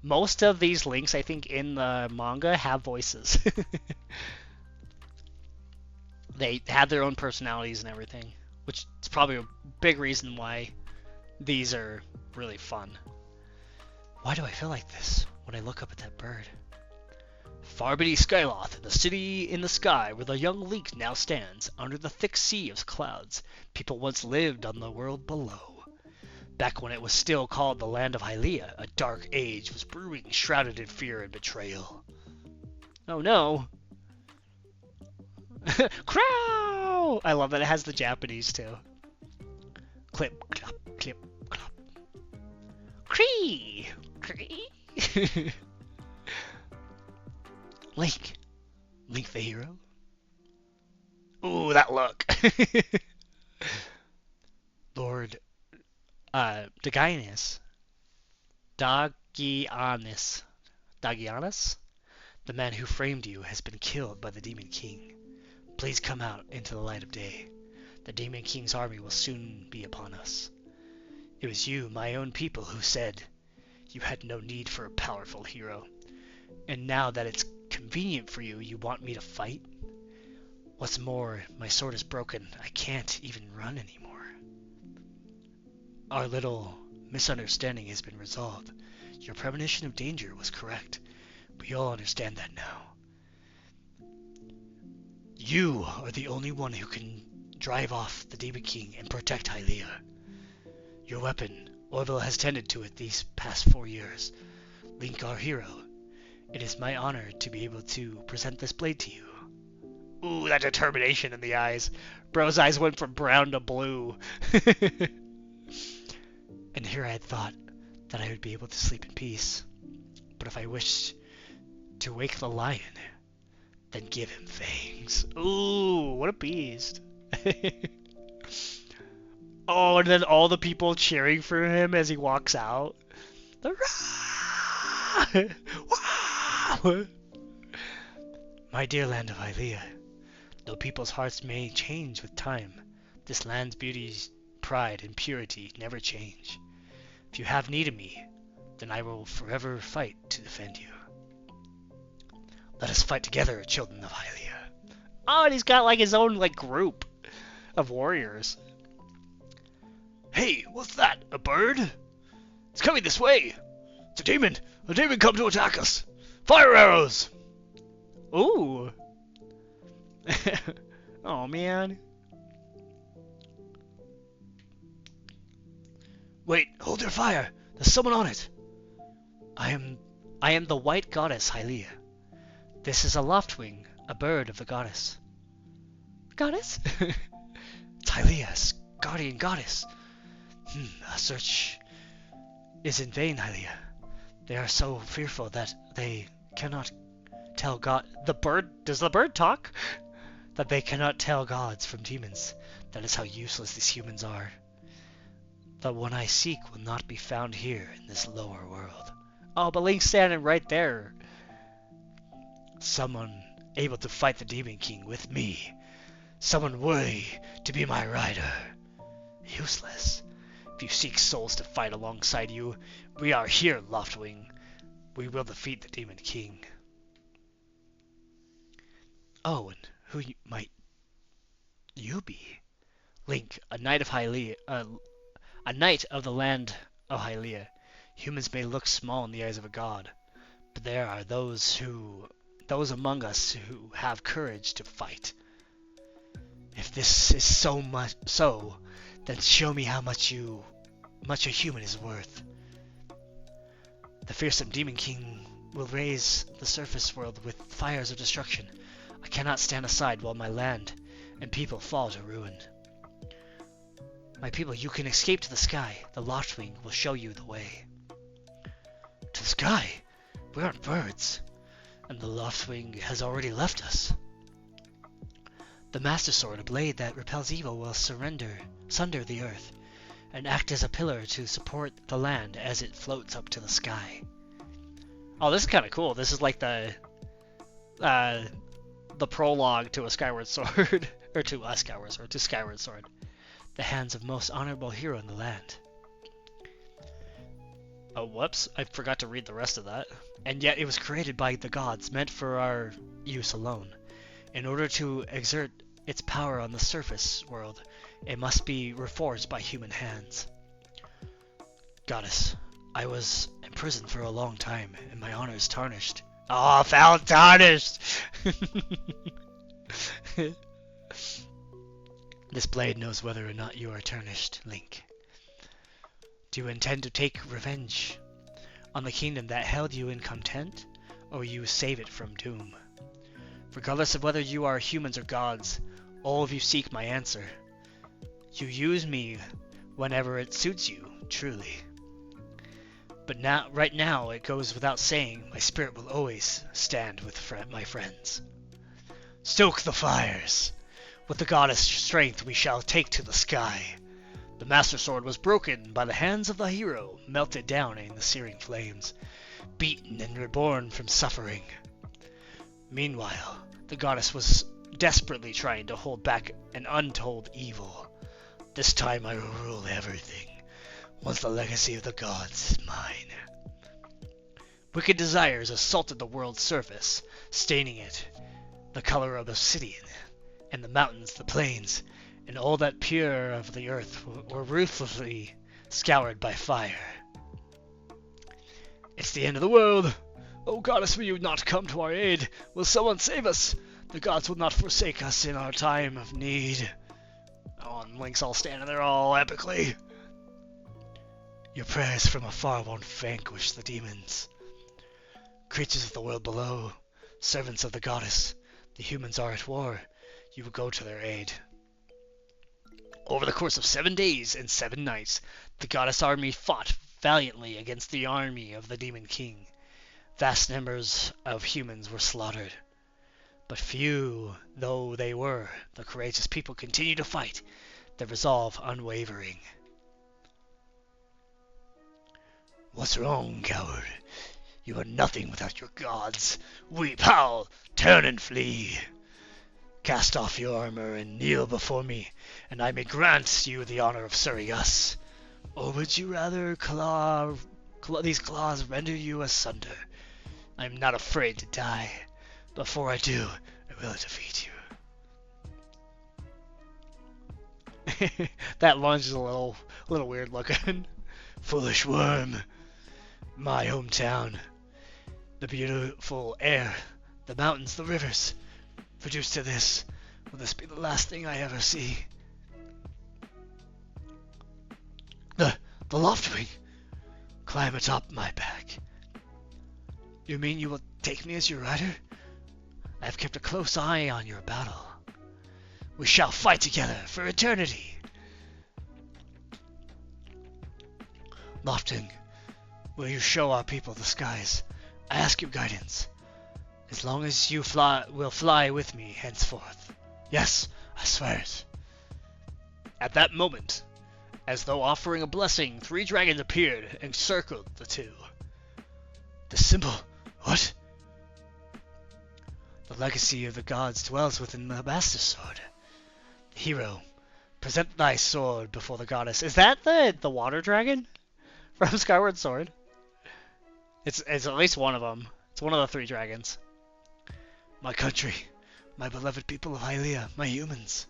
Most of these links, I think, in the manga have voices. They have their own personalities and everything, which is probably a big reason why these are really fun. Why do I feel like this when I look up at that bird? Far beneath Skyloth, the city in the sky where the young Link now stands, under the thick sea of clouds, people once lived on the world below. Back when it was still called the land of Hylia, a dark age was brewing, shrouded in fear and betrayal. Oh no! Crow! I love that it has the Japanese too. Clip, clop, clip, clop. Cree! Cree! Link. Link the hero. Ooh, that look. Lord Dagianus. Dagianus? The man who framed you has been killed by the Demon King. Please come out into the light of day. The Demon King's army will soon be upon us. It was you, my own people, who said you had no need for a powerful hero. And now that it's convenient for you, you want me to fight? What's more, my sword is broken. I can't even run anymore. Our little misunderstanding has been resolved. Your premonition of danger was correct. We all understand that now. You are the only one who can drive off the Demon King and protect Hylia. Your weapon, Orville has tended to it these past 4 years. Link, our hero, it is my honor to be able to present this blade to you. Ooh, that determination in the eyes. Bro's eyes went from brown to blue. And here I had thought that I would be able to sleep in peace. But if I wished to wake the lion, then give him fangs. Ooh, what a beast. Oh, and then all the people cheering for him as he walks out. Wow! My dear land of Hylia, though people's hearts may change with time, this land's beauty, pride, and purity never change. If you have need of me, then I will forever fight to defend you. Let us fight together, children of Hylia. Oh, and he's got like his own like group of warriors. Hey, what's that? A bird? It's coming this way. It's a demon. A demon come to attack us. Fire arrows. Ooh. Oh man. Wait, hold your fire. There's someone on it. I am the white goddess Hylia. This is a loftwing, a bird of the goddess. Goddess? It's Hylia's guardian goddess. A search is in vain, Hylia. They are so fearful that they cannot tell God. Does the bird talk? That they cannot tell gods from demons. That is how useless these humans are. The one I seek will not be found here in this lower world. Oh, but Link's standing right there. Someone able to fight the Demon King with me. Someone worthy to be my rider. Useless. If you seek souls to fight alongside you, we are here, Loftwing. We will defeat the Demon King. Oh, and who might you be? Link, a knight of Hylia, a knight of the land of Hylia. Humans may look small in the eyes of a god, but there are those among us who have courage to fight. If this is so, then show me how much a human is worth. The fearsome Demon King will raise the surface world with fires of destruction. I cannot stand aside while my land and people fall to ruin. My people, you can escape to the sky. The Loftwing will show you the way. To the sky? We aren't birds. And the Loftwing has already left us. The Master Sword, a blade that repels evil, will sunder the earth, and act as a pillar to support the land as it floats up to the sky. Oh, this is kind of cool. This is like the prologue to a Skyward Sword, or to a Skyward Sword, to Skyward Sword. The hands of most honorable hero in the land. Oh, whoops. I forgot to read the rest of that. And yet it was created by the gods, meant for our use alone. In order to exert its power on the surface world, it must be reforged by human hands. Goddess, I was imprisoned for a long time, and my honor is tarnished. Oh, found tarnished! This blade knows whether or not you are tarnished, Link. Do you intend to take revenge on the kingdom that held you in contempt, or will you save it from doom? Regardless of whether you are humans or gods, all of you seek my answer. You use me whenever it suits you, truly. But right now, it goes without saying, my spirit will always stand with my friends. Stoke the fires! With the goddess' strength we shall take to the sky. The Master Sword was broken by the hands of the hero, melted down in the searing flames, beaten and reborn from suffering. Meanwhile, the goddess was desperately trying to hold back an untold evil. This time I will rule everything. Once the legacy of the gods is mine. Wicked desires assaulted the world's surface, staining it the color of obsidian, and the mountains, the plains, and all that pure of the earth were ruthlessly scoured by fire. It's the end of the world! Oh goddess, will you not come to our aid? Will someone save us? The gods will not forsake us in our time of need. Oh, and Link's all standing there all epically. Your prayers from afar won't vanquish the demons. Creatures of the world below, servants of the goddess, the humans are at war. You will go to their aid. Over the course of 7 days and 7 nights, the goddess army fought valiantly against the army of the Demon King. Vast numbers of humans were slaughtered. But few though they were, the courageous people continued to fight, their resolve unwavering. What's wrong, coward? You are nothing without your gods. Weep, howl, turn and flee. Cast off your armor and kneel before me, and I may grant you the honor of serving us. Or would you rather these claws render you asunder? I am not afraid to die. Before I do, I will defeat you. That lunge is a little weird looking. Foolish worm. My hometown. The beautiful air, the mountains, the rivers. Reduced to this, will this be the last thing I ever see? The Loftwing. Climb atop my back. You mean you will take me as your rider? I have kept a close eye on your battle. We shall fight together for eternity. Loftwing, will you show our people the skies? I ask your guidance. As long as you will fly with me henceforth. Yes, I swear it. At that moment, as though offering a blessing, 3 dragons appeared and circled the two. The symbol. What? The legacy of the gods dwells within the Master Sword. The hero, present thy sword before the goddess. Is that the water dragon from Skyward Sword? It's at least one of them. It's one of the 3 dragons. My country, my beloved people of Hylia, my humans,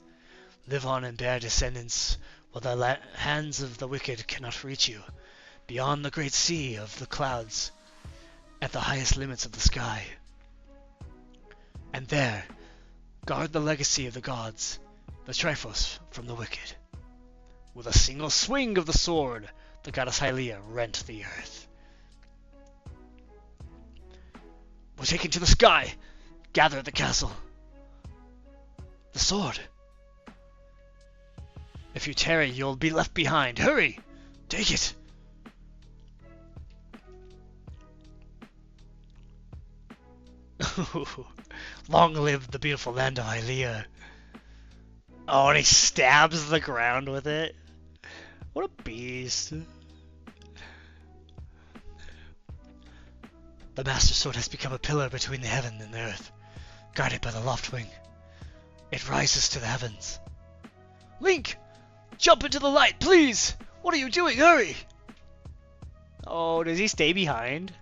live on and bear descendants while the hands of the wicked cannot reach you, beyond the great sea of the clouds, at the highest limits of the sky. And there, guard the legacy of the gods, the Triforce from the wicked. With a single swing of the sword, the goddess Hylia rent the earth. We're taken to the sky! Gather at the castle. The sword. If you tarry, you'll be left behind. Hurry! Take it! Long live the beautiful land of Hylia. Oh, and he stabs the ground with it. What a beast. The Master Sword has become a pillar between the heaven and the earth, guarded by the Loftwing. It rises to the heavens. Link! Jump into the light, please! What are you doing? Hurry! Oh, does he stay behind?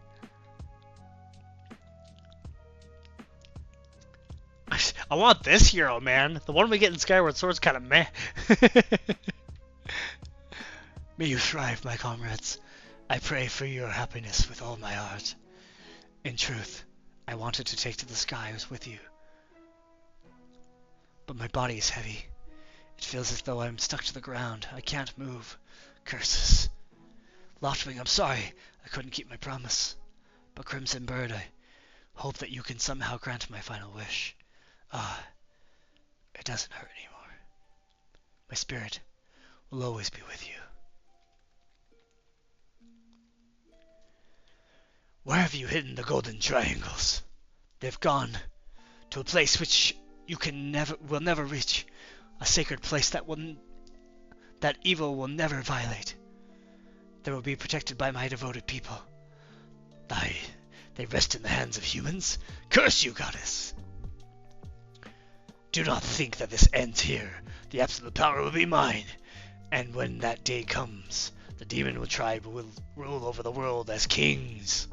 I want this hero, man. The one we get in Skyward Sword's kind of meh. May you thrive, my comrades. I pray for your happiness with all my heart. In truth, I wanted to take to the skies with you. But my body is heavy. It feels as though I'm stuck to the ground. I can't move. Curses. Loftwing, I'm sorry. I couldn't keep my promise. But Crimson Bird, I hope that you can somehow grant my final wish. It doesn't hurt anymore. My spirit will always be with you. Where have you hidden the golden triangles? They've gone to a place which you will never reach, a sacred place that evil will never violate. They will be protected by my devoted people. They rest in the hands of humans. Curse you, goddess! Do not think that this ends here. The absolute power will be mine. And when that day comes, the demon tribe will rule over the world as kings.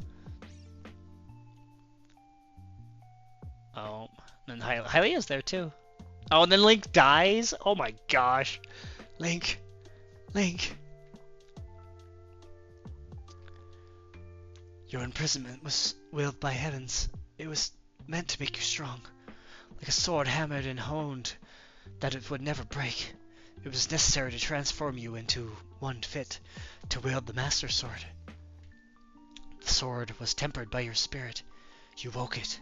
Oh, and Hylia's there too. Oh, and then Link dies? Oh my gosh. Link. Your imprisonment was willed by heavens. It was meant to make you strong. Like a sword hammered and honed, that it would never break. It was necessary to transform you into one fit to wield the Master Sword. The sword was tempered by your spirit. You woke it,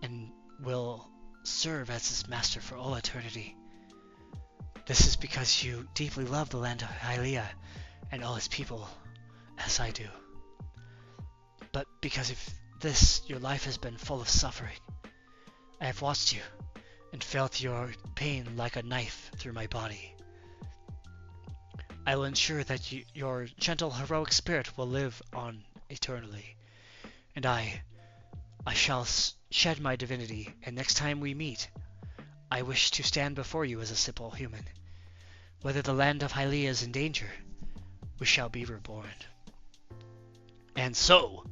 and will serve as its master for all eternity. This is because you deeply love the land of Hylia and all its people, as I do. But because of this, your life has been full of suffering. I have watched you, and felt your pain like a knife through my body. I will ensure that your gentle, heroic spirit will live on eternally, and I shall shed my divinity, and next time we meet, I wish to stand before you as a simple human. Whether the land of Hylia is in danger, we shall be reborn. And so,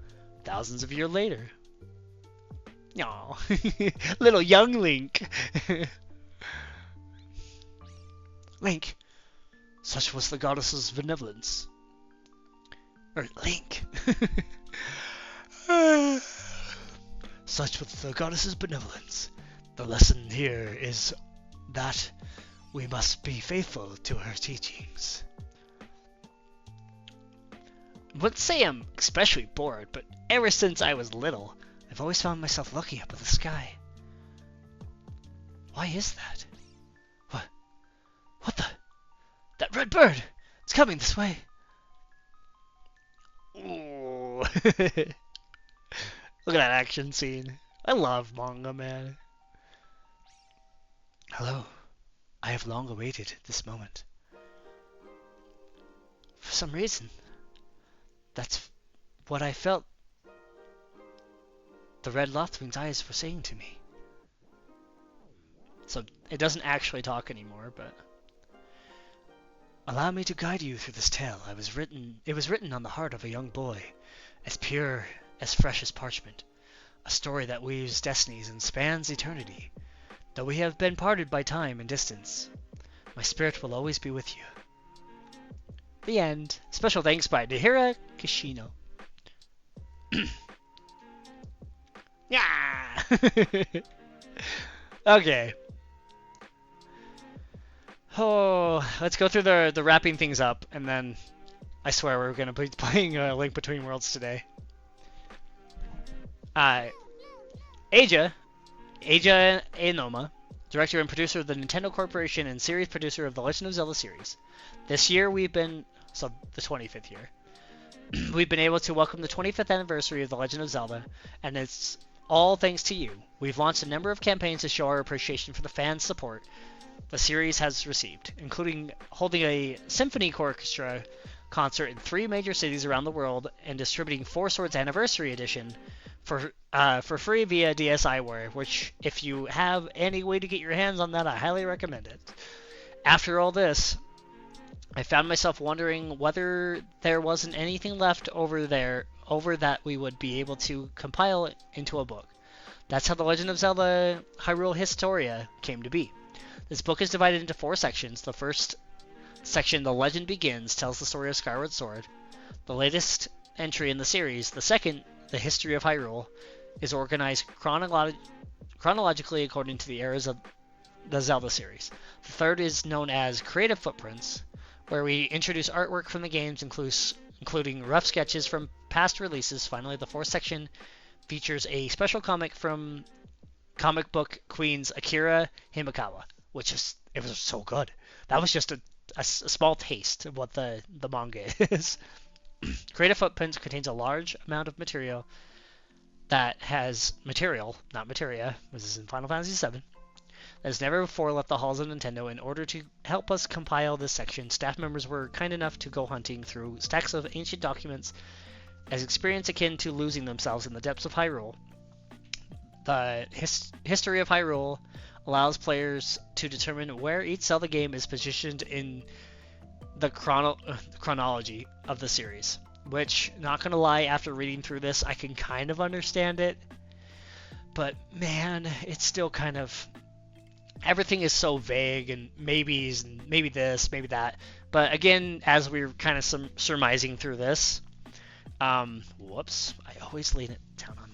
thousands of years later... Aw, little young Link. Link, such was the goddess's benevolence. Link. Such was the goddess's benevolence. The lesson here is that we must be faithful to her teachings. I wouldn't say I'm especially bored, but ever since I was little, I've always found myself looking up at the sky. Why is that? What the? That red bird! It's coming this way! Ooh. Look at that action scene. I love manga, man. Hello. I have long awaited this moment. For some reason, that's what I felt the red Lothwing's eyes were saying to me. So it doesn't actually talk anymore, but... Allow me to guide you through this tale. It was written on the heart of a young boy, as pure, as fresh as parchment. A story that weaves destinies and spans eternity. Though we have been parted by time and distance, my spirit will always be with you. The end. Special thanks by Nihira Kishino. Yeah. Okay. Oh, let's go through the wrapping things up, and then I swear we're gonna be playing Link Between Worlds today. Eija Aonuma, director and producer of the Nintendo Corporation and series producer of the Legend of Zelda series. This year the 25th year, we've been able to welcome the 25th anniversary of the Legend of Zelda, and it's all thanks to you. We've launched a number of campaigns to show our appreciation for the fan support the series has received, including holding a symphony orchestra concert in 3 major cities around the world and distributing Four Swords Anniversary Edition for free via DSiWare, which, if you have any way to get your hands on that, I highly recommend it. After all this, I found myself wondering whether there wasn't anything left over that we would be able to compile into a book. That's how The Legend of Zelda Hyrule Historia came to be. This book is divided into 4 sections. The first section, The Legend Begins, tells the story of Skyward Sword. The latest entry in the series, the second, The History of Hyrule, is organized chronologically according to the eras of the Zelda series. The third is known as Creative Footprints, where we introduce artwork from the games, including rough sketches from past releases. Finally, the 4th section features a special comic from comic book queens Akira Himekawa, which was so good. That was just a small taste of what the manga is. Creative Footprints contains a large amount of material that has not materia, this is in Final Fantasy VII, that has never before left the halls of Nintendo. In order to help us compile this section, staff members were kind enough to go hunting through stacks of ancient documents, as experience akin to losing themselves in the depths of Hyrule. The History of Hyrule allows players to determine where each Zelda game is positioned in the chronology of the series. Which, not gonna lie, after reading through this, I can kind of understand it. But man, it's still kind of... Everything is so vague, and maybes, and maybe this, maybe that. But again, as we were kind of surmising through this, whoops, I always lean it down on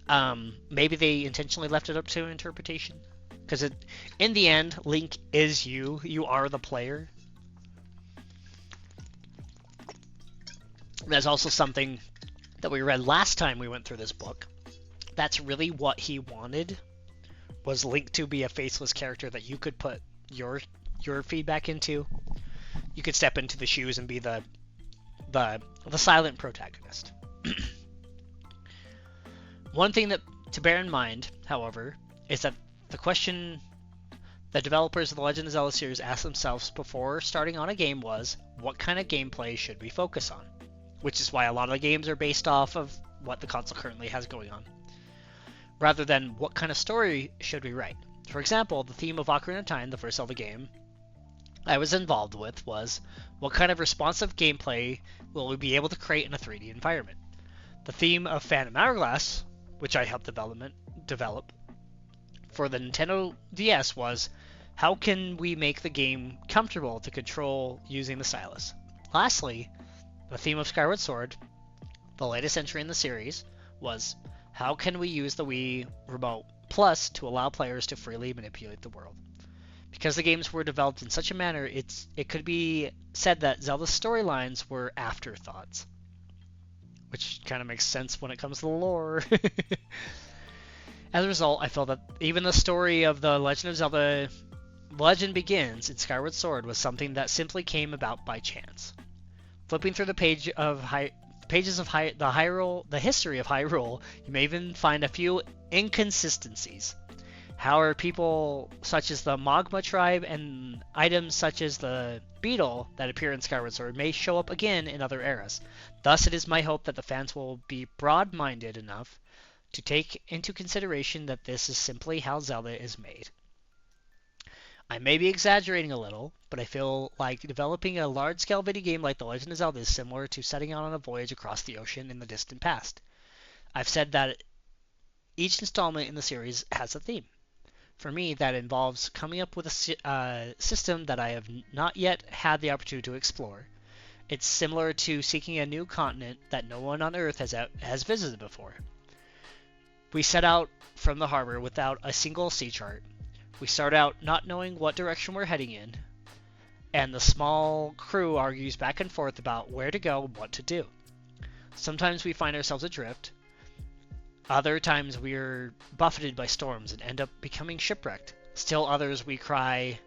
that. Maybe they intentionally left it up to interpretation. Because in the end, Link is you. You are the player. That's also something that we read last time we went through this book. That's really what he wanted, was Link to be a faceless character that you could put your feedback into. You could step into the shoes and be the silent protagonist. One thing that to bear in mind, however, is that the question the developers of the Legend of Zelda series asked themselves before starting on a game was, what kind of gameplay should we focus on? Which is why a lot of the games are based off of what the console currently has going on, rather than what kind of story should we write. For example, the theme of Ocarina of Time, the first Zelda game I was involved with, was what kind of responsive gameplay will we be able to create in a 3D environment. The theme of Phantom Hourglass, which I helped develop for the Nintendo DS, was how can we make the game comfortable to control using the stylus. Lastly, the theme of Skyward Sword, the latest entry in the series, was how can we use the Wii Remote Plus to allow players to freely manipulate the world. Because the games were developed in such a manner, it could be said that Zelda's storylines were afterthoughts. Which kind of makes sense when it comes to the lore. As a result, I felt that even the story of the Legend of Zelda Legend Begins in Skyward Sword was something that simply came about by chance. Flipping through the pages of the history of Hyrule, you may even find a few inconsistencies. However, people such as the Magma tribe and items such as the beetle that appear in Skyward Sword may show up again in other eras. Thus, it is my hope that the fans will be broad-minded enough to take into consideration that this is simply how Zelda is made. I may be exaggerating a little, but I feel like developing a large-scale video game like The Legend of Zelda is similar to setting out on a voyage across the ocean in the distant past. I've said that each installment in the series has a theme. For me, that involves coming up with a system that I have not yet had the opportunity to explore. It's similar to seeking a new continent that no one on Earth has visited before. We set out from the harbor without a single sea chart. We start out not knowing what direction we're heading in, and the small crew argues back and forth about where to go and what to do. Sometimes we find ourselves adrift. Other times we're buffeted by storms and end up becoming shipwrecked. Still others we cry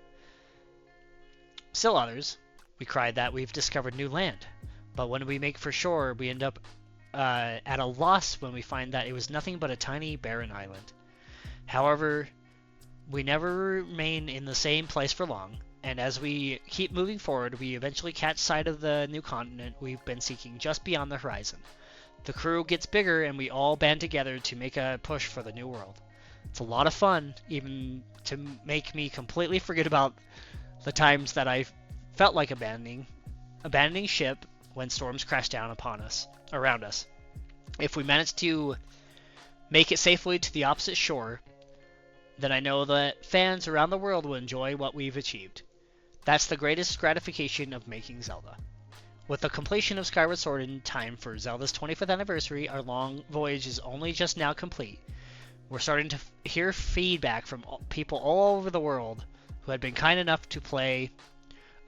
that we've discovered new land. But when we make for shore, we end up at a loss when we find that it was nothing but a tiny barren island. However, we never remain in the same place for long, and as we keep moving forward, we eventually catch sight of the new continent we've been seeking just beyond the horizon. The crew gets bigger, and we all band together to make a push for the new world. It's a lot of fun, even to make me completely forget about the times that I felt like abandoning ship when storms crash down around us. If we manage to make it safely to the opposite shore, then I know that fans around the world will enjoy what we've achieved. That's the greatest gratification of making Zelda. With the completion of Skyward Sword in time for Zelda's 25th anniversary, our long voyage is only just now complete. We're starting to hear feedback from people all over the world who had been kind enough to play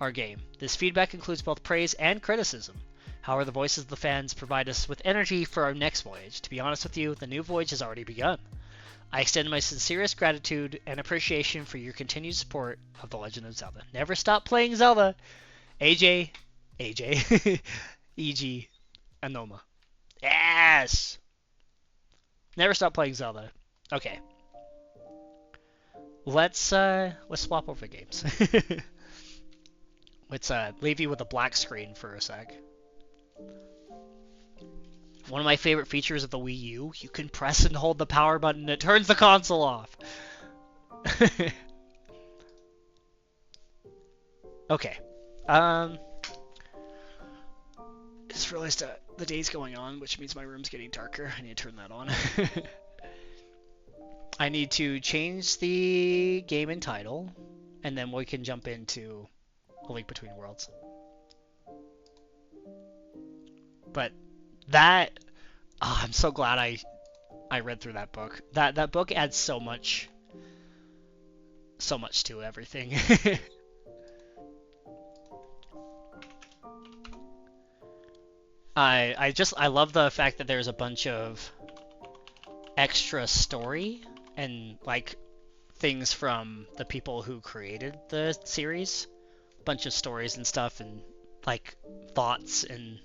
our game. This feedback includes both praise and criticism. However, the voices of the fans provide us with energy for our next voyage. To be honest with you, the new voyage has already begun. I extend my sincerest gratitude and appreciation for your continued support of The Legend of Zelda. Never stop playing Zelda! AJ, E.G., Anoma. Yes! Never stop playing Zelda. Okay. Let's swap over games. Let's leave you with a black screen for a sec. One of my favorite features of the Wii U, you can press and hold the power button and it turns the console off. Okay. Just realized the day's going on, which means my room's getting darker. I need to turn that on. I need to change the game and title, and then we can jump into A Link Between Worlds. But that, I'm so glad I read through that book. That book adds so much to everything. I love the fact that there's a bunch of extra story and like things from the people who created the series, bunch of stories and stuff and like thoughts and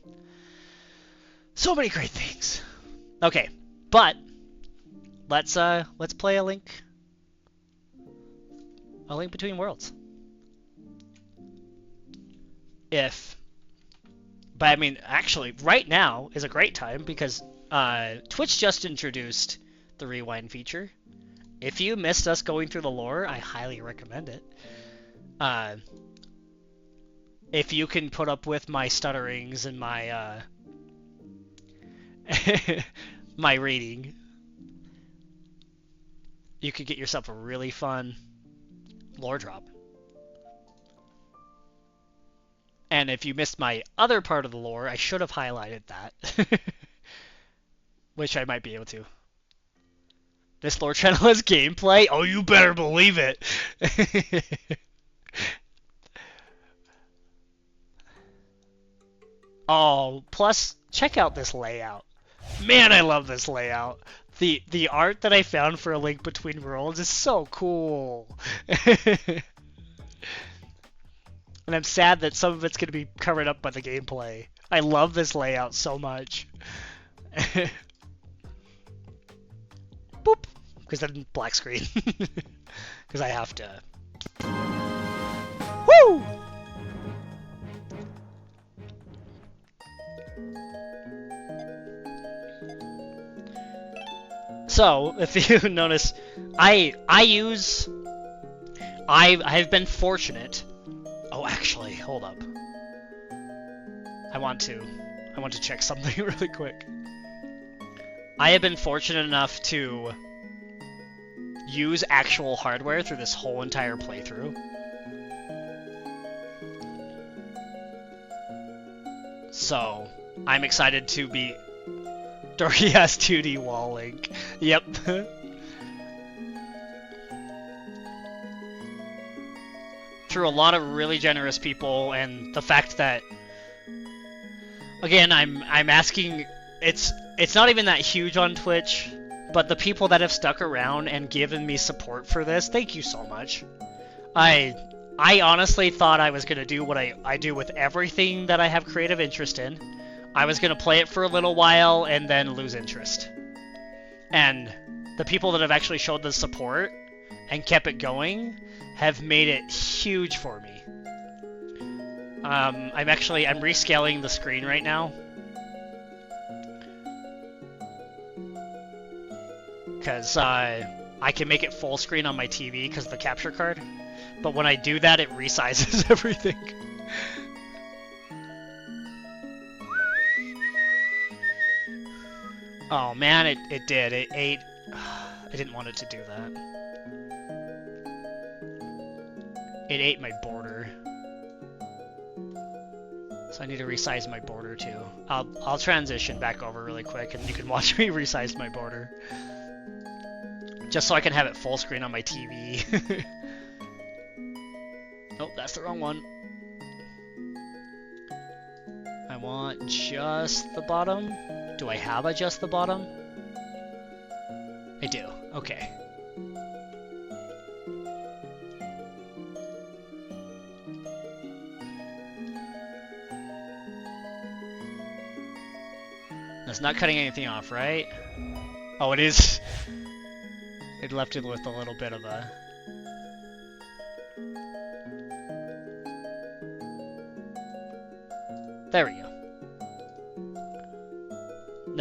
so many great things. Okay, but let's play a link between worlds. But I mean, actually, right now is a great time because Twitch just introduced the rewind feature. If you missed us going through the lore, I highly recommend it. If you can put up with my stutterings and my my reading, you could get yourself a really fun lore drop. And if you missed my other part of the lore, I should have highlighted that. Which I might be able to. This lore channel has gameplay? Oh, you better believe it! Oh, plus, check out this layout. Man, I love this layout. The art that I found for A Link Between Worlds is so cool. And I'm sad that some of it's going to be covered up by the gameplay. I love this layout so much. Boop! Because then black screen. Because I have to. Woo! So, if you notice, I've been fortunate. Oh, actually, hold up. I want to check something really quick. I have been fortunate enough to use actual hardware through this whole entire playthrough. So, I'm excited to be... Dorky has 2D wall link. Yep. Through a lot of really generous people, and the fact that, again, I'm asking, it's not even that huge on Twitch, but the people that have stuck around and given me support for this, thank you so much. I honestly thought I was gonna do what I do with everything that I have creative interest in. I was gonna play it for a little while and then lose interest. And the people that have actually showed the support and kept it going have made it huge for me. I'm rescaling the screen right now. Because I can make it full screen on my TV because of the capture card. But when I do that, it resizes everything. Oh man, it did. It ate... I didn't want it to do that. It ate my border. So I need to resize my border too. I'll transition back over really quick and you can watch me resize my border. Just so I can have it full screen on my TV. Oh, that's the wrong one. I want just the bottom. Do I have a just the bottom? I do. Okay. That's not cutting anything off, right? Oh, it is. It left it with a little bit of a... There we go.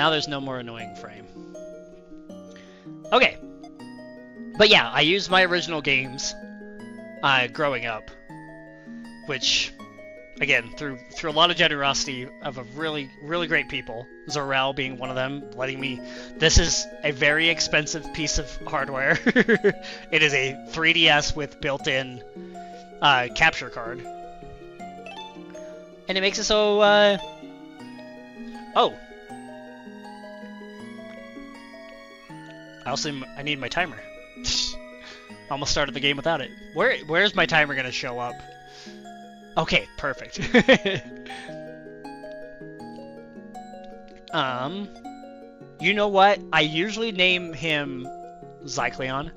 Now there's no more annoying frame. Okay. But yeah, I used my original games growing up, which, again, through a lot of generosity of a really, really great people, Zorel being one of them, letting me... This is a very expensive piece of hardware. It is a 3DS with built-in capture card. And it makes it so, Oh! I need my timer. Almost started the game without it. Where's my timer gonna show up? Okay, perfect. You know what? I usually name him Zycleon,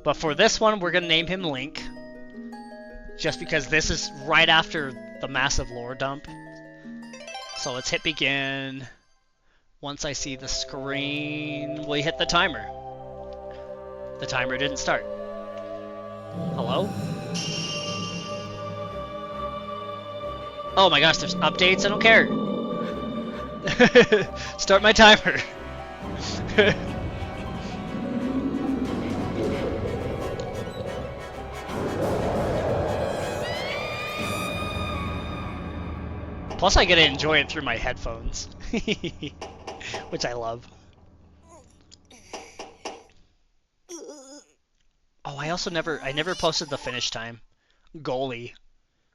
but for this one, we're gonna name him Link. Just because this is right after the massive lore dump. So let's hit begin. Once I see the screen, we hit the timer. The timer didn't start. Hello? Oh my gosh, there's updates? I don't care. Start my timer. Plus I get to enjoy it through my headphones. Which I love. Oh, I never posted the finish time. Goalie.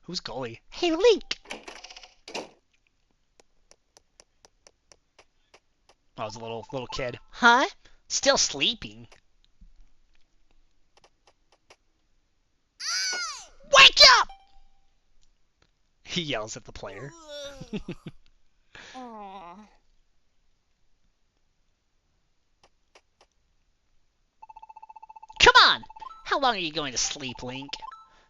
Who's goalie? Hey, Link! Oh, I was a little kid. Huh? Still sleeping. Wake up! He yells at the player. Come on! How long are you going to sleep, Link?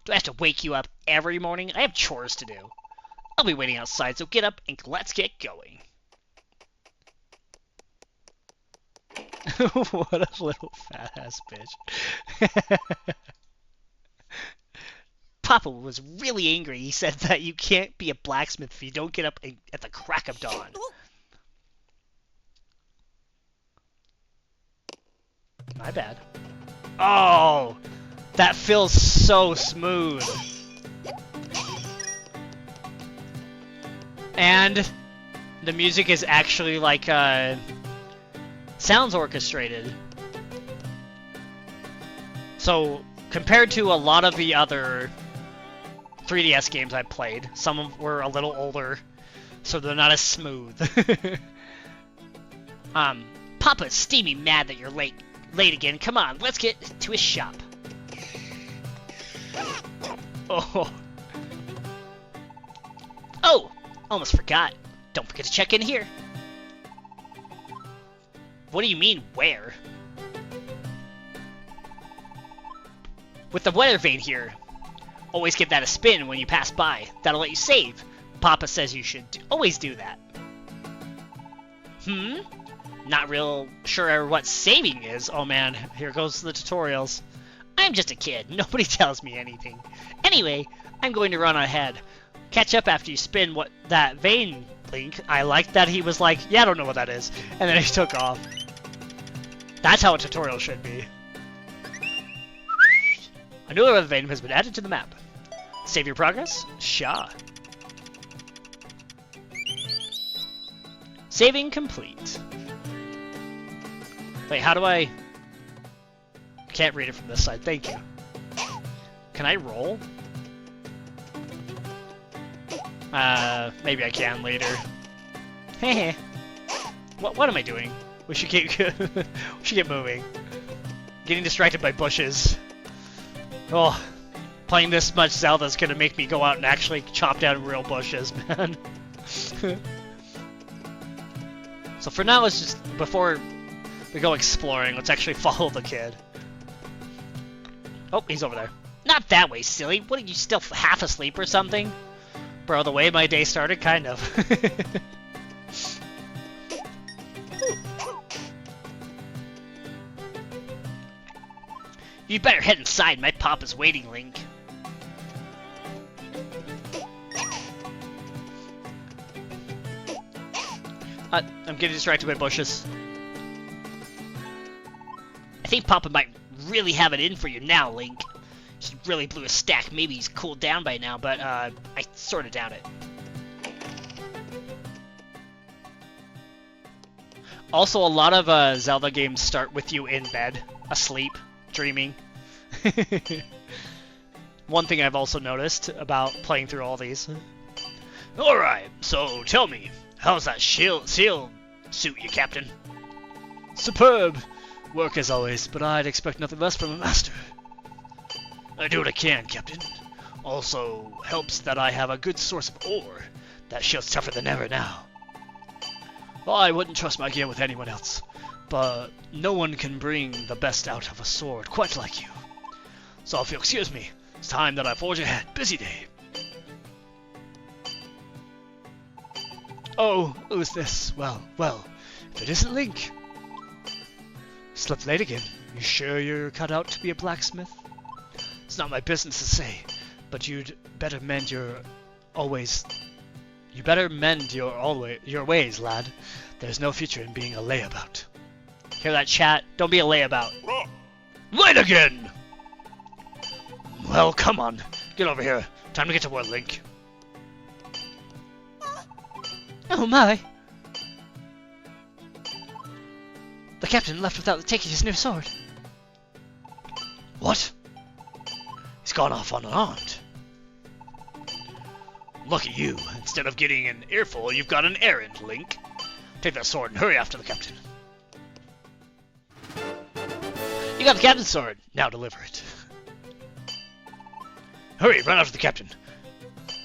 Do I have to wake you up every morning? I have chores to do. I'll be waiting outside, so get up and let's get going. What a little fat-ass bitch. Papa was really angry. He said that you can't be a blacksmith if you don't get up at the crack of dawn. My bad. Oh, that feels so smooth. And the music is actually like sounds orchestrated. So compared to a lot of the other 3DS games I played, some of them were a little older, so they're not as smooth. Papa's steamy mad that you're late again. Come on, let's get to his shop. Oh, almost forgot. Don't forget to check in here. What do you mean, where? With the weather vane here. Always give that a spin when you pass by. That'll let you save. Papa says you should always do that. Not real sure what saving is. Oh man, here goes the tutorials. I'm just a kid. Nobody tells me anything. Anyway, I'm going to run ahead. Catch up after you spin that vein, Link. I like that he was like, yeah, I don't know what that is. And then he took off. That's how a tutorial should be. A new weather vane has been added to the map. Save your progress? Sha. Saving complete. Wait, how do I... Can't read it from this side, thank you. Can I roll? Maybe I can later. Heh. What am I doing? We should get moving. Getting distracted by bushes. Oh, playing this much Zelda's gonna make me go out and actually chop down real bushes, man. So for now, it's just, before we go exploring, let's actually follow the kid. Oh, he's over there. Not that way, silly. What, are you still half asleep or something? Bro, the way my day started, kind of. You better head inside. My papa's waiting, Link. I'm getting distracted by bushes. I think Papa might really have it in for you now, Link. He really blew a stack. Maybe he's cooled down by now, but I sort of doubt it. Also, a lot of Zelda games start with you in bed, asleep, dreaming. One thing I've also noticed about playing through all these. Alright, so tell me, how's that seal suit you, Captain? Superb! Work as always, but I'd expect nothing less from a master. I do what I can, Captain. Also, helps that I have a good source of ore. That shield's tougher than ever now. Well, I wouldn't trust my gear with anyone else, but no one can bring the best out of a sword quite like you. So if you'll excuse me, it's time that I forge ahead. Busy day. Oh, who's this? Well, if it isn't Link. Slept late again. You sure you're cut out to be a blacksmith? It's not my business to say, but you'd better mend your always. You better mend your ways, lad. There's no future in being a layabout. Hear that, chat? Don't be a layabout. Late again! Well, come on. Get over here. Time to get to work, Link. Oh my! The captain left without taking his new sword. What? He's gone off unarmed. Look at you. Instead of getting an earful, you've got an errand, Link. Take that sword and hurry after the captain. You got the captain's sword. Now deliver it. Hurry, run after the captain.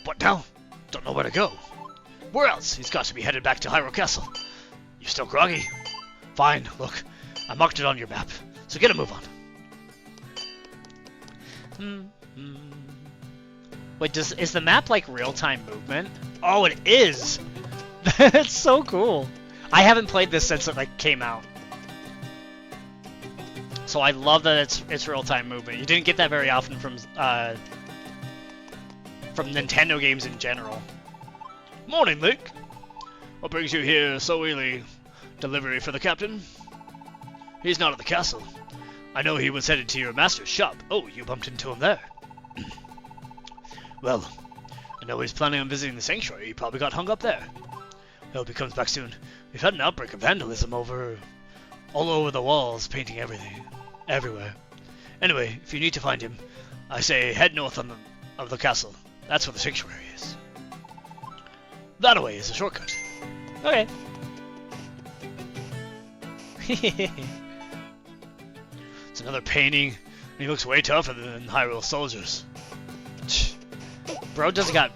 What now? Don't know where to go. Where else? He's got to be headed back to Hyrule Castle. You still groggy? Fine, look. I marked it on your map, so get a move on. Wait, is the map like real-time movement? Oh, it is! That's so cool. I haven't played this since it like came out. So I love that it's real-time movement. You didn't get that very often from Nintendo games in general. Morning, Link. What brings you here so early? Delivery for the captain? He's not at the castle. I know he was headed to your master's shop. Oh, you bumped into him there. Well, I know he's planning on visiting the sanctuary. He probably got hung up there. I hope he comes back soon. We've had an outbreak of vandalism all over the walls, painting everywhere. Anyway, if you need to find him, I say head north of the castle. That's where the sanctuary is. That way is a shortcut. Okay. It's another painting, and he looks way tougher than Hyrule soldiers. Bro doesn't got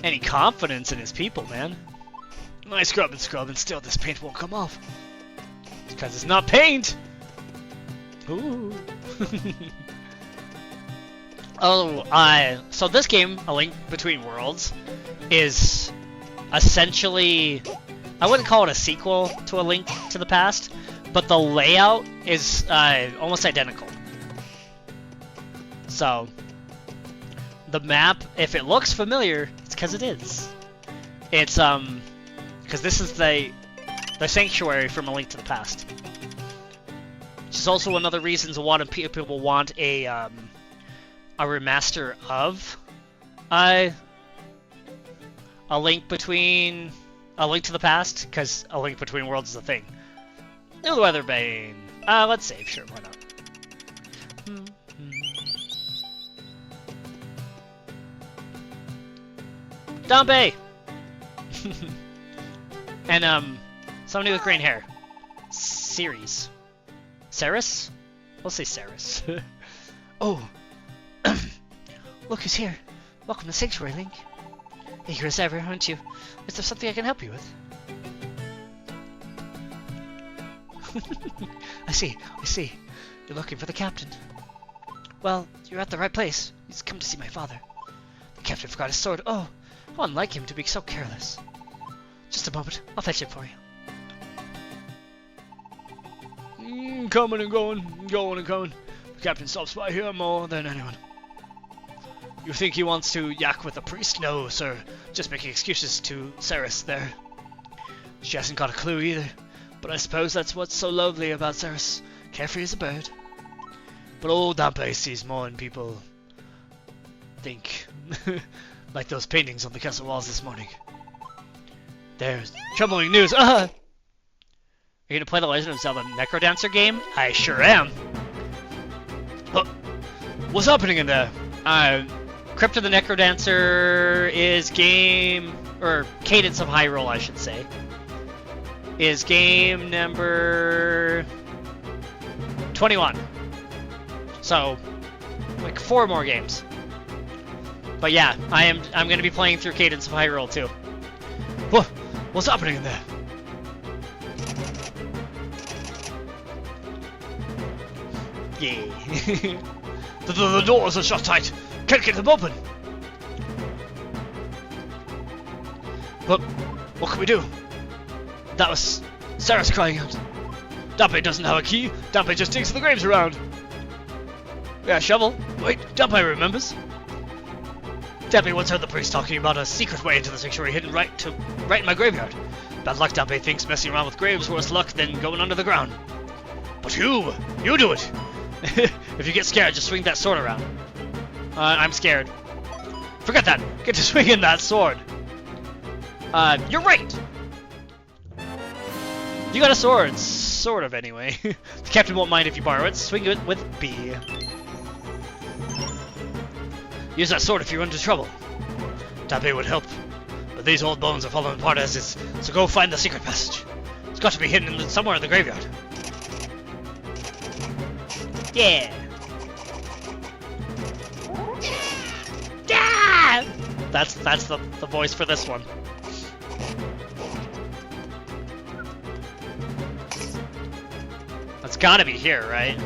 any confidence in his people, man. I scrub and still this paint won't come off. It's because it's not paint! Ooh. So this game, A Link Between Worlds, is essentially, I wouldn't call it a sequel to A Link to the Past, but the layout is almost identical. So, the map, if it looks familiar, it's because it is. It's, because this is the sanctuary from A Link to the Past. Which is also one of the reasons a lot of people want a remaster of A Link to the Past, because A Link Between Worlds is a thing. No Weatherbane. Let's save, sure, why not? Dombe! And, somebody with green hair. Ceres. Ceres? We'll say Ceres. Oh! Look who's here. Welcome to Sanctuary, Link. Eager as ever, aren't you? Is there something I can help you with? I see. You're looking for the captain. Well, you're at the right place. He's come to see my father. The captain forgot his sword. Oh, how unlike him to be so careless. Just a moment. I'll fetch it for you. Coming and going. The captain stops by here more than anyone. You think he wants to yak with the priest? No, sir. Just making excuses to Ceres there. She hasn't got a clue either. But I suppose that's what's so lovely about Ceres. Carefree as a bird. But old Dampe sees more than people think. Like those paintings on the castle walls this morning. There's troubling news. Are you gonna play the Legend of Zelda Necrodancer game? I sure am. What's happening in there? Crypt of the Necrodancer is game, or Cadence of Hyrule, I should say, is game number 21. So, like 4 more games. But yeah, I'm gonna be playing through Cadence of Hyrule too. What's happening in there? Yeah. The doors are shut tight. Can't get them open. But what can we do? That was Ceres crying out. Dampe doesn't have a key. Dampe just digs the graves around. Yeah, shovel. Wait, Dampe remembers. Dampe once heard the priest talking about a secret way into the sanctuary hidden right in my graveyard. Bad luck, Dampe thinks messing around with graves worse luck than going under the ground. But you do it. If you get scared, just swing that sword around. I'm scared. Forget that. Get to swinging that sword. You're right. You got a sword, sort of anyway. The captain won't mind if you borrow it. Swing it with B. Use that sword if you run into trouble. Dampe would help, but these old bones are falling apart as is, so go find the secret passage. It's got to be hidden somewhere in the graveyard. Yeah! Yeah! That's the voice for this one. That's gotta be here, right?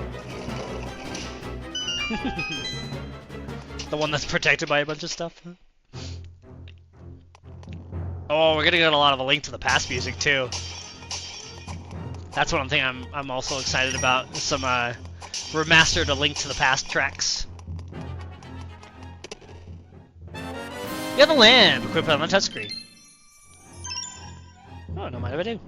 The one that's protected by a bunch of stuff. Oh, we're gonna get a lot of A Link to the Past music too. That's one thing I'm also excited about. Some remastered A Link to the Past tracks. You have the lamp equipped on the touchscreen. Oh, no mind if I do.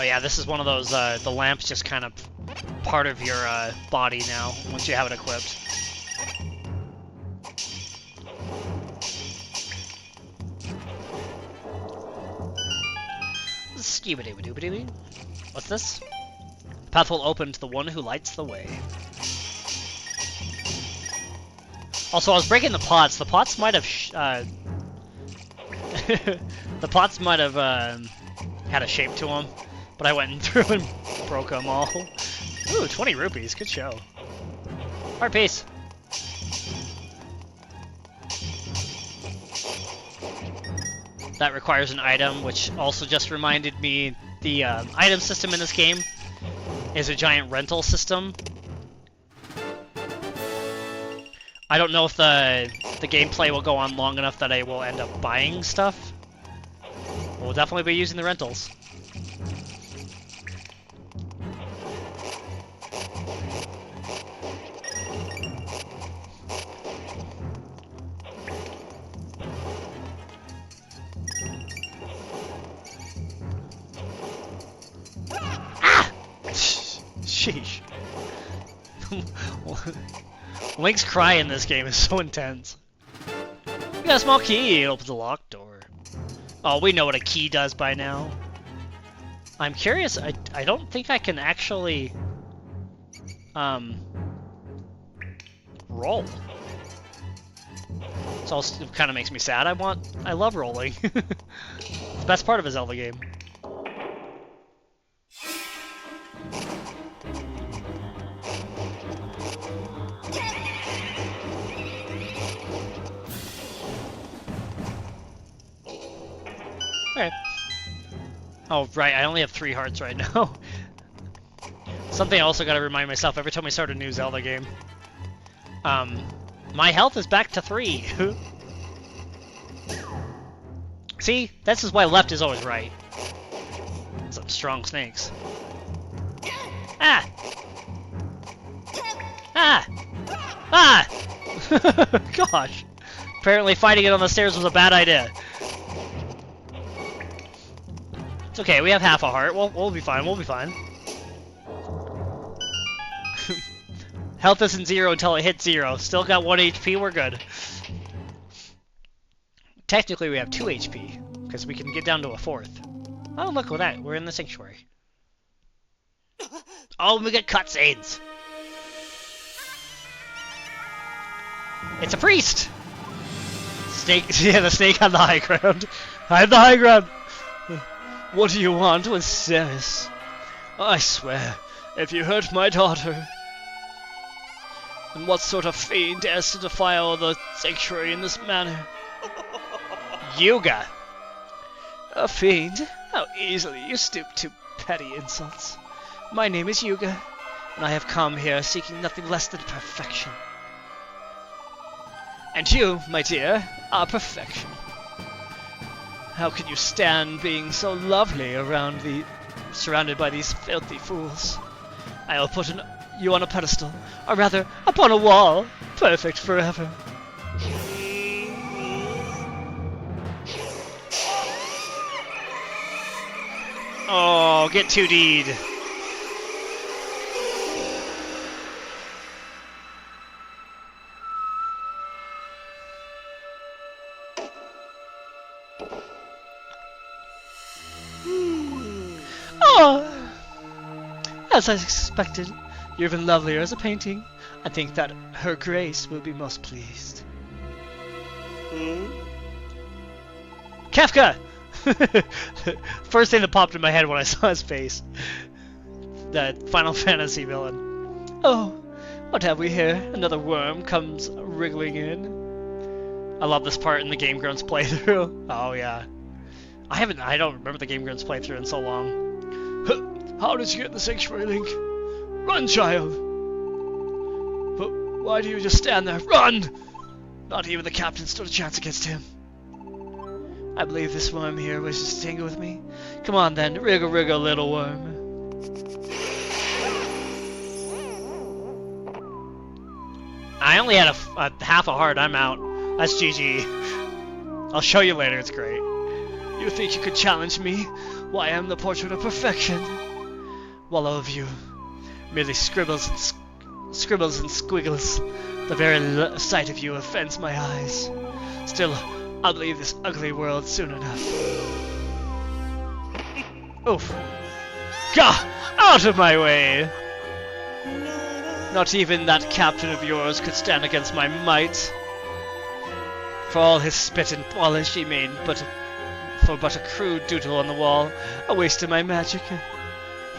Oh yeah, this is one of those, the lamp's just kind of part of your body now, once you have it equipped. Skibidi-bidi-bidi-bidi. What's this? Path will open to the one who lights the way. Also, I was breaking the pots. The pots might have the pots might have had a shape to them, but I went through and broke them all. Ooh, 20 rupees. Good show. Alright, peace. That requires an item, which also just reminded me the item system in this game is a giant rental system. I don't know if the gameplay will go on long enough that I will end up buying stuff. We'll definitely be using the rentals. Ah! Sheesh. Link's cry in this game is so intense. You got a small key, it opens a locked door. Oh, we know what a key does by now. I'm curious, I don't think I can actually roll. It also kind of makes me sad. I love rolling. It's the best part of a Zelda game. Okay. Oh, right, I only have 3 hearts right now. Something I also gotta remind myself every time I start a new Zelda game. My health is back to 3. See? This is why left is always right. strong snakes. Ah! Ah! Ah! Gosh. Apparently fighting it on the stairs was a bad idea. It's okay, we have half a heart. We'll be fine, we'll be fine. Health isn't 0 until it hits 0. Still got 1 HP, we're good. Technically we have 2 HP, because we can get down to a 4th. Oh, look at that, we're in the sanctuary. Oh, we get cutscenes! It's a priest! Snake, yeah, the snake on the high ground. I have the high ground! What do you want with Ceres? I swear, if you hurt my daughter... And what sort of fiend dares to defile the sanctuary in this manner? Yuga! A fiend? How easily you stoop to petty insults. My name is Yuga, and I have come here seeking nothing less than perfection. And you, my dear, are perfection. How can you stand being so lovely surrounded by these filthy fools? I'll put you on a pedestal, or rather, upon a wall, perfect forever. Oh, get 2D'd. Oh, as I expected, you're even lovelier as a painting. I think that Her Grace will be most pleased. Kefka! First thing that popped in my head when I saw his face. That Final Fantasy villain. Oh, what have we here? Another worm comes wriggling in. I love this part in the Game Grumps playthrough. Oh yeah. I don't remember the Game Grumps playthrough in so long. How did you get the sanctuary, Link? Run, child! But why do you just stand there? Run! Not even the captain stood a chance against him. I believe this worm here wishes to tangle with me. Come on then, wriggle wriggle, little worm. I only had a half a heart, I'm out. That's GG. I'll show you later, it's great. You think you could challenge me? Why, I'm the portrait of perfection. While all of you, merely scribbles and squiggles. The very sight of you offends my eyes. Still, I'll leave this ugly world soon enough. Oof. Gah! Out of my way! Not even that captain of yours could stand against my might. For all his spit and polish, he made but a crude doodle on the wall, a waste of my magic.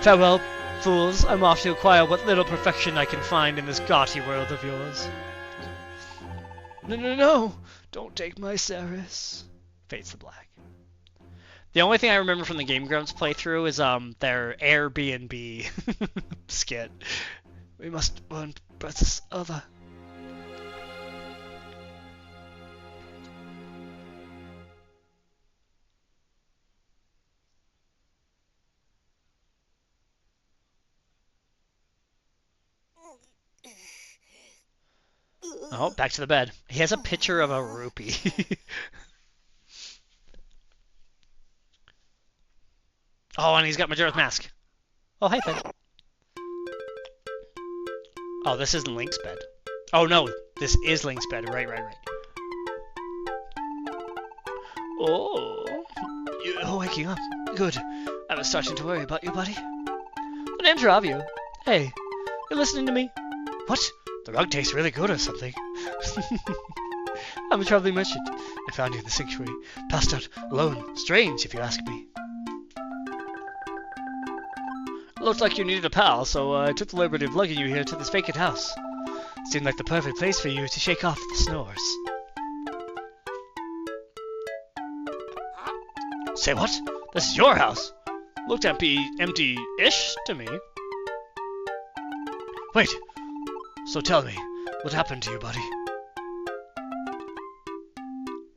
Farewell, fools. I'm off to acquire what little perfection I can find in this gaudy world of yours. No! Don't take my Ceres. Fades to black. The only thing I remember from the Game Grumps playthrough is their Airbnb skit. We must burn Breath's other. Oh, back to the bed. He has a picture of a rupee. Oh, and he's got Majora's Mask. Oh, hi, Fed. Oh, this isn't Link's bed. Oh, no, this is Link's bed. Right. Oh, you're waking up. Good. I was starting to worry about you, buddy. What an intro of you. Hey, you listening to me? What? The rug tastes really good or something. I'm a traveling merchant. I found you in the sanctuary. Passed out alone. Strange, if you ask me. Looked like you needed a pal, so I took the liberty of lugging you here to this vacant house. Seemed like the perfect place for you to shake off the snores. Say what? This is your house? Looked empty-ish to me. Wait. So tell me, what happened to you, buddy?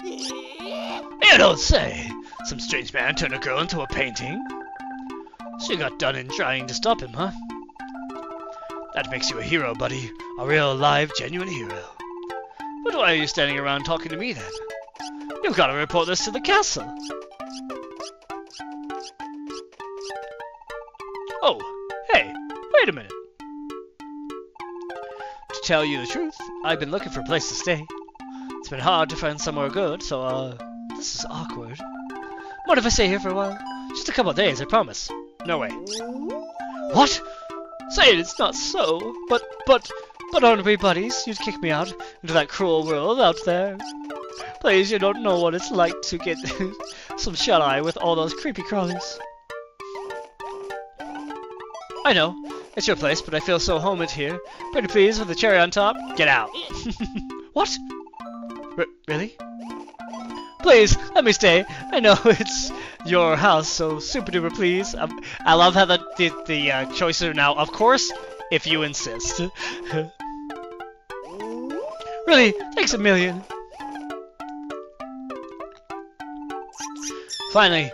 You don't say! Some strange man turned a girl into a painting? So you got done in trying to stop him, huh? That makes you a hero, buddy. A real, live, genuine hero. But why are you standing around talking to me then? You've got to report this to the castle. Oh, hey, wait a minute. To tell you the truth, I've been looking for a place to stay. It's been hard to find somewhere good, so, this is awkward. What if I stay here for a while? Just a couple of days, I promise. No way. What? Say it's not so, but aren't we buddies? You'd kick me out into that cruel world out there. Please, you don't know what it's like to get some shut-eye with all those creepy crawlies. I know, it's your place, but I feel so homey here. Pretty please with the cherry on top. Get out. What? Really? Please, let me stay. I know it's your house, so super duper please. I love how the choices are now, of course, if you insist. Really, thanks a million. Finally,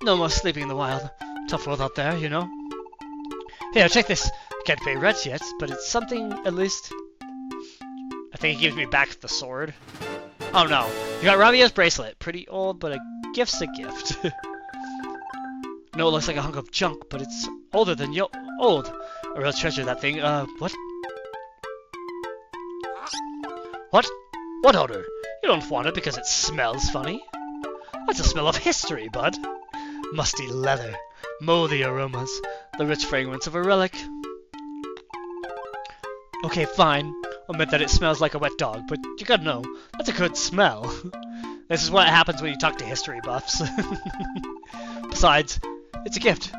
no more sleeping in the wild. Tough world out there, you know. Here, check this. I can't pay rent yet, but it's something at least. I think he gives me back the sword. Oh no, you got Rabio's bracelet. Pretty old, but a gift's a gift. No, it looks like a hunk of junk, but it's older than old. A real treasure, that thing. What? What? What odor? You don't want it because it smells funny. That's the smell of history, bud. Musty leather, moldy aromas, the rich fragrance of a relic. Okay, fine. I'll admit that it smells like a wet dog, but you gotta know, that's a good smell. This is what happens when you talk to history buffs. Besides, it's a gift,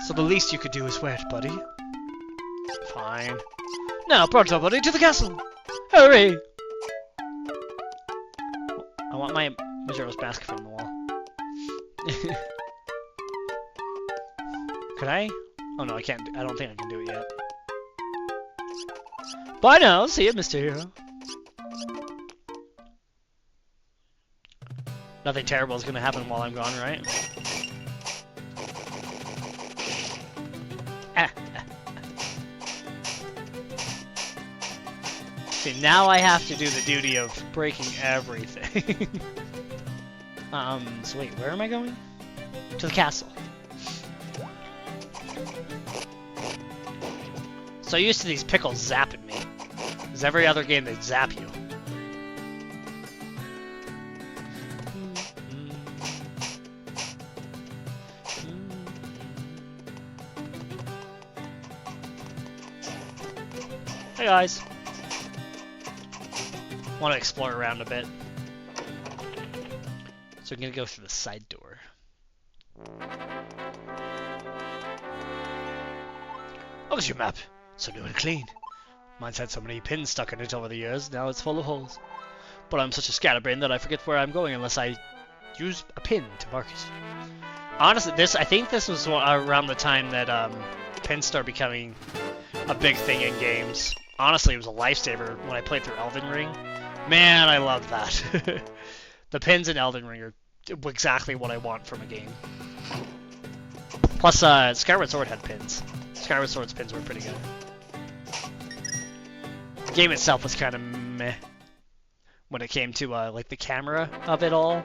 so the least you could do is wear it, buddy. Fine. Now, pronto, buddy, to the castle! Hurry! I want my Majora's Mask from the wall. Could I? Oh no, I can't. I don't think I can do it yet. Bye now. See you, Mr. Hero. Nothing terrible is gonna happen while I'm gone, right? See, now I have to do the duty of breaking everything. So wait, where am I going? To the castle. So used to these pickles zapping me. Because every other game they zap you. Hey guys. Want to explore around a bit. So I'm gonna go through the side door. Look at your map. So new and clean. Mine's had so many pins stuck in it over the years, now it's full of holes. But I'm such a scatterbrain that I forget where I'm going unless I use a pin to mark it. Honestly, I think this was around the time that pins started becoming a big thing in games. Honestly, it was a lifesaver when I played through Elden Ring. Man, I loved that. The pins in Elden Ring are exactly what I want from a game. Plus, Skyward Sword had pins. Skyward Sword's pins were pretty good. The game itself was kind of meh when it came to like the camera of it all.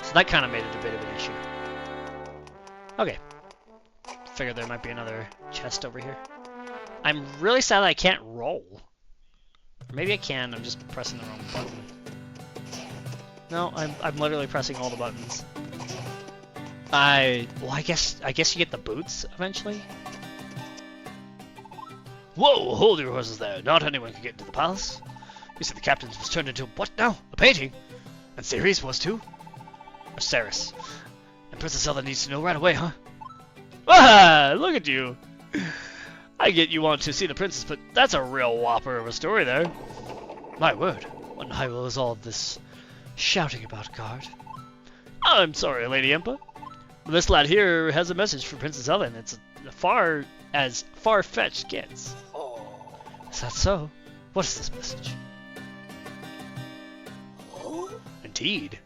So that kind of made it a bit of an issue. Okay. Figured there might be another chest over here. I'm really sad that I can't roll. Or maybe I can, I'm just pressing the wrong button. No, I'm literally pressing all the buttons. Well, I guess you get the boots eventually. Whoa, hold your horses there. Not anyone can get into the palace. You said the captain was turned into what now? A painting? And Ceres was too? Or Ceres? And Princess Zelda needs to know right away, huh? Ah, look at you. I get you want to see the princess, but that's a real whopper of a story there. My word, what in Hyrule is all this shouting about, guard? I'm sorry, Lady Impa. This lad here has a message for Princess Zelda, and it's as far-fetched gets. Oh, is that so? What is this message? Oh? Indeed.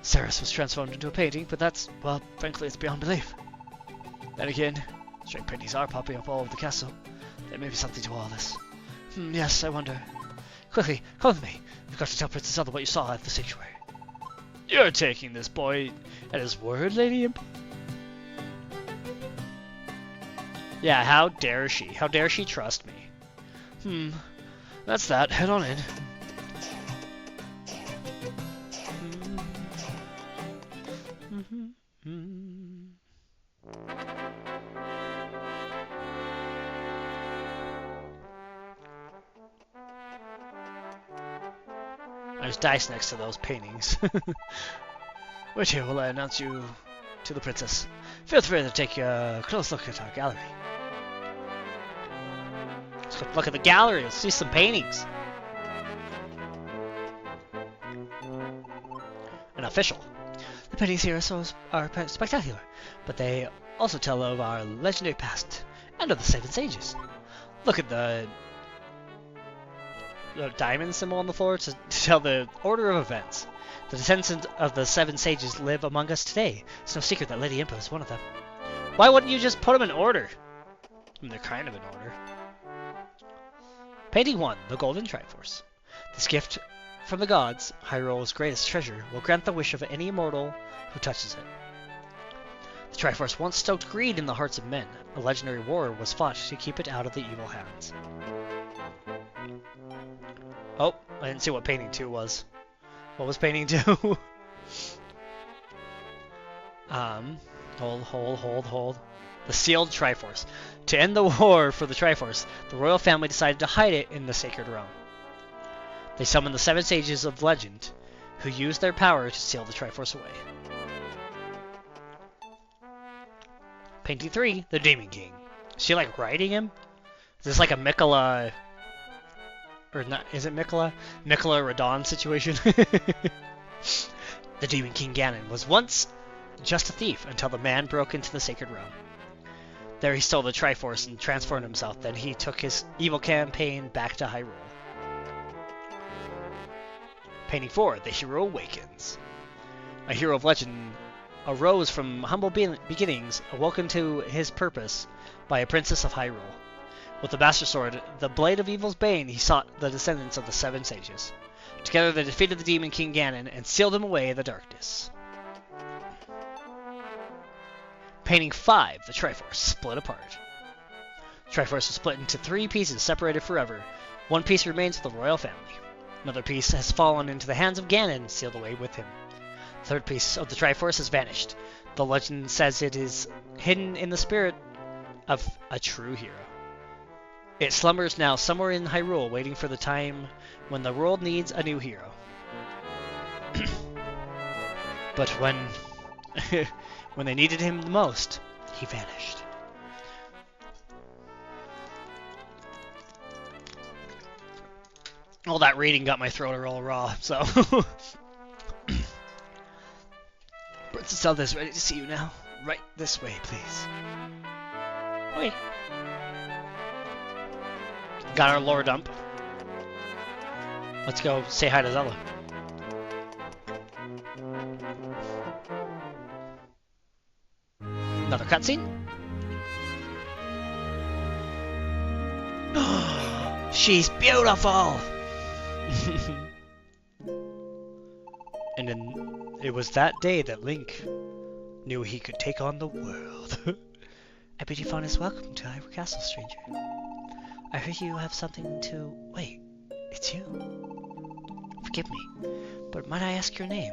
Ceres was transformed into a painting, but that's, well, frankly, it's beyond belief. Then again, strange paintings are popping up all over the castle. There may be something to all this. Yes, I wonder. Quickly, come with me. You've got to tell Princess Zelda what you saw at the sanctuary. You're taking this boy at his word, Lady Imp? Yeah, how dare she? How dare she trust me? That's that. Head on in. There's dice next to those paintings. Wait here while I announce you to the princess. Feel free to take a close look at our gallery. Let's go look at the gallery. Let's see some paintings. An official. The paintings here are spectacular, but they also tell of our legendary past and of the Seven Sages. Look at the diamond symbol on the floor to tell the order of events. The descendants of the Seven Sages live among us today. It's no secret that Lady Impa is one of them. Why wouldn't you just put them in order? I mean, they're kind of in order. Painting 1, the Golden Triforce. This gift from the gods, Hyrule's greatest treasure, will grant the wish of any immortal who touches it. The Triforce once stoked greed in the hearts of men. A legendary war was fought to keep it out of the evil hands. Oh, I didn't see what painting 2 was. What was painting 2? Hold. The sealed Triforce. To end the war for the Triforce, the royal family decided to hide it in the Sacred Realm. They summoned the Seven Sages of Legend, who used their power to seal the Triforce away. Painting 3, the Demon King. Is she like riding him? Is this like a Mikola... Or not, is it Mikola? Mikola Radon situation? The Demon King Ganon was once just a thief until the man broke into the Sacred Realm. There he stole the Triforce and transformed himself. Then he took his evil campaign back to Hyrule. Painting 4, the Hero Awakens. A hero of legend arose from humble beginnings, awoken to his purpose by a princess of Hyrule. With the Master Sword, the Blade of Evil's Bane, he sought the descendants of the Seven Sages. Together they defeated the Demon King Ganon and sealed him away in the darkness. Painting 5, the Triforce, split apart. The Triforce was split into 3 pieces, separated forever. One piece remains with the royal family. Another piece has fallen into the hands of Ganon, sealed away with him. The third piece of the Triforce has vanished. The legend says it is hidden in the spirit of a true hero. It slumbers now somewhere in Hyrule, waiting for the time when the world needs a new hero. But when they needed him the most, he vanished. All that reading got my throat all raw, so... Princess Zelda is ready to see you now. Right this way, please. Okay. Got our lore dump. Let's go say hi to Zelda. Another cutscene? She's beautiful! And then it was that day that Link knew he could take on the world. I bid you fondest welcome to Hyrule Castle, stranger. I heard you have something to... Wait, it's you? Forgive me, but might I ask your name?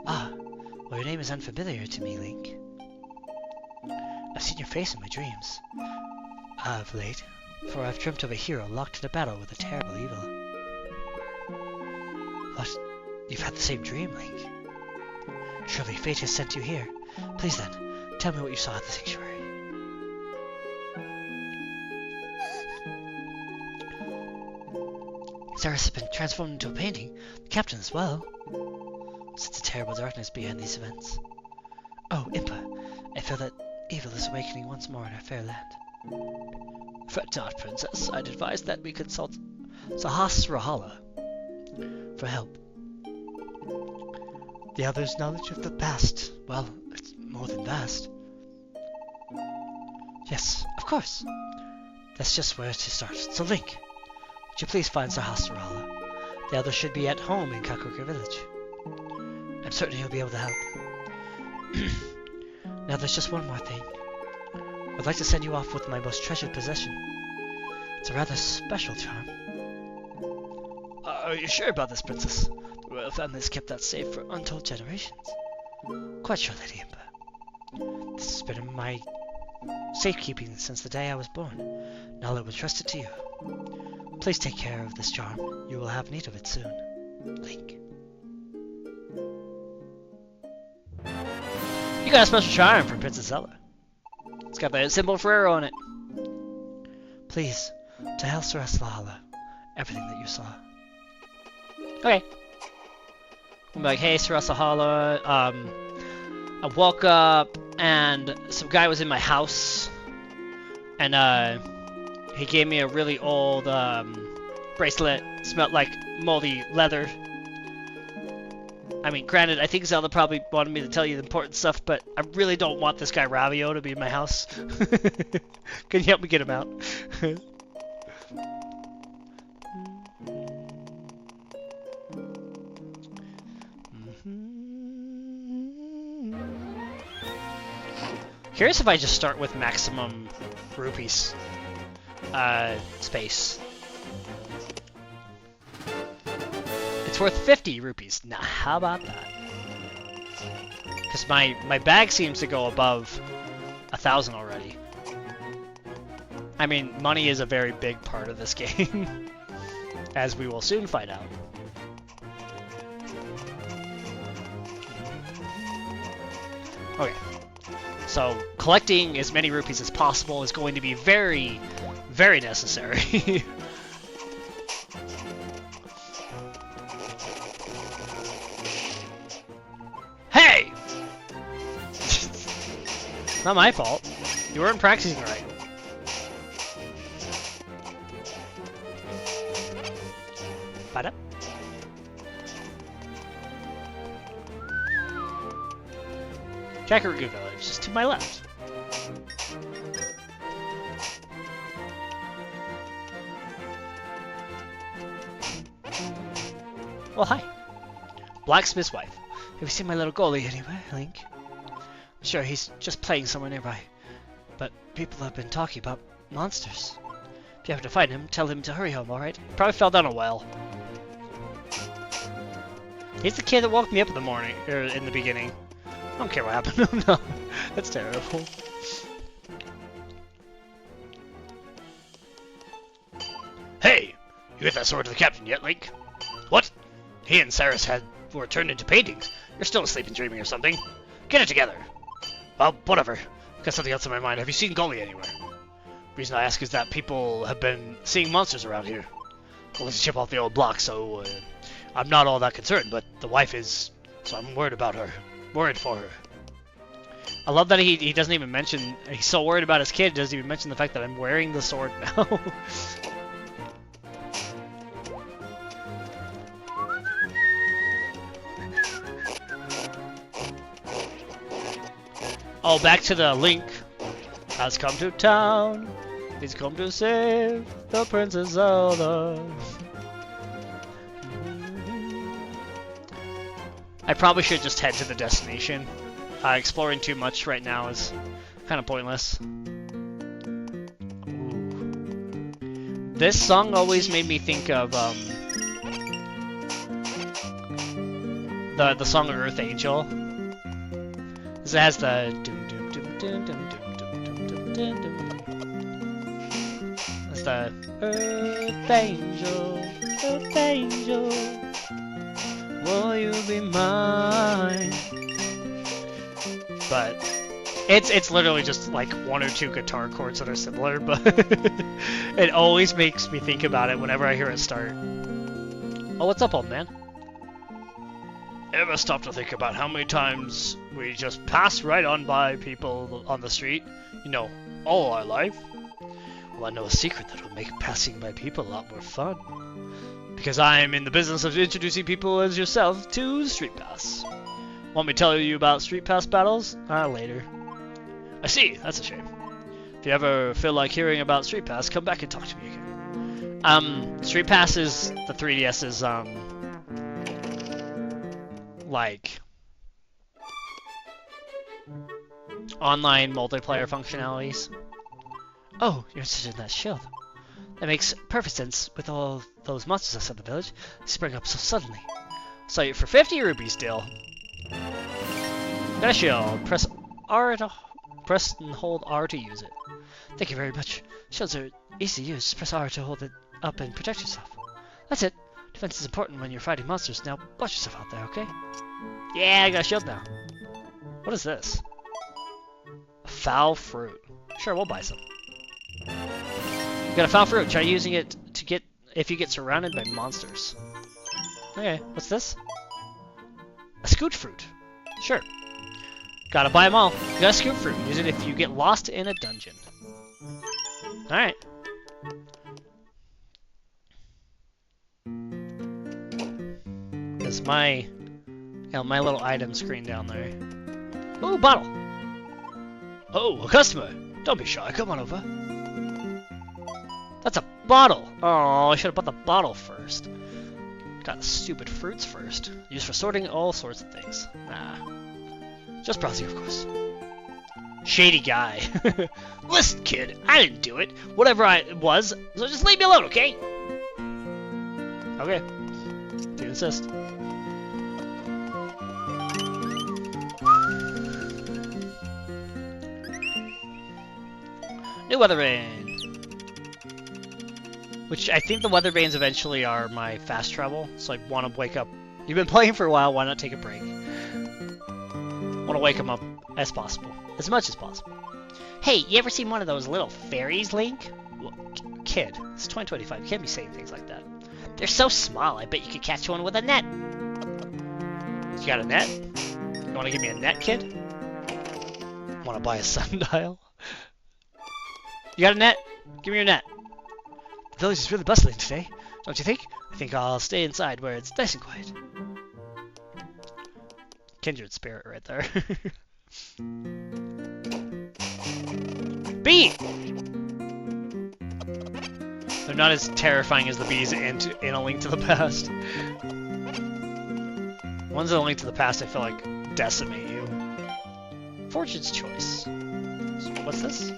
Ah, well, your name is unfamiliar to me, Link. I've seen your face in my dreams. Of late, for I've dreamt of a hero locked in a battle with a terrible evil. What? You've had the same dream, Link? Surely fate has sent you here. Please then, tell me what you saw at the sanctuary. Zeres has been transformed into a painting, the captain as well. Such a terrible darkness behind these events. Oh, Impa, I feel that evil is awakening once more in our fair land. Fret not, princess. I'd advise that we consult Sahas Rahala for help. The other's knowledge of the past, well, it's more than vast. Yes, of course. That's just where to start. So Link, would you please find Sir Hastarala? The other should be at home in Kakuka Village. I'm certain he'll be able to help. Now there's just one more thing. I'd like to send you off with my most treasured possession. It's a rather special charm. Are you sure about this, Princess? The royal family's kept that safe for untold generations. Quite sure, Lady Impa. This has been in my safekeeping since the day I was born. Now I will trust it to you. Please take care of this charm. You will have need of it soon. Link. You got a special charm from Princess Zelda. It's got the symbol for arrow on it. Please, tell Sir Hastarala everything that you saw. Okay. I'm like, hey, Sir Hastarala, I woke up and some guy was in my house, and he gave me a really old bracelet. Smelled like moldy leather. I mean, granted, I think Zelda probably wanted me to tell you the important stuff, but I really don't want this guy Ravio to be in my house. Can you help me get him out? Curious if I just start with maximum rupees space. It's worth 50 rupees. Now, how about that? Because my bag seems to go above 1,000 already. I mean, money is a very big part of this game, as we will soon find out. Okay. So, collecting as many rupees as possible is going to be very, very necessary. Hey! Not my fault. You weren't practicing right. Bada. Kakariko Village, just to my left. Well, hi. Blacksmith's wife. Have you seen my little goalie anywhere, Link? I'm sure he's just playing somewhere nearby. But people have been talking about monsters. If you happen to find him, tell him to hurry home, alright? Probably fell down a well. He's the kid that woke me up in the morning, or in the beginning. I don't care what happened to him, no. That's terrible. Hey! You get that sword to the captain yet, Link? What? He and Cyrus were turned into paintings. You're still asleep and dreaming or something. Get it together. Well, whatever. Got something else in my mind. Have you seen Goalie anywhere? Reason I ask is that people have been seeing monsters around here. Well, let's chip off the old block, so I'm not all that concerned, but the wife is, so I'm worried about her. Worried for her. I love that he doesn't even mention, he's so worried about his kid, doesn't even mention the fact that I'm wearing the sword now. Oh, back to the Link has come to town. He's come to save the Princess Zelda. I probably should just head to the destination. Exploring too much right now is kind of pointless. Ooh. This song always made me think of the song of Earth Angel. It has the that's the Earth Angel, will you be mine? But it's literally just like one or two guitar chords that are similar, but it always makes me think about it whenever I hear it start. Oh, what's up, old man? Ever stop to think about how many times we just pass right on by people on the street? You know, all our life? Well, I know a secret that will make passing by people a lot more fun. Because I'm in the business of introducing people as yourself to Street Pass. Want me to tell you about Street Pass battles? Later. I see, that's a shame. If you ever feel like hearing about Street Pass, come back and talk to me again. Street Pass is the 3DS's, like, online multiplayer functionalities. Oh, you're interested in that shield. That makes perfect sense with all those monsters outside the village. They sprang up so suddenly. Sell you for 50 rupees still. Got a shield. Press and hold R to use it. Thank you very much. Shields are easy to use. Just press R to hold it up and protect yourself. That's it. Defense is important when you're fighting monsters. Now watch yourself out there, okay? Yeah, I got a shield now. What is this? A foul fruit. Sure, we'll buy some. Got a foul fruit. Try using it to get if you get surrounded by monsters. Okay, what's this? A scoot fruit. Sure. Gotta buy them all. You got a scoot fruit. Use it if you get lost in a dungeon. Alright. There's my little item screen down there. Ooh, bottle! Oh, a customer! Don't be shy, come on over. That's a bottle! Oh, I should have bought the bottle first. Got the stupid fruits first. Used for sorting all sorts of things. Nah. Just browsing, of course. Shady guy. Listen, kid, I didn't do it. Whatever it was, so just leave me alone, okay? Okay. If you insist. New weather vane. Which I think the weather vanes eventually are my fast travel, so I want to wake up. You've been playing for a while, why not take a break? Want to wake them up as possible, as much as possible. Hey, you ever seen one of those little fairies, Link? Well, kid, it's 2025. You can't be saying things like that. They're so small. I bet you could catch one with a net. You got a net? You want to give me a net, kid? Want to buy a sundial? You got a net? Give me your net. The village is really bustling today, don't you think? I think I'll stay inside where it's nice and quiet. Kindred spirit right there. Bee! They're not as terrifying as the bees in A Link to the Past. Ones in A Link to the Past I feel like decimate you. Fortune's Choice. What's this?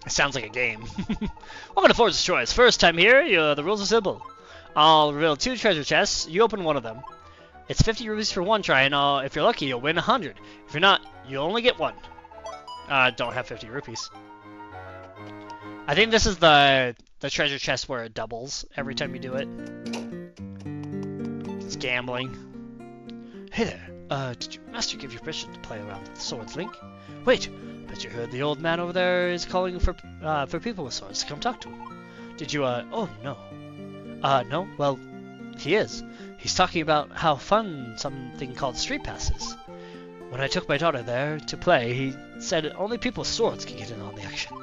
It sounds like a game. Welcome to Fortune's Choice. First time here, the rules are simple. I'll reveal 2 treasure chests. You open one of them. It's 50 rupees for one try, and if you're lucky, you'll win 100. If you're not, you'll only get one. Don't have 50 rupees. I think this is the treasure chest where it doubles every time you do it. It's gambling. Hey there. Did your master give you permission to play around with swords, Link? Wait, bet you heard the old man over there is calling for people with swords to come talk to him. Did you, oh no. No? Well, he is. He's talking about how fun something called Street Pass is. When I took my daughter there to play, he said only people with swords can get in on the action.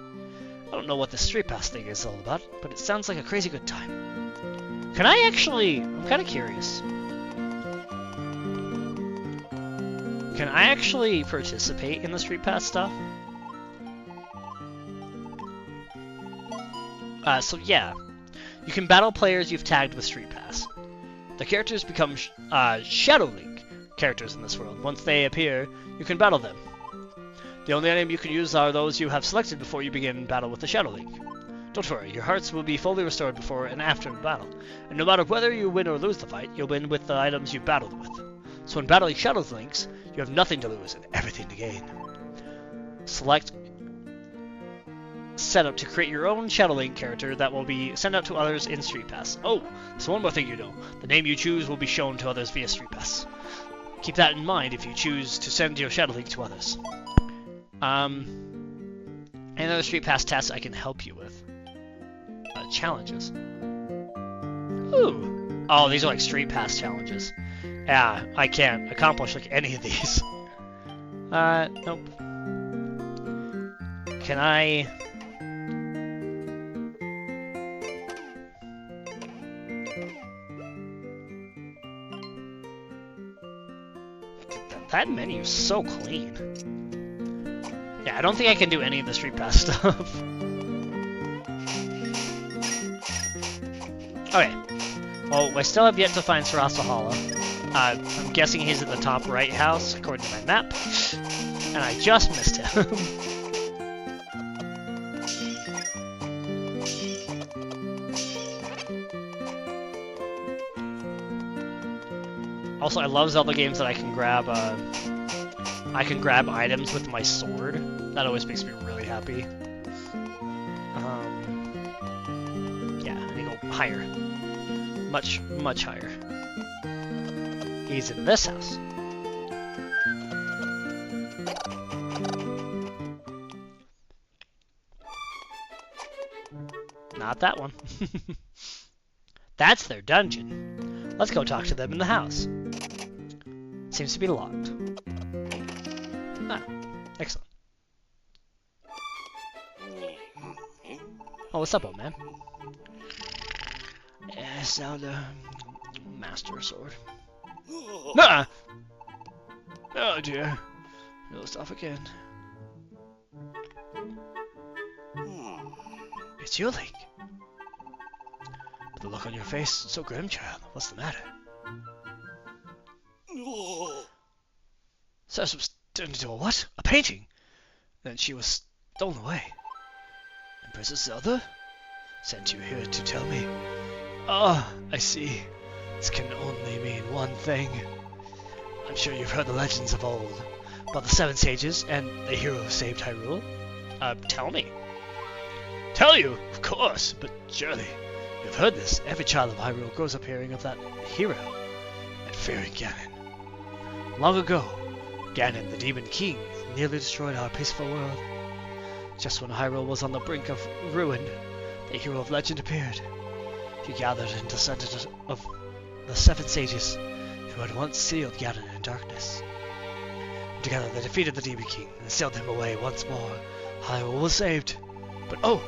I don't know what this Street Pass thing is all about, but it sounds like a crazy good time. Can I actually... I'm kind of curious. Can I actually participate in the Street Pass stuff? So yeah. You can battle players you've tagged with Street Pass. The characters become Shadow Link characters in this world. Once they appear, you can battle them. The only item you can use are those you have selected before you begin battle with the Shadow Link. Don't worry, your hearts will be fully restored before and after the battle, and no matter whether you win or lose the fight, you'll win with the items you battled with. So when battling Shadow Links, you have nothing to lose and everything to gain. Select setup to create your own Shadow Link character that will be sent out to others in Street Pass. Oh, so one more thing you know. The name you choose will be shown to others via Street Pass. Keep that in mind if you choose to send your Shadow Link to others. Any other Street Pass tasks I can help you with? Challenges. Ooh. Oh, these are like Street Pass challenges. Yeah, I can't accomplish like any of these. Nope. Can I... That menu's so clean. Yeah, I don't think I can do any of the Street Pass stuff. Okay. Well, I still have yet to find Sarasahala. I'm guessing he's in the top right house, according to my map. And I just missed him. Also, I love Zelda games that I can grab items with my sword. That always makes me really happy. Yeah, I need to go higher. Much, much higher. He's in this house. Not that one. That's their dungeon. Let's go talk to them in the house. Seems to be locked. Ah, excellent. Oh, what's up, old man? It's now the Master Sword. Ah! Oh dear. No stuff again. It's you, Link. But the look on your face, so grim, child. What's the matter? Cess was turned into a what? A painting? Then she was stolen away. And Princess Zelda? Sent you here to tell me. Ah, I see. This can only mean one thing. I'm sure you've heard the legends of old about the Seven Sages and the hero who saved Hyrule. Tell me. Tell you? Of course, but surely you've heard this. Every child of Hyrule grows up hearing of that hero and fearing Ganon. Long ago, Ganon, the Demon King, nearly destroyed our peaceful world. Just when Hyrule was on the brink of ruin, the hero of legend appeared. He gathered and descended of the Seven Sages who had once sealed Ganon in darkness. And together they defeated the Demon King and sealed him away once more. Hyrule was saved. But oh!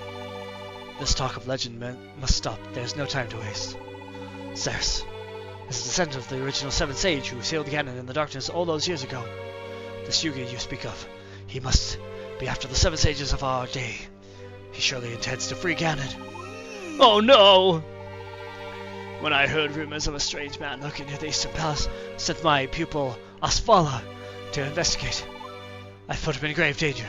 This talk of legend must stop. There's no time to waste. Ceres is a descendant of the original Seven Sage who sealed Ganon in the darkness all those years ago. This Yugi you speak of, he must be after the Seven Sages of our day. He surely intends to free Ganon. Oh no! When I heard rumors of a strange man lurking near the Eastern Palace, I sent my pupil Asfala to investigate. I put him in grave danger,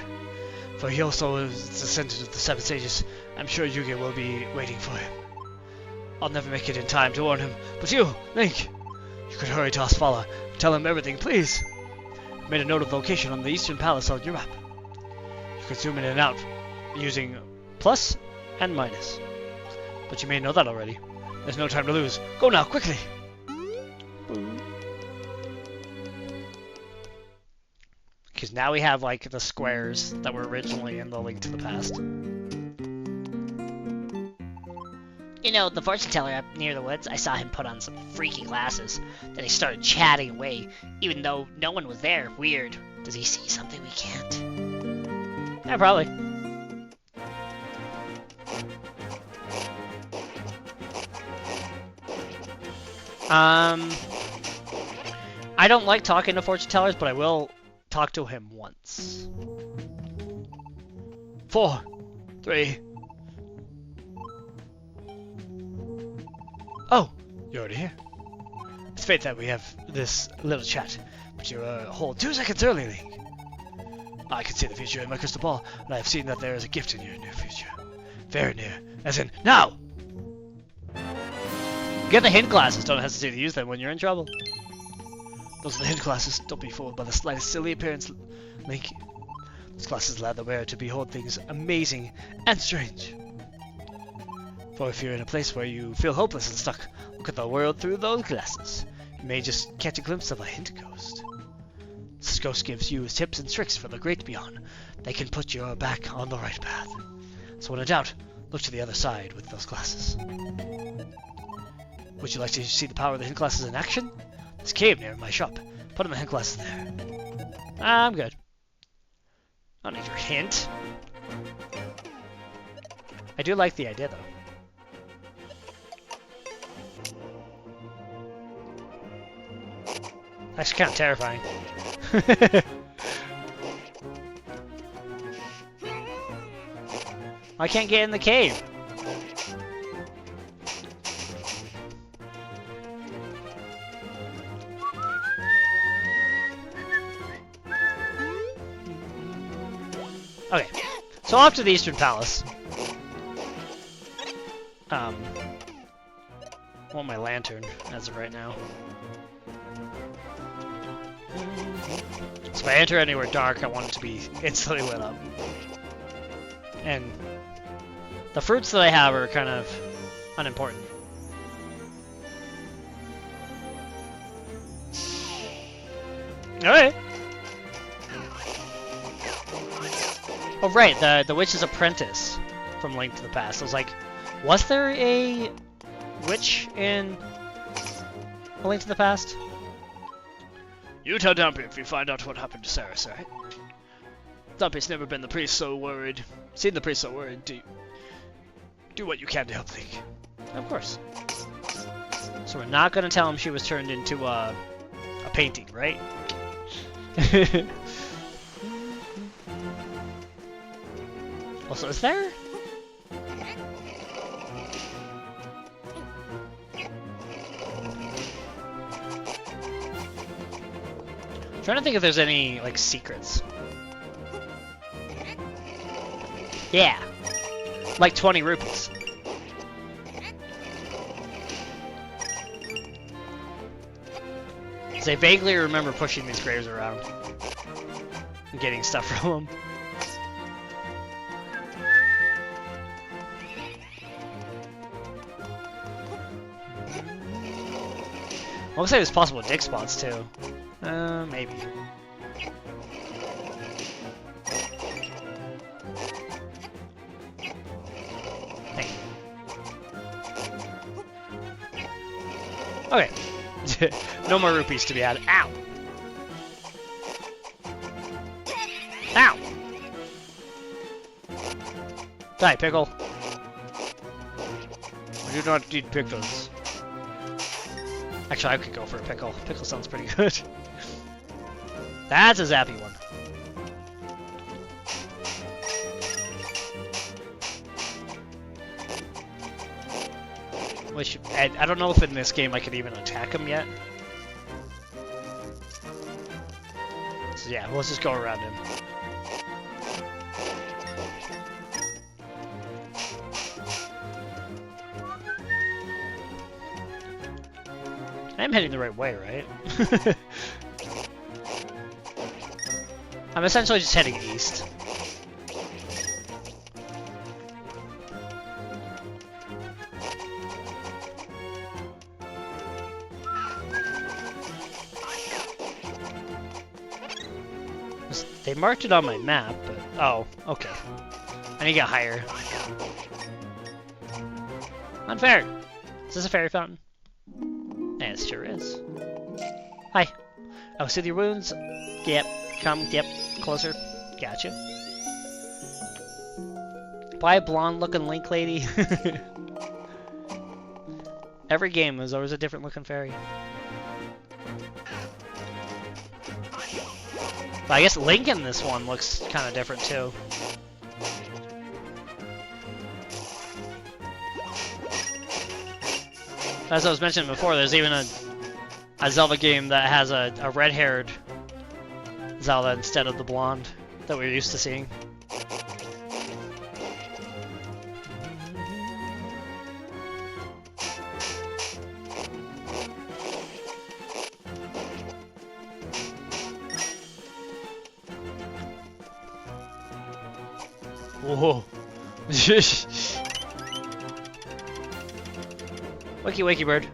for he also is a descendant of the Seven Sages. I'm sure Yugi will be waiting for him. I'll never make it in time to warn him, but you, Link, you could hurry to Asfala and tell him everything, please. I made a note of the location on the Eastern Palace on your map. You can zoom in and out using plus and minus. But you may know that already. There's no time to lose. Go now, quickly! Because now we have, like, the squares that were originally in the Link to the Past. You know, the fortune teller up near the woods, I saw him put on some freaky glasses. Then he started chatting away, even though no one was there. Weird. Does he see something we can't? Yeah, probably. I don't like talking to fortune tellers, but I will talk to him once. 4, 3. Oh, you're already here. It's fate that we have this little chat, but you're a whole 2 seconds early, Link. I can see the future in my crystal ball, and I have seen that there is a gift in your near future. Very near, as in now! Get the hint glasses, don't hesitate to use them when you're in trouble. Those are the hint glasses, don't be fooled by the slightest silly appearance, Link. Those glasses allow the wearer to behold things amazing and strange. For if you're in a place where you feel hopeless and stuck, look at the world through those glasses. You may just catch a glimpse of a hint ghost. This ghost gives you tips and tricks for the great beyond. They can put you back on the right path. So when in doubt, look to the other side with those glasses. Would you like to see the power of the hint glasses in action? This cave near my shop. Put in the hint glasses there. I'm good. I don't need your hint. I do like the idea, though. Actually, kind of terrifying. I can't get in the cave. Okay, so off to the Eastern Palace. I want my lantern as of right now. So if I enter anywhere dark, I want it to be instantly lit up. And the fruits that I have are kind of unimportant. Alright. Oh right, the Witch's Apprentice from Link to the Past. I was like, was there a witch in A Link to the Past? You tell Dumpy if you find out what happened to Ceres, right? Dumpy's never been the priest so worried. Seen the priest so worried. Do what you can to help Link. Of course. So we're not gonna tell him she was turned into a painting, right? Also, is there? I'm trying to think if there's any, like, secrets. Yeah. Like 20 rupees. Because I vaguely remember pushing these graves around. And getting stuff from them. Looks like there's possible dig spots too. Maybe. Hey. Okay. No more rupees to be had. Ow! Ow! Die, pickle. I do not need pickles. Actually, I could go for a pickle. Pickle sounds pretty good. That's a zappy one. Which, I don't know if in this game I could even attack him yet. So yeah, let's just go around him. I'm heading the right way, right? I'm essentially just heading east. They marked it on my map, but... Oh, okay. I need to get higher. Unfair! Is this a fairy fountain? Yeah, it sure is. Hi. Oh, soothe your wounds. Yep. Come. Yep. Closer. Gotcha. Buy a blonde-looking Link lady. Every game is always a different looking fairy. But I guess Link in this one looks kind of different too. As I was mentioning before, there's even a Zelda game that has a red-haired Zelda instead of the blonde that we're used to seeing. Whoa. Wakey wakey bird.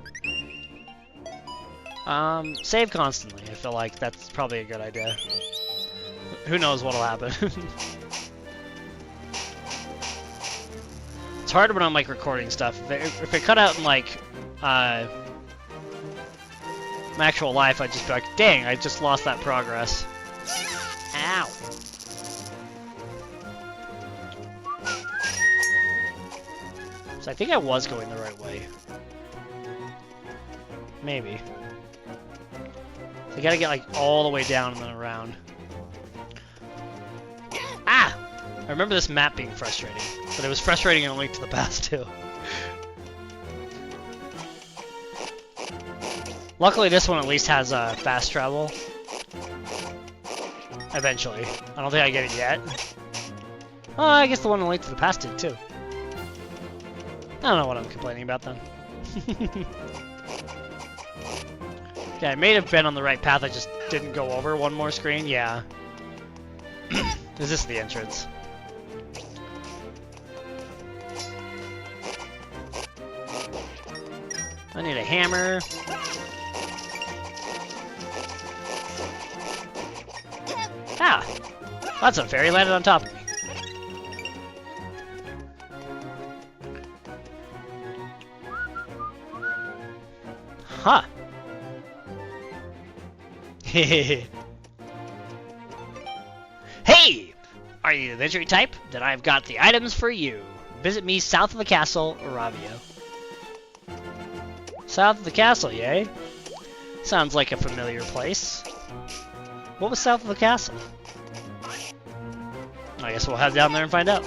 Save constantly. I feel like that's probably a good idea. Who knows what'll happen. It's hard when I'm like recording stuff. If it cut out in like my actual life, I'd just be like, dang, I just lost that progress. Ow. So I think I was going the right way. Maybe. I gotta get like all the way down and then around. Ah! I remember this map being frustrating, but it was frustrating in A Link to the Past too. Luckily this one at least has fast travel. Eventually. I don't think I get it yet. Oh, I guess the one in A Link to the Past did too. I don't know what I'm complaining about then. Yeah, I may have been on the right path, I just didn't go over one more screen, yeah. Is this the entrance? I need a hammer. Ah! That's unfair, he landed on top of me. Huh. Hey! Are you the adventure type? Then I've got the items for you. Visit me south of the castle, Ravio. South of the castle, yay? Sounds like a familiar place. What was south of the castle? I guess we'll head down there and find out.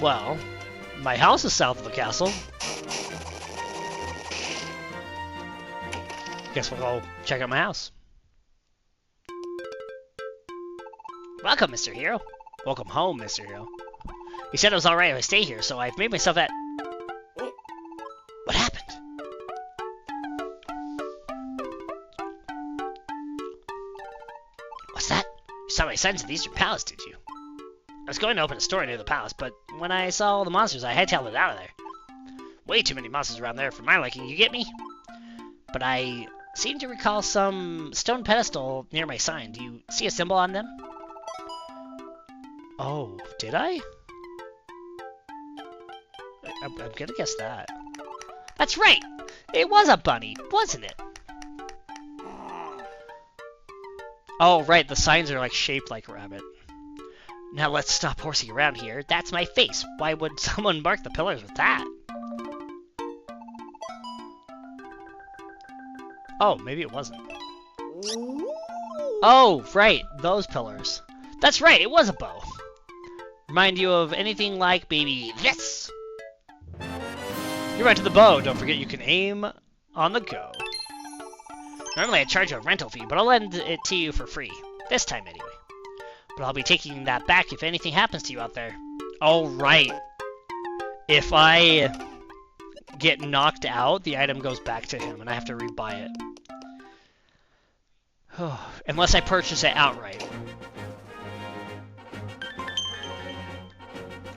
Well, my house is south of the castle. Guess we'll go check out my house. Welcome, Mr. Hero. Welcome home, Mr. Hero. You said it was alright if I stay here, so I've made myself at... What happened? What's that? You saw my signs at the Eastern Palace, did you? I was going to open a store near the palace, but when I saw all the monsters, I hightailed it out of there. Way too many monsters around there for my liking, you get me? But I seem to recall some stone pedestal near my sign. Do you see a symbol on them? Oh, did I? I'm gonna guess that. That's right! It was a bunny, wasn't it? Oh, right, the signs are like shaped like a rabbit. Now let's stop horsing around here. That's my face. Why would someone mark the pillars with that? Oh, maybe it wasn't. Oh, right, those pillars. That's right, it was a bow. Remind you of anything like maybe this? You're right to the bow. Don't forget you can aim on the go. Normally I charge you a rental fee, but I'll lend it to you for free. This time anyway. But I'll be taking that back if anything happens to you out there. Oh, right. If I get knocked out, the item goes back to him, and I have to rebuy it. Unless I purchase it outright.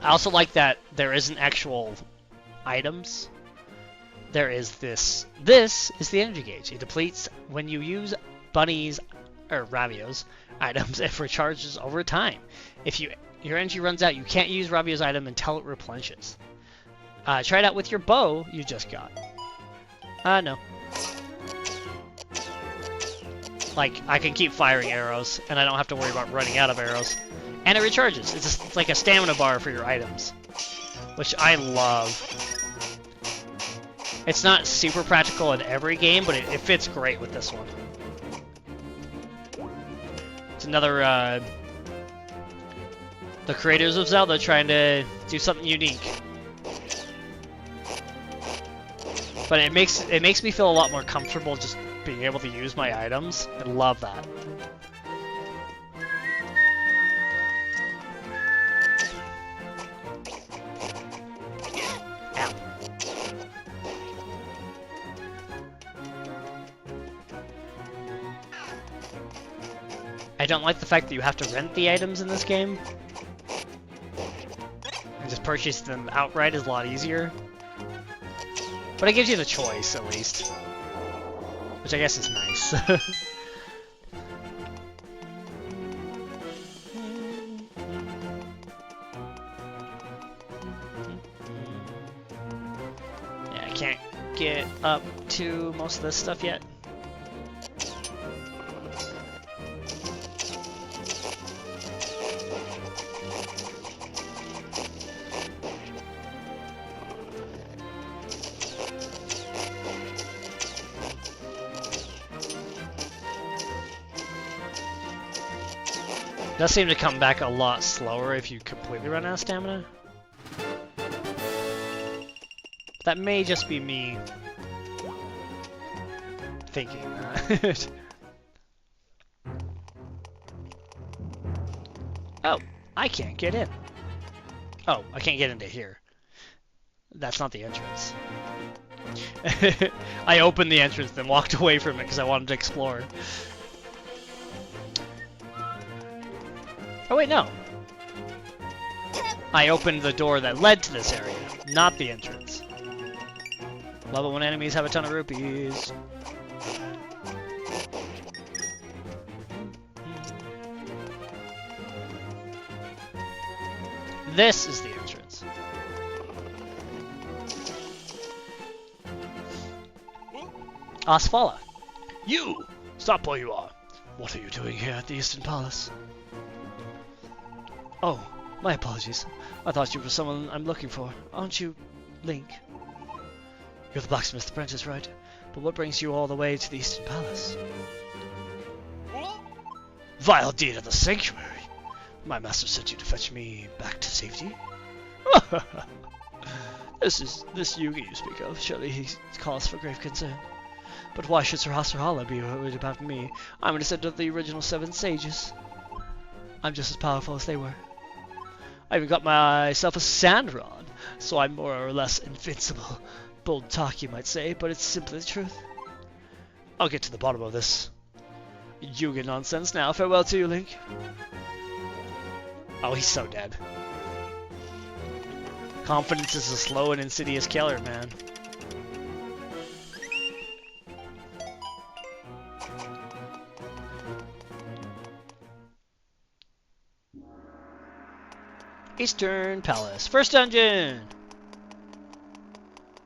I also like that there isn't actual items. There is this. This is the energy gauge. It depletes when you use Bunny's, or Ravio's, items and recharges over time. If your energy runs out, you can't use Ravio's item until it replenishes. Try it out with your bow you just got. No. Like, I can keep firing arrows, and I don't have to worry about running out of arrows. And it recharges. It's like a stamina bar for your items, which I love. It's not super practical in every game, but it fits great with this one. It's another, the creators of Zelda trying to do something unique. But it makes me feel a lot more comfortable just being able to use my items. I love that. Ow. I don't like the fact that you have to rent the items in this game. And just purchase them outright is a lot easier. But it gives you the choice, at least. Which I guess is nice. Yeah, I can't get up to most of this stuff yet. Does seem to come back a lot slower if you completely run out of stamina. That may just be me thinking that. Oh, I can't get in. Oh, I can't get into here. That's not the entrance. I opened the entrance, then walked away from it because I wanted to explore. Oh wait, no. I opened the door that led to this area, not the entrance. Love it when enemies have a ton of rupees. This is the entrance. Asfala. You! Stop where you are. What are you doing here at the Eastern Palace? Oh, my apologies. I thought you were someone I'm looking for. Aren't you Link? You're the blacksmith apprentice, right? But what brings you all the way to the Eastern Palace? Vile deed of the sanctuary! My master sent you to fetch me back to safety? This Yugi you speak of. Surely he cause for grave concern. But why should Sir Hasarala be worried about me? I'm a descendant of the original 7 sages. I'm just as powerful as they were. I even got myself a sand rod, so I'm more or less invincible. Bold talk, you might say, but it's simply the truth. I'll get to the bottom of this Yuga nonsense now. Farewell to you, Link. Oh, he's so dead. Confidence is a slow and insidious killer, man. Eastern Palace. First dungeon!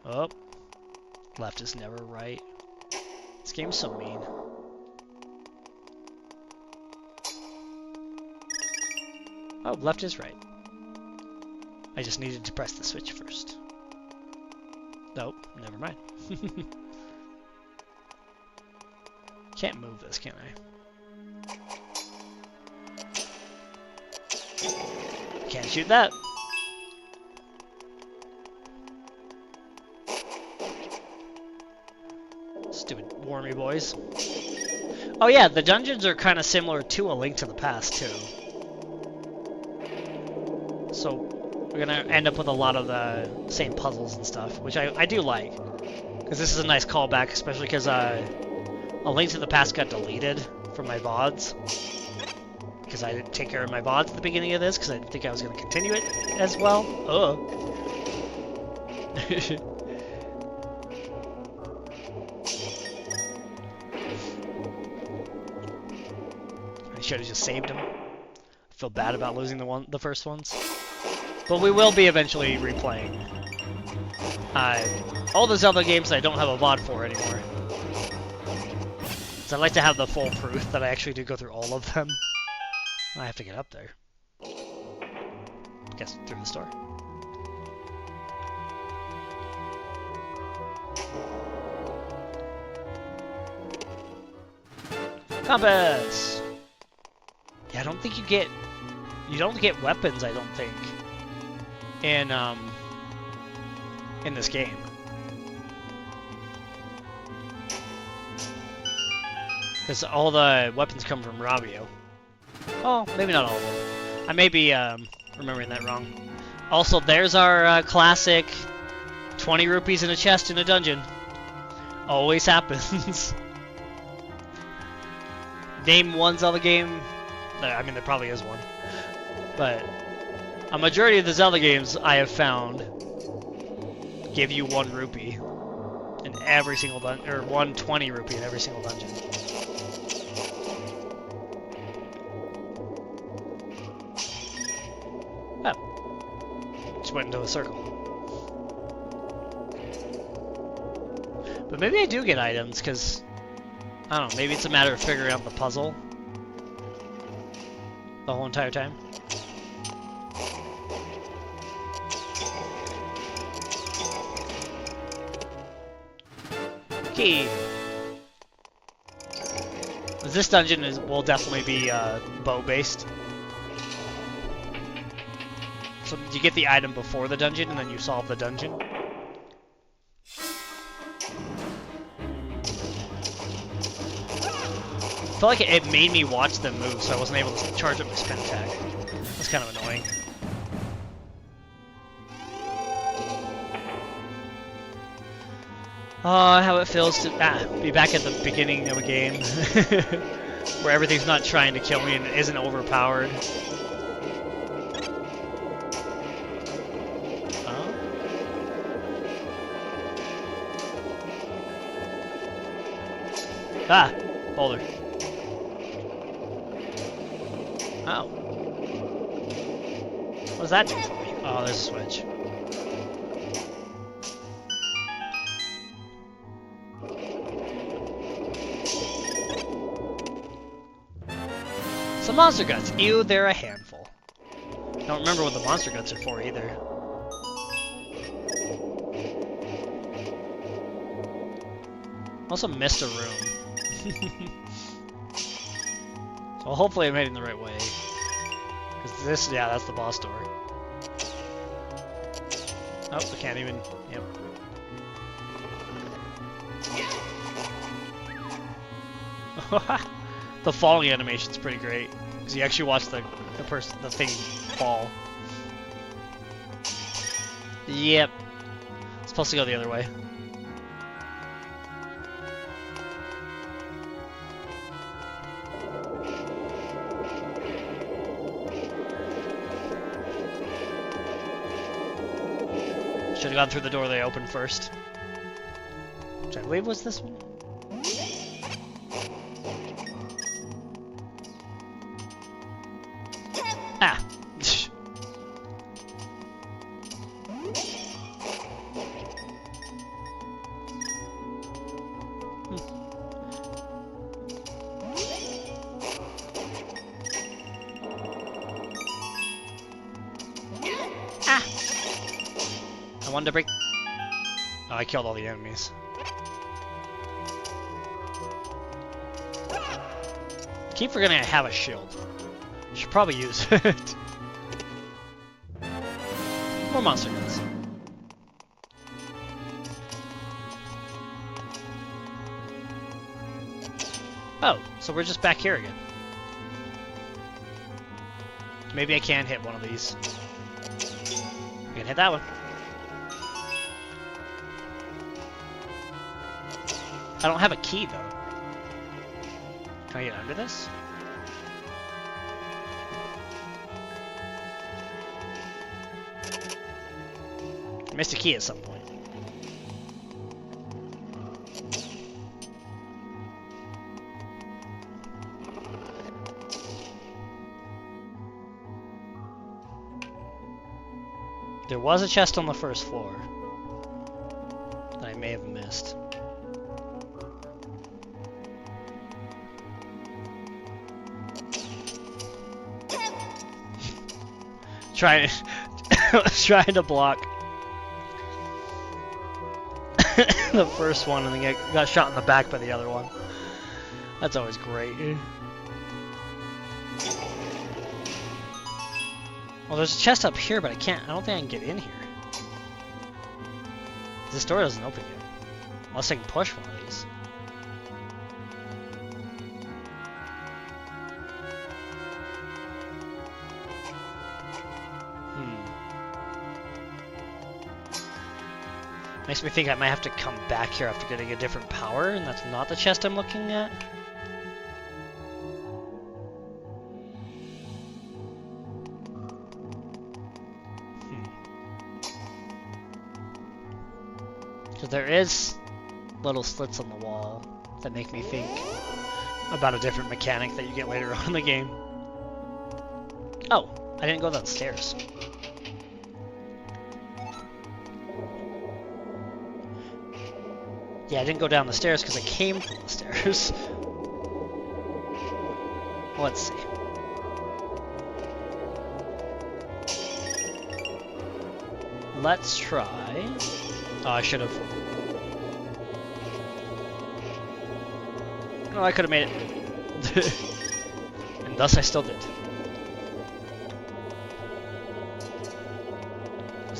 Oh. Left is never right. This game's so mean. Oh, left is right. I just needed to press the switch first. Nope, never mind. Can't move this, can I? Can't shoot that. Stupid wormy boys. Oh yeah, the dungeons are kind of similar to A Link to the Past, too. So we're gonna end up with a lot of the same puzzles and stuff, which I do like. Because this is a nice callback, especially because A Link to the Past got deleted from my VODs. Because I didn't take care of my VODs at the beginning of this, because I didn't think I was going to continue it as well. Oh. I should have just saved them. I feel bad about losing the first ones. But we will be eventually replaying all the Zelda games I don't have a VOD for anymore. So I'd like to have the full proof that I actually did go through all of them. I have to get up there. Guess through the store. Compass! Yeah, I don't think you don't get weapons, I don't think, in this game. Because all the weapons come from Rabio. Oh, maybe not all of them. I may be remembering that wrong. Also, there's our classic 20 rupees in a chest in a dungeon. Always happens. Name one Zelda game. I mean, there probably is one. But a majority of the Zelda games I have found give you 1 rupee in every single dungeon, or 120 rupee in every single dungeon. Oh. Just went into a circle. But maybe I do get items, because, I don't know, maybe it's a matter of figuring out the puzzle the whole entire time. Key! This dungeon will definitely be bow-based. So you get the item before the dungeon, and then you solve the dungeon. I felt like it made me watch them move, so I wasn't able to charge up my spin attack. That's kind of annoying. How it feels to be back at the beginning of a game where everything's not trying to kill me and isn't overpowered. Ah, boulder. Oh. What does that do for me? Oh, there's a switch. Some monster guts. Ew, they're a handful. Don't remember what the monster guts are for either. Also missed a room. So hopefully I'm heading the right way. Because this, yeah, that's the boss door. Oh, I can't even, yep. The falling animation's pretty great. Because you actually watch the thing fall. Yep. It's supposed to go the other way. Should have gone through the door they opened first. Which I believe was this one. Ah! I wanted to break. Oh, I killed all the enemies. I keep forgetting I have a shield. Should probably use it. More monster guns. Oh, so we're just back here again. Maybe I can hit one of these. I can hit that one. I don't have a key, though. Can I get under this? I missed a key at some point. There was a chest on the first floor that I may have missed. Trying to block the first one and then got shot in the back by the other one. That's always great. Well, there's a chest up here, but I don't think I can get in here. This door doesn't open yet. Unless I can push one of these. Makes me think I might have to come back here after getting a different power, and that's not the chest I'm looking at. Because there is little slits on the wall that make me think about a different mechanic that you get later on in the game. Oh, I didn't go downstairs. Yeah, I didn't go down the stairs because I came from the stairs. Let's see. Let's try. Oh, I should have. Oh, I could have made it. And thus I still did.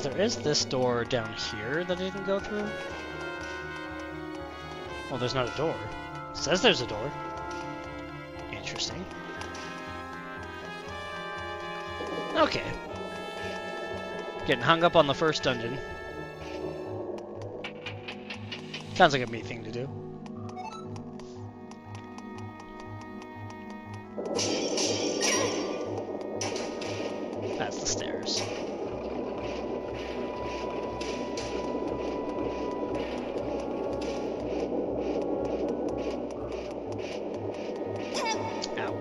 there is this door down here that I didn't go through. Well, there's not a door. It says there's a door. Interesting. Okay. Getting hung up on the first dungeon. Sounds like a me thing to do. That's the stairs. Ow.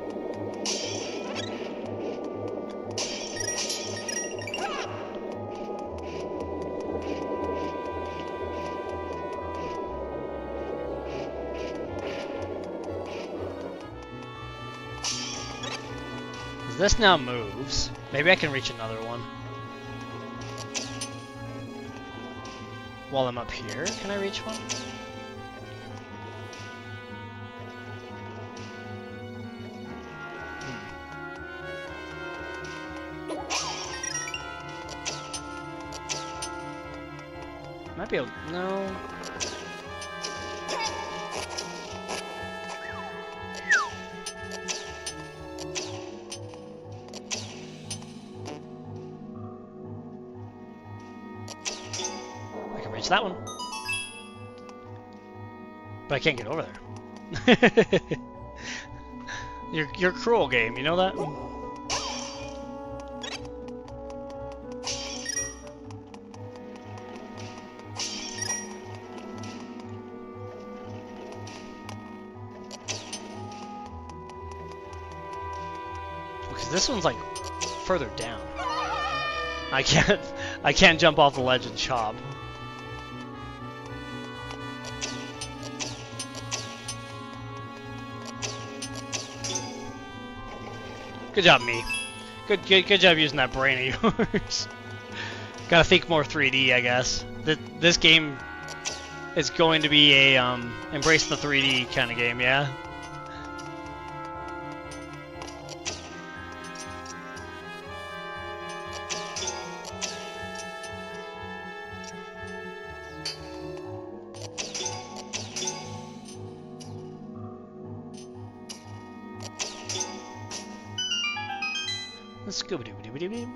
This now moves. Maybe I can reach another one. While I'm up here, can I reach one? Might be able... No. That one. But I can't get over there. You're cruel, game, you know that? Because this one's like further down. I can't jump off the ledge and chop. Good job, me. Good job using that brain of yours. Gotta think more 3D, I guess. This game is going to be a embrace the 3D kind of game, yeah. Scooby-Doo-Doo-Doo-Doo.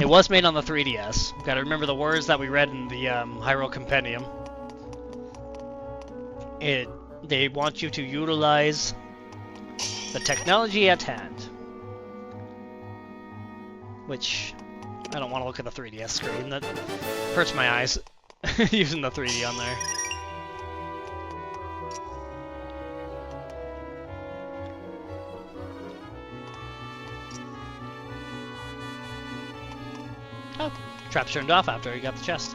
It was made on the 3DS. Gotta remember the words that we read in the Hyrule Compendium. They want you to utilize the technology at hand. Which, I don't want to look at the 3DS screen. That hurts my eyes using the 3D on there. Oh, trap's turned off after he got the chest.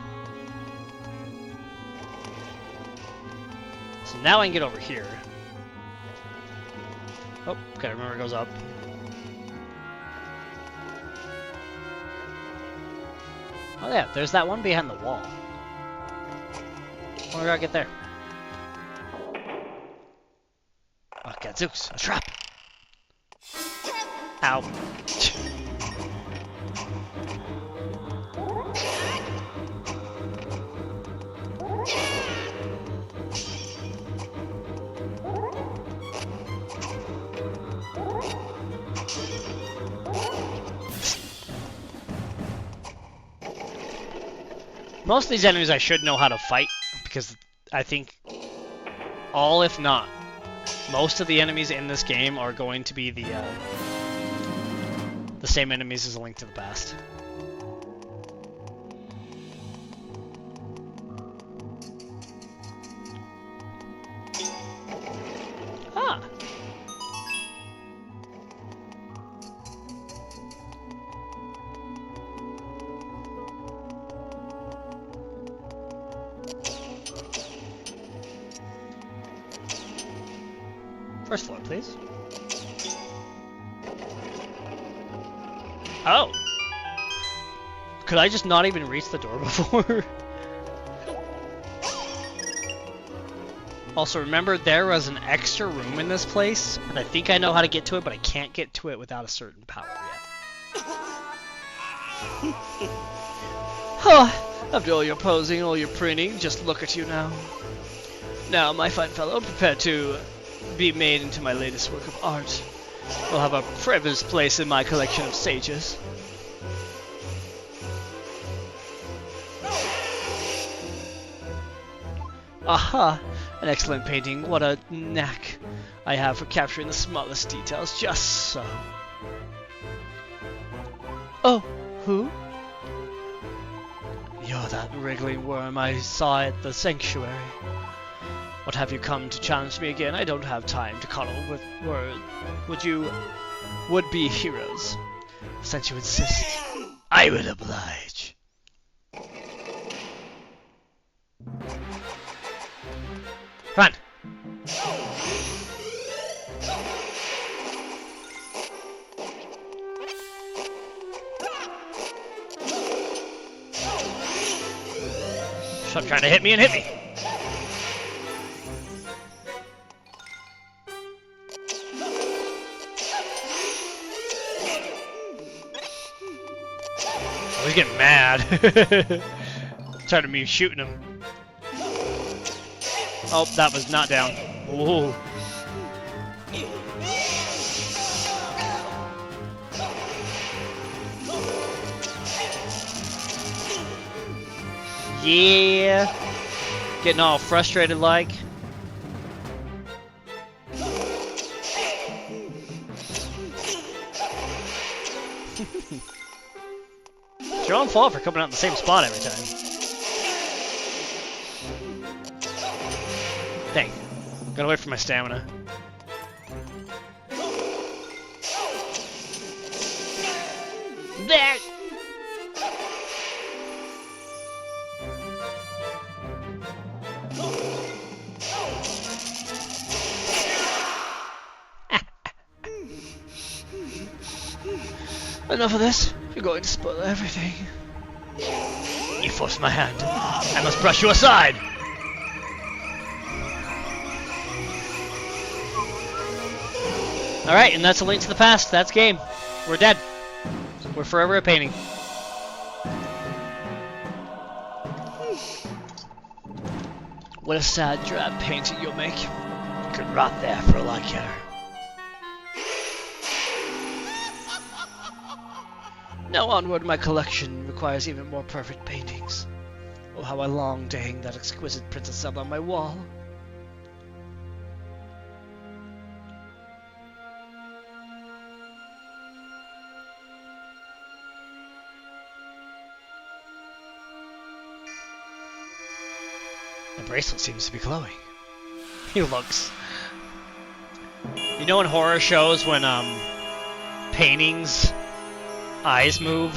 So now I can get over here. Oh, okay, remember it goes up. Oh yeah, there's that one behind the wall. Where do I get there? Oh, Gadzooks, a trap! Ow. Most of these enemies I should know how to fight, because I think all, if not, most of the enemies in this game are going to be the same enemies as A Link to the Past. Ah! First floor, please. Oh! Could I just not even reach the door before? Also, remember, there was an extra room in this place, and I think I know how to get to it, but I can't get to it without a certain power yet. Oh, after all your posing, all your printing, just look at you now. Now, my fine fellow, prepare to be made into my latest work of art. Will have a privileged place in my collection of sages. Aha! An excellent painting. What a knack I have for capturing the smallest details. Just so. Oh, who? You're that wriggling worm I saw at the sanctuary. What have you come to challenge me again? I don't have time to coddle with words. Would-be heroes? Since you insist, I will oblige. Run! Stop trying to hit me and hit me! Oh, he's getting mad. Tired of me shooting him. Oh, that was not down. Whoa. Yeah. Getting all frustrated like. It's your own fault for coming out in the same spot every time. Dang. Gotta wait for my stamina. There! Enough of this. You're going to spoil everything. You forced my hand. I must brush you aside. Alright, and that's a Link to the Past. That's game. We're dead. We're forever a painting. What a sad, drab painting you'll make. You could rot there for all I care. Now onward, my collection requires even more perfect paintings. Oh, how I long to hang that exquisite Princess Zelda on my wall. The bracelet seems to be glowing. He looks. You know in horror shows when paintings eyes move?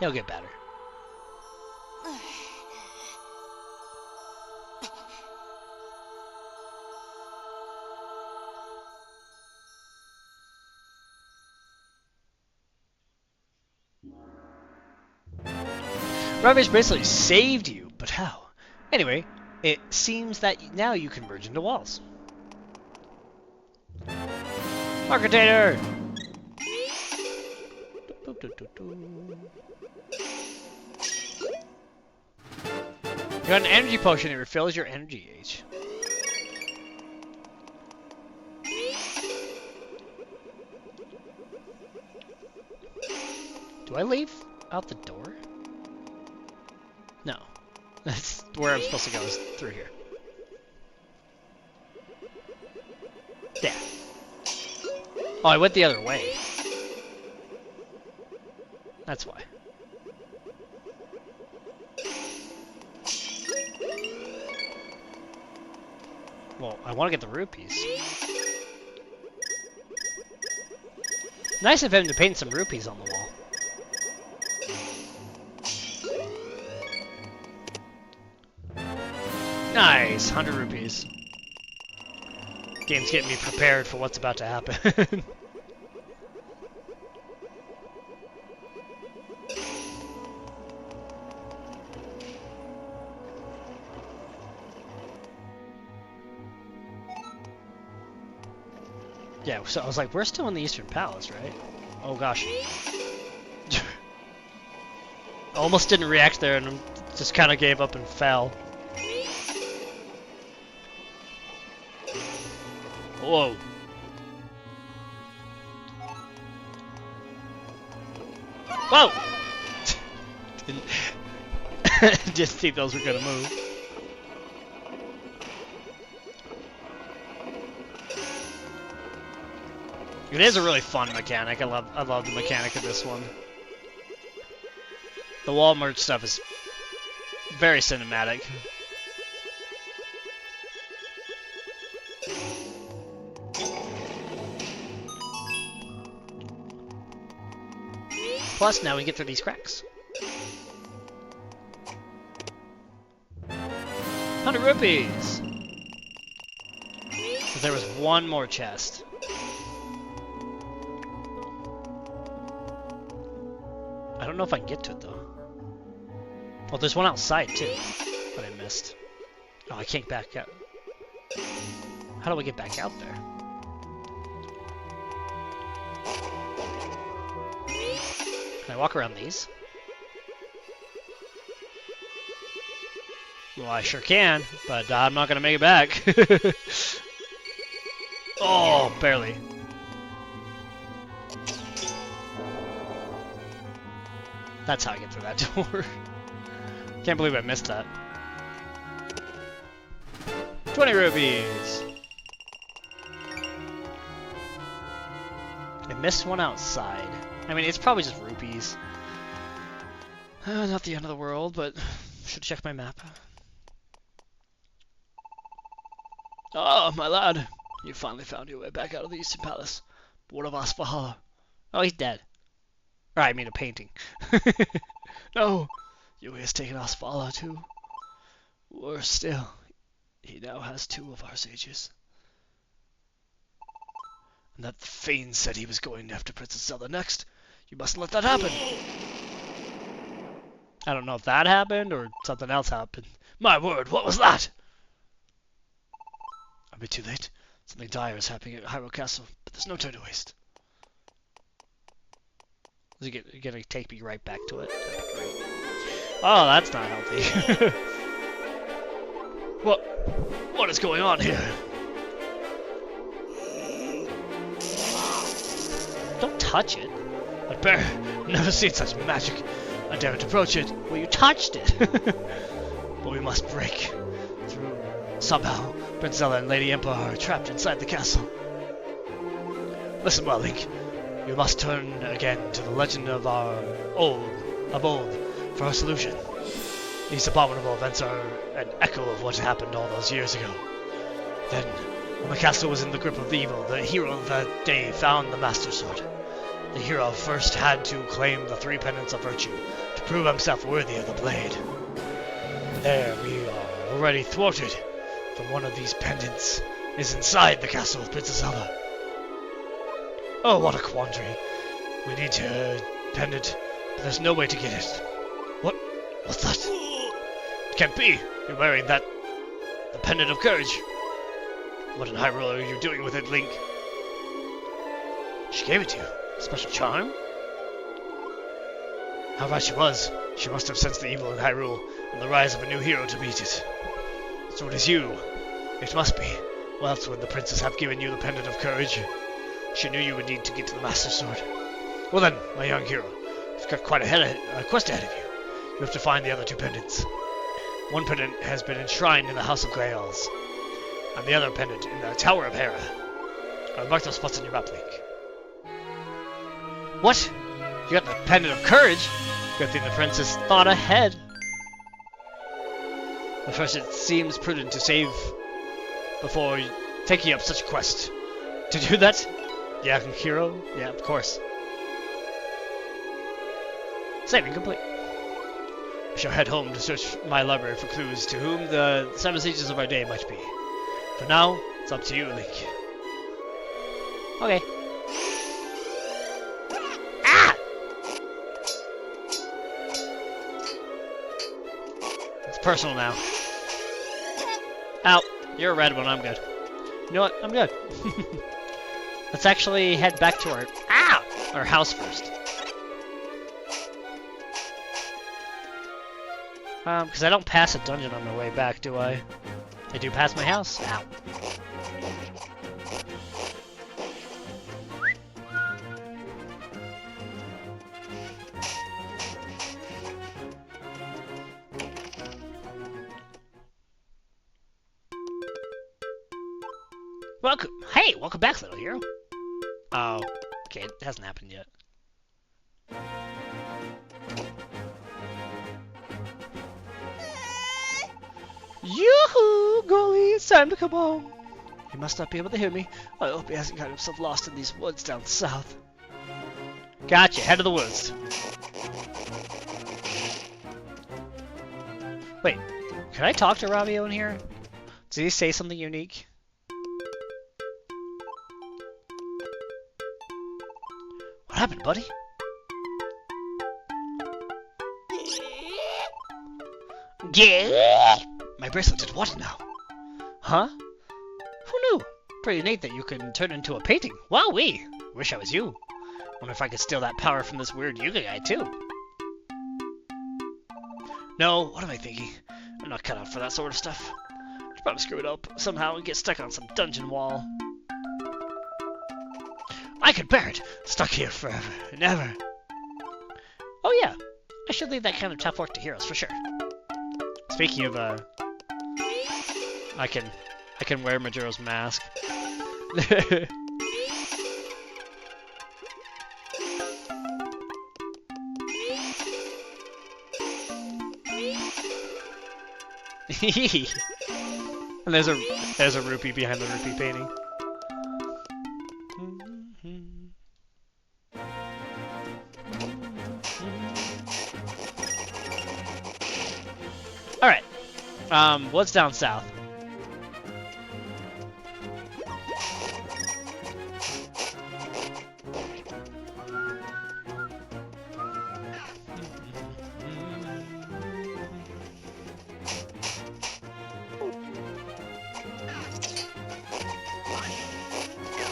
He'll get better. Ravi's bracelet saved you, but how? Anyway, it seems that now you can merge into walls. Marketator! You got an energy potion that refills your energy gauge. Do I leave out the door? No. That's where I'm supposed to go, is through here. There. Oh, I went the other way. That's why. Well, I want to get the rupees. Nice of him to paint some rupees on the wall. Nice! 100 rupees. Game's getting me prepared for what's about to happen. Yeah, so I was like, we're still in the Eastern Palace, right? Oh gosh. Almost didn't react there and just kind of gave up and fell. Whoa. Whoa! Didn't think those were gonna move. It is a really fun mechanic. I love the mechanic of this one. The wall merge stuff is very cinematic. Plus, now we get through these cracks. 100 rupees! So there was one more chest. I don't know if I can get to it though. Well, there's one outside too, that I missed. Oh, I can't back out. How do I get back out there? Can I walk around these? Well, I sure can, but I'm not gonna make it back. Oh, barely. That's how I get through that door. Can't believe I missed that. 20 rupees! I missed one outside. I mean, it's probably just rupees. Not the end of the world, but should check my map. Oh, my lad. You finally found your way back out of the Eastern Palace. But what of Asfahala? Oh, he's dead. Or, I mean a painting. No, Yui has taken Asfala too. Worse still, he now has 2 of our sages. And that Thane said he was going after Princess Zelda next. You mustn't let that happen. I don't know if that happened or something else happened. My word, what was that? I'll be too late. Something dire is happening at Hyrule Castle, but there's no time to waste. Is he gonna take me right back to it? That'd be great. Oh, that's not healthy. What is going on here? Don't touch it. But bear, I've never seen such magic. I daren't approach it. Well, you touched it. But we must break through. Somehow, Prince Zelda and Lady Emperor are trapped inside the castle. Listen well, Link. You must turn again to the legend of old for a solution. These abominable events are an echo of what happened all those years ago. Then, when the castle was in the grip of the evil, the hero of that day found the Master Sword. The hero first had to claim the 3 pendants of virtue to prove himself worthy of the blade. There we are, already thwarted, for one of these pendants is inside the castle of Princess Zelda. Oh, what a quandary. We need a pendant, but there's no way to get it. What's that? It can't be. You're wearing the pendant of courage. What in Hyrule are you doing with it, Link? She gave it to you. A special charm? How right she was. She must have sensed the evil in Hyrule and the rise of a new hero to meet it. So it is you. It must be. Or else would the princess have given you the pendant of courage? She knew you would need to get to the Master Sword. Well then, my young hero, you've got quite a quest ahead of you. You have to find the other 2 pendants. One pendant has been enshrined in the House of Grails, and the other pendant in the Tower of Hera. I'll mark those spots on your map, Link. What? You got the pendant of courage? Good thing the princess thought ahead. But first, it seems prudent to save before taking up such a quest. To do that? Yeah, hero? Yeah, of course. Saving complete. I shall head home to search my library for clues to whom the 7 sages of our day might be. For now, it's up to you, Link. Okay. Ah! It's personal now. Ow. You're a red one, I'm good. You know what? I'm good. Let's actually head back to our house first. Because I don't pass a dungeon on my way back, do I? I do pass my house? Ow. Welcome. Hey, welcome back, little hero. Oh, okay, it hasn't happened yet. Yoo-hoo, Golly, it's time to come home. He must not be able to hear me. I hope he hasn't got himself lost in these woods down south. Gotcha, head of the woods. Wait, can I talk to Rabio in here? Did he say something unique? What happened, buddy? Yeah. My bracelet did what now? Huh? Who knew? Pretty neat that you can turn into a painting. Wowee! Wish I was you. Wonder if I could steal that power from this weird Yuga guy, too. No, what am I thinking? I'm not cut out for that sort of stuff. I'd probably screw it up somehow and get stuck on some dungeon wall. I could bear it! Stuck here forever and ever. Oh yeah, I should leave that kind of tough work to heroes for sure. Speaking of, I can wear Majora's mask. And there's a rupee behind the rupee painting. Alright. What's down south?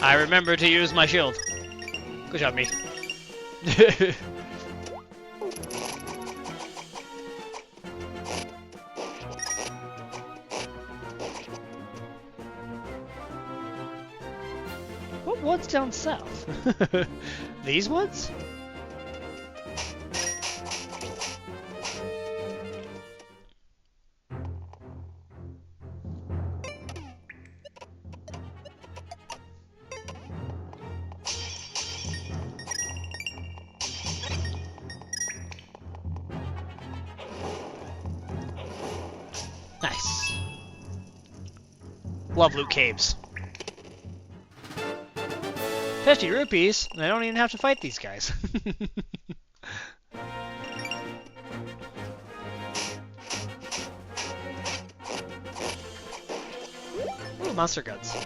I remember to use my shield. Good job, me. What woods down south? These woods? Nice. Love loot caves. 50 rupees, and I don't even have to fight these guys. Ooh, monster guts.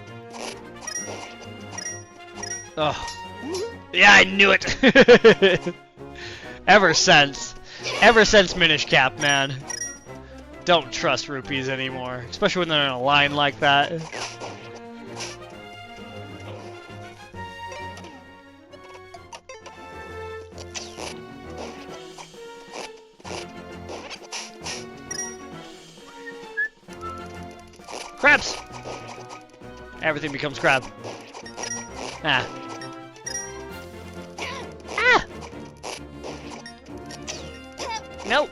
Oh. Yeah, I knew it! Ever since Minish Cap, man. Don't trust rupees anymore, especially when they're in a line like that. Crabs! Everything becomes crab. Ah. Ah! Nope.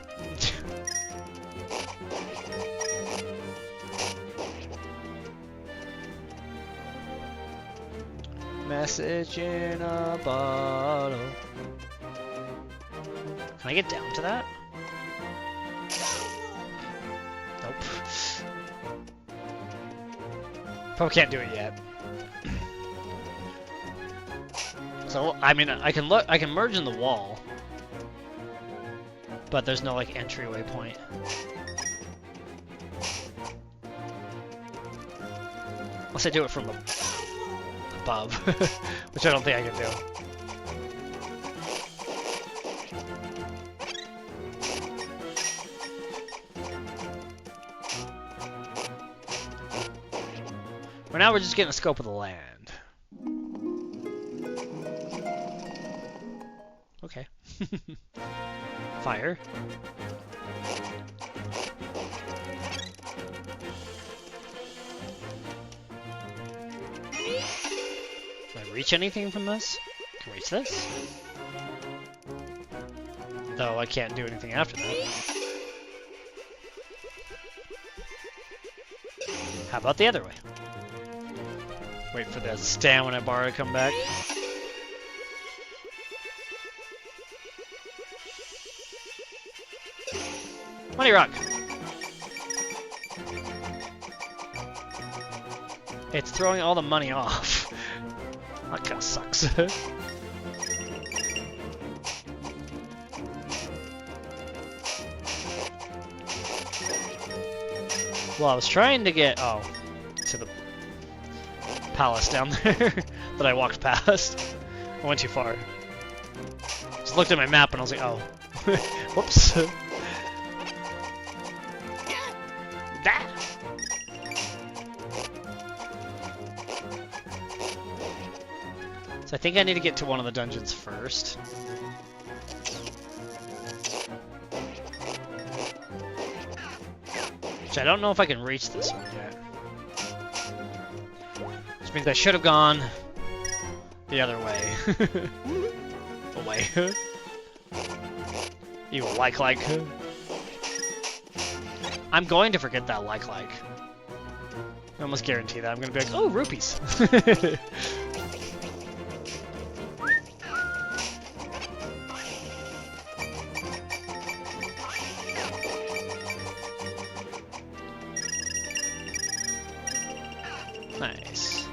Message in a bottle. Can I get down to that? Nope. Probably can't do it yet. So I mean, I can merge in the wall, but there's no like entryway point. Unless I do it from above, which I don't think I can do. For now, we're just getting a scope of the land. Fire. Can I reach anything from this? Can I reach this? Though I can't do anything after that. How about the other way? Wait for the stamina bar to come back. Money rock! It's throwing all the money off. That kinda sucks. Well, I was trying to get, to the palace down there that I walked past. I went too far. Just looked at my map and I was like, oh. Whoops. That. So I think I need to get to one of the dungeons first. Which I don't know if I can reach this one yet. Which means I should have gone the other way. Away. You like. I'm going to forget that like. I almost guarantee that. I'm going to be like, oh, rupees. Nice.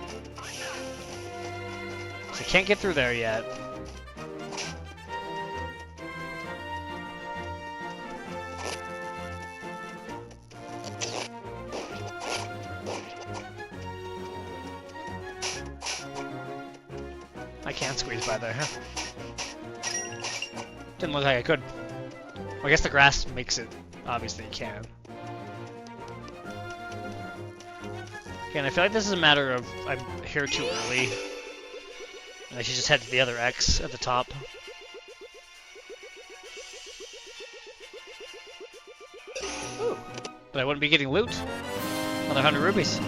So I can't get through there yet. I can't squeeze by there, huh? Didn't look like I could. Well, I guess the grass makes it obvious that you can. Again, I feel like this is a matter of I'm here too early. And I should just head to the other X at the top. Ooh. But I wouldn't be getting loot. Another 100 rupees.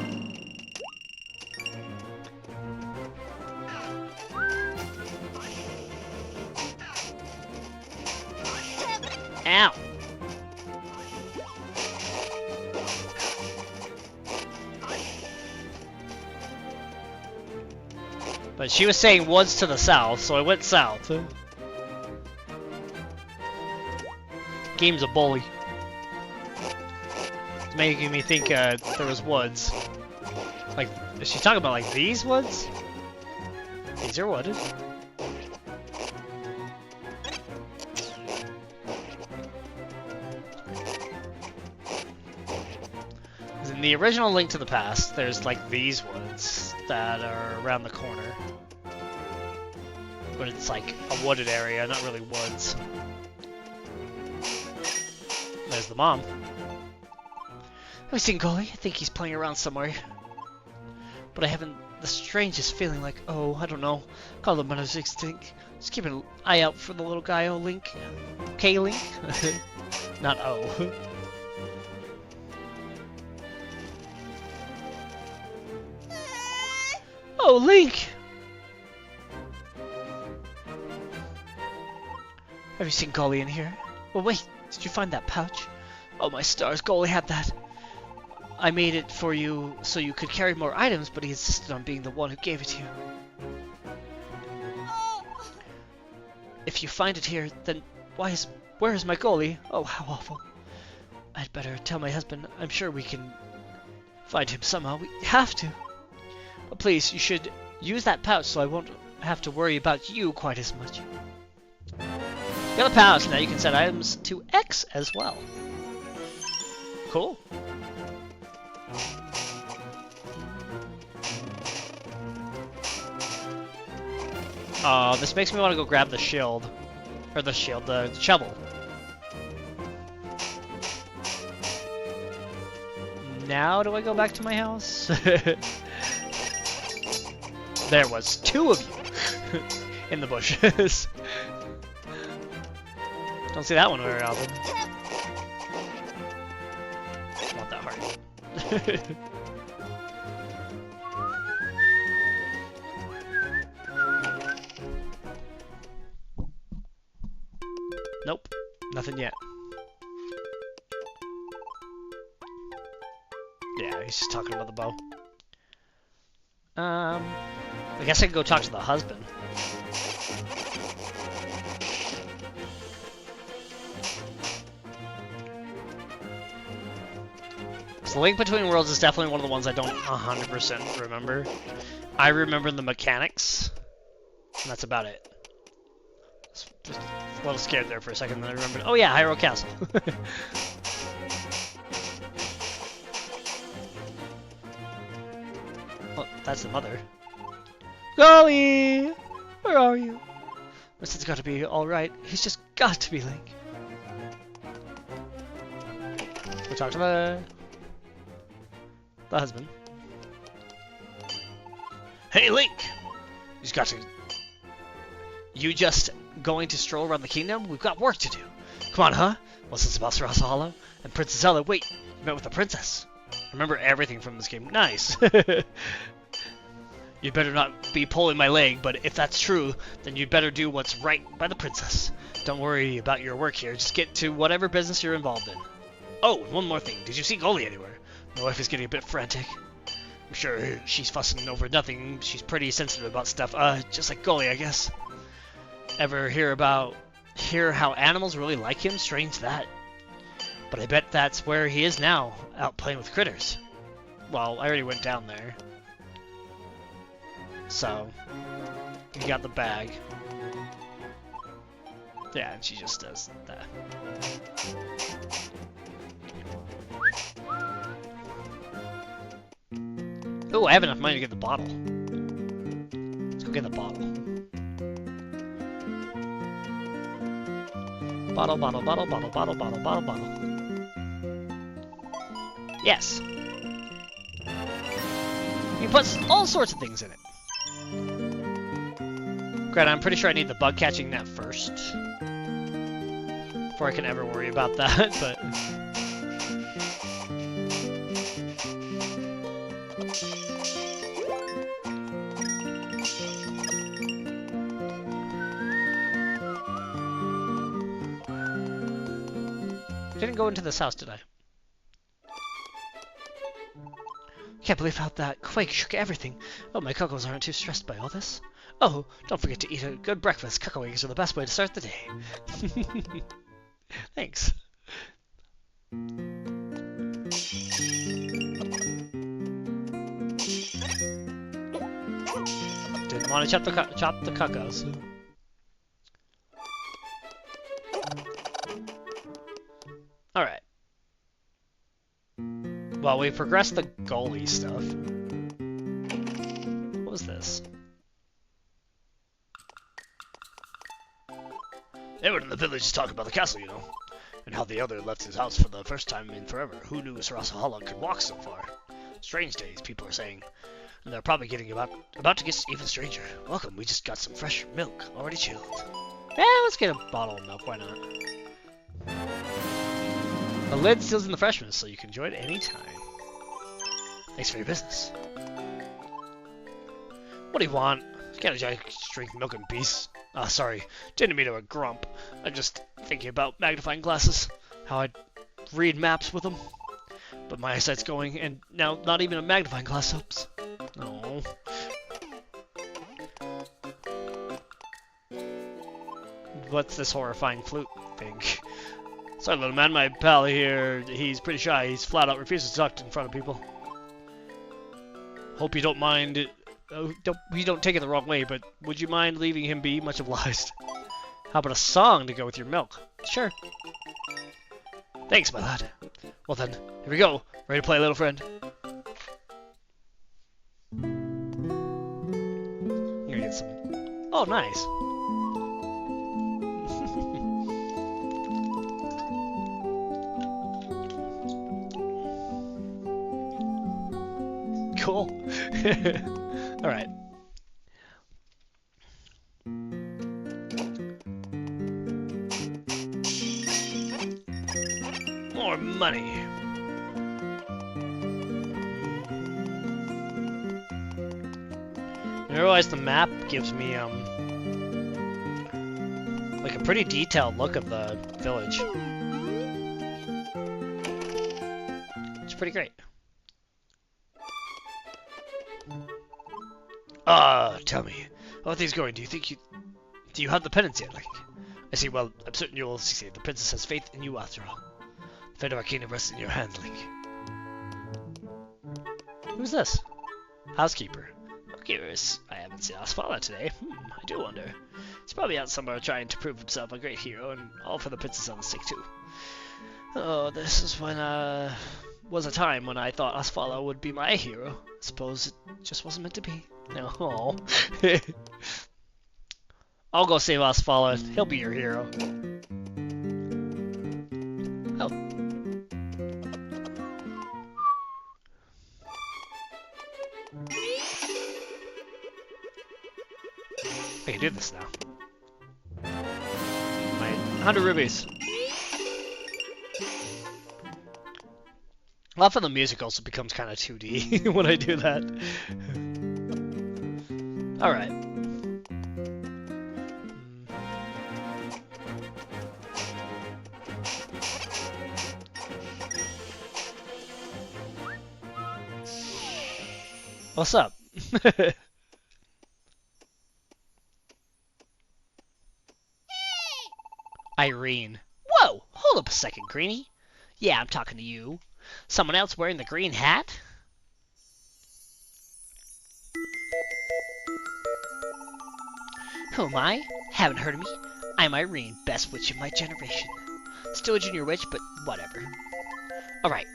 Ow! But she was saying woods to the south, so I went south. Game's a bully. It's making me think there was woods. Like, is she talking about like these woods? These are wooded. In the original Link to the Past, there's like these woods that are around the corner. But it's like a wooded area, not really woods. There's the mom. Have you seen Golly? I think he's playing around somewhere. But I haven't the strangest feeling like, oh, I don't know. Call the mother's instinct. Just keep an eye out for the little guy, oh Link. Okay, Link? Not oh. Oh, Link! Have you seen Golly in here? Oh, wait, did you find that pouch? Oh, my stars, Golly had that. I made it for you so you could carry more items, but he insisted on being the one who gave it to you. If you find it here, then where is my Golly? Oh, how awful. I'd better tell my husband. I'm sure we can find him somehow. We have to. But please, you should use that pouch so I won't have to worry about you quite as much. Got the pouch, now you can set items to X as well. Cool. This makes me want to go grab the shield. Or the shield, the shovel. Now do I go back to my house? There was two of you in the bushes. Don't see that one very often. Want that heart. Nope. Nothing yet. Yeah, he's just talking about the bow. I guess I can go talk to the husband. So Link Between Worlds is definitely one of the ones I don't 100% remember. I remember the mechanics, and that's about it. Just a little scared there for a second, then I remembered, oh yeah, Hyrule Castle. Oh, that's the mother. Golly! Where are you? Winston's got to be alright. He's just got to be Link. Go talk to the husband. Hey, Link! He's got to... You just going to stroll around the kingdom? We've got work to do. Come on, huh? What's this about Sarasa Hollow? And Princess Zelda? Wait, you met with the princess. Remember everything from this game. Nice. You'd better not be pulling my leg, but if that's true, then you'd better do what's right by the princess. Don't worry about your work here. Just get to whatever business you're involved in. Oh, and one more thing. Did you see Goldie anywhere? My wife is getting a bit frantic. I'm sure she's fussing over nothing. She's pretty sensitive about stuff. Just like Goldie, I guess. Ever hear how animals really like him? Strange that. But I bet that's where he is now, out playing with critters. Well, I already went down there. So, you got the bag. Yeah, and she just does that. Oh, I have enough money to get the bottle. Let's go get the bottle. Bottle, bottle, bottle, bottle, bottle, bottle, bottle, bottle. Yes. You can put all sorts of things in it. Granted, I'm pretty sure I need the bug catching net first. Before I can ever worry about that, but... Didn't go into this house, did I? Can't believe how that quake shook everything. Oh, my cuckoos aren't too stressed by all this. Oh, don't forget to eat a good breakfast. Cuckoo eggs are the best way to start the day. Thanks. Didn't want to chop the cuckoos. Alright. Well, we progressed the goalie stuff. What was this? Everyone in the village is talking about the castle, you know, and how the other left his house for the first time in forever. Who knew Sarasa Hollow could walk so far? Strange days, people are saying. And they're probably getting about to get even stranger. Welcome, we just got some fresh milk, already chilled. Yeah, let's get a bottle of milk, why not? The lid still's in the freshness, so you can enjoy it anytime. Thanks for your business. What do you want? Can't I just drink milk in peace? Ah, sorry. Didn't mean to a grump. I'm just thinking about magnifying glasses. How I'd read maps with them. But my eyesight's going, and now not even a magnifying glass helps. Oh. What's this horrifying flute thing? Sorry, little man, my pal here, he's pretty shy. He's flat out refuses to talk in front of people. Hope you don't mind it. You don't take it the wrong way, but would you mind leaving him be? Much obliged. How about a song to go with your milk? Sure. Thanks, my lad. Well then, here we go. Ready to play, little friend? Here, get some. Oh, nice. Cool. Alright. More money. I realize the map gives me like a pretty detailed look of the village. It's pretty great. Tell me, how are things going? Do you have the penance yet, Link? I see, well, I'm certain you will succeed. The princess has faith in you after all. The fate of our kingdom rests in your hand, Link. Who's this? Housekeeper. I'm curious. I haven't seen Asfala today. I do wonder. He's probably out somewhere trying to prove himself a great hero, and all for the princess on the stick too. Oh, this is when, was a time when I thought Asfala would be my hero. I suppose it just wasn't meant to be. No. I'll go save Asfala. He'll be your hero. Oh. I can do this now. My 100 rubies. A lot of the music also becomes kind of 2D when I do that. Alright. What's up? Irene. Whoa! Hold up a second, Greenie. Yeah, I'm talking to you. Someone else wearing the green hat? Who am I? Haven't heard of me? I'm Irene, best witch of my generation. Still a junior witch, but whatever. Alright,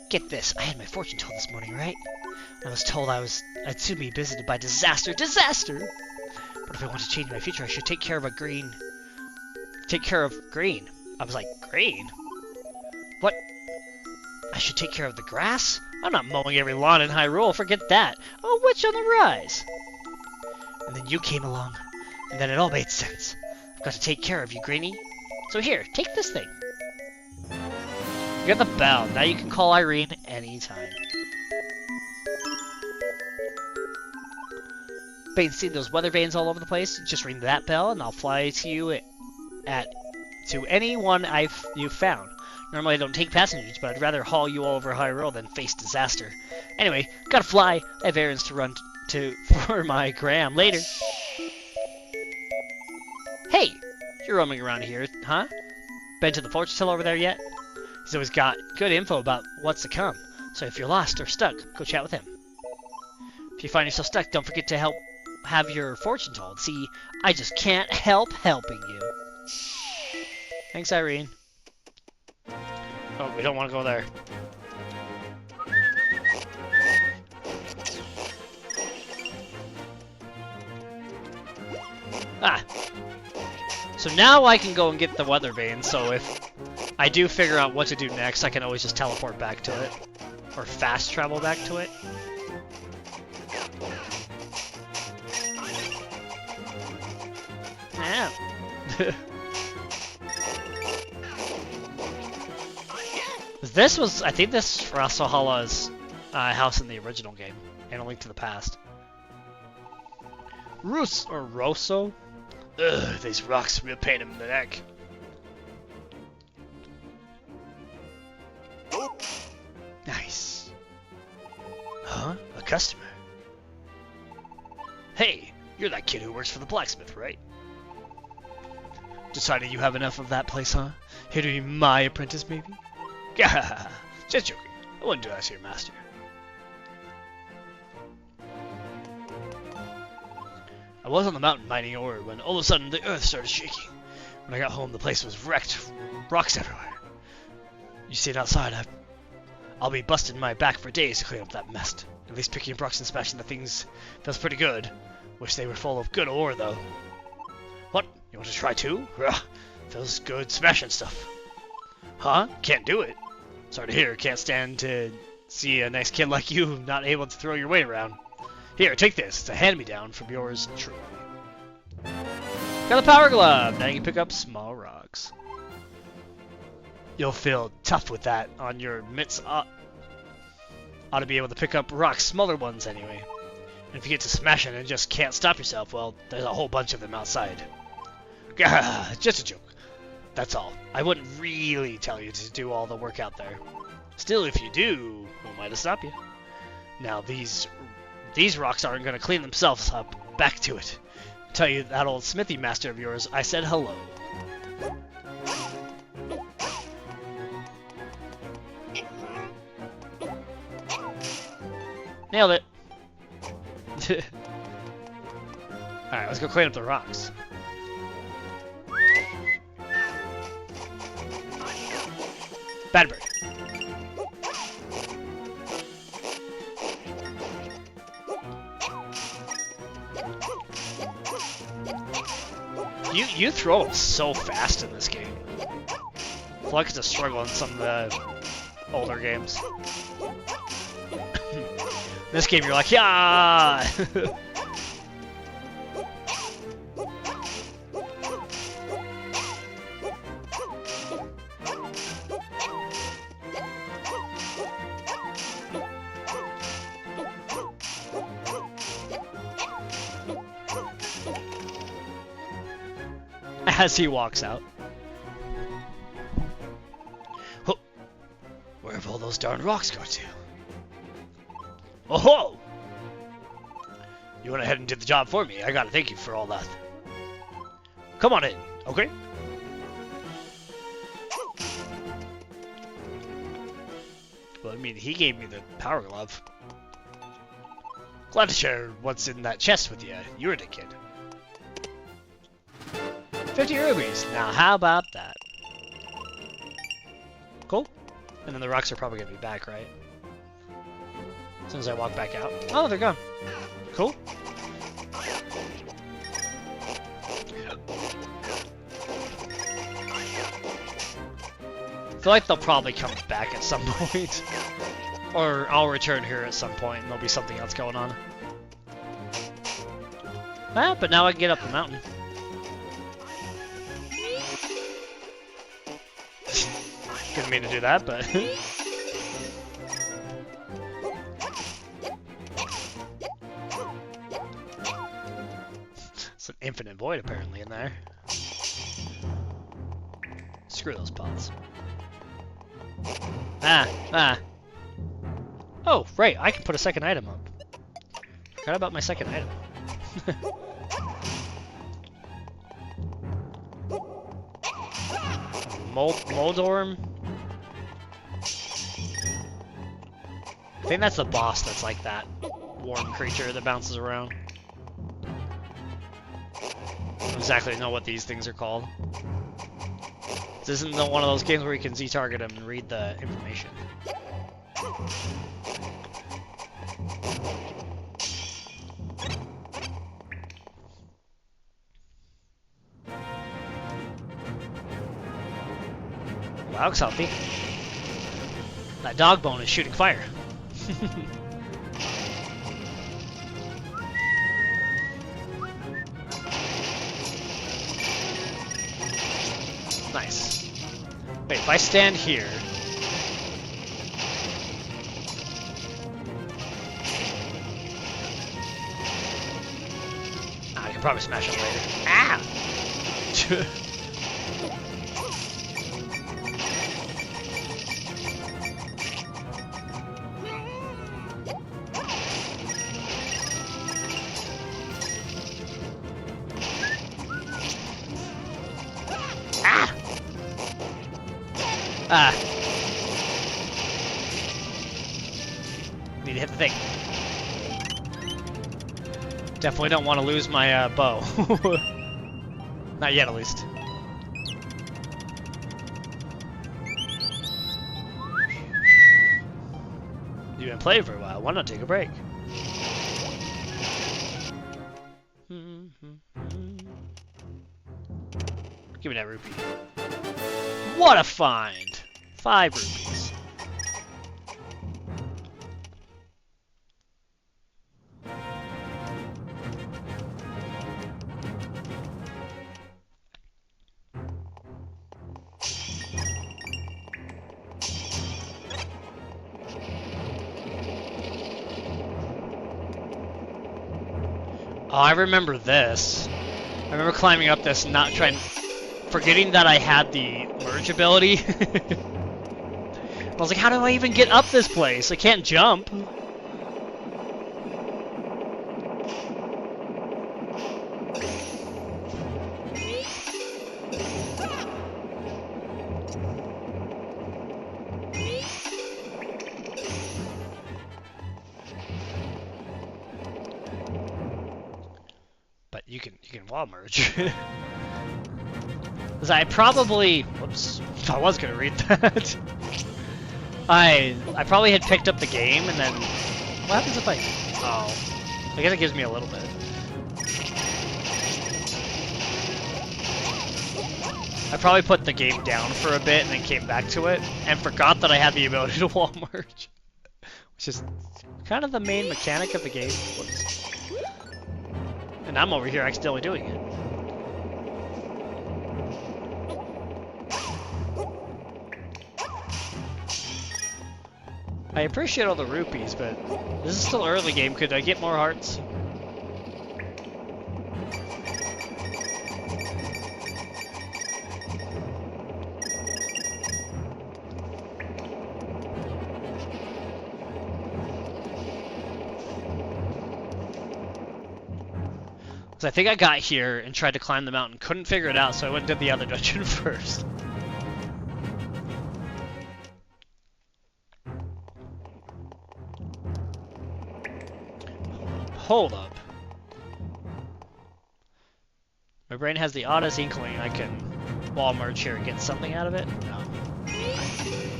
get this. I had my fortune told this morning, right? I was told I'd soon be visited by disaster. Disaster! But if I want to change my future, I should take care of green. I was like, green? What? I should take care of the grass? I'm not mowing every lawn in Hyrule, forget that. Oh, witch on the rise! And then you came along, and then it all made sense. I've got to take care of you, Greenie. So here, take this thing. You got the bell. Now you can call Irene anytime. Bane, see those weather vanes all over the place? Just ring that bell, and I'll fly to you to anyone you've found. Normally I don't take passengers, but I'd rather haul you all over Hyrule than face disaster. Anyway, gotta fly. I have errands to run for my Graham later. Hey, you're roaming around here, huh? Been to the fortune teller over there yet? He's always got good info about what's to come. So if you're lost or stuck, go chat with him. If you find yourself stuck, don't forget to have your fortune told. See, I just can't help helping you. Thanks, Irene. Oh, we don't want to go there. Ah! So now I can go and get the weather vane, so if I do figure out what to do next, I can always just teleport back to it. Or fast travel back to it. Yeah. I think this is Rasahala's house in the original game, and A Link to the Past. Rus or Rosso? Ugh, these rocks real pain in the neck. Nice. Huh? A customer? Hey, you're that kid who works for the blacksmith, right? Decided you have enough of that place, huh? Here to be my apprentice, maybe? Gah, just joking. I wouldn't do that to your master. I was on the mountain mining ore when all of a sudden the earth started shaking. When I got home, the place was wrecked. Rocks everywhere. You stayed outside, I'll be busting my back for days to clean up that mess. At least picking up rocks and smashing the things feels pretty good. Wish they were full of good ore, though. What? You want to try too? Ugh, feels good smashing stuff. Huh? Can't do it. Sorry to hear. Can't stand to see a nice kid like you not able to throw your weight around. Here, take this. It's a hand-me-down from yours truly. Got the power glove. Now you can pick up small rocks. You'll feel tough with that on your mitts. Ought to be able to pick up rocks, smaller ones anyway. And if you get to smashing and just can't stop yourself, well, there's a whole bunch of them outside. Gah, just a joke. That's all. I wouldn't really tell you to do all the work out there. Still, if you do, who am I to stop you? Now, these rocks aren't going to clean themselves up. Back to it. Tell you that old smithy master of yours, I said hello. Nailed it. Alright, let's go clean up the rocks. Bad bird. You throw so fast in this game. I feel like it's a struggle in some of the older games. This game, you're like, yeah. As he walks out. Oh, where have all those darn rocks gone to? Oh ho! You went ahead and did the job for me. I gotta thank you for all that. Come on in, okay? Well, I mean, he gave me the power glove. Glad to share what's in that chest with you. You're the kid. 50 rubies. Now, how about that? Cool. And then the rocks are probably going to be back, right? As soon as I walk back out. Oh, they're gone. Cool. I feel like they'll probably come back at some point. Or I'll return here at some point and there'll be something else going on. Ah, but now I can get up the mountain. Didn't mean to do that, but... It's an infinite void apparently in there. Screw those pots. Ah. Oh, right, I can put a second item up. Forgot about my second item. Moldorm? I think that's the boss that's like that warm creature that bounces around. I don't exactly know what these things are called. This isn't one of those games where you can Z-target them and read the information. That looks healthy. That dog bone is shooting fire. Nice. Wait, if I stand here... I can probably smash it later. Ah! Ah. Need to hit the thing. Definitely don't want to lose my bow. Not yet, at least. You've been playing for a while. Why not take a break? Give me that rupee. What a find! 5 rupees. Oh, I remember this. I remember climbing up this and not trying... Forgetting that I had the merge ability. I was like, how do I even get up this place? I can't jump. But you can wall merge. Because I probably... Whoops. I was going to read that. I probably had picked up the game and then... What happens if I... Oh. I guess it gives me a little bit. I probably put the game down for a bit and then came back to it and forgot that I had the ability to wall merge. Which is kind of the main mechanic of the game. Whoops. And I'm over here accidentally doing it. I appreciate all the rupees, but this is still early game. Could I get more hearts? Because I think I got here and tried to climb the mountain, couldn't figure it out, so I went and did the other dungeon first. Hold up. My brain has the oddest inkling I can wall merge here and get something out of it. No.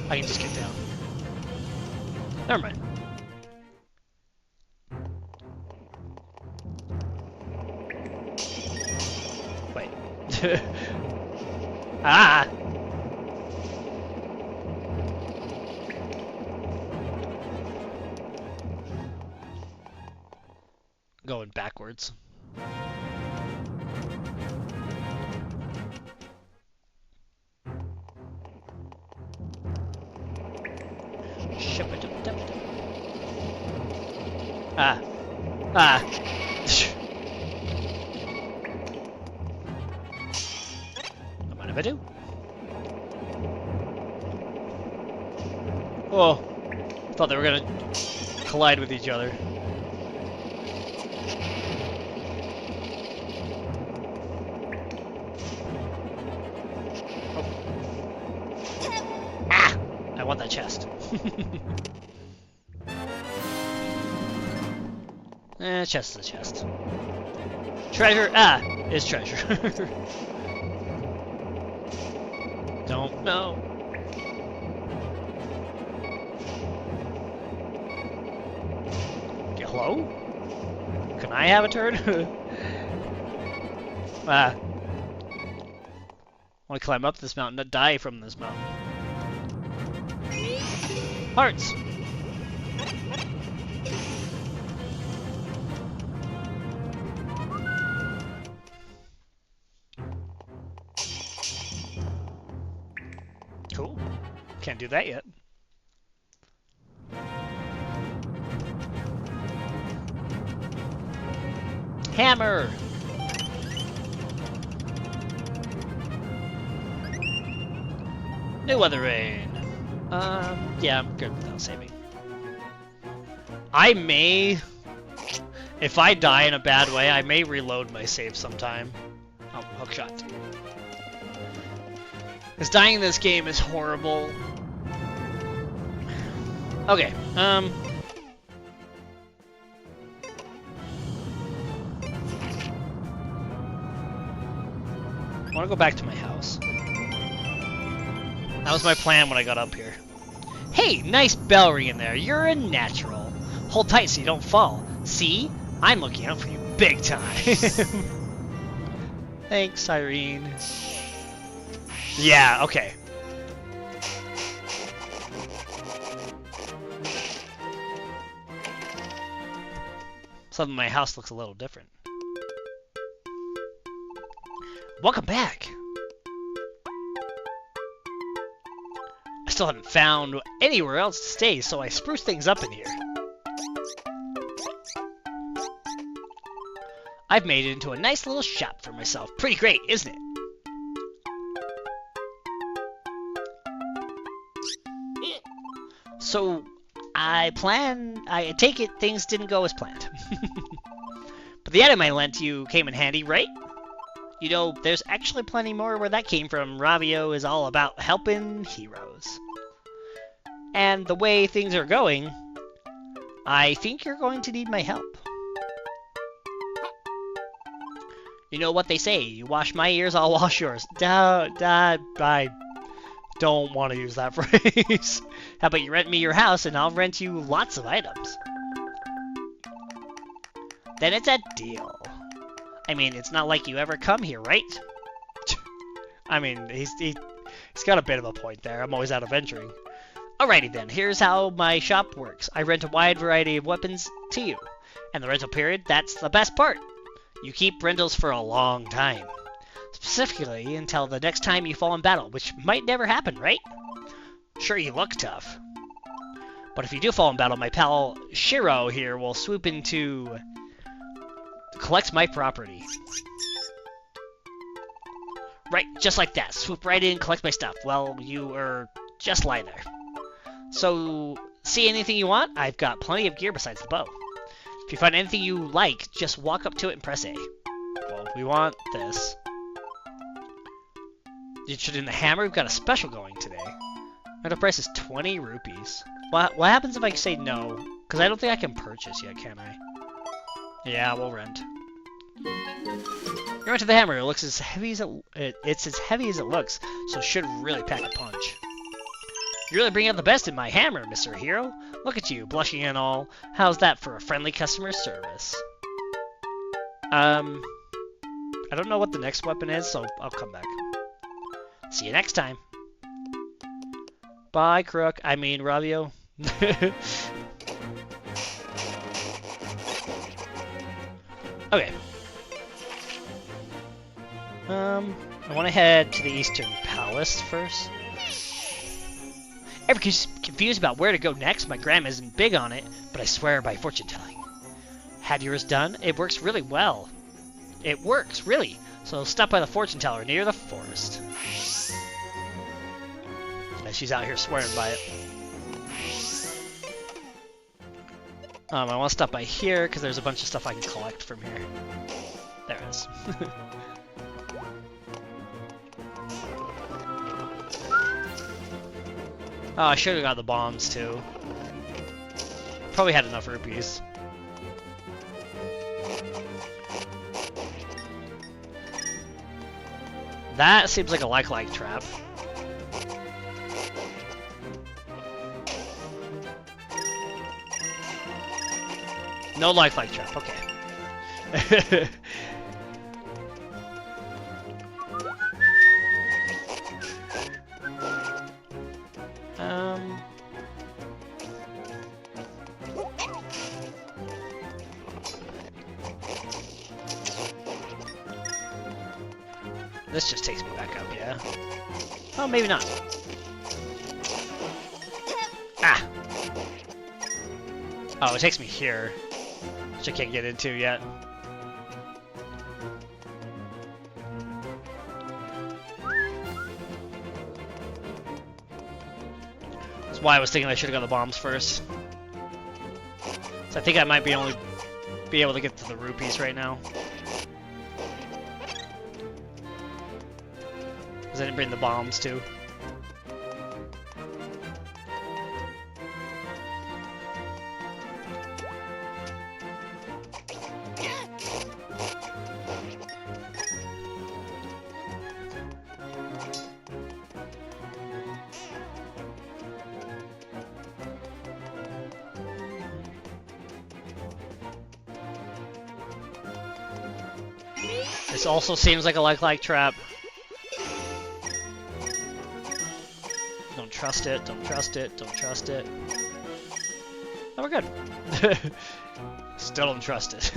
I can just get down. Never mind. Wait. Ah! Going backwards. Ah. Ah. What mind if I do? Oh. Thought they were gonna collide with each other. I want that chest. Chest is a chest. Treasure, is treasure. Don't know. Okay, hello? Can I have a turn? I want to climb up this mountain, not die from this mountain. Hearts! Cool. Can't do that yet. Hammer! New weather rain. Yeah, I'm good without saving. I may, if I die in a bad way, I may reload my save sometime. Oh, hookshot. Because dying in this game is horrible. Okay, I want to go back to my house. That was my plan when I got up here. Hey, nice bell ring in there. You're a natural. Hold tight so you don't fall. See? I'm looking out for you big time. Thanks, Irene. Yeah, okay. Suddenly my house looks a little different. Welcome back. I still haven't found anywhere else to stay, so I spruced things up in here. I've made it into a nice little shop for myself. Pretty great, isn't it? So, I take it things didn't go as planned. But the item I lent you came in handy, right? You know, there's actually plenty more where that came from. Ravio is all about helping heroes. And the way things are going, I think you're going to need my help. You know what they say, you wash my ears, I'll wash yours. I don't want to use that phrase. How about you rent me your house and I'll rent you lots of items? Then it's a deal. I mean, it's not like you ever come here, right? I mean, he's got a bit of a point there. I'm always out of venturing. Alrighty then, here's how my shop works. I rent a wide variety of weapons to you. And the rental period, that's the best part. You keep rentals for a long time. Specifically until the next time you fall in battle, which might never happen, right? Sure, you look tough. But if you do fall in battle, my pal Shiro here will swoop in to collect my property. Right, just like that. Swoop right in, collect my stuff. Well, you just lie there. So, see anything you want? I've got plenty of gear besides the bow. If you find anything you like, just walk up to it and press A. Well, we want this. You interested in the hammer? We've got a special going today. Rental price is 20 rupees. What happens if I say no? Because I don't think I can purchase yet, can I? Yeah, we'll rent. You're into the hammer. It looks as heavy as it's as heavy as it looks, so it should really pack a punch. You really bring out the best in my hammer, Mr. Hero. Look at you, blushing and all. How's that for a friendly customer service? I don't know what the next weapon is, so I'll come back. See you next time. Bye, Crook. I mean, Ravio. Okay. I want to head to the Eastern Palace first. Ever confused about where to go next? My grandma isn't big on it, but I swear by fortune telling. Have yours done? It works really well. It works, really. So stop by the fortune teller near the forest. And she's out here swearing by it. I want to stop by here because there's a bunch of stuff I can collect from here. There it is. Oh, I should have got the bombs too. Probably had enough rupees. That seems like a like trap. No like trap, okay. This just takes me back up, yeah? Oh, maybe not. Ah! Oh, it takes me here, which I can't get into yet. That's why I was thinking I should have got the bombs first. So I think I might only be able to get to the rupees right now. Because I didn't bring the bombs too. This also seems like a like trap. Don't trust it, don't trust it, don't trust it. Oh, we're good. Still don't trust it.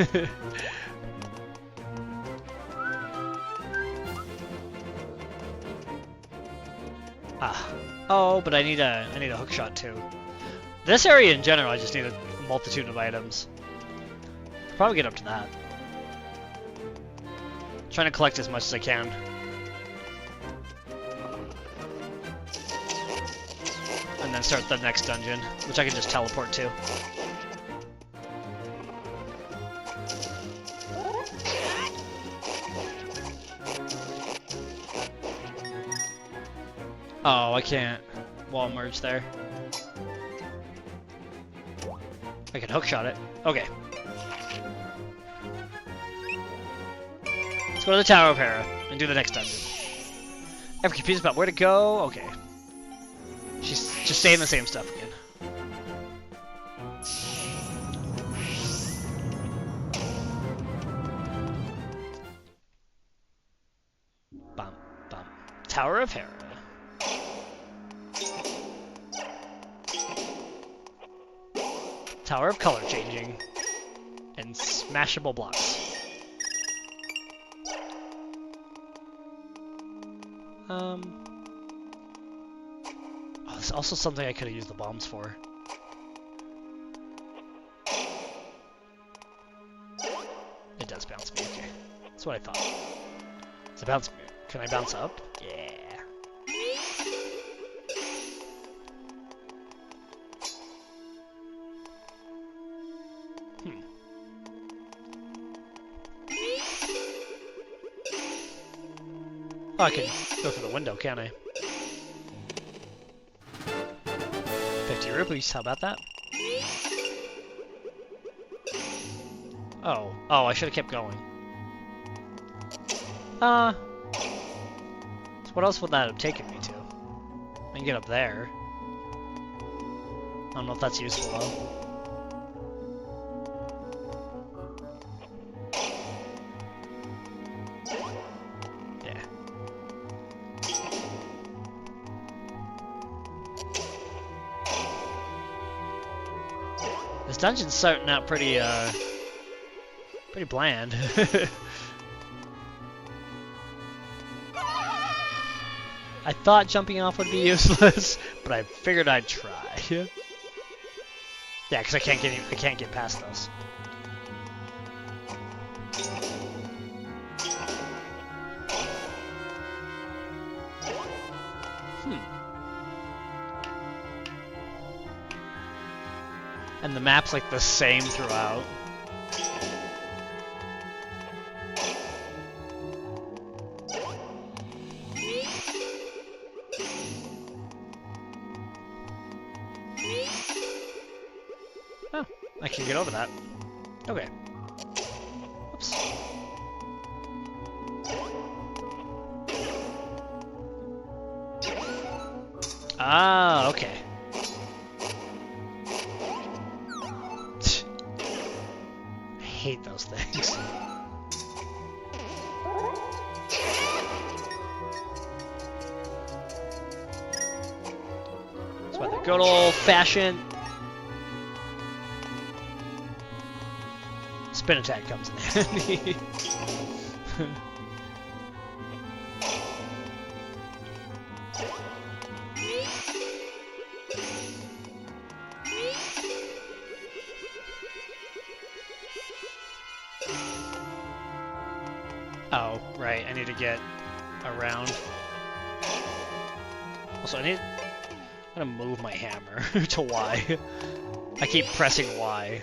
Ah. Oh, but I need a hook shot too. This area in general, I just need a multitude of items. Probably get up to that. Trying to collect as much as I can. And then start the next dungeon, which I can just teleport to. Oh, I can't wall merge there. I can hookshot it. Okay. Let's go to the Tower of Hera and do the next dungeon. I'm confused about where to go. Okay. She's just saying the same stuff again. Bum, bum. Tower of Hera. Tower of color changing. And smashable blocks. Oh, there's also something I could have used the bombs for. It does bounce me, okay. That's what I thought. Does it bounce me? Can I bounce up? Yeah. Oh, I can go through the window, can't I? 50 rupees, how about that? Oh, I should have kept going. So what else would that have taken me to? I can get up there. I don't know if that's useful though. This dungeon's starting out pretty bland. I thought jumping off would be useless, but I figured I'd try. Yeah, because I can't get past those. And the map's like the same throughout. Oh, I can get over that. Okay. Oops. Ah, okay. I hate those things. That's why the good old-fashioned spin attack comes in handy. Oh, right, I need to get around. Also, I'm gonna move my hammer to Y. I keep pressing Y.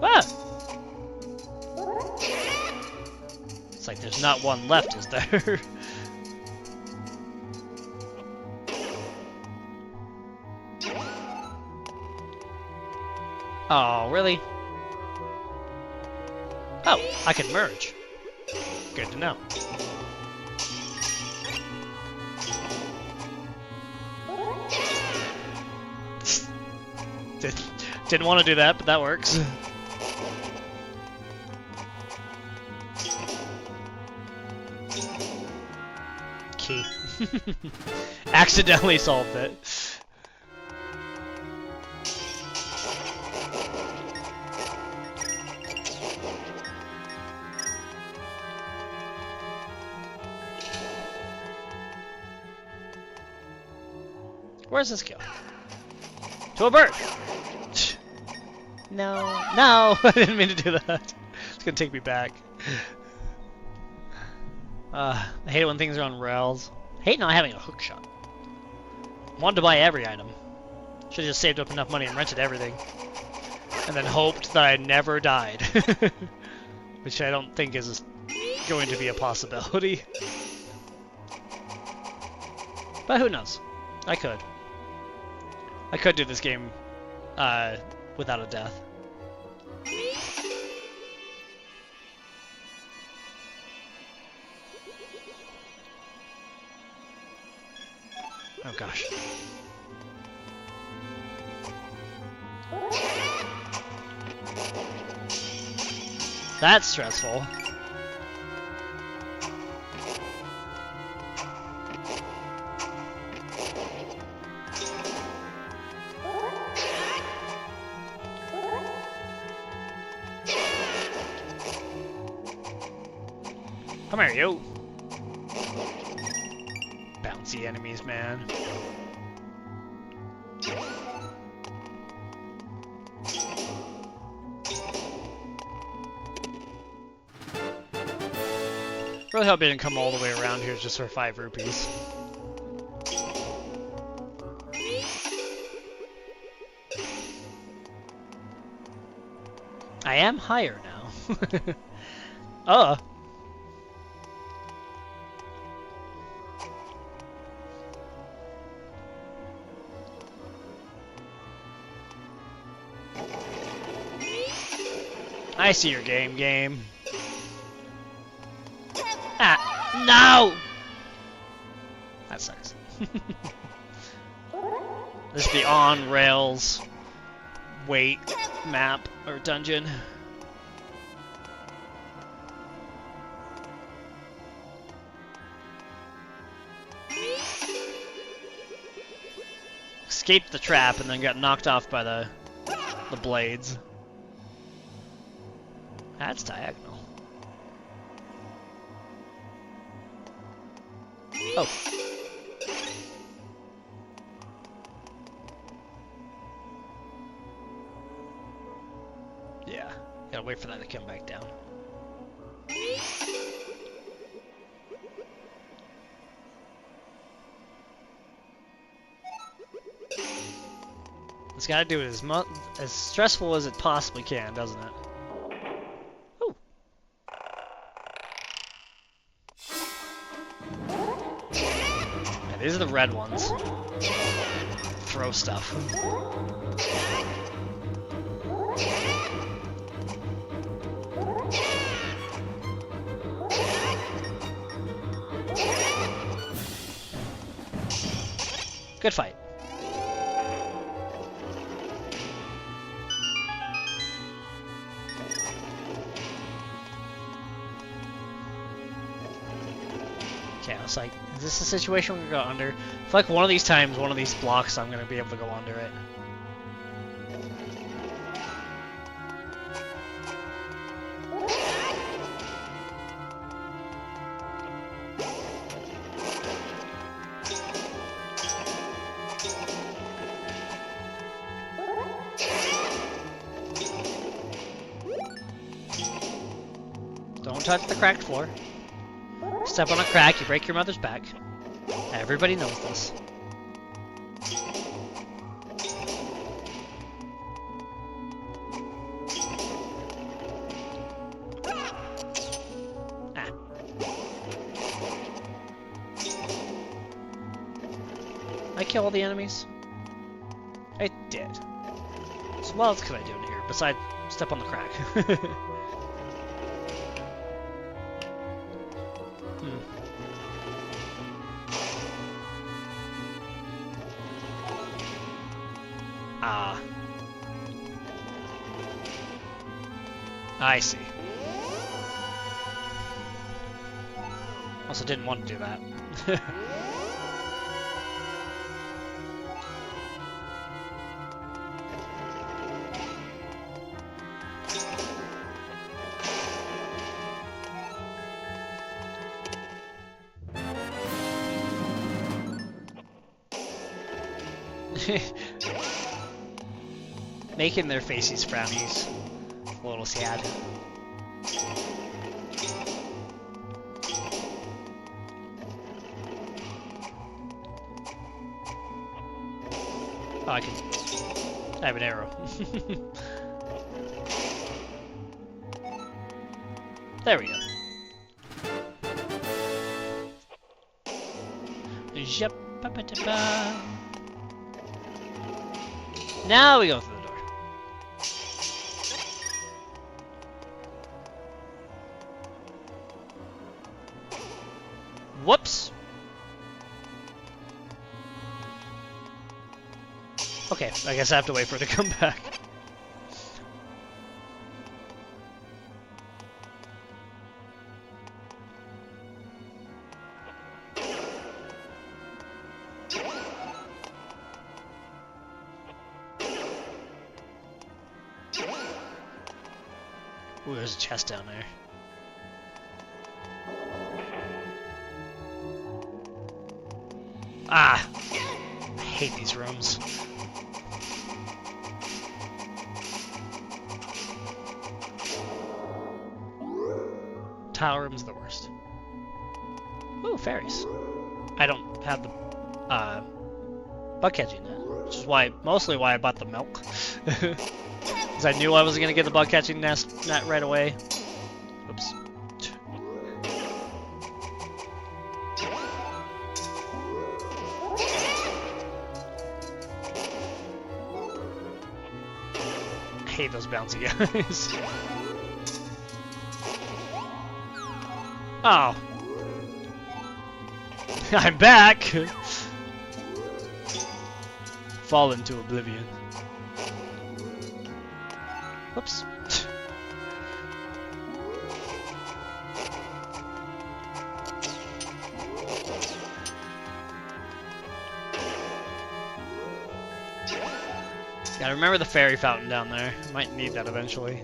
Ah! It's like there's not one left, is there? Oh, really? Oh, I can merge. Good to know. Didn't want to do that, but that works. Key. Accidentally solved it. Where does this go? To a bird! No. No! I didn't mean to do that. It's gonna take me back. I hate it when things are on rails. I hate not having a hook shot. Wanted to buy every item. Should've just saved up enough money and rented everything. And then hoped that I never died. Which I don't think is going to be a possibility. But who knows? I could. I could do this game without a death. Oh gosh. That's stressful. Come here, you. Bouncy enemies, man. Really hope I didn't come all the way around here just for 5 rupees. I am higher now. I see your game. Ah, no! That sucks. This is the on-rails wait map or dungeon. Escaped the trap and then got knocked off by the blades. That's diagonal. Oh. Yeah, gotta wait for that to come back down. It's gotta do it as stressful as it possibly can, doesn't it? Ooh. Yeah, these are the red ones. Throw stuff. Good fight. Okay, I was like, is this a situation we're gonna go under? I feel like one of these times, one of these blocks, I'm gonna be able to go under it. Don't touch the cracked floor. Step on a crack, you break your mother's back. Everybody knows this. Ah. I kill all the enemies? I did. So what else could I do in here besides step on the crack? Ah. I see. Also didn't want to do that. Making their faces frownies. A little sad. Oh, I have an arrow. There we go. Zhap-ba-ba-da-ba. Now we go through the door. Whoops. Okay, I guess I have to wait for it to come back. Ooh, there's a chest down there. Ah! I hate these rooms. Tile room's the worst. Ooh, fairies. I don't have the bug catching net, which is mostly why I bought the milk. Because I knew I wasn't gonna get the bug catching net right away. Oops. I hate those bouncy guys. Oh. I'm back! Fall into oblivion. Whoops. Gotta remember the fairy fountain down there. Might need that eventually.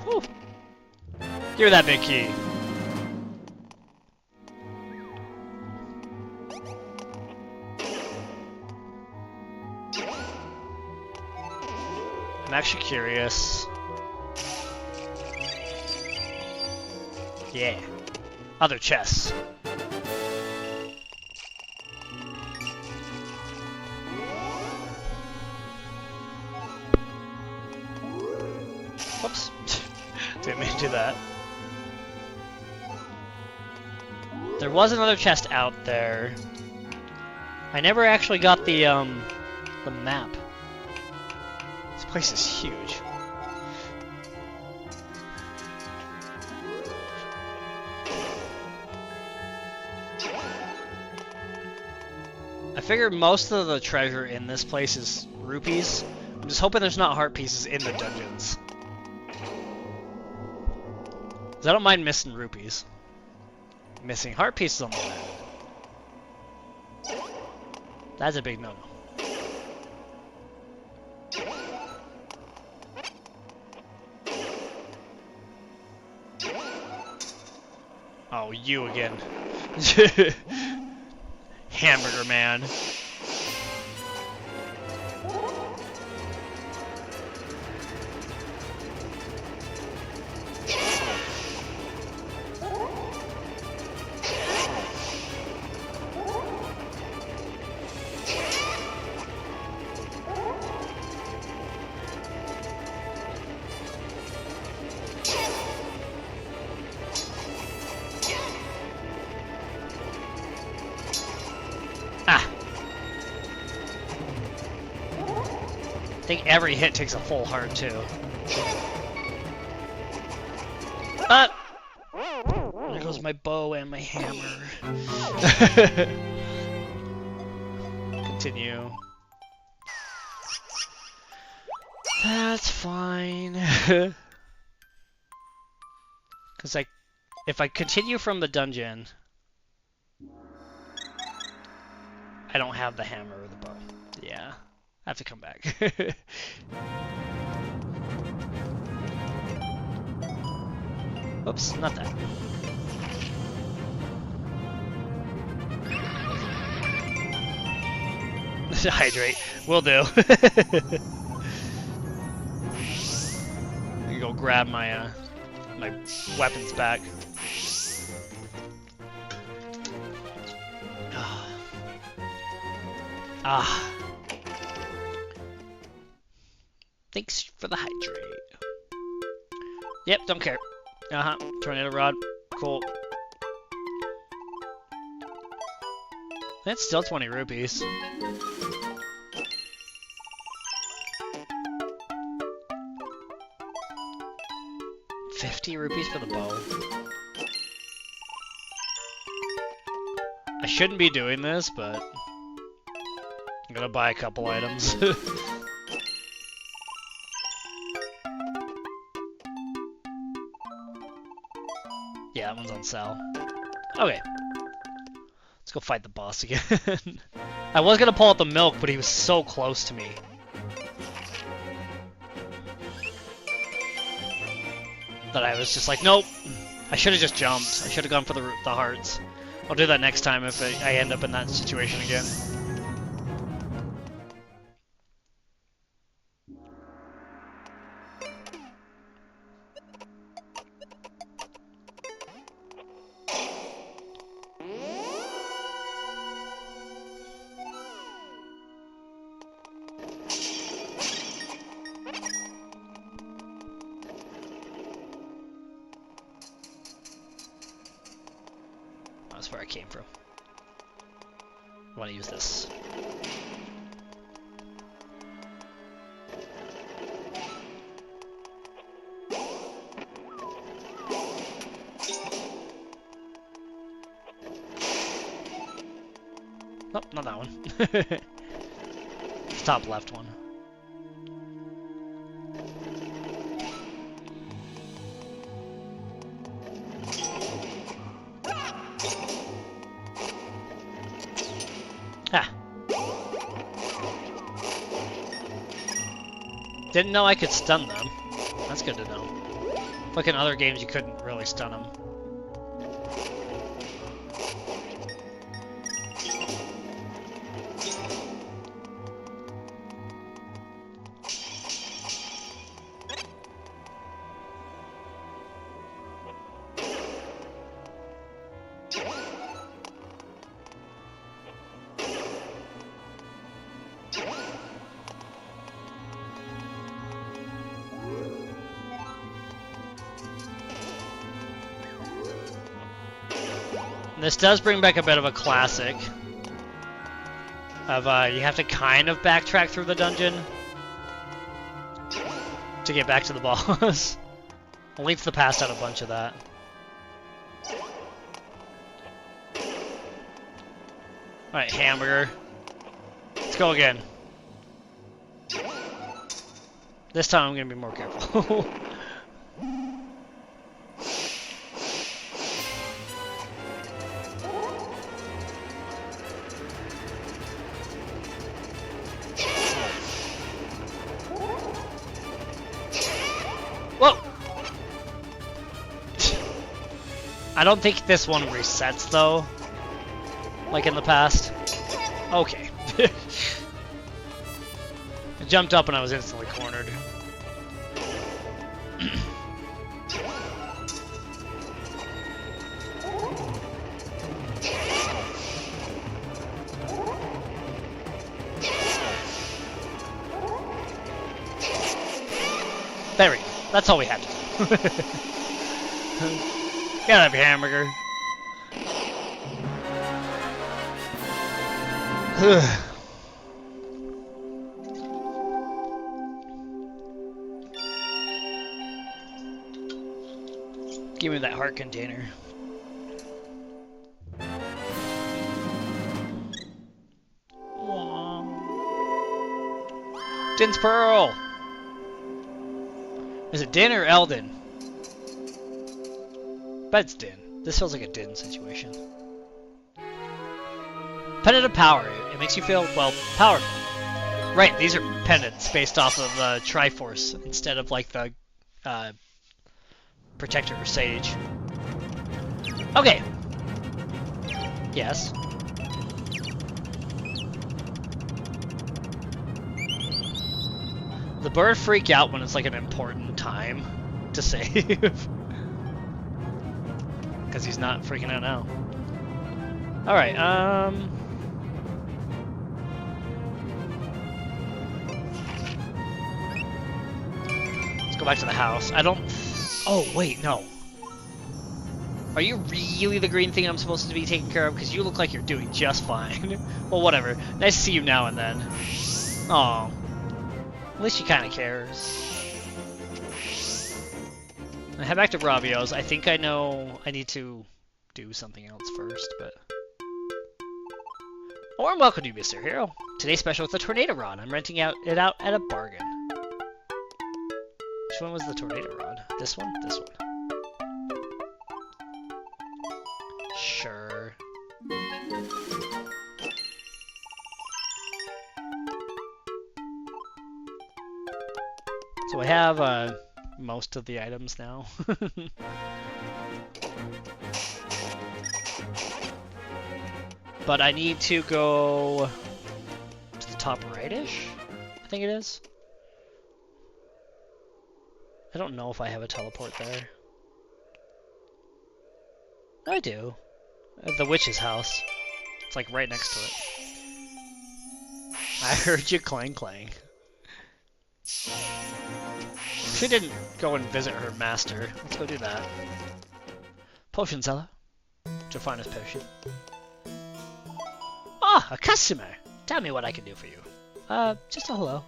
Whew. Give her that big key. I'm actually curious. Yeah. Other chests. Whoops. Didn't mean to do that. There was another chest out there. I never actually got the map. This place is huge. I figure most of the treasure in this place is rupees. I'm just hoping there's not heart pieces in the dungeons. 'Cause I don't mind missing rupees. Missing heart pieces on the other hand. That's a big no-no. Oh, you again. Hamburger man. I think every hit takes a full heart, too. There goes my bow and my hammer. Continue. That's fine. Because if I continue from the dungeon, I don't have the hammer or the bow. Yeah, I have to come back. Oops, not that. Hydrate. Will do. I can go grab my my weapons back. Ah. Thanks for the hydrate. Yep, don't care. Uh-huh. Tornado rod. Cool. That's still 20 rupees. ₹50 for the bow. I shouldn't be doing this, but I'm gonna buy a couple items. Yeah, that one's on sale. Okay. Let's go fight the boss again. I was gonna pull out the milk, but he was so close to me. That I was just like, nope. I should have just jumped. I should have gone for the hearts. I'll do that next time if I end up in that situation again. That's where I came from. I want to use this. Nope, not that one. It's top left one. Ah. Didn't know I could stun them. That's good to know. Like in other games, you couldn't really stun them. This does bring back a bit of a classic of you have to kind of backtrack through the dungeon to get back to the boss. Link's the Past had a bunch of that. Alright, hamburger. Let's go again. This time I'm gonna be more careful. Whoa! I don't think this one resets though, like in the past. Okay. I jumped up and I was instantly cornered. There we go. That's all we had to do. Get out of your hamburger. Give me that heart container. Din's Pearl! Is it Din or Eldin? Bet it's Din. This feels like a Din situation. Pendant of Power. It makes you feel, well, powerful. Right, these are pendants based off of Triforce instead of like the Protector or Sage. Okay. Yes. The bird freak out when it's like an important time to save. Because he's not freaking out now. Alright, let's go back to the house. I don't... Oh, wait, no. Are you really the green thing I'm supposed to be taking care of? Because you look like you're doing just fine. Well, whatever. Nice to see you now and then. Aw. At least she kind of cares. I head back to Ravio's. I think I know I need to do something else first, but... Warm welcome to you, Mr. Hero. Today's special is the Tornado Rod. I'm renting it out at a bargain. Which one was the Tornado Rod? This one? This one. Sure. So I have most of the items now. But I need to go to the top right-ish, I think it is. I don't know if I have a teleport there. I do. At the witch's house. It's like right next to it. I heard you clang clang. She didn't go and visit her master. Let's go do that. Potion seller. What's your finest potion? Ah, a customer! Tell me what I can do for you. Just a hello.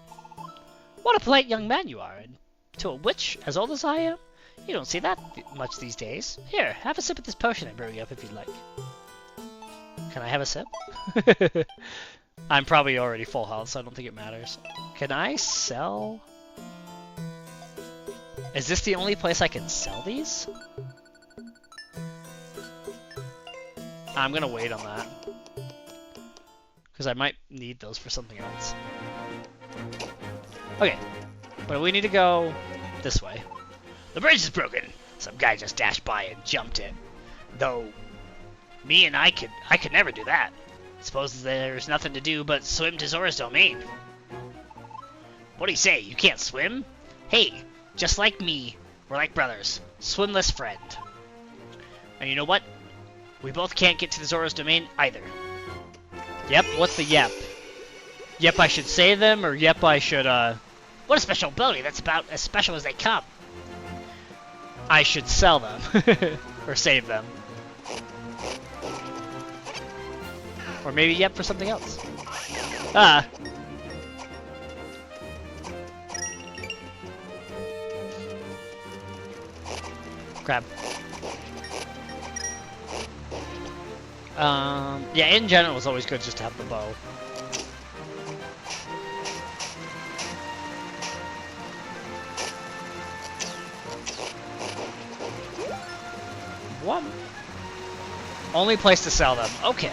What a polite young man you are, and to a witch as old as I am? You don't see that much these days. Here, have a sip of this potion I'm brewing up if you'd like. Can I have a sip? I'm probably already full health, so I don't think it matters. Can I sell? Is this the only place I can sell these? I'm gonna wait on that. Because I might need those for something else. Okay, but we need to go this way. The bridge is broken. Some guy just dashed by and jumped it. Though, me and I could never do that. Suppose there's nothing to do but swim to Zora's domain. What do you say? You can't swim? Hey, just like me, we're like brothers. Swimless friend. And you know what? We both can't get to the Zora's domain either. Yep, what's the yep? Yep, I should say them, or yep, I should, What a special ability, that's about as special as they come. I should sell them. Or save them. Or maybe yep for something else. Ah. Crap. Yeah, in general, it's always good just to have the bow. What? Only place to sell them. Okay.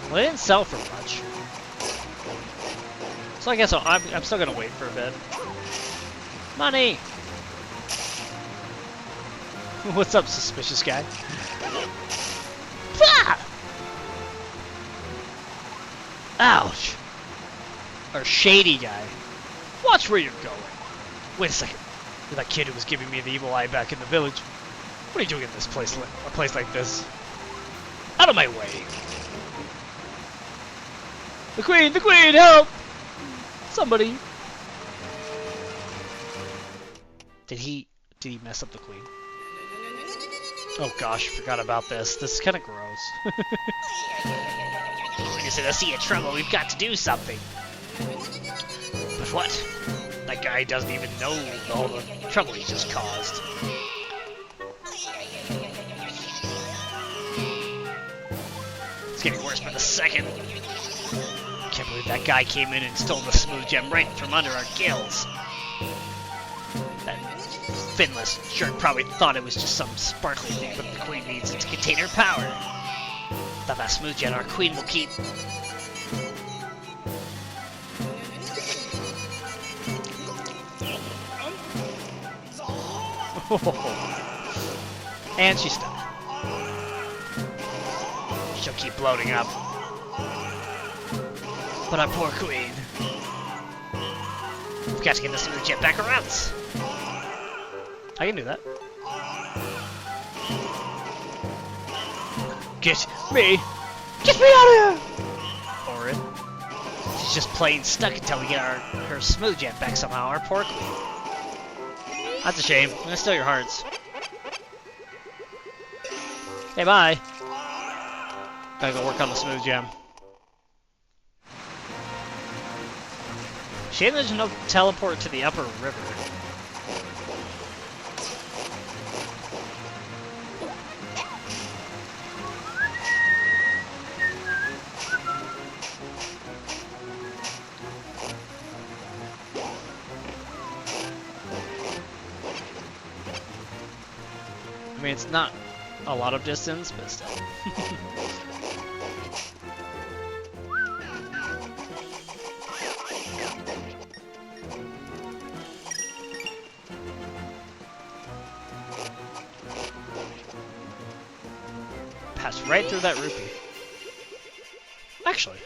Well, they didn't sell for much. So I guess I'm still gonna wait for a bit. Money! What's up, suspicious guy? Ah! Ouch! Or shady guy. Watch where you're going. Wait a second. You're that kid who was giving me the evil eye back in the village. What are you doing in this place, a place like this? Out of my way! The queen, help! Somebody! Did he mess up the queen? Oh gosh, forgot about this. This is kind of gross. We're just in a sea of trouble. We've got to do something. But what? That guy doesn't even know all the trouble he just caused. It's getting worse by the second. Can't believe that guy came in and stole the smooth gem right from under our gills. That finless jerk probably thought it was just some sparkly thing, but the queen needs it to contain her power. Thought that smooth gem our queen will keep. And she's stuck. She'll keep bloating up. But our poor queen. We've got to get this smooth jet back around. I can do that. Get me out of here! Orin. She's just plain stuck until we get her smooth jet back somehow. Our poor queen. That's a shame. I'm gonna steal your hearts. Hey, bye. Gotta go work on the smooth jam. Shame there's no teleport to the upper river. I mean, it's not a lot of distance, but still. Passed right through that rupee. Actually,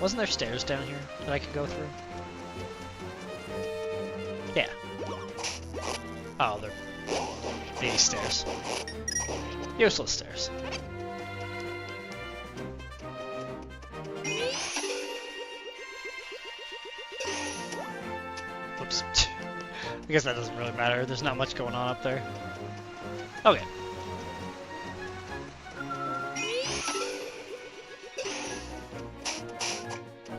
wasn't there stairs down here that I could go through? Yeah. Oh, they're these stairs. Useless stairs. Whoops. I guess that doesn't really matter. There's not much going on up there. Okay.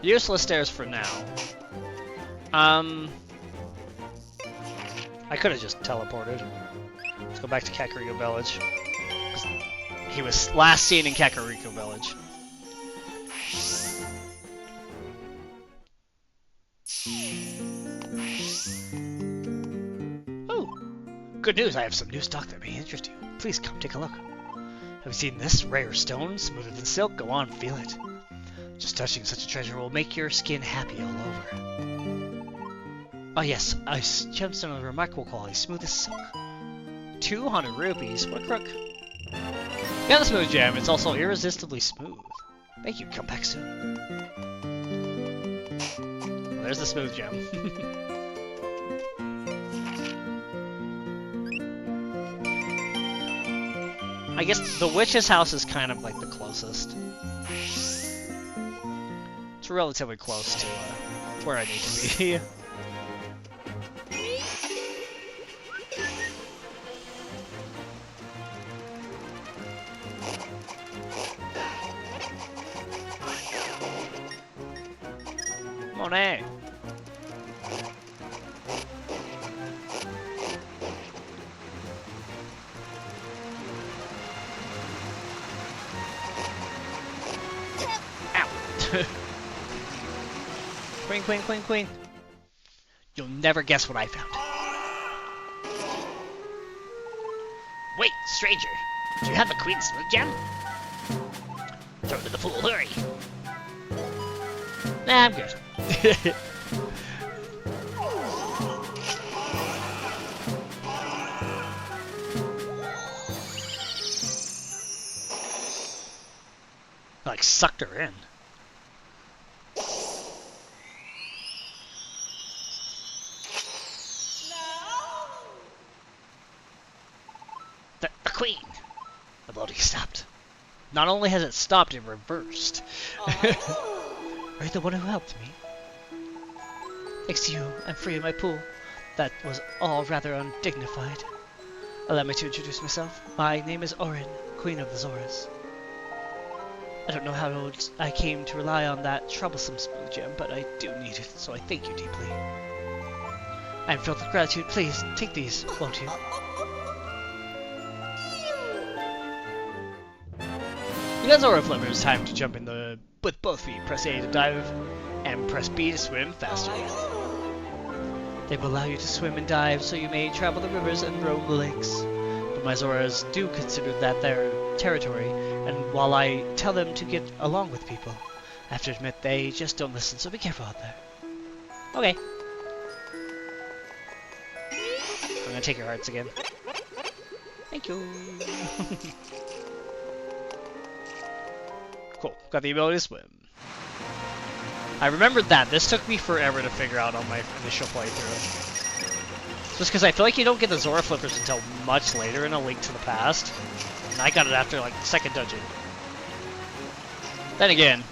Useless stairs for now. I could have just teleported. Let's go back to Kakariko Village. He was last seen in Kakariko Village. Oh! Good news, I have some new stock that may interest you. Please come take a look. Have you seen this rare stone? Smoother than silk? Go on, feel it. Just touching such a treasure will make your skin happy all over. Oh yes, a gemstone of remarkable quality, smooth as silk. 200 rupees? What a crook. Yeah, the smooth jam. It's also irresistibly smooth. Thank you. Come back soon. Well, there's the smooth jam. I guess the witch's house is kind of like the closest. It's relatively close to where I need to be. Monet. Ow. Queen, queen, queen, queen. You'll never guess what I found. Wait, stranger. Do you have a queen smooth gem? Throw it to the fool, hurry. Nah, I'm good. Like sucked her in. The queen. The bloating stopped. Not only has it stopped, it reversed. Are you the one who helped me? Thanks to you, I'm free of my pool. That was all rather undignified. Allow me to introduce myself. My name is Orin, Queen of the Zoras. I don't know how I came to rely on that troublesome smooth gem, but I do need it, so I thank you deeply. I am filled with gratitude. Please, take these, won't you? You got Zora Flipper, it's time to jump in with both feet. Press A to dive, and press B to swim faster. They will allow you to swim and dive, so you may travel the rivers and roam the lakes. But my Zoras do consider that their territory, and while I tell them to get along with people, I have to admit they just don't listen, so be careful out there. Okay. I'm gonna take your hearts again. Thank you. Cool. Got the ability to swim. I remembered that. This took me forever to figure out on my initial playthrough. Just because I feel like you don't get the Zora Flippers until much later in A Link to the Past. And I got it after, like, the second dungeon. Then again,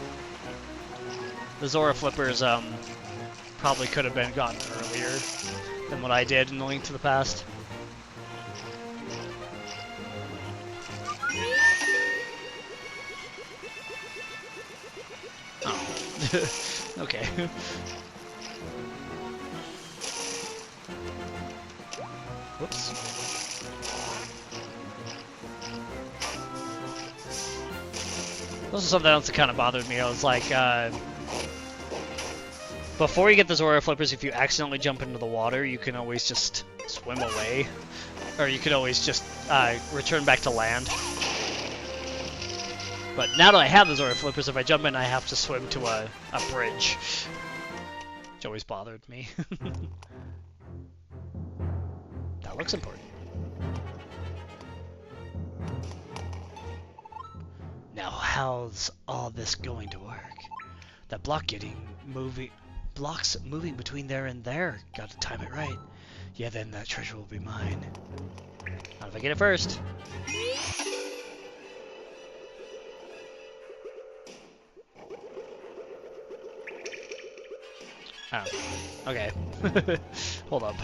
the Zora Flippers, probably could have been gotten earlier than what I did in A Link to the Past. Oh. Okay. Whoops. This is something else that kind of bothered me. I was like, before you get the Zora Flippers, if you accidentally jump into the water, you can always just swim away. Or you could always just return back to land. But now that I have the Zora Flippers, if I jump in, I have to swim to a bridge. Which always bothered me. That looks important. Now, how's all this going to work? That blocks moving between there and there. Got to time it right. Yeah, then that treasure will be mine. Not if I get it first. Oh, okay. Hold up.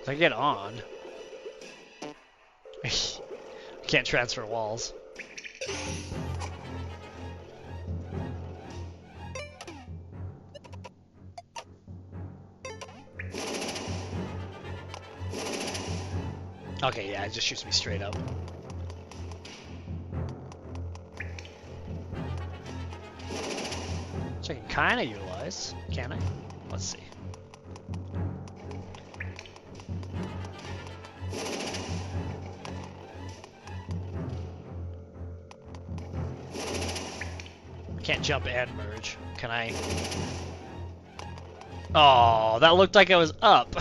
If I get on, I can't transfer walls. Okay, yeah, it just shoots me straight up. So I can kind of utilize, can I? Let's see. I can't jump and merge. Can I? Oh, that looked like I was up.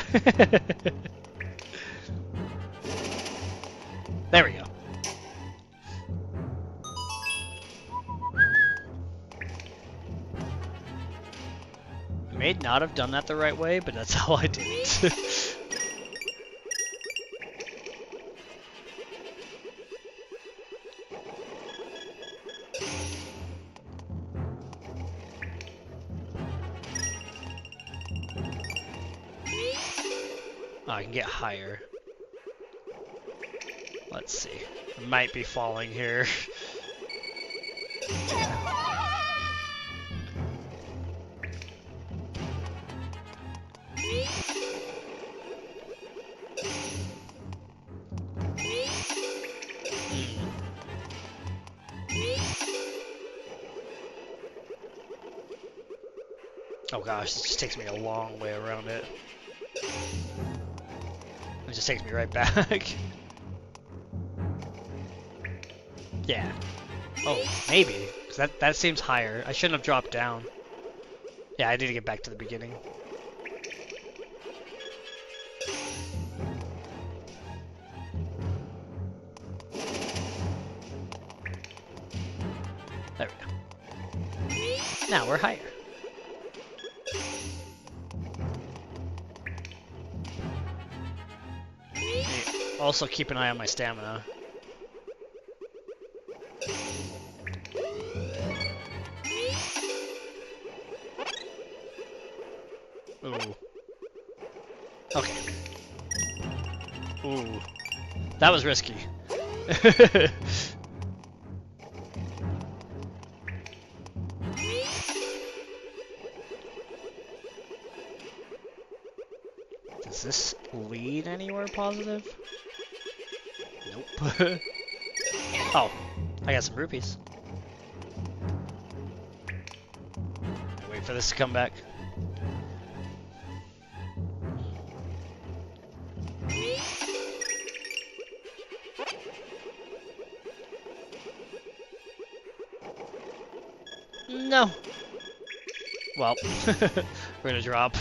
There we go. I may not have done that the right way, but that's how I did it. Oh, I can get higher. Let's see. I might be falling here. Oh gosh, this just takes me a long way around it. It just takes me right back. Yeah. Oh, maybe. 'Cause that seems higher. I shouldn't have dropped down. Yeah, I need to get back to the beginning. There we go. Now we're higher. Also keep an eye on my stamina. Ooh. Okay. Ooh. That was risky. Does this lead anywhere positive? Nope. Oh, I got some rupees. Wait for this to come back. No. Well, we're gonna drop.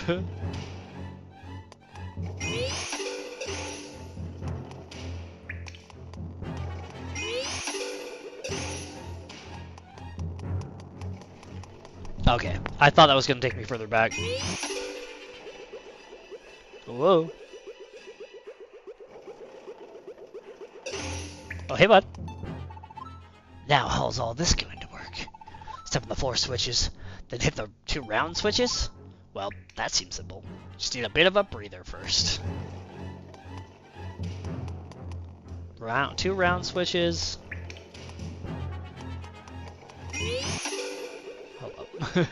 Okay, I thought that was gonna take me further back. Whoa. Oh, hey, bud. Now, how's all this going to work? Step on the floor switches, then hit the 2 round switches? Well, that seems simple. Just need a bit of a breather first. 2 round switches. Hold up.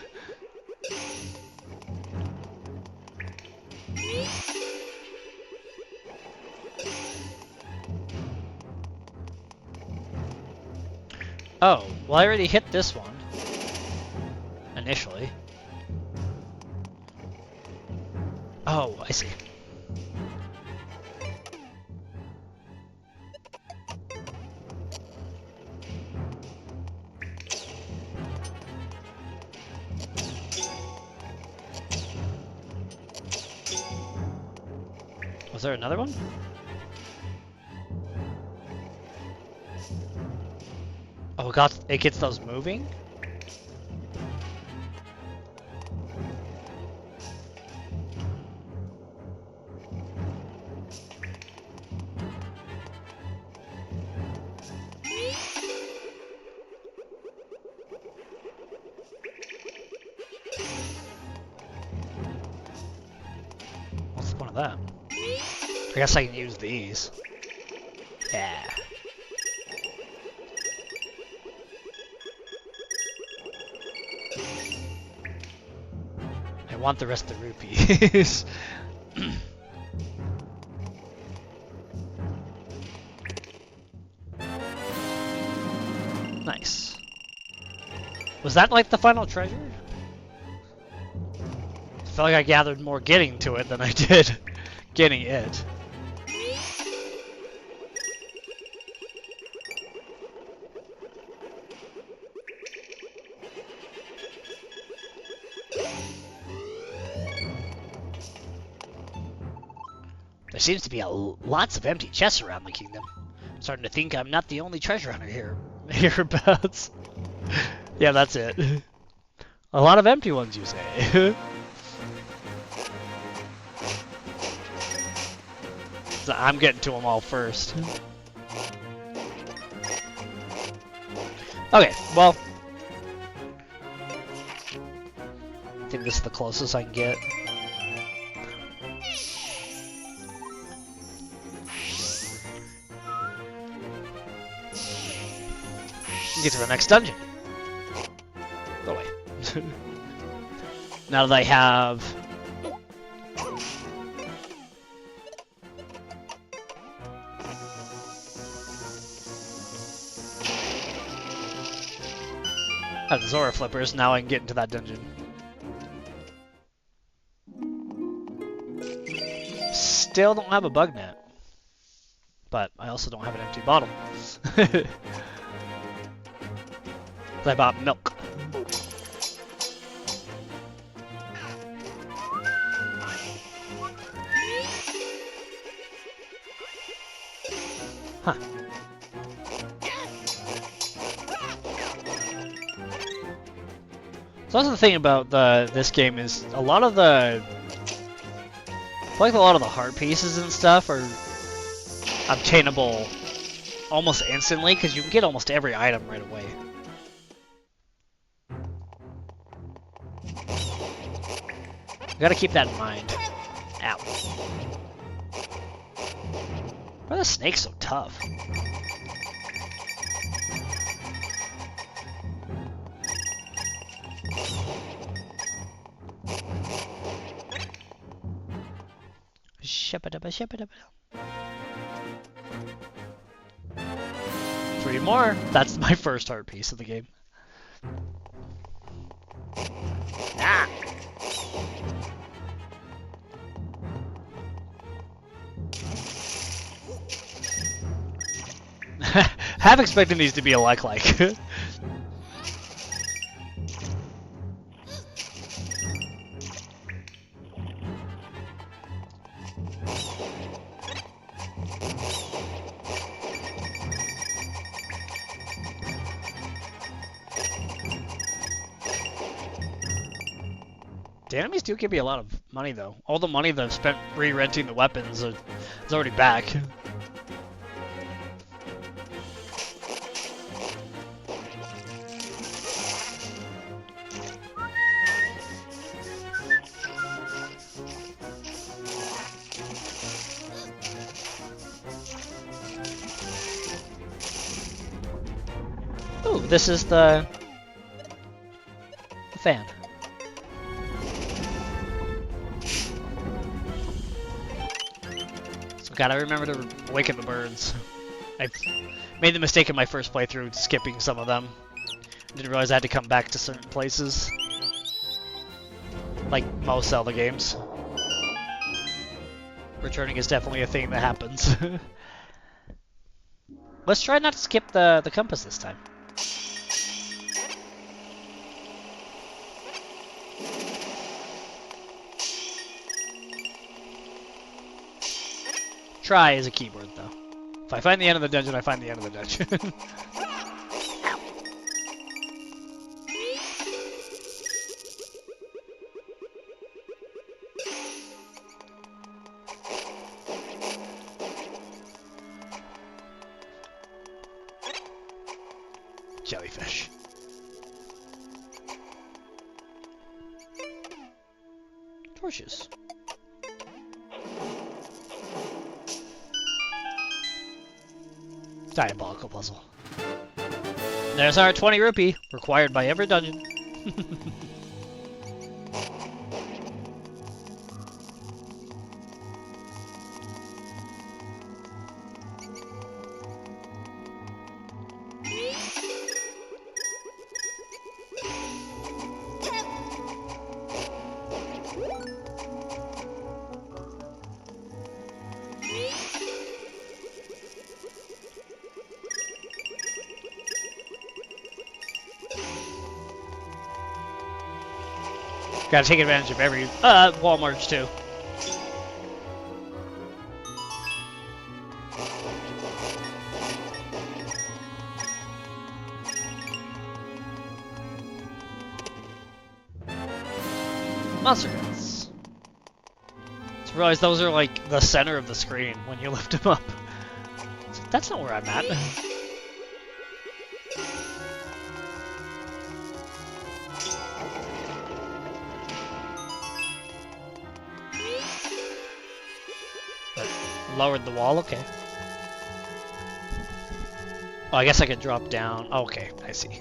Oh, well I already hit this one. Initially. Oh, I see. Was there another one? Oh, it gets those moving? What's the point of that? I guess I can use these. Yeah. I want the rest of the rupees. Nice. Was that like the final treasure? I felt like I gathered more getting to it than I did getting it. There seems to be lots of empty chests around the kingdom. I'm starting to think I'm not the only treasure hunter here. Hereabouts. Yeah, that's it. A lot of empty ones, you say. So I'm getting to them all first. Okay, well. I think this is the closest I can get. Get to the next dungeon. Go away. Now that I have... the Zora flippers, now I can get into that dungeon. Still don't have a bug net. But I also don't have an empty bottle. I bought milk. Huh. So that's the thing about this game is a lot of the... I feel like a lot of the heart pieces and stuff are obtainable almost instantly because you can get almost every item right away. Gotta keep that in mind. Ow. Why are the snakes so tough? Shabba-dabba, shabba-dabba. 3 more. That's my first heart piece of the game. Ah! Half expecting these to be a like. The enemies do give you a lot of money, though. All the money that I've spent re-renting the weapons is already back. Ooh, this is the fan. So gotta remember to awaken the birds. I made the mistake in my first playthrough skipping some of them. Didn't realize I had to come back to certain places. Like most Zelda games. Returning is definitely a thing that happens. Let's try not to skip the compass this time. Try is a keyword, though. If I find the end of the dungeon, I find the end of the dungeon. Jellyfish. Torches. Diabolical puzzle. There's our 20 rupee, required by every dungeon. Gotta take advantage of every wall merge too. Monster guns. Just realize those are like the center of the screen when you lift them up. That's not where I'm at. Lowered the wall, okay. Oh, I guess I could drop down. Oh, okay, I see.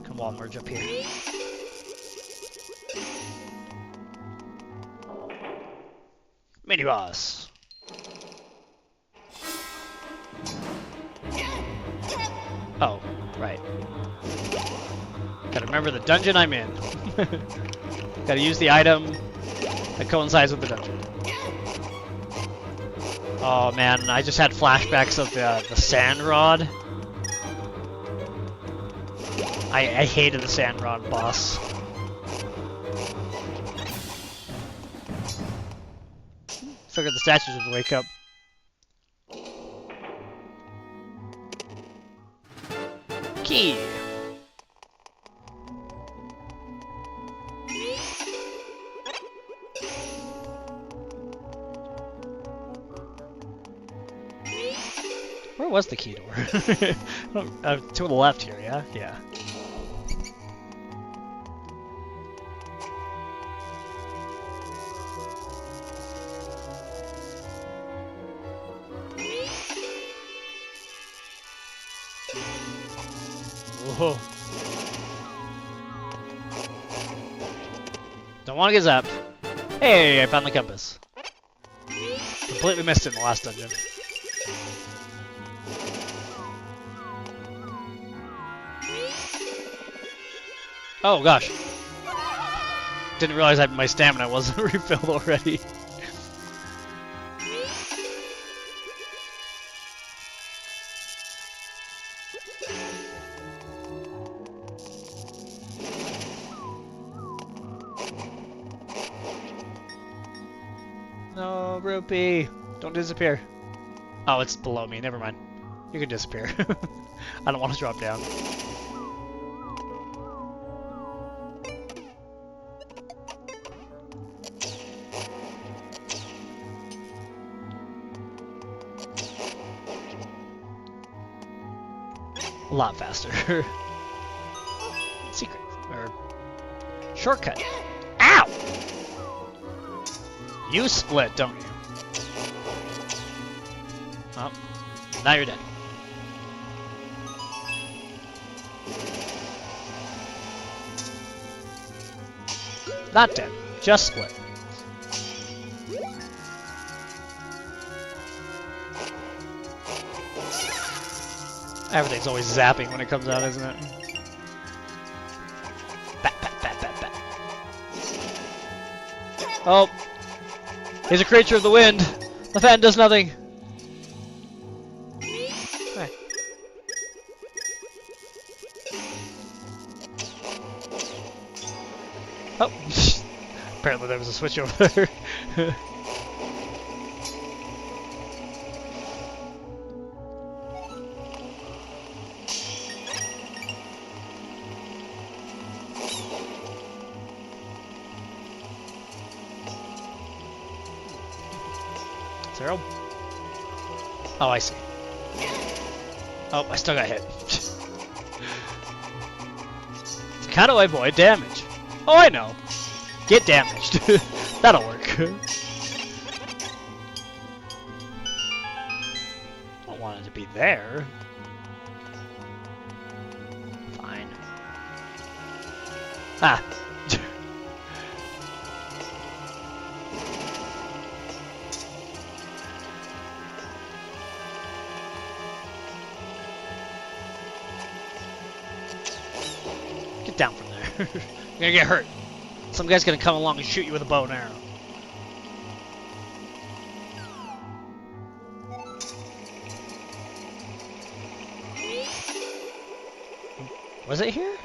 Come on, merge up here. Mini boss. Oh, right. Gotta remember the dungeon I'm in. Gotta use the item that coincides with the dungeon. Oh man, I just had flashbacks of the sand rod. I hated the sand rod boss. Figured the statues would wake up. Key. Where was the key door? To the left here, yeah? Yeah. Whoa. Don't want to get zapped. Hey, I found the compass. Completely missed it in the last dungeon. Oh gosh. Didn't realize that my stamina wasn't refilled already. No, Rupee. Don't disappear. Oh, it's below me. Never mind. You can disappear. I don't want to drop down. a lot faster. Secret or shortcut. Ow! You split, don't you? Oh, now you're dead. Not dead, just split. Everything's always zapping when it comes out, isn't it? Bat, bat, bat, bat, bat. Oh! He's a creature of the wind! The fan does nothing! Hey. Oh! Apparently there was a switch over there. Zero? Oh, I see. Oh, I still got hit. How do I avoid damage? Oh, I know. Get damaged. That'll work. Don't want it to be there. Fine. Ah. Get down from there. You're gonna get hurt. Some guy's gonna come along and shoot you with a bow and arrow. Was it here?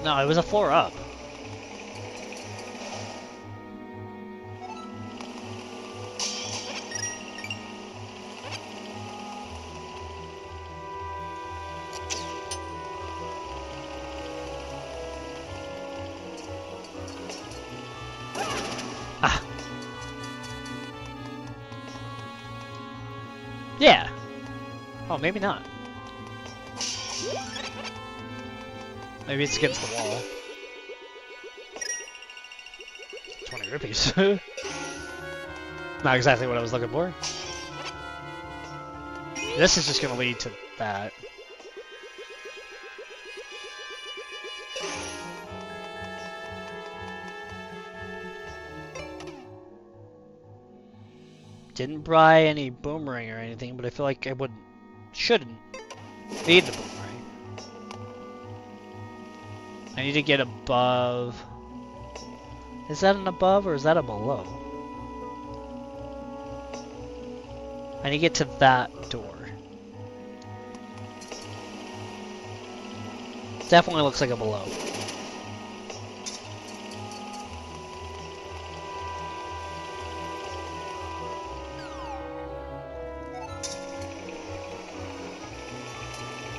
No, it was a floor up. Ah. Yeah. Oh, maybe not. Maybe it's against the wall. 20 rupees. Not exactly what I was looking for. This is just gonna lead to that. Didn't buy any boomerang or anything, but I feel like I shouldn't need the boomerang. I need to get above. Is that an above or is that a below? I need to get to that door. Definitely looks like a below.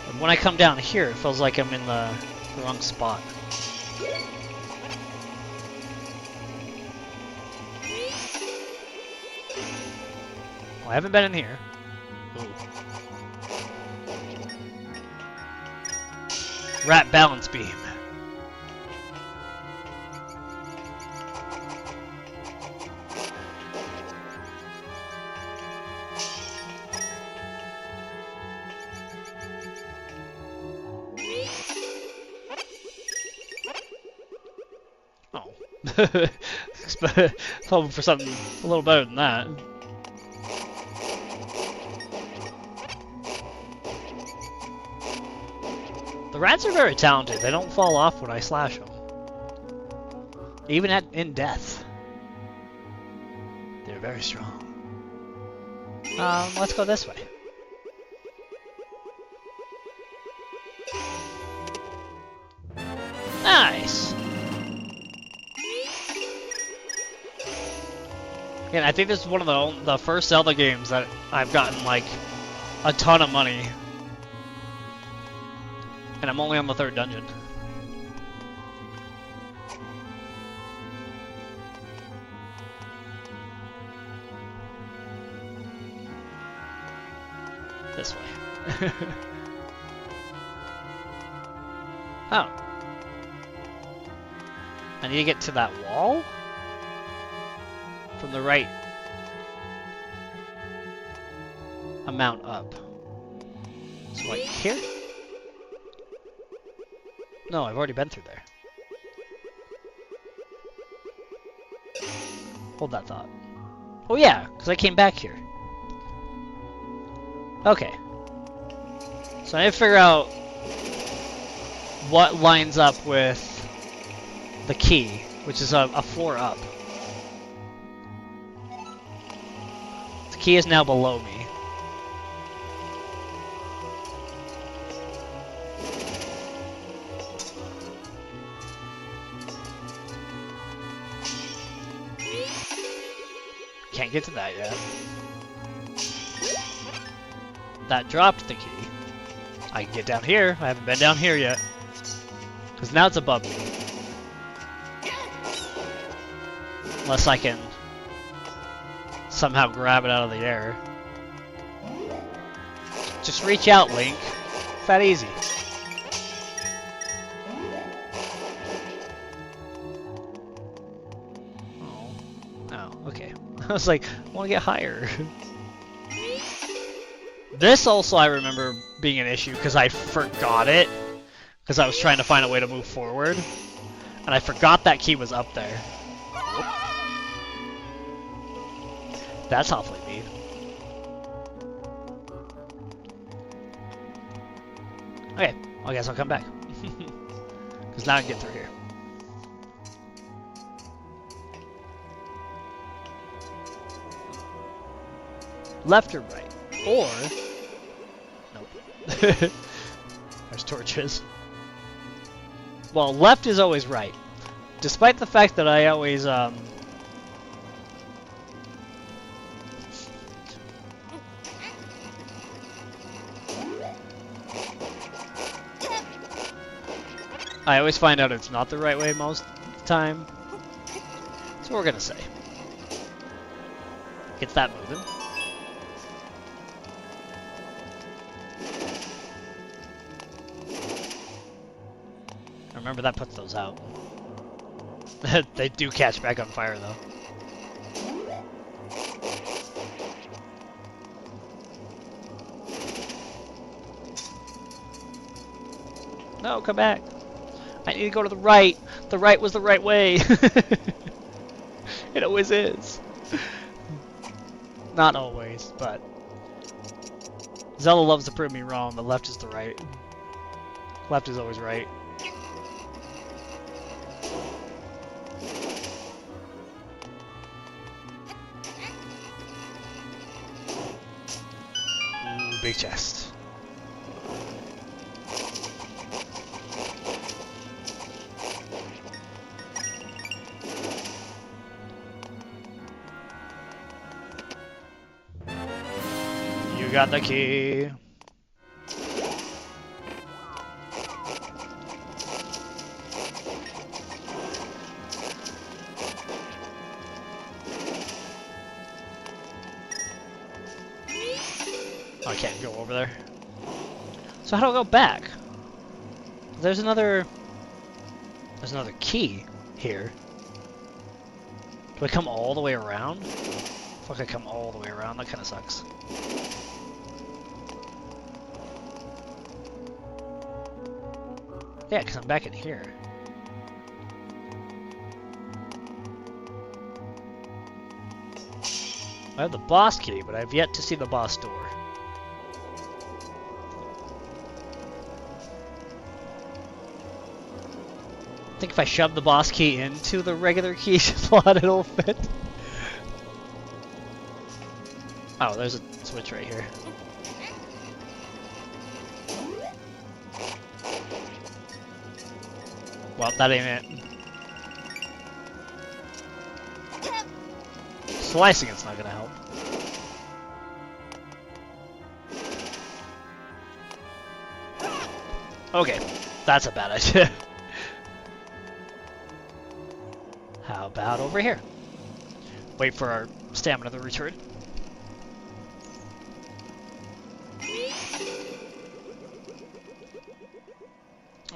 And when I come down here, it feels like I'm in the wrong spot. Well, I haven't been in here. Ooh. Rat balance beam. Oh. Hoping for something a little better than that. The rats are very talented. They don't fall off when I slash them. Even in death. They're very strong. Let's go this way. Nice! Again, I think this is one of the first Zelda games that I've gotten, like, a ton of money. And I'm only on the 3rd dungeon. This way. Oh. I need to get to that wall? From the right amount up. So like here? No, I've already been through there. Hold that thought. Oh yeah, because I came back here. Okay. So I need to figure out what lines up with the key, which is a floor up. The key is now below me. Can't get to that yet. That dropped the key. I can get down here. I haven't been down here yet. Because now it's above me. Unless I can somehow grab it out of the air. Just reach out, Link. It's that easy. Oh, okay. I was like, I want to get higher. This also I remember being an issue because I forgot it. Because I was trying to find a way to move forward. And I forgot that key was up there. That's awfully neat. Okay, well, I guess I'll come back. Because now I can get through here. Left or right? Or... Nope. There's torches. Well, left is always right. Despite the fact that I always, I always find out it's not the right way most of the time. So we're gonna say. Gets that moving. Remember that puts those out. They do catch back on fire though. No, come back. I need to go to the right. The right was the right way. It always is. Not always, but Zelda loves to prove me wrong. The left is the right. Left is always right. Ooh, big chest. You got the key. Oh, I can't go over there. So how do I go back? There's another key here. Do I come all the way around? Fuck, I come all the way around. That kind of sucks. Yeah, because I'm back in here. I have the boss key, but I've yet to see the boss door. I think if I shove the boss key into the regular key slot, it'll fit. Oh, there's a switch right here. Well, that ain't it. Slicing it's not gonna help. Okay, that's a bad idea. How about over here? Wait for our stamina to return.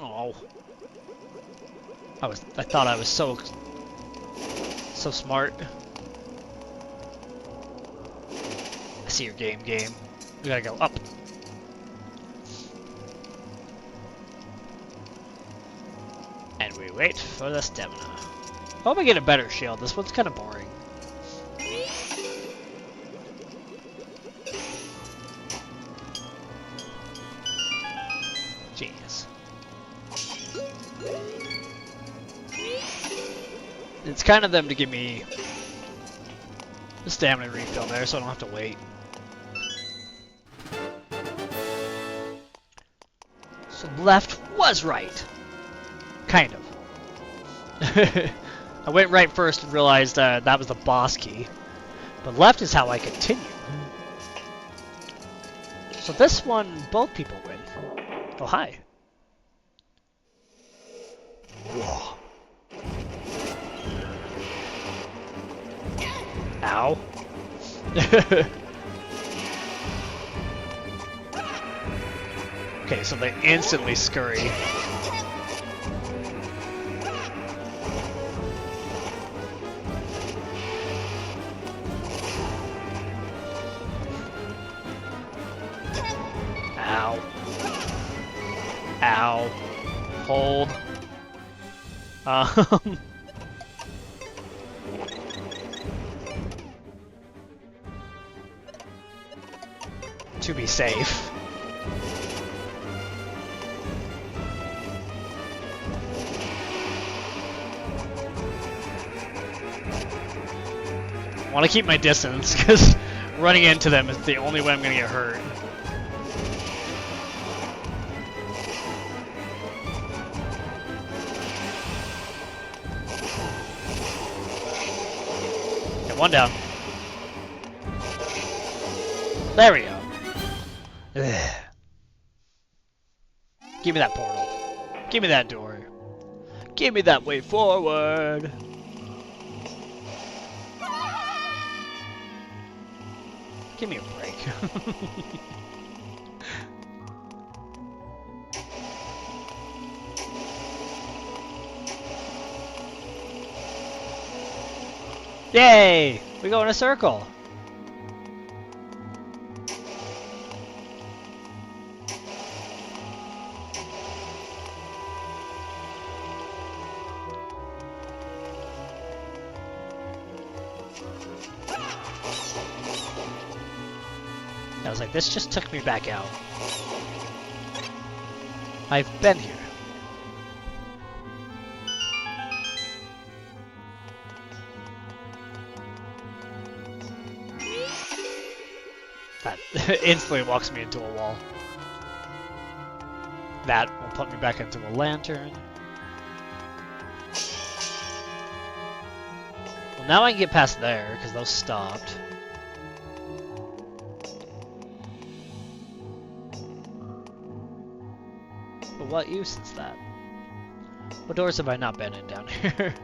Oh. I thought I was so smart. I see your game. We gotta go up. And we wait for the stamina. I hope I get a better shield. This one's kind of boring. Genius. It's kind of them to give me the stamina refill there, so I don't have to wait. So left was right. Kind of. I went right first and realized that was the boss key. But left is how I continue. So this one, both people win. Oh, hi. Whoa. Ow. Okay, so they instantly scurry. Ow. Ow. Hold. To be safe. I want to keep my distance because running into them is the only way I'm going to get hurt. Get one down. There we go. Ugh. Give me that portal. Give me that door. Give me that way forward. Give me a break. Yay! We go in a circle. I was like, this just took me back out. I've been here. That instantly walks me into a wall. That will put me back into a lantern. Well, now I can get past there, because those stopped. But what use is that? What doors have I not been in down here?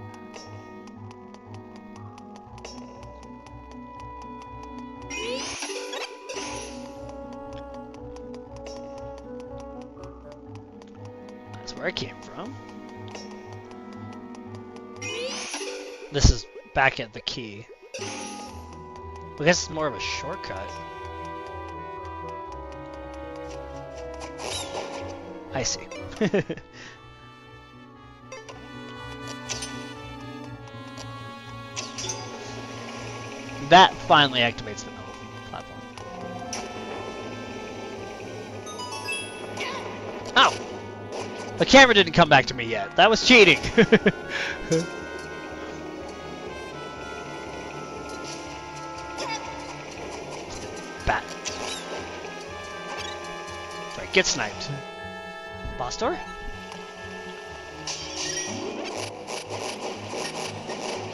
That's where I came from. This is back at the key. I guess it's more of a shortcut. I see. That finally activates the middle platform. Ow! The camera didn't come back to me yet. That was cheating! Bat. Right, get sniped. Boss door?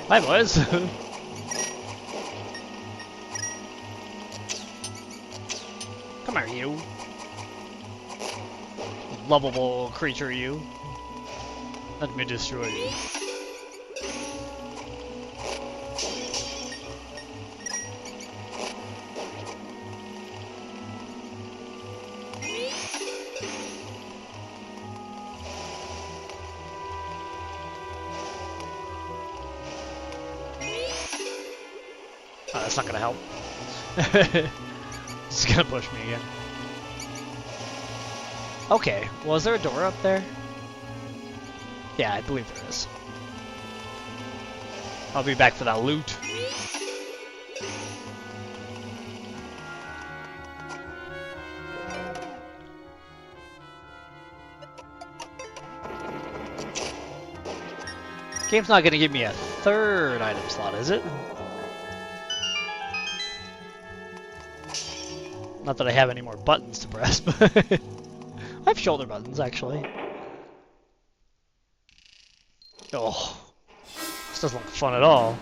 Hi, boys. Come here, you. Lovable creature, you. Let me destroy you. That's not gonna help. It's gonna push me again. Okay, well, is there a door up there? Yeah, I believe there is. I'll be back for that loot. Game's not gonna give me a third item slot, is it? Not that I have any more buttons to press, but I have shoulder buttons, actually. Oh, this doesn't look fun at all.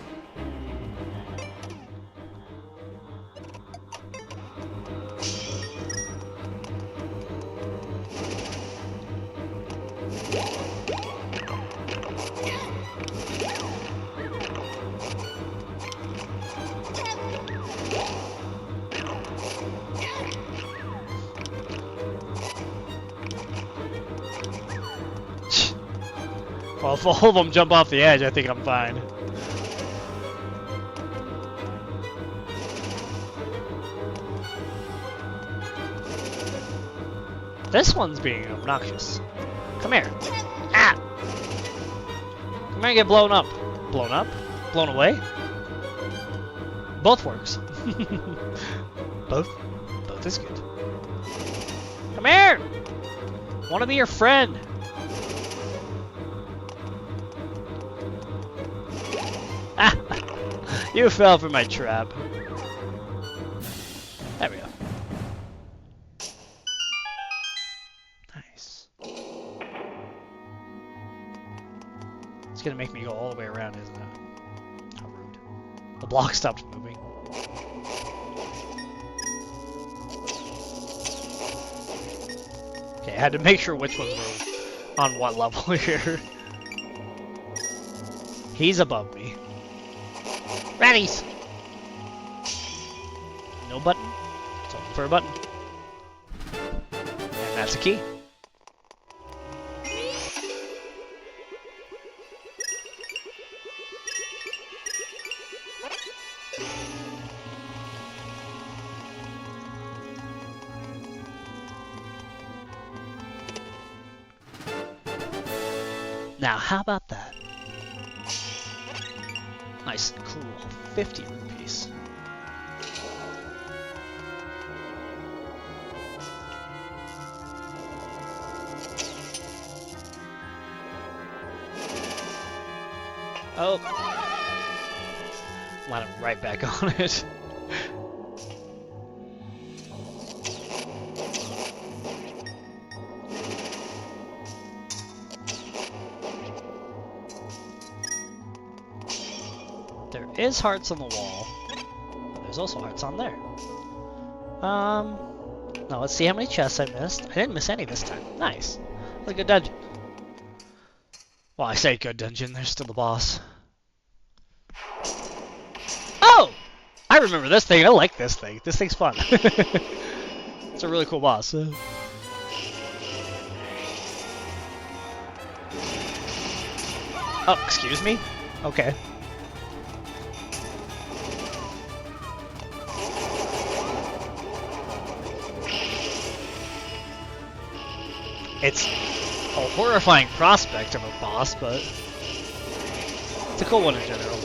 Well, if all of them jump off the edge, I think I'm fine. This one's being obnoxious. Come here. Ah! Come here and get blown up. Blown up? Blown away? Both works. Both is good. Come here! Want to be your friend. Ah! You fell for my trap. There we go. Nice. It's gonna make me go all the way around, isn't it? How rude. The block stopped moving. Okay, I had to make sure which ones were on what level here. He's above me. Ratties! No button. It's open for a button. And that's a key. Now, how about that? Nice, cool, 50 rupees. Oh. Land him right back on it. There is hearts on the wall, but there's also hearts on there. Now let's see how many chests I missed. I didn't miss any this time. Nice. What a good dungeon. Well, I say good dungeon, there's still the boss. Oh! I remember this thing, I like this thing. This thing's fun. It's a really cool boss. Oh, excuse me? Okay. It's a horrifying prospect of a boss, but it's a cool one in general.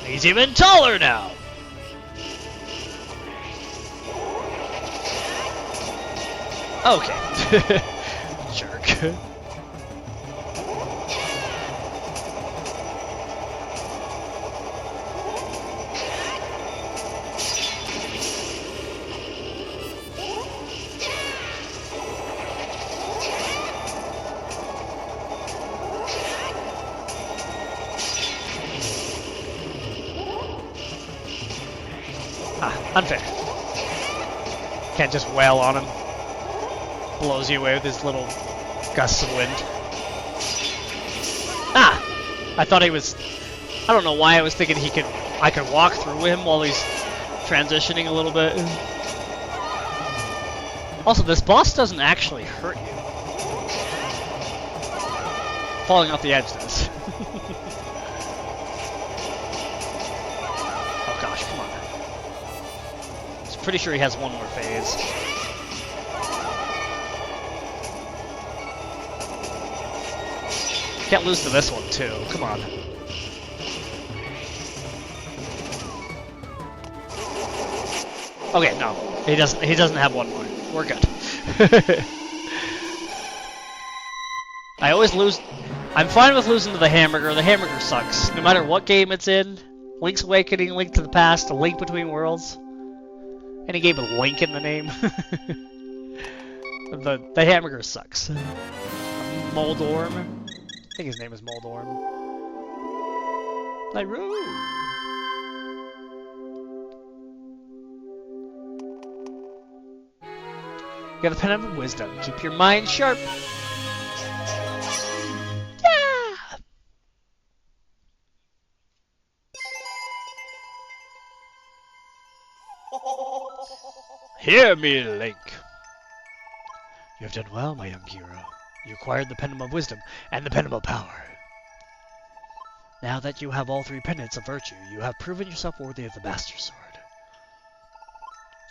He's even taller now! Okay. Jerk. Unfair. Can't just wail on him. Blows you away with his little gusts of wind. Ah! I thought he was... I don't know why I was thinking I could walk through him while he's transitioning a little bit. Also, this boss doesn't actually hurt you. Falling off the edge does. Oh gosh, come on. I'm pretty sure he has one more phase. Can't lose to this one too. Come on. Okay, no. He doesn't have one more. We're good. I always lose. I'm fine with losing to the hamburger. The hamburger sucks. No matter what game it's in. Link's Awakening, Link to the Past, A Link Between Worlds. Any game with Link in the name. the hamburger sucks. Moldorm. I think his name is Moldorm. Lyru. You got the pen of wisdom. Keep your mind sharp. Yeah. Hear me, Link. You have done well, my young hero. You acquired the Pendant of Wisdom and the Pendant of Power. Now that you have all three pendants of virtue, you have proven yourself worthy of the Master Sword.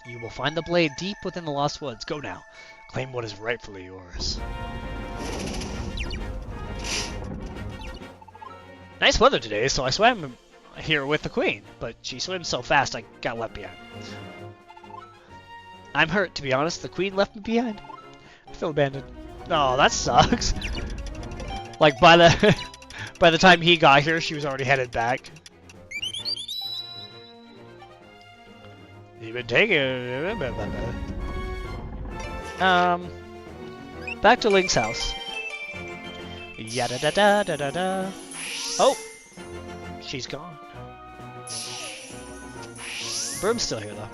You will find the blade deep within the Lost Woods. Go now. Claim what is rightfully yours. Nice weather today, so I swam here with the Queen, but she swims so fast I got left behind. I'm hurt, to be honest. The Queen left me behind. I feel abandoned. Oh, that sucks. Like, by the time he got here, she was already headed back. You've been taken. Back to Link's house. Yada da da da da da. Oh, she's gone. Broom's still here though.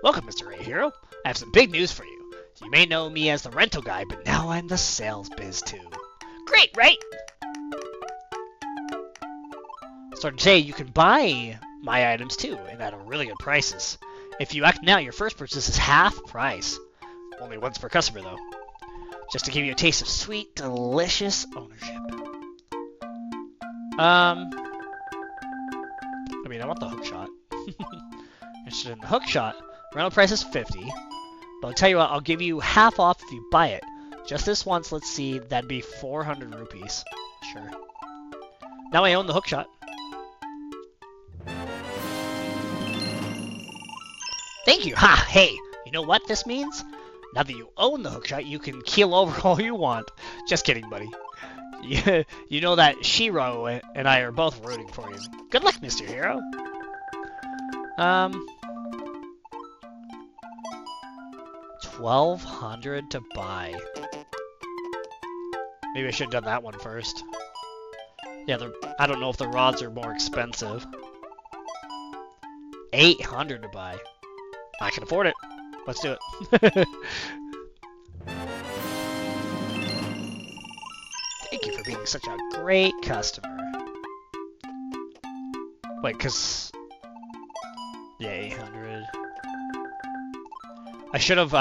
Welcome, Mr. A Hero. I have some big news for you. You may know me as the rental guy, but now I'm the sales biz too. Great, right? Starting today, you can buy my items too, and at really good prices. If you act now, your first purchase is half price. Only once per customer though. Just to give you a taste of sweet, delicious ownership. I mean, I want the hook shot. Interested in the hook shot. Rental price is 50. But I'll tell you what, I'll give you half off if you buy it. Just this once, let's see, that'd be 400 rupees. Sure. Now I own the hookshot. Thank you. Ha! Hey, you know what this means? Now that you own the hookshot, you can keel over all you want. Just kidding, buddy. You know that Shiro and I are both rooting for you. Good luck, Mr. Hero. 1,200 to buy. Maybe I should have done that one first. Yeah, I don't know if the rods are more expensive. 800 to buy. I can afford it. Let's do it. Thank you for being such a great customer. Wait, cause... Yeah, 800. I should have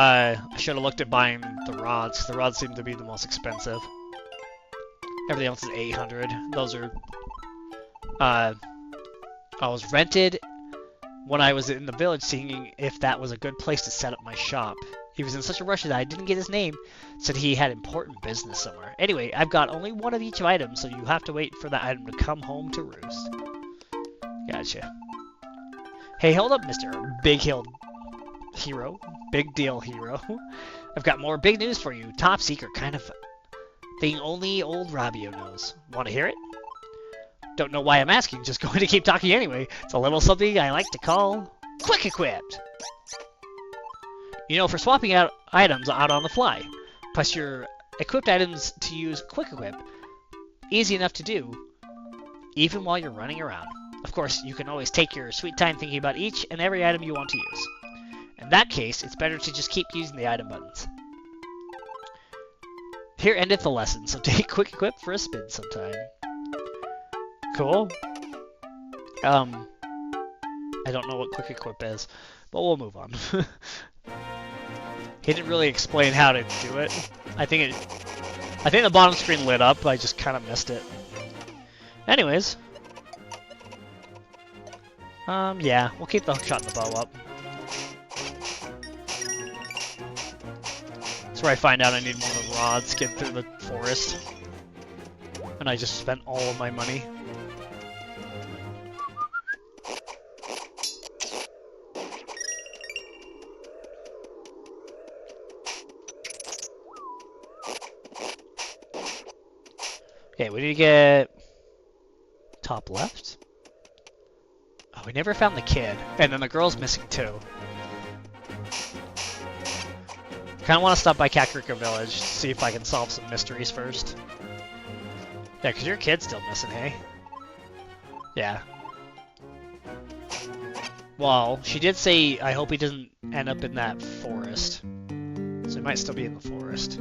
looked at buying the rods. The rods seem to be the most expensive. Everything else is 800. Those are... I was rented when I was in the village, seeing if that was a good place to set up my shop. He was in such a rush that I didn't get his name. Said he had important business somewhere. Anyway, I've got only one of each item, so you have to wait for that item to come home to roost. Gotcha. Hey, hold up, Mr. Big Hill Hero. Big deal hero. I've got more big news for you. Top secret kind of thing only old Rabio knows. Want to hear it? Don't know why I'm asking, just going to keep talking anyway. It's a little something I like to call Quick Equipped. You know, for swapping out items out on the fly. Press your equipped items to use quick equip. Easy enough to do, even while you're running around. Of course, you can always take your sweet time thinking about each and every item you want to use. In that case, it's better to just keep using the item buttons. Here endeth the lesson, so take quick equip for a spin sometime. Cool. I don't know what quick equip is, but we'll move on. He didn't really explain how to do it. I think the bottom screen lit up, but I just kind of missed it. Anyways. Yeah, we'll keep the hookshot and the bow up. That's where I find out I need more of the rods to get through the forest. And I just spent all of my money. Okay, we need to get top left. Oh, we never found the kid, and then the girl's missing too. Kind of want to stop by Kakariko Village to see if I can solve some mysteries first. Yeah, because your kid's still missing, hey? Yeah. Well, she did say, I hope he doesn't end up in that forest. So he might still be in the forest.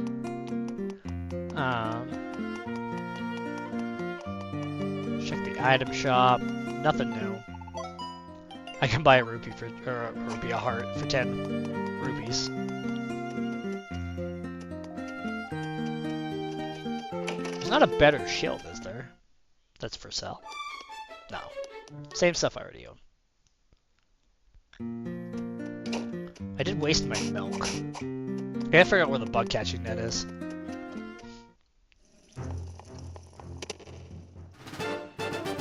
Check the item shop. Nothing new. I can buy a rupee for, or a rupee, a heart for 10 rupees. There's not a better shield, is there? That's for sale. No. Same stuff I already own. I did waste my milk. I gotta figure out where the bug catching net is.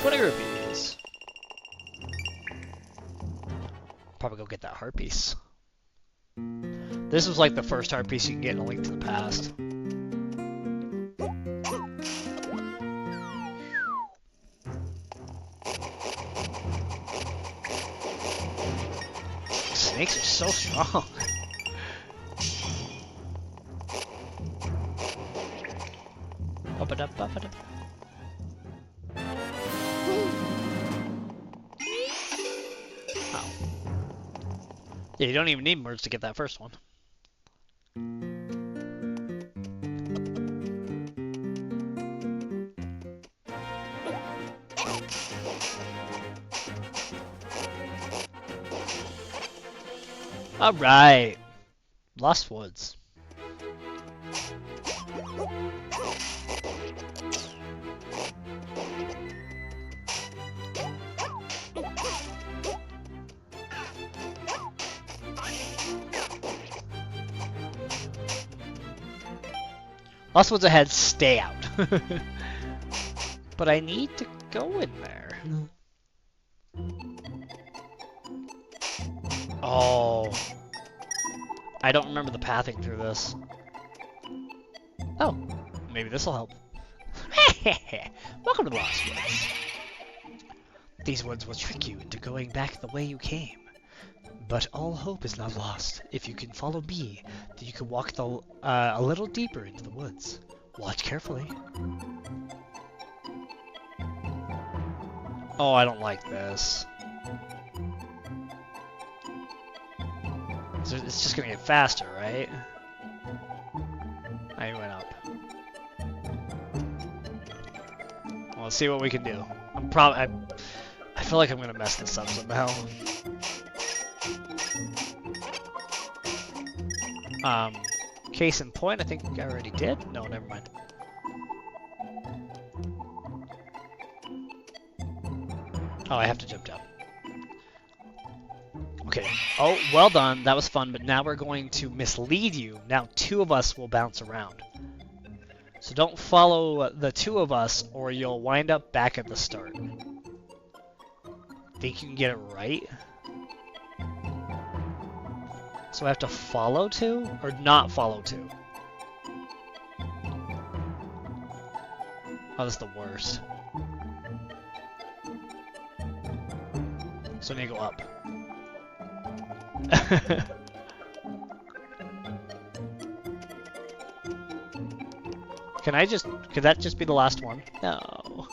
20 rupees. Probably go get that heart piece. This was like the first heart piece you can get in A Link to the Past. Snakes are so strong. Ba-ba-da-ba-ba-da. Oh. Yeah, you don't even need merge to get that first one. Alright. Lost Woods. Lost Woods ahead, stay out. But I need to go in there. Oh. I don't remember the pathing through this. Oh, maybe this will help. Welcome to the Lost Woods. These woods will trick you into going back the way you came. But all hope is not lost. If you can follow me, then you can walk a little deeper into the woods. Watch carefully. Oh, I don't like this. So it's just gonna get faster, right? I went up. Well, let's see what we can do. I feel like I'm gonna mess this up somehow. Case in point, I think I already did. No, never mind. Oh, I have to jump down. Okay. Oh, well done. That was fun, but now we're going to mislead you. Now 2 of us will bounce around. So don't follow the 2 of us, or you'll wind up back at the start. Think you can get it right? So I have to follow 2, or not follow 2? Oh, that's the worst. So I need to go up. Could that just be the last one? No.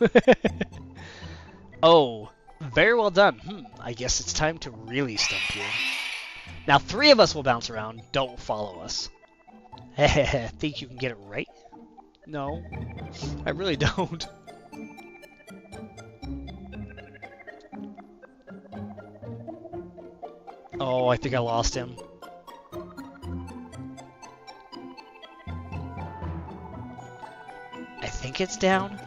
Oh, very well done. I guess it's time to really stump you. Now 3 of us will bounce around. Don't follow us. Think you can get it right? No, I really don't. Oh, I think I lost him. I think it's down.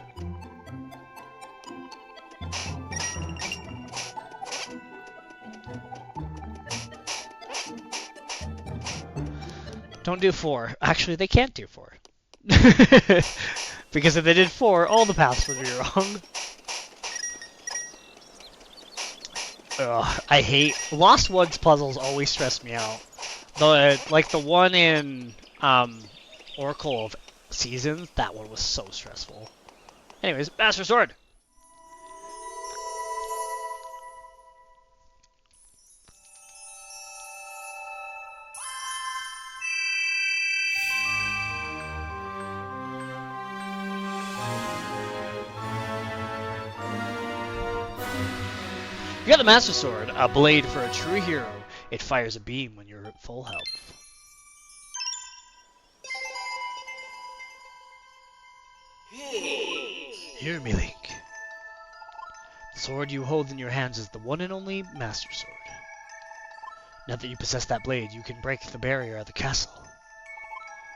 Don't do 4. Actually, they can't do 4. Because if they did 4, all the paths would be wrong. Ugh, I hate... Lost Woods puzzles always stress me out. Like the one in Oracle of Seasons, that one was so stressful. Anyways, Master Sword! You got the Master Sword, a blade for a true hero. It fires a beam when you're at full health. Hear me, Link. The sword you hold in your hands is the one and only Master Sword. Now that you possess that blade, you can break the barrier at the castle.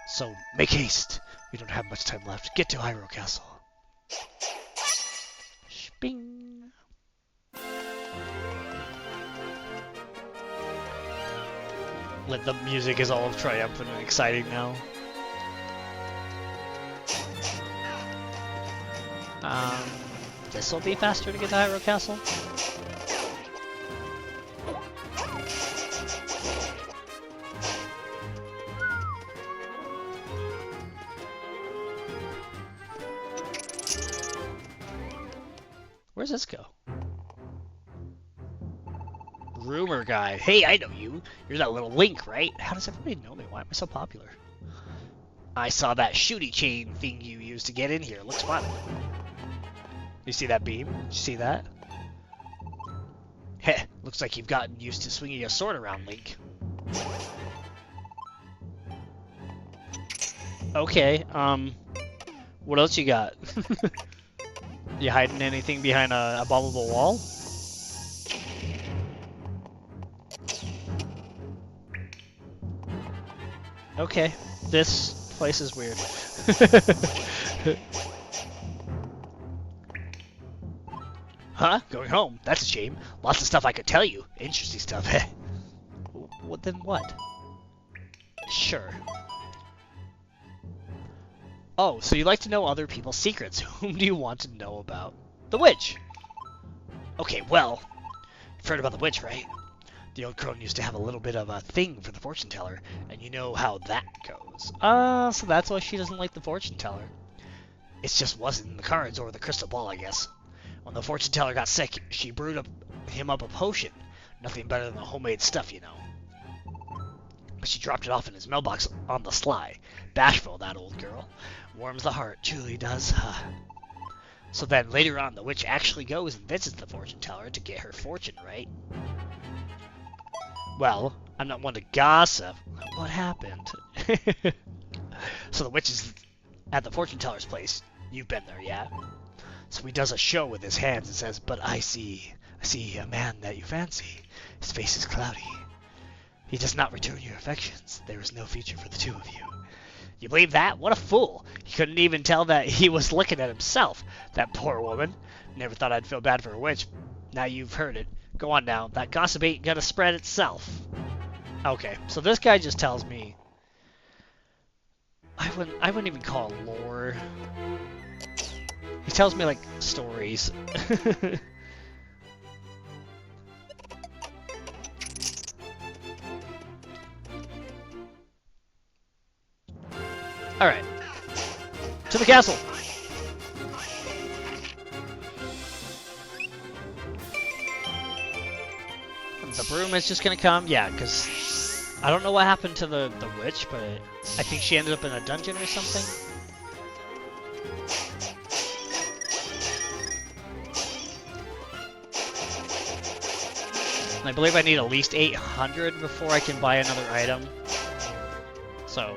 So, make haste. We don't have much time left. Get to Hyrule Castle. Bing. The music is all triumphant and exciting now. This will be faster to get to Hyrule Castle. Where's this go? Rumor guy. Hey, I know you. You're that little Link, right? How does everybody know me? Why am I so popular? I saw that shooty chain thing you used to get in here. Looks fun. You see that beam? Did you see that? Heh, looks like you've gotten used to swinging a sword around, Link. Okay, what else you got? You hiding anything behind a bombable wall? Okay, this place is weird. Huh? Going home? That's a shame. Lots of stuff I could tell you. Interesting stuff. What then what? Sure. Oh, so you like to know other people's secrets. Whom do you want to know about? The witch! Okay, well, you've heard about the witch, right? The old crone used to have a little bit of a thing for the fortune teller, and you know how that goes. So that's why she doesn't like the fortune teller. It just wasn't in the cards or the crystal ball, I guess. When the fortune teller got sick, she brewed him up a potion. Nothing better than the homemade stuff, you know. But she dropped it off in his mailbox on the sly. Bashful, that old girl. Warms the heart, truly does. So then, later on, the witch actually goes and visits the fortune teller to get her fortune, right? Well, I'm not one to gossip. What happened? So the witch is at the fortune teller's place. You've been there, yeah? So he does a show with his hands and says, "But I see a man that you fancy. His face is cloudy. He does not return your affections. There is no future for the two of you." You believe that? What a fool! He couldn't even tell that he was looking at himself. That poor woman. Never thought I'd feel bad for a witch. Now you've heard it. Go on now. That gossip ain't gonna spread itself. Okay, so this guy just tells me... I wouldn't even call it lore. He tells me, like, stories. Alright. To the castle! The broom is just gonna come? Yeah, because I don't know what happened to the witch, but I think she ended up in a dungeon or something. And I believe I need at least 800 before I can buy another item. So,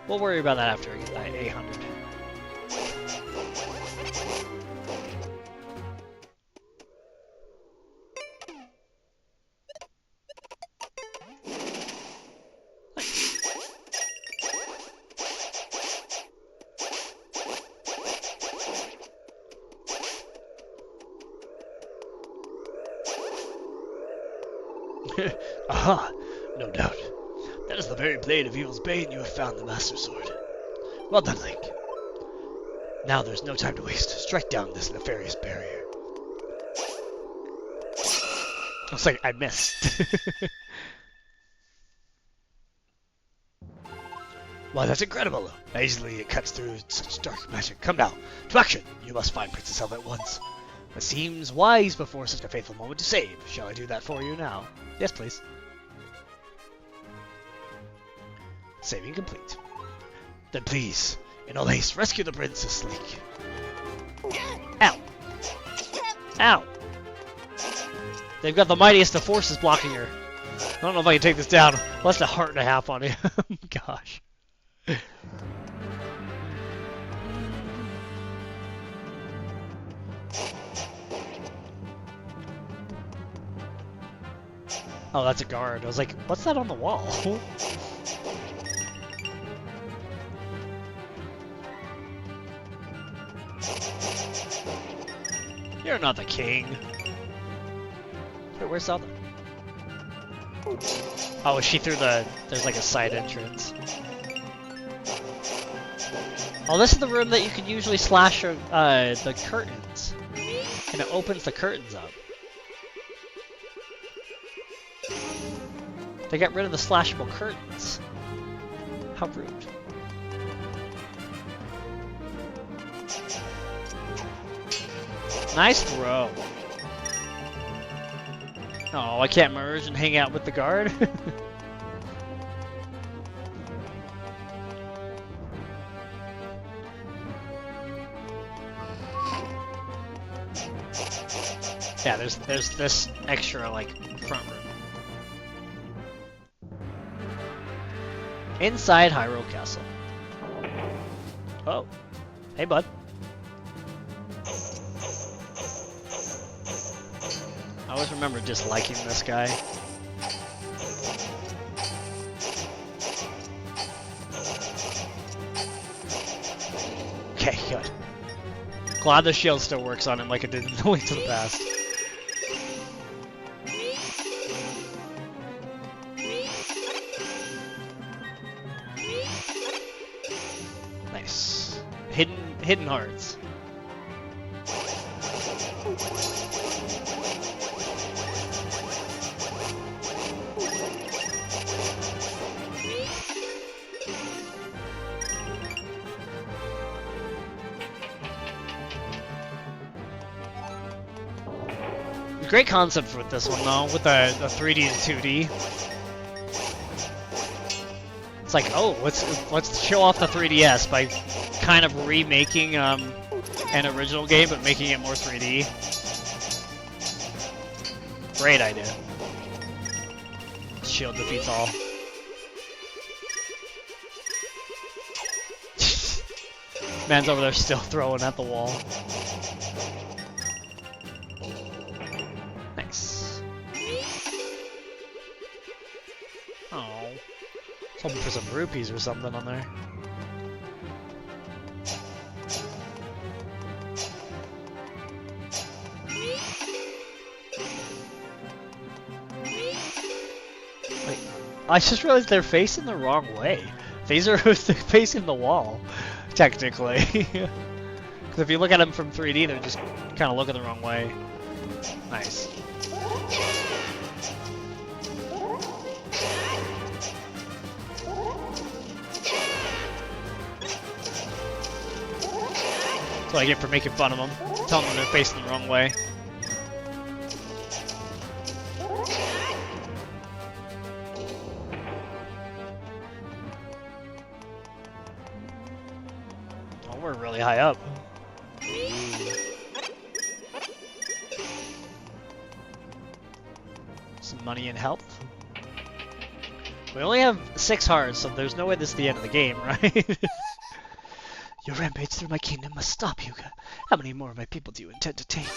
we'll worry about that after I get that 800. Aha! No doubt. That is the very blade of evil's bane you have found the Master Sword. Well done, Link. Now there's no time to waste. Strike down this nefarious barrier. I was like, I missed. Why, that's incredible! How easily it cuts through such dark magic. Come now, to action! You must find Princess Zelda at once. It seems wise before such a fateful moment to save. Shall I do that for you now? Yes, please. Saving complete. Then please, in all haste, rescue the Princess, Link. Ow! Ow! They've got the mightiest of forces blocking her. I don't know if I can take this down. Well, that's a heart and a half on it. Gosh. Oh, that's a guard. I was like, what's that on the wall? You're not the king. Wait, where's Zelda? Oh, is she through the... There's like a side entrance. Oh, this is the room that you can usually slash the curtains. And it opens the curtains up. They got rid of the slashable curtains. How rude. Nice throw. Oh, I can't merge and hang out with the guard? Yeah, there's this extra, like, front room. Inside Hyrule Castle. Oh. Hey, bud. I always remember disliking this guy. Okay, good. Glad the shield still works on him like it did in The Link to the Past. Nice. Hidden hearts. Great concept with this one though, with the 3D and 2D. It's like, oh, let's show off the 3DS by kind of remaking an original game but making it more 3D. Great idea. Shield defeats all. Man's over there still throwing at the wall. Nice. Oh. I was hoping for some rupees or something on there. Wait, I just realized they're facing the wrong way. These are facing the wall, technically. Because if you look at them from 3D, they're just kind of looking the wrong way. Nice. That's what I get for making fun of them. Telling them they're facing the wrong way. Oh, we're really high up. Some money and health. We only have 6 hearts, so there's no way this is the end of the game, right? Your rampage through my kingdom must stop, Hyuga. How many more of my people do you intend to take?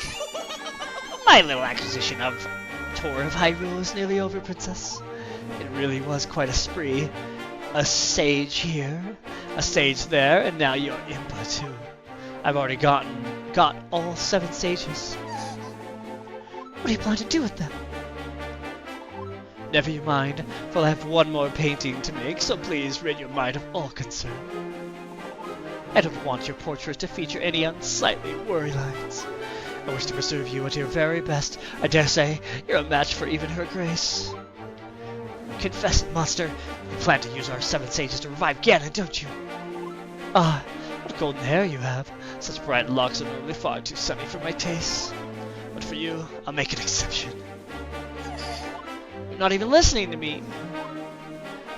My little acquisition of Tour of Hyrule is nearly over, Princess. It really was quite a spree. A sage here, a sage there, and now you're Impa too. I've already got all 7 sages. What do you plan to do with them? Never you mind, for I have 1 more painting to make, so please rid your mind of all concern. I don't want your portrait to feature any unsightly worry lines. I wish to preserve you at your very best. I dare say you're a match for even her grace. Confess it, monster. You plan to use our 7 sages to revive Ganon, don't you? Ah, what golden hair you have. Such bright locks are normally far too sunny for my taste. But for you, I'll make an exception. You're not even listening to me.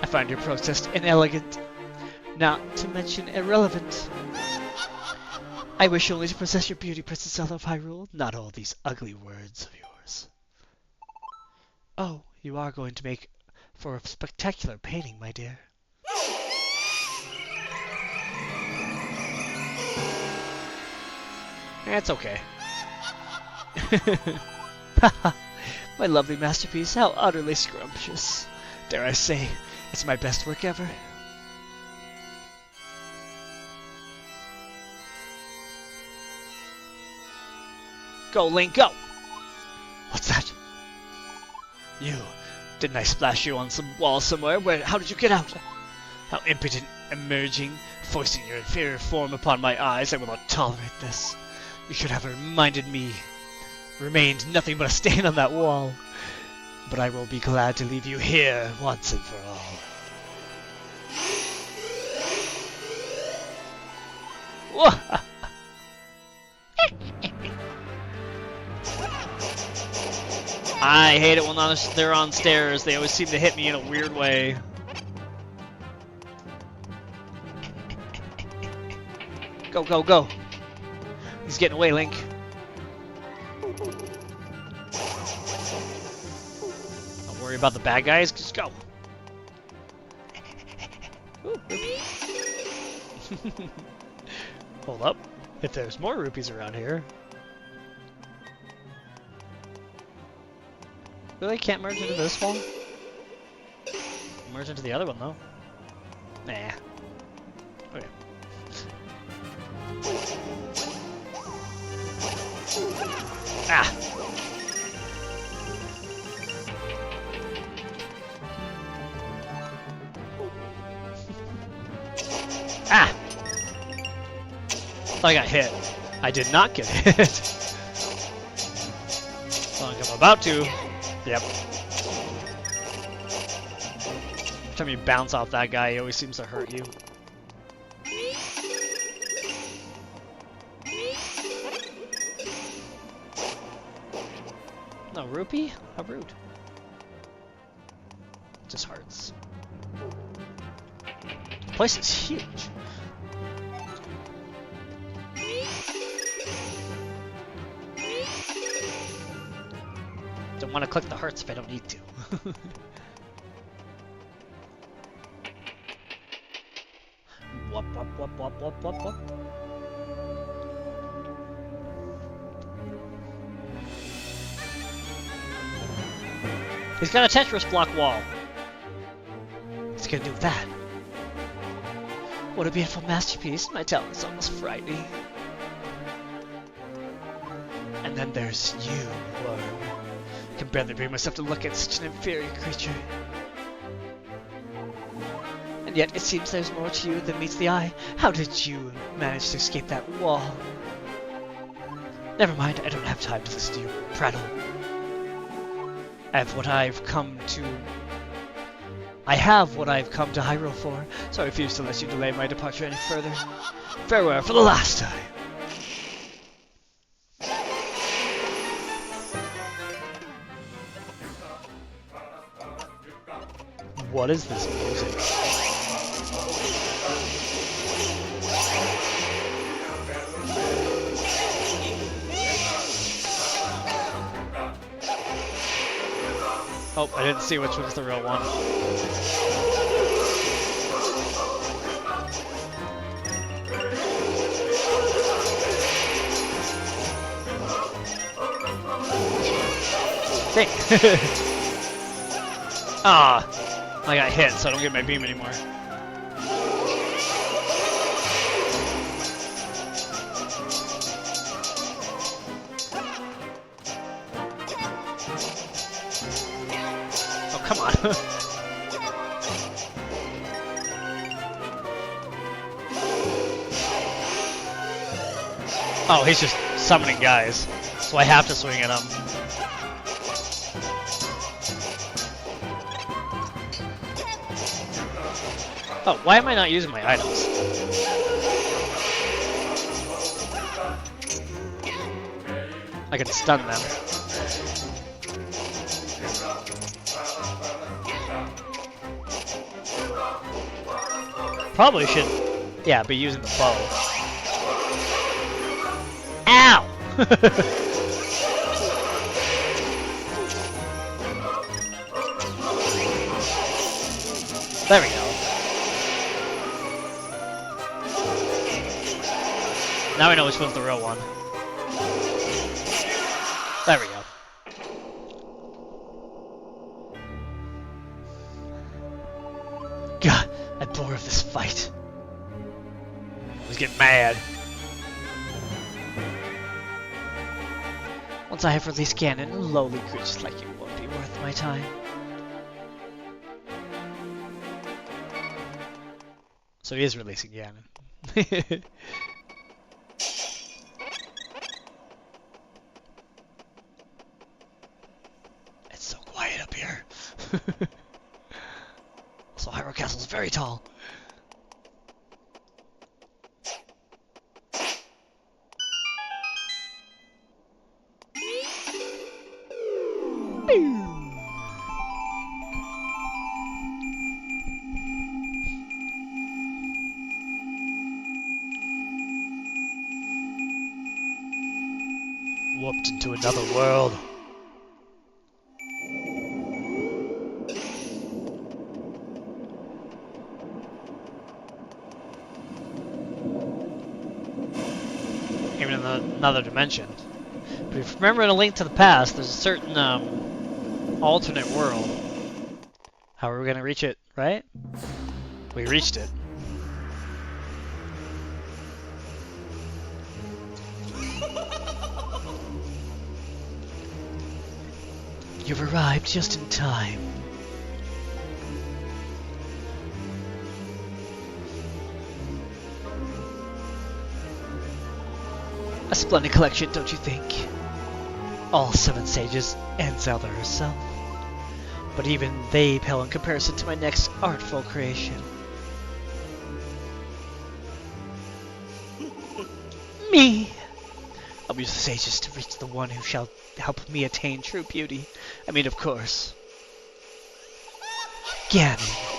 I find your protest inelegant, not to mention irrelevant. I wish only to possess your beauty, Princess Zelda of Hyrule, not all these ugly words of yours. Oh, you are going to make for a spectacular painting, my dear. That's okay. My lovely masterpiece, how utterly scrumptious. Dare I say, it's my best work ever. Go, Link, go! What's that? You. Didn't I splash you on some wall somewhere? How did you get out? How impudent, emerging, foisting your inferior form upon my eyes. I will not tolerate this. You should have remained nothing but a stain on that wall. But I will be glad to leave you here once and for all. Whoa! I hate it when they're on stairs. They always seem to hit me in a weird way. Go, go, go. He's getting away, Link. Don't worry about the bad guys, just go. Ooh, hold up. If there's more rupees around here. Really can't merge into this one? Merge into the other one though. Nah. Okay. Ah! Ah! I got hit. I did not get hit. Well, I'm about to. Yep. Every time you bounce off that guy, he always seems to hurt you. No, rupee? How rude. Just hearts. The place is huge. Don't want to click the hearts if I don't need to. Wop, wop, wop, wop, wop, wop, wop. He's got a Tetris block wall. What's he gonna do with that? What a beautiful masterpiece. My talent is almost frightening. And then there's you, Worm. I can barely bring myself to look at such an inferior creature. And yet it seems there's more to you than meets the eye. How did you manage to escape that wall? Never mind, I don't have time to listen to you prattle. I have what I've come to Hyrule for, so I refuse to let you delay my departure any further. Farewell for the last time. What is this music? Oh, I didn't see which one's the real one. Dang. Ah, I got hit, so I don't get my beam anymore. Oh, come on. Oh, he's just summoning guys, so I have to swing at him. Oh, why am I not using my items? I can stun them. Probably should, yeah, be using the bow. Ow! There we go. Now I know which one's the real one. There we go. God, I'm bored of this fight. I was getting mad. Once I have released Ganon, lowly creatures like you won't be worth my time. So he is releasing Ganon. It's so quiet up here. Also, Hyrule Castle's very tall. Warped into another world. Even in another dimension. But if you remember in A Link to the Past, there's a certain alternate world. How are we gonna reach it, right? We reached it. You've arrived just in time. A splendid collection, don't you think? All 7 sages and Zelda herself. But even they pale in comparison to my next artful creation. Me! I'll use the sages to reach the one who shall help me attain true beauty. I mean, of course, Ganon.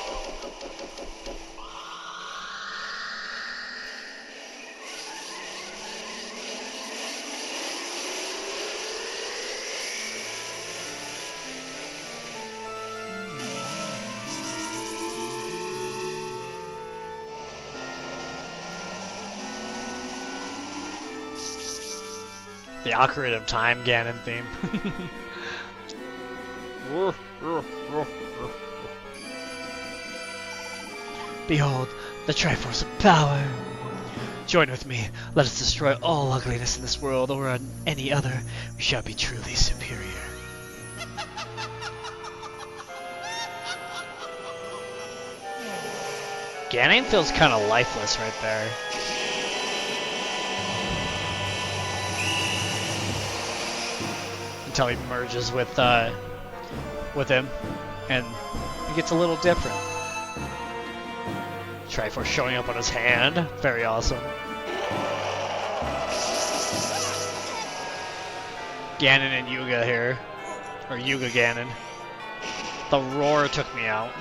The Ocarina of Time Ganon theme. Behold, the Triforce of Power. Join with me. Let us destroy all ugliness in this world or on any other. We shall be truly superior. Ganon feels kind of lifeless right there. Until he merges with him, and it gets a little different. Triforce showing up on his hand, very awesome. Ganon and Yuga here, or Yuga Ganon. The roar took me out.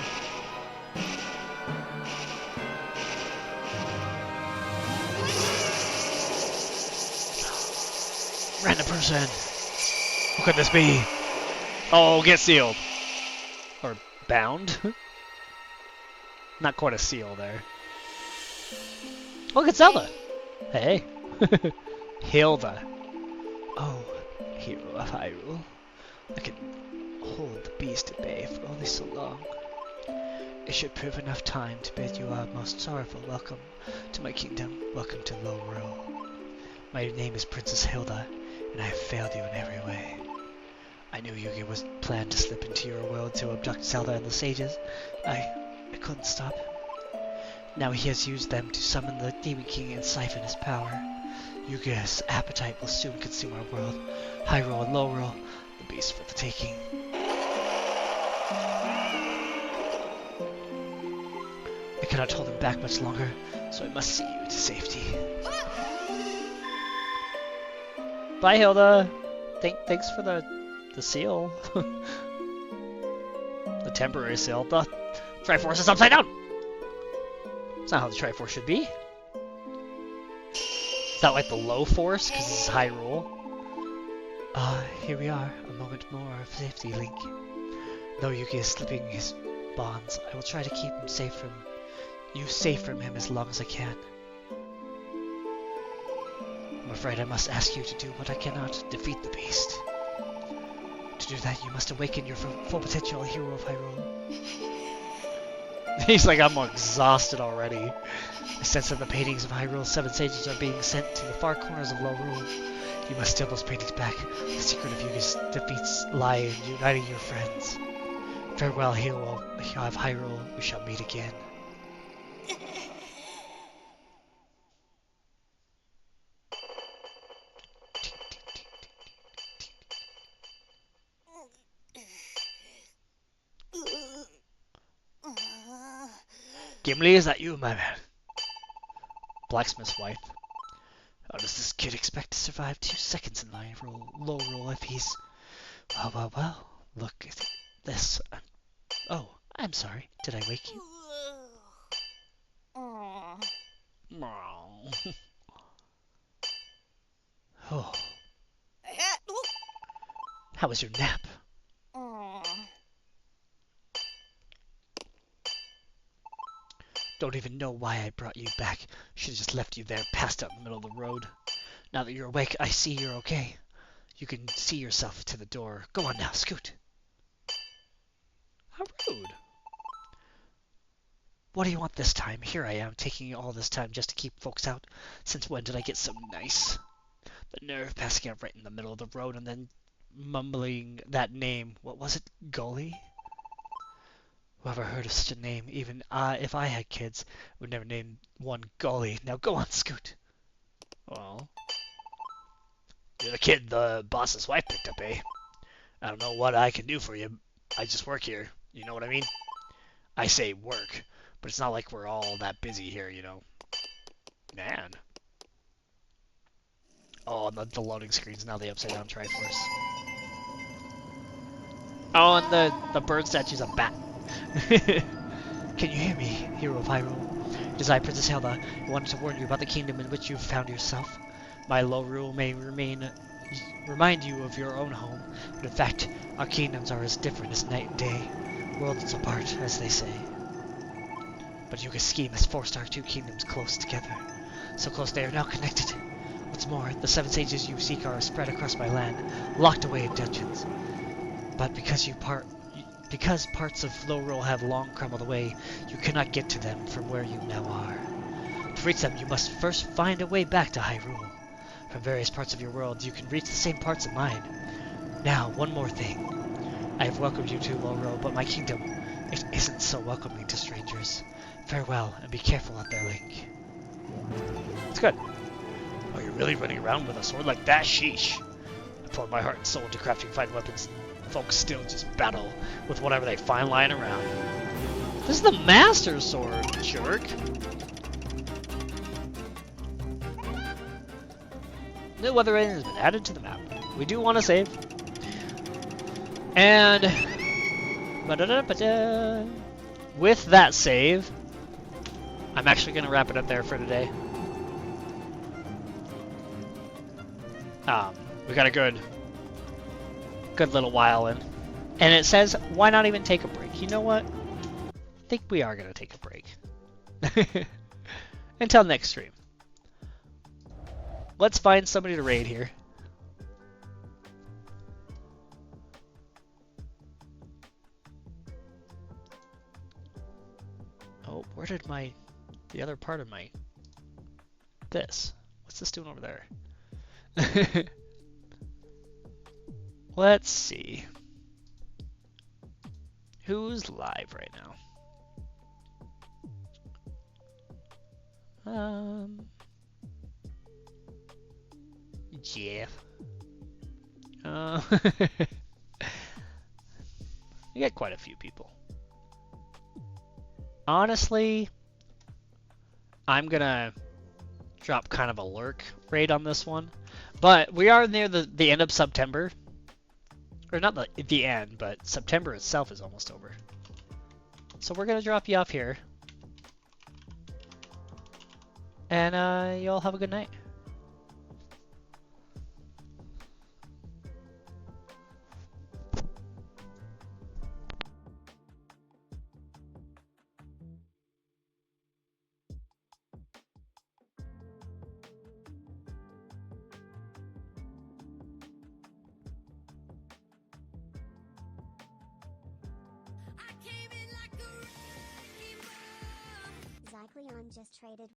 Random person. What could this be? Oh, get sealed. bound. Not quite a seal there. Look, it's Zelda! Hey. Hilda. Oh, hero of Hyrule. I can hold the beast at bay for only so long. It should prove enough time to bid you a most sorrowful welcome to my kingdom. Welcome to Lowrule. My name is Princess Hilda, and I have failed you in every way. I knew Yugi was planned to slip into your world to abduct Zelda and the sages. I couldn't stop him. Now he has used them to summon the Demon King and siphon his power. Yugi's appetite will soon consume our world. Hyrule and Lowrule, the beast for the taking. I cannot hold him back much longer, so I must see you to safety. Bye, Hilda. Thanks for the seal. The temporary seal. The Triforce is upside down! That's not how the Triforce should be. Is that like the low force? Because this is Hyrule. Here we are. A moment more of safety, Link. Though Yugi is slipping his bonds, I will try to keep him safe from him as long as I can. I'm afraid I must ask you to do what I cannot, defeat the beast. To do that, you must awaken your full potential, hero of Hyrule. He's like, I'm exhausted already. I sense that the paintings of Hyrule's 7 sages are being sent to the far corners of Lowrule. You must steal those paintings back. The secret of Yugi's defeats lie in uniting your friends. Farewell, hero of Hyrule. We shall meet again. Gimli, is that you, my man? Blacksmith's wife. How does this kid expect to survive 2 seconds in Lowrule if he's... Well, look at this. Oh, I'm sorry. Did I wake you? Oh. How was your nap? Don't even know why I brought you back. Should have just left you there, passed out in the middle of the road. Now that you're awake, I see you're okay. You can see yourself to the door. Go on now, scoot. How rude. What do you want this time? Here I am, taking all this time just to keep folks out. Since when did I get so nice? The nerve passing out right in the middle of the road and then mumbling that name. What was it? Gully? Whoever heard of such a name? Even if I had kids, would never name one Gully. Now go on, scoot. Well, you're the kid the boss's wife picked up, eh? I don't know what I can do for you. I just work here. You know what I mean? I say work, but it's not like we're all that busy here, you know. Man. Oh, and the loading screen's now the upside down Triforce. Oh, and the bird statue's a bat. Can you hear me, hero of Hyrule? It is I, Princess Hilda, who wanted to warn you about the kingdom in which you have found yourself. My Lowrule may remind you of your own home, but in fact, our kingdoms are as different as night and day, worlds apart, as they say. But Yugi's scheme has forced our 2 kingdoms close together, so close they are now connected. What's more, the 7 sages you seek are spread across my land, locked away in dungeons. But because parts of Lowrule have long crumbled away, you cannot get to them from where you now are. To reach them, you must first find a way back to Hyrule. From various parts of your world, you can reach the same parts of mine. Now, one more thing. I have welcomed you to Lowrule, but my kingdom, it isn't so welcoming to strangers. Farewell, and be careful out there, Link. It's good. Oh, you're really running around with a sword like that? Sheesh. I poured my heart and soul into crafting fine weapons. Folks still just battle with whatever they find lying around. This is the Master Sword, jerk. New weather rating has been added to the map. We do want to save. And with that save, I'm actually going to wrap it up there for today. We got a good little while in. And it says, why not even take a break? You know what? I think we are going to take a break. Until next stream. Let's find somebody to raid here. Oh, where did the other part of this? What's this doing over there? Let's see. Who's live right now? Jeff. We got quite a few people. Honestly, I'm gonna drop kind of a lurk raid on this one. But we are near the end of September. Or not the end, but September itself is almost over. So we're gonna drop you off here. And you all have a good night. Zycleon just traded